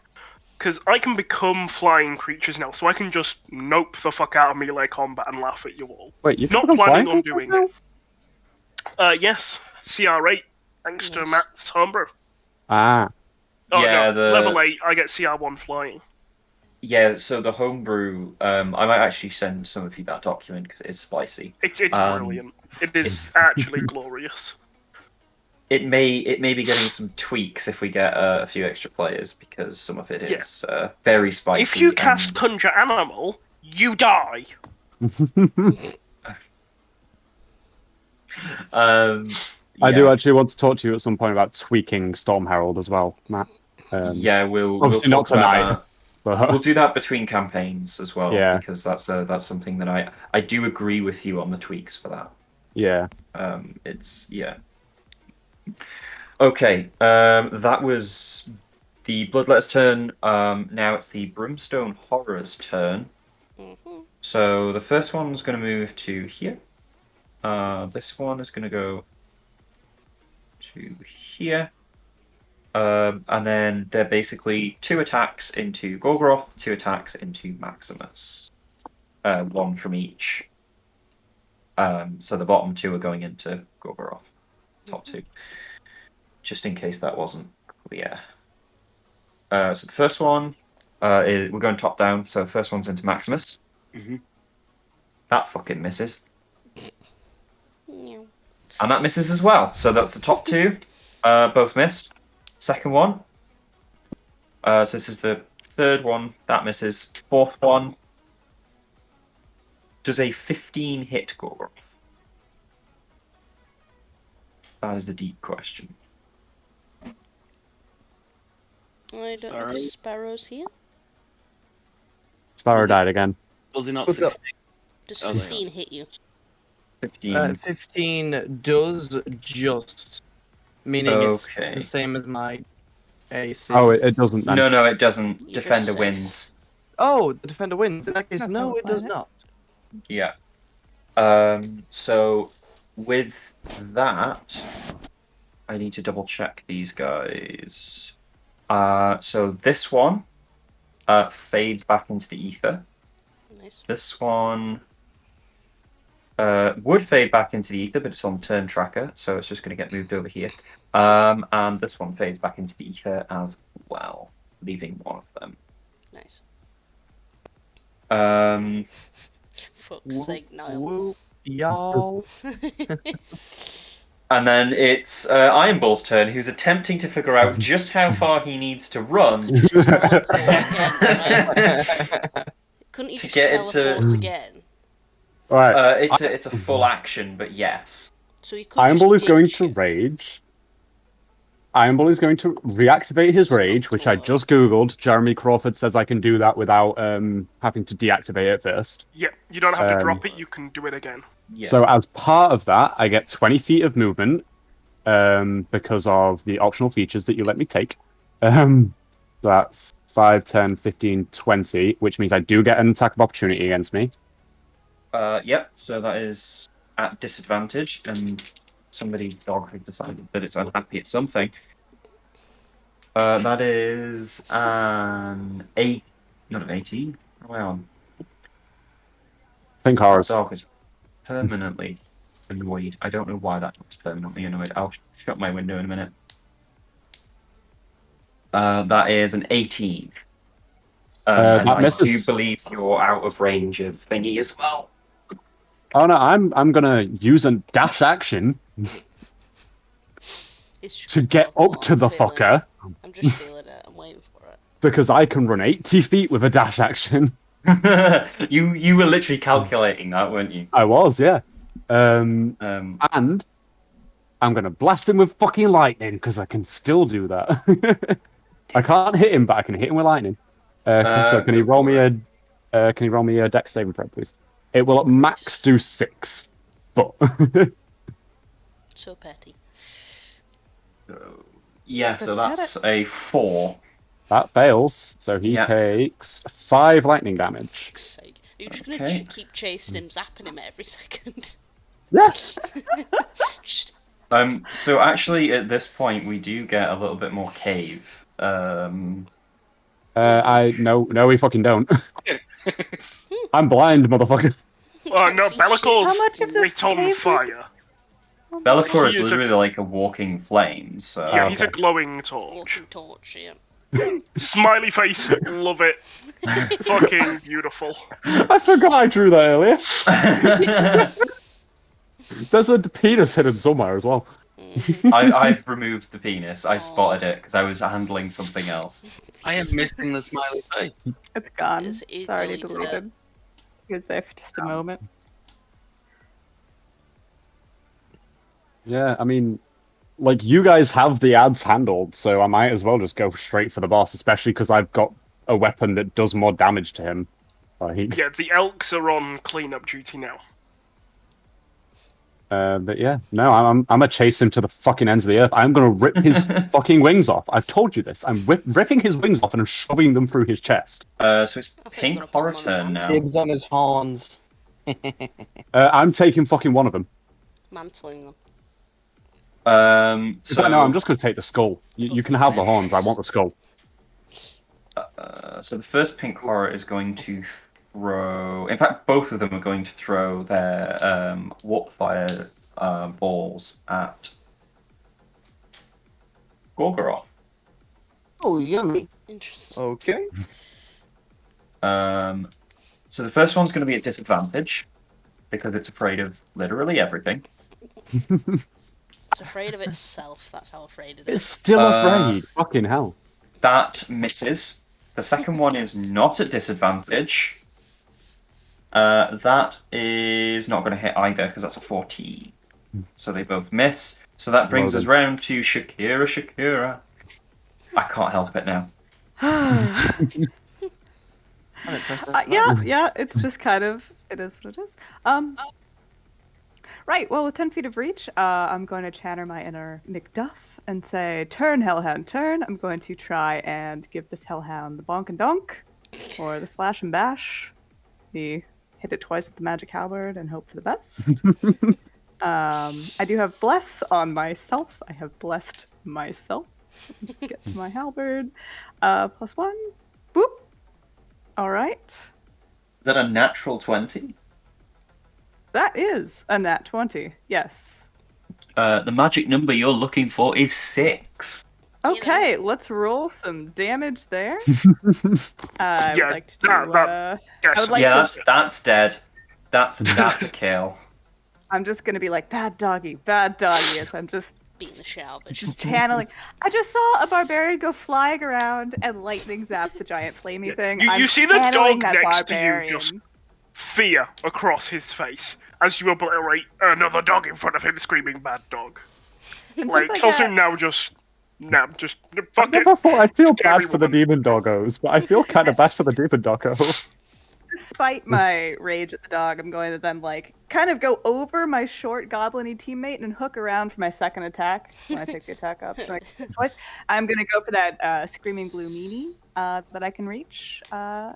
Because I can become flying creatures now, so I can just nope the fuck out of melee combat and laugh at you all. Wait, you Not can planning fly on doing now? it. Yes, CR8, thanks to Nice. Matt's homebrew. Ah, Oh Yeah, no, level 8, I get CR1 flying. Yeah, so the homebrew, I might actually send some of you that document because it is spicy. It's Um, brilliant. It is it's- actually glorious. It may be getting some tweaks if we get a few extra players because some of it is very spicy. If you cast and- Conjure Animal, you die. I do yeah. actually want to talk to you at some point about tweaking Storm Herald as well, Matt. Yeah, we'll obviously talk not tonight, about that. but We'll do that between campaigns as well, Yeah. because that's something that I do agree with you on the tweaks for that. yeah. It's yeah. Okay, that was the Bloodletter's turn. Now it's the Brimstone Horror's turn. Mhm. So the first one's going to move to here. This one is going to go to here. And then they're basically 2 attacks into Gorgoroth, 2 attacks into Maximus. 1 from each. So the bottom 2 are going into Gorgoroth. Top 2. Just in case that wasn't clear. So the first one, we're going top down. So the first one's into Maximus. Mhm. That fucking misses. Yeah. And that misses as well. So that's the top 2. Both missed. Second one. So this is the third one. That misses. Fourth one. Does a 15 hit Gorgoroth? That is the deep question. I don't know if Sparrow's here. Sparrow died again. Was he not What's up? 16? Does Oh, there. 15 hit you? 15. 15 does just, meaning Okay. it's the same as my AC. Oh, it doesn't then. No, it doesn't. You Defender just said- wins. Oh, the defender wins. In that case, That's no, not it does fine. not. Yeah. So with that, I need to double check these guys. So this one fades back into the ether. Nice. This one would fade back into the ether, but it's on turn tracker, so it's just going to get moved over here. And this one fades back into the ether as well, leaving one of them. Nice. Fuck's sake, Niall. Whoop, y'all. And then it's Iron Bull's turn, who's attempting to figure out just how far he needs to run Couldn't you To just get into- teleport again? Right. It's a full action, but yes. So you could Iron just Bull is going ditch to it. rage. Iron Bull is going to reactivate his rage, which I just googled. Jeremy Crawford says I can do that without having to deactivate it first. Yeah, you don't have to Um, drop it, you can do it again. Yeah. So as part of that, I get 20 feet of movement because of the optional features that you let me take. That's 5, 10, 15, 20, which means I do get an attack of opportunity against me. Yep. So that is at disadvantage, and somebody dog has decided that it's unhappy at something. That is an 8, not an 18. What am I on? Think horrors. Dog is permanently annoyed. I don't know why that dog's permanently annoyed. I'll shut my window in a minute. That is an 18. And that I misses. do believe you're out of range of thingy as well. Oh no, I'm gonna use a dash action It's just to get Pokemon, up to the I'm feeling fucker it. I'm just feeling it. I'm waiting for it. because I can run 80 feet with a dash action. You were literally calculating that, weren't you? I was, yeah. And I'm gonna blast him with fucking lightning because I can still do that. I can't hit him, but I can hit him with lightning. So can you roll me a dex saving throw, please? It will at max do 6, but So petty. Yeah, so that's a 4. that fails. So he Yeah. takes 5 lightning damage. Fuck's sake. You're just gonna Okay. keep chasing him, zapping him every second. Yeah. Just So actually, at this point, we do get a little bit more cave. No, we fucking don't. I'm blind, motherfucker. Oh no, See Bellacor's How much of this lit on cave is- fire. Oh my Bellacore God. is He is a- literally like a walking flame. So Yeah, he's a okay. glowing torch. walking torch, yeah. Smiley face, love it. Fucking beautiful. I forgot I drew that earlier. There's a penis hidden somewhere as well. Mhm. I've removed the penis. I Aw. spotted it because I was handling something else. I am missing the smiley face. It's gone. It's- it It's already deleted it. deleted. He was there for just a moment. Yeah, I mean, like, you guys have the ads handled, so I might as well just go straight for the boss, especially because I've got a weapon that does more damage to him. Like, Yeah, the Elks are on cleanup duty now. but yeah, no, I'm gonna chase him to the fucking ends of the earth. I'm gonna rip his fucking wings off. I've told you this. I'm ripping his wings off and I'm shoving them through his chest. So it's I thought you Pink were gonna put Horror him on turn the now. Dibs on his horns. I'm taking fucking one of them. Mantling them. So No, I'm just gonna take the skull. You can have the horns. I want the skull. So the first Pink Horror is going to throw. In fact, both of them are going to throw their warp fire balls at Gorgoroth. Oh, yummy. Interesting. Okay. So the first one's going to be at disadvantage because it's afraid of literally everything. It's afraid of itself. That's how afraid it It's is. still afraid. Fucking hell. That misses. The second one is not at disadvantage. That is not going to hit either because that's a 14. So they both miss. So that brings Well us done. round to Shakira. I can't help it now. Yeah, it's just kind of, it is what it is. Right, well, with 10 feet of reach, I'm going to channel my inner Macduff and say, turn, Hellhound, turn. I'm going to try and give this Hellhound the bonk and donk, or the slash and bash. The hit it twice with the magic halberd and hope for the best. I do have bless on myself. I have blessed myself. Just get to my halberd. +1. Boop. All right. Is that a natural 20? That is a nat 20. Yes. The magic number you're looking for is 6. Okay, let's roll some damage there. I Yeah, would like to do, Yes. I would like Yeah, to- that's dead. That's a kill. I'm just gonna be like, bad doggy. As I'm just Beating the shit out of it. channeling. I just saw a barbarian go flying around and lightning zap the giant flamey thing. You I'm see the channeling dog that next to you barbarian. just fear across his face as you obliterate another dog in front of him screaming bad dog. And Like, since I Selsun get- now just I fuck it. never thought I feel Scary bad for the woman. demon doggos, but I feel kind of bad for the demon doggo. Despite my rage at the dog, I'm going to then like kind of go over my short goblin-y teammate and hook around for my second attack when I pick the attack up. So I get twice. I'm going to go for that screaming blue meanie that I can reach. So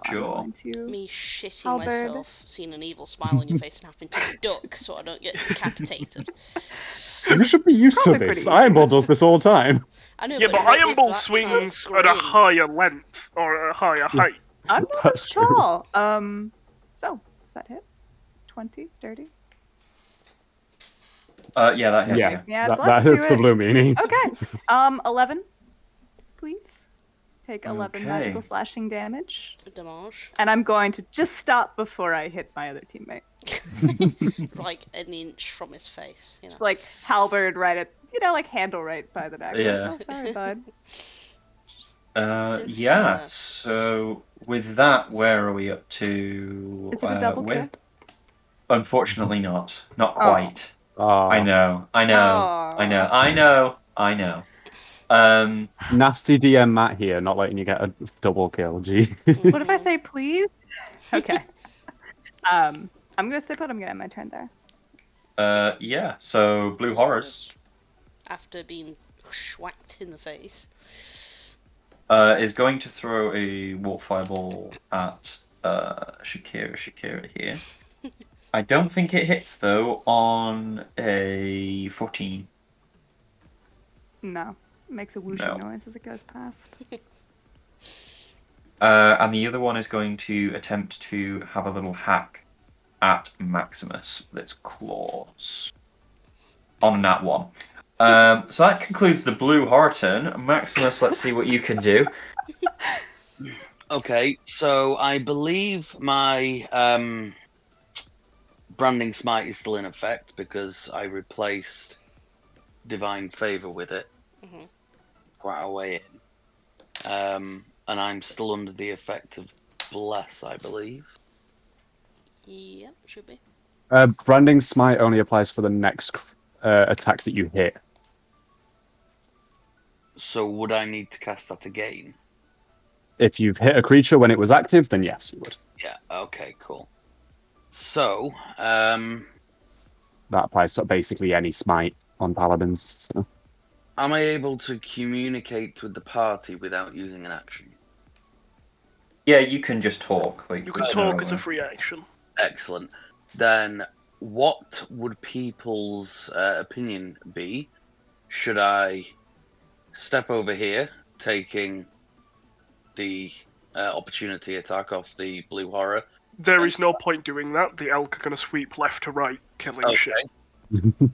Sure. I'm going to. Me shitting Halberd. myself, seeing an evil smile on your face and having to duck so I don't get decapitated. You should be used to Probably this. pretty Iron Ball does this all the time. I know, Yeah, but not with Iron Ball that swings kind of at a grin. higher length or a higher height. I'm not That's true. tall. So does that hit? 20, dirty. Yeah, that hits. Yeah, Yeah, that let's do hurts the it. blue meanie. Okay. 11. Please. Take 11 Okay. magical slashing damage. Damage. And I'm going to just stop before I hit my other teammate. Like an inch from his face, you know. Like halberd right at, like handle right by the back. Yeah. Oh, sorry, bud. Didn't see Yeah. that. So with that, where are we up to? Is it a double we're- kill? Unfortunately, not. Not Oh. quite. Ah, I know. Nasty DM Matt here, not letting you get a double kill. Gee. What if I say please? Okay. I'm gonna stay put. I'm gonna end my turn there. Yeah. So blue horrors After being schwacked in the face. is going to throw a warp fireball at Shakira here. I don't think it hits though on a 14. No. Makes a whooshing No. noise as it goes past. And the other one is going to attempt to have a little hack at Maximus with its claws. On that one. So that concludes the blue horror turn. Maximus, let's see what you can do. Okay, so I believe my branding smite is still in effect because I replaced divine favor with it Mhm. quite a way in, and I'm still under the effect of bless, I believe. Yep, should be. Branding Smite only applies for the next attack that you hit. So would I need to cast that again? If you've hit a creature when it was active, then yes, you would. Yeah. Okay. Cool. So, That applies to basically any smite on paladins. So. am I able to communicate with the party without using an action? Yeah, you can just talk. Like, You can there's talk no, as a free action. Excellent. Then, what would people's opinion be? Should I step over here, taking the opportunity attack off the blue horror? There is no point doing that. The elk are going to sweep left to right, killing Okay. shit.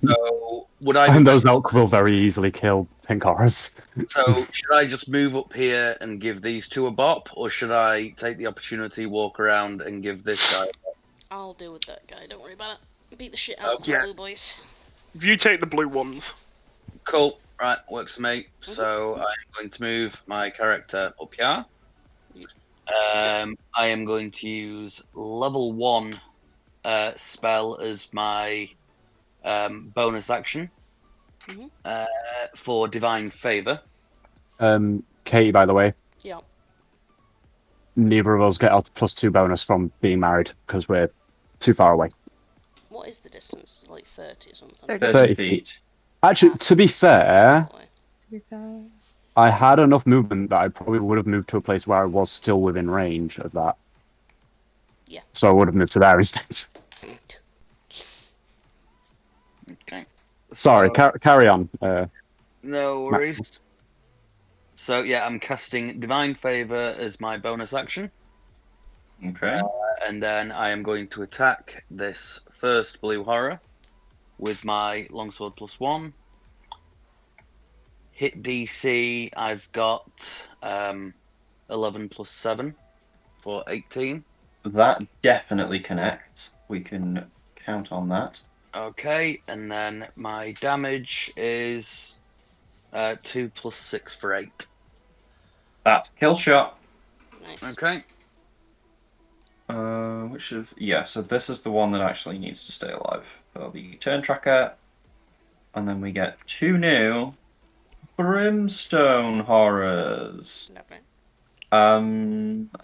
So would I? And those elk will very easily kill pink horrors. So should I just move up here and give these two a bop, or should I take the opportunity, walk around, and give this guy? I'll deal with that guy, don't worry about it. Beat the shit out of Okay. the Yeah. blue boys. If you take the blue ones, Cool. Right, works for me. So I'm going to move my character up here. I am going to use level 1 spell as my bonus action for divine favor. Katie, by the way, Yeah. neither of us get our +2 bonus from being married because we're too far away. What is the distance? Like 30 or something? 30. 30 30 feet. Actually, to be fair, That way. To be fair. I had enough movement that I probably would have moved to a place where I was still within range of that. Yeah. So I would have moved to there instead. Okay. Sorry, So- carry on. No worries. Maximus. So yeah, I'm casting divine favor as my bonus action. Okay. And then I am going to attack this first blue horror with my longsword +1. Hit DC, I've got 11 + 7 for 18. That definitely connects. We can count on that. Okay, and then my damage is 2 + 6 for 8. That's a kill shot. Nice. Okay. Which of so this is the one that actually needs to stay alive for the turn tracker, and then we get 2 new brimstone horrors. Lovely.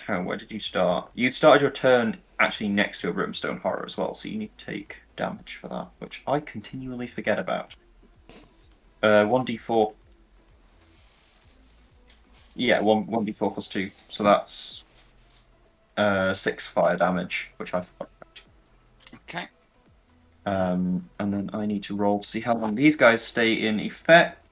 Where did you start? You started your turn actually next to a brimstone horror as well, so you need to take damage for that, which I continually forget about. 1d4. Yeah, 1d4 + 2, so that's 6 fire damage, which I forgot about. Okay. And then I need to roll to see how long these guys stay in effect.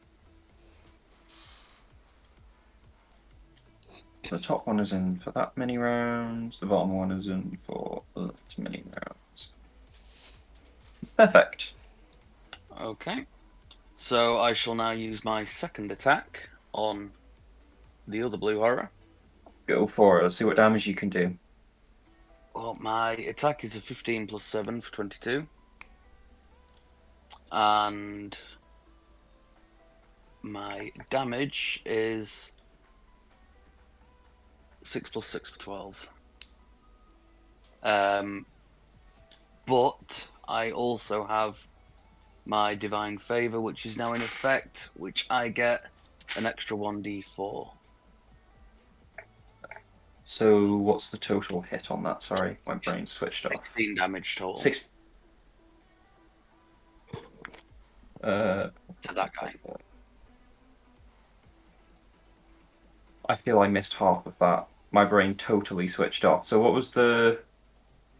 The top one is in for that many rounds. The bottom one is in for that many rounds. Perfect. Okay. So I shall now use my second attack on the other blue horror. Go for it. Let's see what damage you can do. Well, my attack is a 15 + 7 for 22. And my damage is 6 + 6 for 12. But I also have my divine favor, which is now in effect, which I get an extra 1d4. So what's the total hit on that? Sorry, my brain switched off. 16 damage total 6. to that guy. I feel I missed half of that. my brain totally switched off. So what was the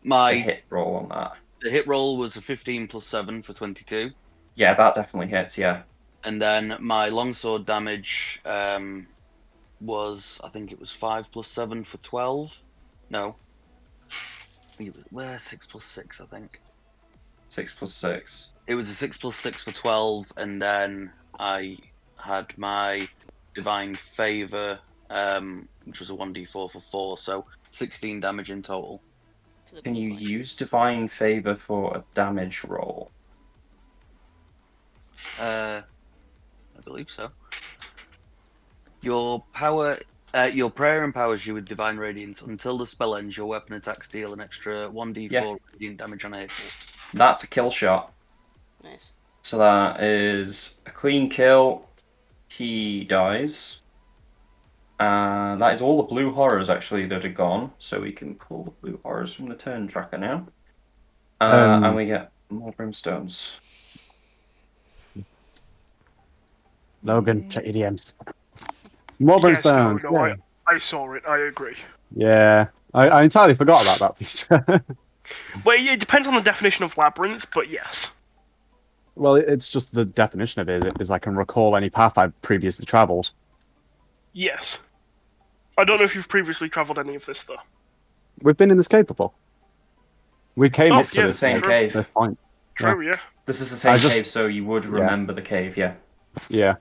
My hit roll on that? the hit roll was a 15 plus 7 for 22. Yeah, that definitely hits. Yeah. And then my longsword damage was, I think it was 5 plus 7 for 12. No. I think it was 6 plus 6, I think. 6 plus 6. It was a 6 plus 6 for 12, and then I had my Divine Favour, which was a 1d4 for 4, so 16 damage in total. For the Can you bonus action. use Divine Favor for a damage roll? I believe so. Your power, your prayer empowers you with Divine Radiance. Until the spell ends, your weapon attacks deal an extra 1d4 Yeah. radiant damage on a hit. That's a kill shot. Nice. So that is a clean kill. He dies. That is all the blue horrors actually that are gone. So we can pull the blue horrors from the turn tracker now. And we get more brimstones. Logan, check your DMs. More Yes, brimstones. no, yeah. I saw it. I agree. Yeah. I entirely forgot about that feature. Well, it depends on the definition of labyrinth, but yes. Well, it's just the definition of it is I can recall any path I've previously travelled. Yes. I don't know if you've previously travelled any of this, though. We've been in this cave before. We came Oh, up to yeah, this same true. cave. this point. True, yeah. This is the same I just- cave, so you would remember the cave, yeah. Yeah.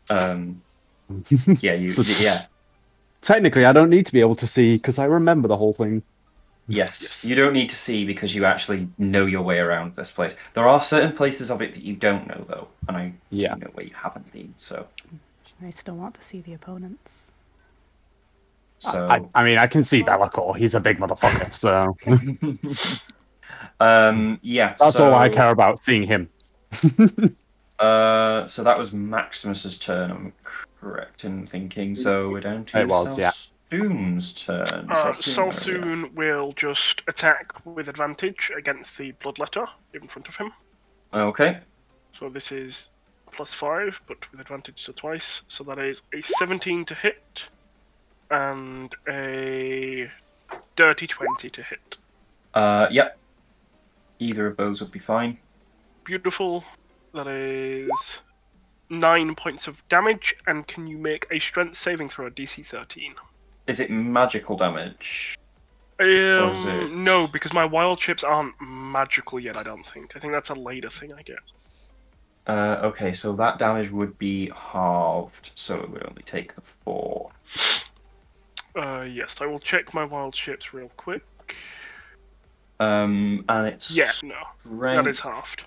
Yeah, So- yeah. Technically, I don't need to be able to see because I remember the whole thing. Yes, you don't need to see because you actually know your way around this place. There are certain places of it that you don't know, though, and I Yeah. do know where you haven't been. So, I still want to see the opponents. I mean, I can see Belacor. He's a big motherfucker, so yeah. that's all I so, care about, seeing him. So that was Maximus's turn. I'm correct in thinking. So we're down to It was, yeah. Salsoon's turn. where are we at? Salsoon will just attack with advantage against the bloodletter in front of him. Okay. So this is +5, but with advantage to twice. So that is a 17 to hit and a dirty 20 to hit. Yep. Either of those would be fine. Beautiful. That is 9 points of damage, and can you make a strength saving throw at DC 13? Is it magical damage? is it- No, because my wild chips aren't magical yet, I don't think. I think that's a later thing I get. Okay, so that damage would be halved, so it would only take the 4. Yes, I will check my wild chips real quick. And it's Yeah, no, strength. that is halved.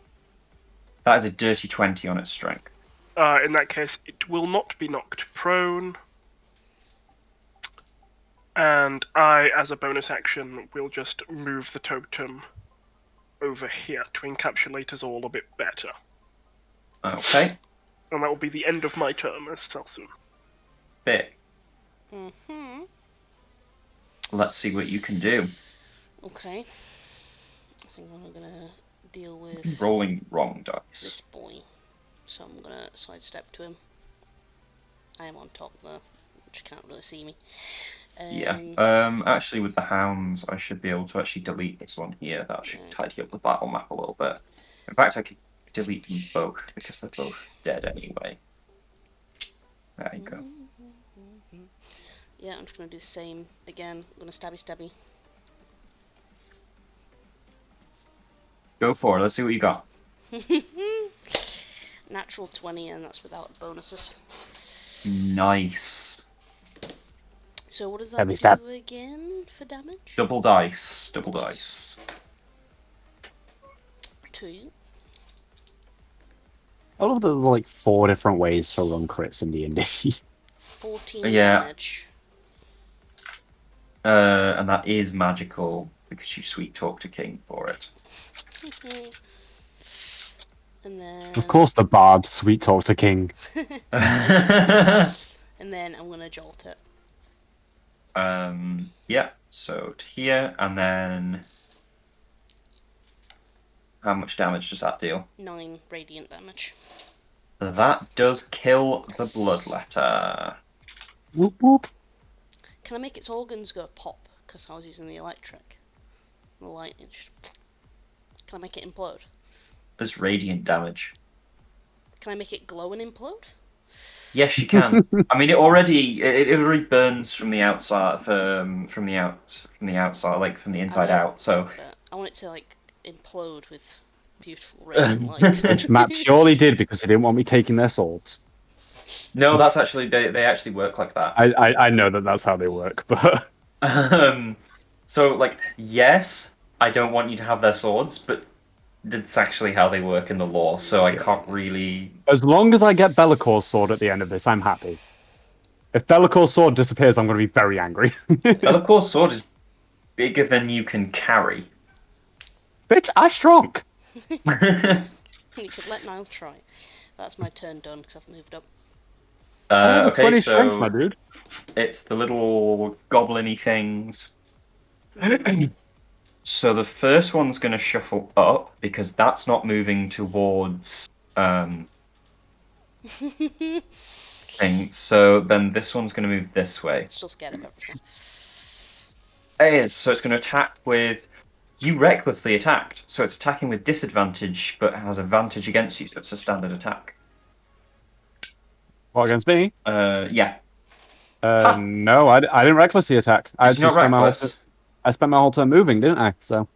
That is a dirty 20 on its strength. In that case, it will not be knocked prone. And I, as a bonus action, will just move the totem over here to encapsulate us all a bit better. Okay. And that will be the end of my turn as Salsoon. Bit. Mm-hmm. Let's see what you can do. Okay. I think I'm gonna deal with Rolling wrong dice. this boy. So I'm gonna sidestep to him. I am on top though, which can't really see me. Yeah. Actually, with the hounds, I should be able to actually delete this one here. That should tidy up the battle map a little bit. In fact, I could delete them both because they're both dead anyway. There you go. Yeah, I'm just gonna do the same again. I'm gonna stabby. Go for it. Let's see what you got. Natural 20, and that's without bonuses. Nice. So what does that Heavy stab. do again for damage? Double dice. Double dice. 2. I love that there's like 4 different ways to run crits in D&D. 14 Yeah. damage. And that is magical because you sweet talk to King for it. And then... Of course, the bard sweet talk to King. And then I'm gonna jolt it. Yeah, so to here, and then how much damage does that deal? 9 radiant damage. That does kill the bloodletter. Whoop whoop. can I make its organs go pop? Because I was using the electric. The lightning. Can I make it implode? There's radiant damage. Can I make it glow and implode? Yes, you can. I mean, it already burns from the outside, from the outside, like from the inside know. out. So But I want it to like implode with beautiful radiant light. Which Matt purely did because he didn't want me taking their swords. no, that's actually they actually work like that. I know that that's how they work, but So like, yes, I don't want you to have their swords, but that's actually how they work in the lore. So I can't really. as long as I get Bellacor's sword at the end of this, I'm happy. If Bellacor's sword disappears, I'm going to be very angry. Bellacor's sword is bigger than you can carry. Bitch, I shrunk. You could let Niall try. That's my turn done because I've moved up. I have a Okay, 20 strength, so my dude. it's the little goblin-y things. So the first one's going to shuffle up because that's not moving towards things. So then this one's going to move this way. Still scared of everything. It is. So it's going to attack with. You recklessly attacked, so it's attacking with disadvantage, but has advantage against you, so it's a standard attack. What, against me? Yeah. No, I didn't recklessly attack. I It's not spent reckless. I spent my whole turn moving, didn't I? So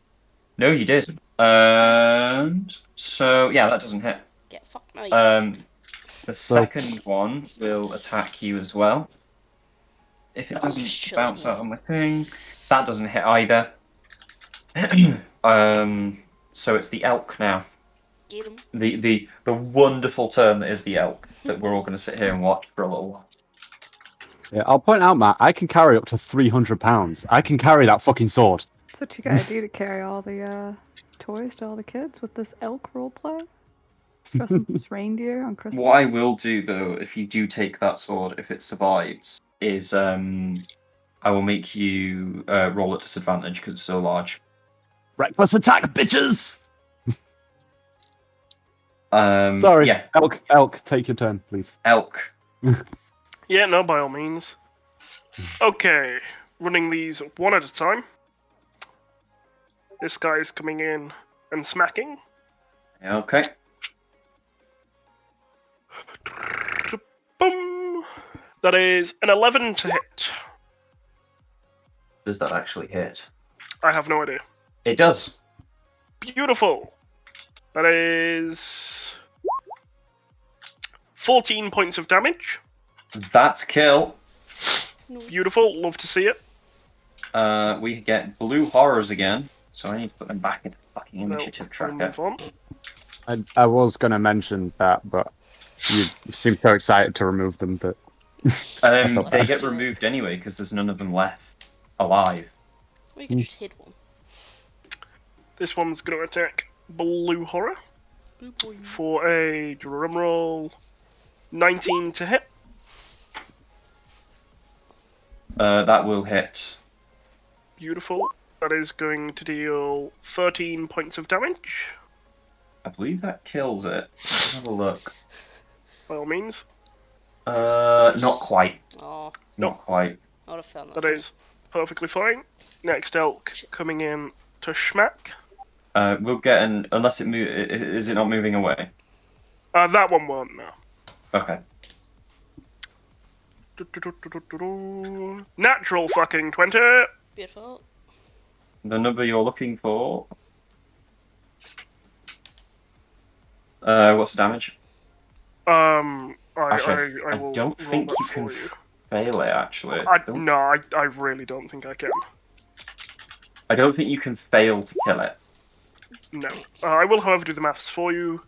No, you did. So yeah, that doesn't hit. Get fucked, mate. The second one will attack you as well. If it I'm doesn't just chilling bounce out here. on my thing, that doesn't hit either. So it's the elk now. Get him. The wonderful turn that is the elk that we're all going to sit here and watch for a little while. yeah, I'll point out, Matt, I can carry up to 300 pounds. I can carry that fucking sword. That's what you gotta do to carry all the toys to all the kids with this elk roleplay. Christmas reindeer on Christmas. What I will do though, if you do take that sword, if it survives, is I will make you roll at disadvantage because it's so large. Reckless attack, bitches! Sorry. Sorry, Yeah, elk, take your turn, please. elk. Yeah, no, by all means. Okay, running these one at a time. This guy's coming in and smacking. Okay. Boom! That is an 11 to hit. Does that actually hit? I have no idea. It does. Beautiful! That is 14 points of damage. That's a kill. Nice. Beautiful, love to see it. We get blue horrors again, so I need to put them back into the fucking No, initiative we'll tracker. move on. I was going to mention that, but you seem so excited to remove them that... They get removed anyway because there's none of them left alive. Or you could just hit one. This one's going to attack Blue Horror Blue boy. for a drumroll 19 to hit. That will hit. Beautiful. That is going to deal 13 points of damage, I believe that kills it. Let's have a look. by all means. Not quite. Oh, Not quite. I would have found that. That funny. is perfectly fine. Next elk coming in to Schmack. We'll get an unless it is it not moving away? That one won't now. Okay. Natural fucking 20. Beautiful. The number you're looking for. What's the damage? Actually, I will don't roll think that you can for you. fail it. Actually, I really don't think I can. I don't think you can fail to kill it. No. I will, however, do the maths for you.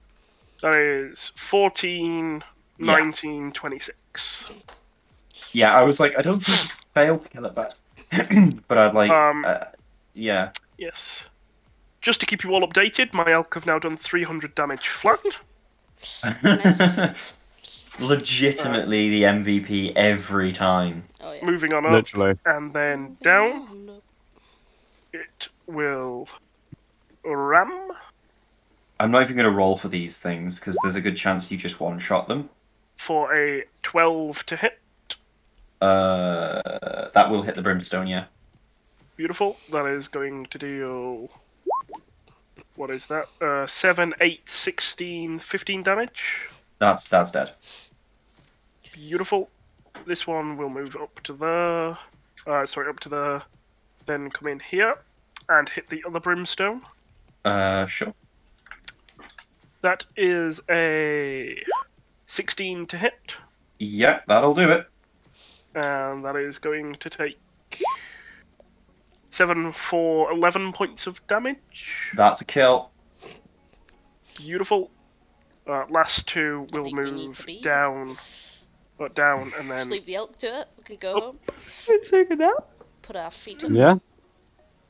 That is 14, 19, 26. Yeah, I was like, I don't think you can fail to kill it, but but I'd like, yeah. Yes. Just to keep you all updated, my elk have now done 300 damage flat. Nice. Legitimately the MVP every time. Oh yeah. Moving on up, Literally. and then down, it will ram. I'm not even going to roll for these things because there's a good chance you just one-shot them. For a 12 to hit. That will hit the brimstone, yeah. Beautiful. That is going to deal. What is that? 7, 8, 16, 15 damage. That's dead. Beautiful. This one will move up to there. Up to there. Then come in here and hit the other brimstone. Sure. That is a 16 to hit, Yeah, that'll do it. and that is going to take 7 for 11 points of damage. That's a kill. Beautiful. Last two will think we need move to be- down, down, and Just then leave the elk to it. We can go Oh. home. Check it out. Put our feet up. Yeah,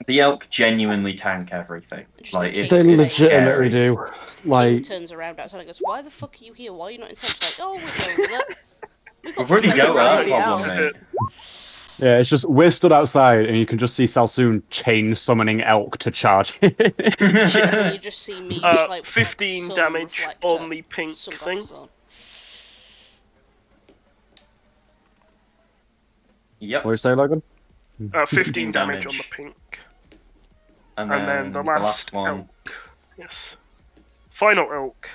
The elk genuinely tank everything. Just Like, in it's, case they it's it's legitimately scary. do. King Like, turns around outside and goes, "Why the fuck are you here? Why are you not in tent?" She's like, "Oh, we're going with it. We've already friends dealt with that already." problem, Yeah. mate. yeah, it's just we're stood outside, and you can just see Salsoon chain summoning elk to charge. And you just see me just like 15 sun damage reflector, on the pink sunglasses thing. on. Yep. What do you say, Logan? 15 damage damage. on the pink. And And then the last one. elk. Yes. Final elk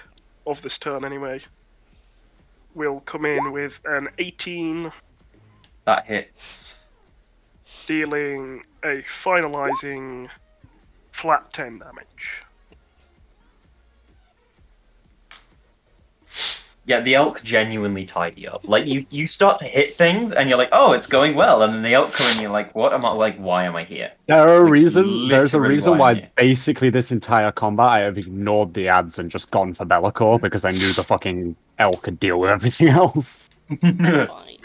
of this turn, anyway, will come in with an 18, That hits. dealing a finalizing flat 10 damage. Yeah, the elk genuinely tidy up. Like, you start to hit things, and you're like, oh, it's going well. And then the elk come in, and you're like, what am I, like, why am I here? There's a literally reason why I'm why here. basically this entire combat I have ignored the ads and just gone for Be'lakor because I knew the fucking elk could deal with everything else. That's fine.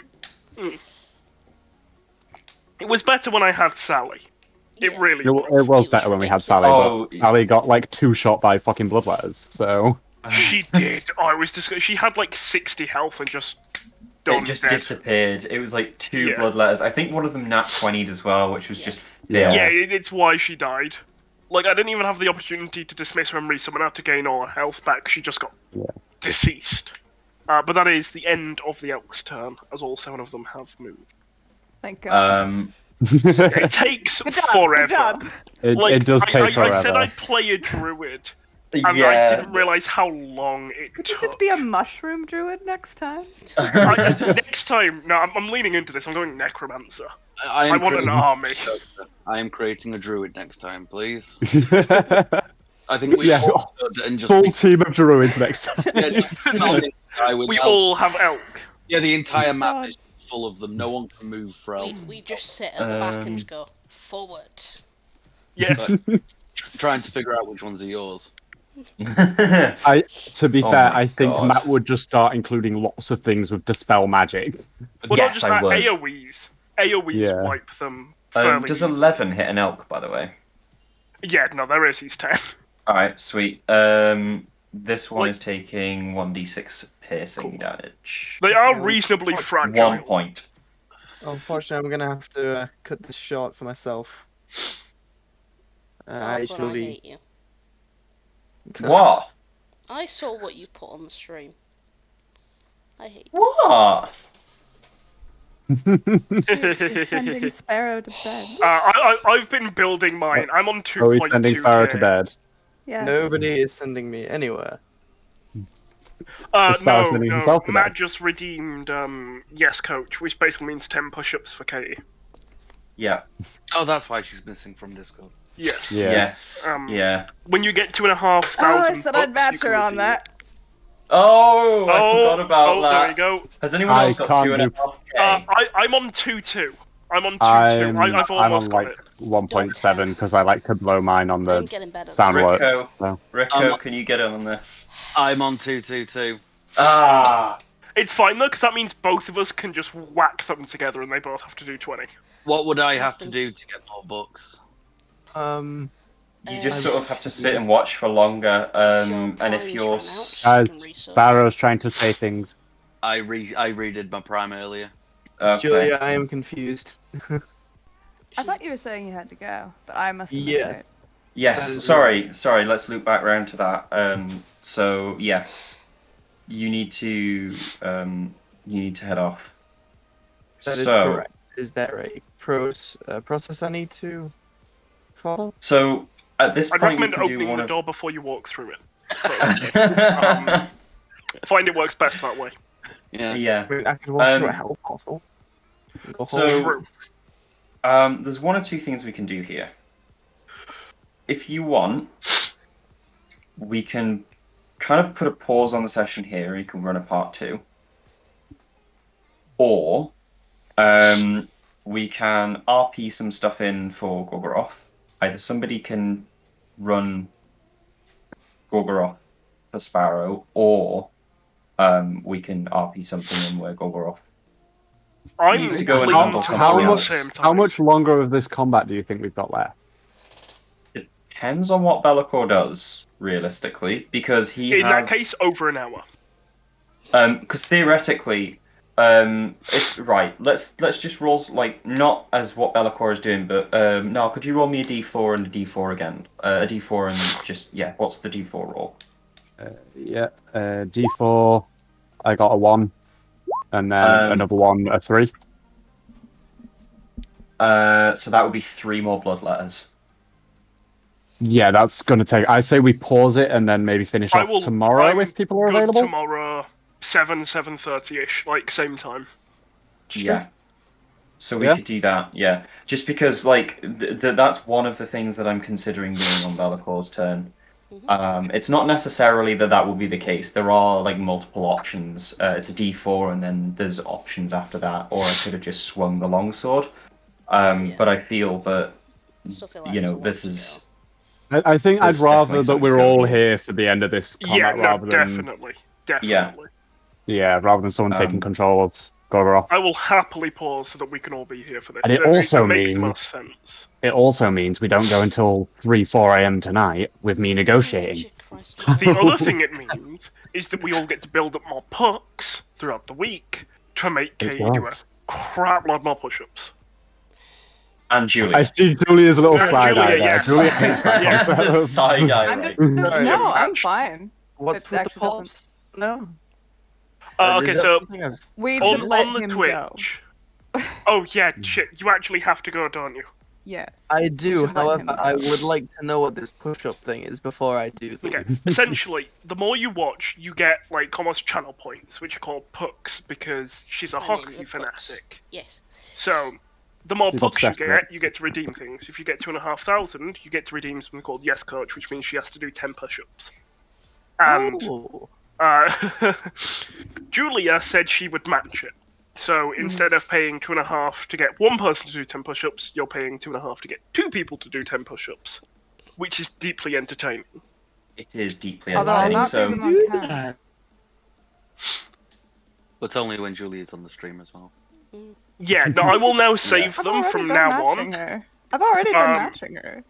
It was better when I had Sally. It Yeah. really It, was. it was better when we had Sally, Oh. but Sally got like 2 shot by fucking bloodletters, so... She did. Oh, it was she had like 60 health and just done It just dead. disappeared. It was like 2 Yeah. bloodletters. I think one of them nat 20'd as well, which was Yeah. just Yeah. Yeah, it's why she died. Like, I didn't even have the opportunity to dismiss her and resummon her to gain all her health back. She just got Yeah. deceased. But that is the end of the elk's turn, as all 7 of them have moved. Thank God. It takes Good job. forever. Good job. it does take forever. I said I'd play a druid, and I yeah. didn't realize how long it Could you took. just be a mushroom druid next time? Next time, no, I'm leaning into this. I'm going necromancer. I I am want an creating- army. I am creating a druid next time, please. I think we Yeah. all should and just Full be- team of druids next time. yeah, just not the guy with We elk. all have elk. Yeah, the entire map God. is full of them. No one can move for elk. We just sit at the back and go forward. Yes. Trying to figure out which ones are yours. To be Oh fair, my I think God. Matt would just start including lots of things with Dispel Magic. Well, not Yes, just I that, would. AoEs. AoEs Yeah. wipe them fairly Does easily. 11 hit an elk, by the way? Yeah, no, there is. He's 10. Alright, sweet. This one Like- is taking 1d6 piercing Cool. damage. They are reasonably fragile. 1 point. Unfortunately, I'm gonna have to cut this short for myself. Oh, I God, I usually. hate you. What? I saw what you put on the stream. I hate What? You're sending Sparrow to bed. I've been building mine. I'm on 2.2. Oh, he's sending Sparrow to bed. Yeah. Nobody is sending me anywhere. Is Sparrow No, sending no. himself to Matt bed? just redeemed Yes Coach, which basically means 10 push-ups for Katie. Yeah. Oh, that's why she's missing from Discord. Yes. Yeah. Yes. Yeah. When you get 2,500 I said I'd bucks, you match can her on redeem that. Oh, I forgot about that. There you go. Has anyone I else got can't 2.5k? I'm on 2.2. I'm on 2.2. I've I'm on almost got like it. 1.7 because I like to blow mine on I'm the getting better. soundworks. Rico. So. Rico, can you get in on this? I'm on 222. Ah! It's fine though, because that means both of us can just whack them together and they both have to do 20. What would I have to do to get more books? You just Um, sort of have to sit and watch for longer, and if prime's you're... run out, Guys, you can research. Sparrow's trying to say things. I redid my prime earlier. Okay. Julia, I am confused. I thought you were saying you had to go, but I must have missed Yes. it. Yes, sorry, let's loop back round to that. So, yes, you need to head off. That is So, correct. Is there a process I need to follow? so at this I'd point, you recommend can do opening one the of. door before you walk through it. But, find it works best that way. Yeah. Yeah. I mean, I could walk through a Um, hell portal. and go so- home. True. There's one or two things we can do here. If you want, we can kind of put a pause on the session here, and you can run a part 2. Or we can RP some stuff in for Gorgoroth. Either somebody can run Gorgoroth for Sparrow, or we can RP something in where Gorgoroth. I'm Needs to go and leaning handle to something one at the else. same time. How much longer of this combat do you think we've got left? Depends on what Be'lakor does, realistically, because he In has. that case, over an hour. Because theoretically, right. Let's just roll like not as what Be'lakor is doing, but no. Could you roll me a D4 and a D4 again? A D4 and just What's the D4 roll? D4. I got a 1, and then another 1, a 3. So that would be 3 more blood letters. Yeah, that's gonna take. I say we pause it and then maybe finish I off will- tomorrow I'm if people are Good available. tomorrow, 7:30ish, like same time. Yeah. So we Yeah. could do that. Yeah. Just because like that's one of the things that I'm considering doing on Be'lakor's turn. It's not necessarily that will be the case. There are like multiple options. It's a D4, and then there's options after that. Or I could have just swung the longsword. But I feel that Still feel like there's a lot this to is. I think I'd There's rather definitely that something we're to go all here. here for the end of this combat Yeah, no, rather than definitely. rather than someone taking control of Gorgoroth. I will happily pause so that we can all be here for this. And it makes also makes the means- most sense. It also means we don't go until 3-4 a.m. tonight with me negotiating. Christ. The other thing it means is that we all get to build up more pucks throughout the week to make It Katie do does. a crap load more push-ups. And Julia. I see Julia's little Yeah, side eye Julia, there. yes. Julia hates that Yeah. concept. Side eye, I'm right? just, Sorry. no, I'm Match. fine. What's It with the actually doesn't- pulse? No. Okay, Is that so something I've- We should on let the him Twitch. go. Oh yeah, shit. You actually have to go, don't you? Yeah. I do, should let however, him I go. would like to know what this push-up thing is before I do Okay. leave. Essentially, the more you watch, you get like almost channel points, which are called pucks because she's a My name's hockey a Pucks. fanatic. Yes. So, the more She's pucks you obsessed with it. get, you get to redeem things. If you get 2,500, you get to redeem something called Yes Coach, which means she has to do 10 push-ups. And Oh. Julia said she would match it. So instead of paying 2.5 to get one person to do 10 push-ups, you're paying 2.5 to get 2 people to do 10 push-ups, which is deeply entertaining. It is deeply Although I'm entertaining. not So doing Do Okay. that. But only when Julia's on the stream as well. Yeah, no, I will now save I've them already from been now matching on. her. I've already been Um, matching her.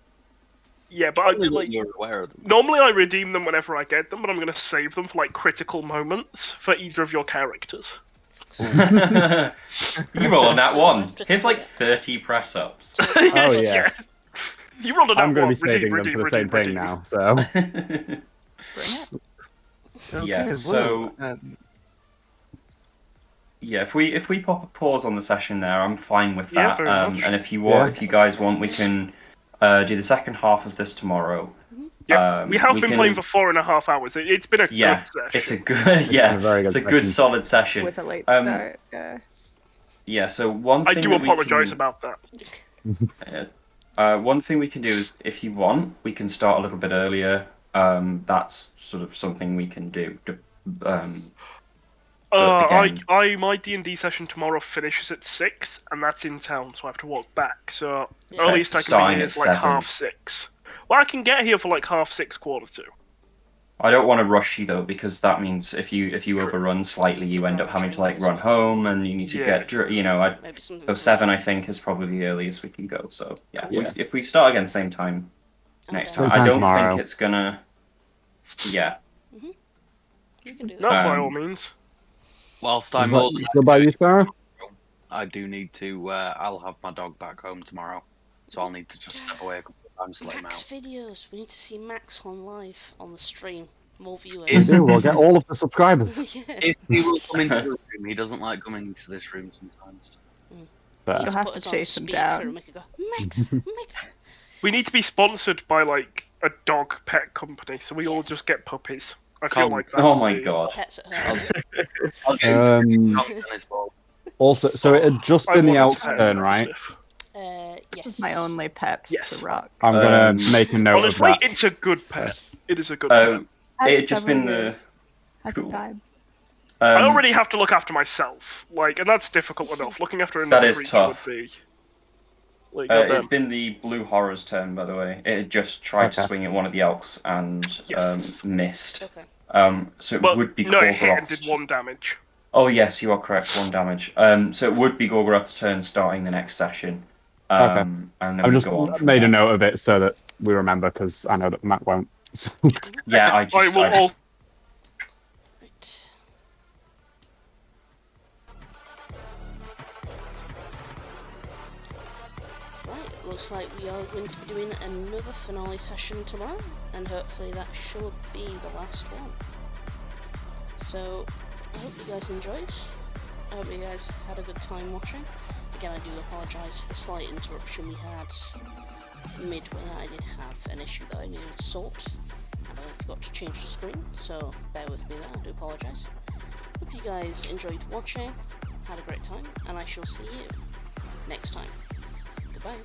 Yeah, but I Only do when like. you're aware of them. Normally I redeem them whenever I get them, but I'm gonna save them for like critical moments for either of your characters. you roll on that one. Here's like 30 press ups. Oh, yeah. You rolled a I'm going going to to be saving them for the same thing now. So Bring it. Yeah, Okay, so- well, Yeah, if we pop a pause on the session there, I'm fine with Yeah, that. very much. And if you Yeah. want, if you guys want, we can do the second half of this tomorrow. Yeah, we have been can- playing for 4.5 hours. It's been a Yeah, good session. it's a good been a very good it's a good session. solid session. With a late Um, start. Yeah. Yeah, so one I thing do that we apologise can- about that. One thing we can do is, if you want, we can start a little bit earlier. That's sort of something we can do. again- My D&D session tomorrow finishes at 6, and that's in town, so I have to walk back. So Yeah. earliest I can Starting be here at is like 7. 6:30. Well, I can get here for like 6:30, 2:45. I don't want to rush you though, because that means if you overrun slightly, you end up having to like run home, and you need to Yeah. get I Maybe something. so 7 I think is probably the earliest we can go. So yeah, Yeah. if we start again same time next Okay. time, Same I time don't tomorrow. think it's gonna. Yeah. You can do No, that. by all means. Whilst I'm Is that- more than What about you, Sparrow? I do need to. I'll have my dog back home tomorrow, so I'll need to just step away a couple of times to let him Max out. videos. We need to see Max on live on the stream. More We viewers. do. We'll get all of the subscribers. Yeah. If he will come into the room, he doesn't like coming into this room sometimes. Fair. You'll have Put to us on chase them speaker down. and make it go, Mex, Mex. We need to be sponsored by like a dog pet company, so we all Yes. just get puppies. I feel Colin. like that. Oh would my be- god. Pets at home. I'll get him to Um, drunk on his ball. Also, so it had just I been the wanted elf's to pet turn, right? Mastiff. Yes. This is my only pet Yes. to rock. I'm gonna Um, make a note Honestly, of that. it's a good pet. It is a good pet. It had just been the. Has cool. died. I already have to look after myself, like, and that's difficult enough. Looking after That another is creature tough. would be. Like, It goddamn. had been the Blue Horror's turn, by the way. It had just tried to Okay. swing at one of the elks and Yes. missed. Okay. So it But would be no, it hit and Gorgoroth's. did 1 damage. Oh yes, you are correct. 1 damage. So it would be Gorgoroth's turn starting the next session. Okay. And then I've we just go on from made a there. note of it so that we remember, because I know that Matt won't. So- Yeah, I I just. will I just all. Right. Right, looks like we are going to be doing another finale session tomorrow, and hopefully that should be the last one. So, I hope you guys enjoyed. I hope you guys had a good time watching. Again, I do apologise for the slight interruption we had midway. I did have an issue that I needed to sort. I forgot to change the screen, so bear with me there, I do apologise. Hope you guys enjoyed watching, had a great time, and I shall see you next time. Goodbye.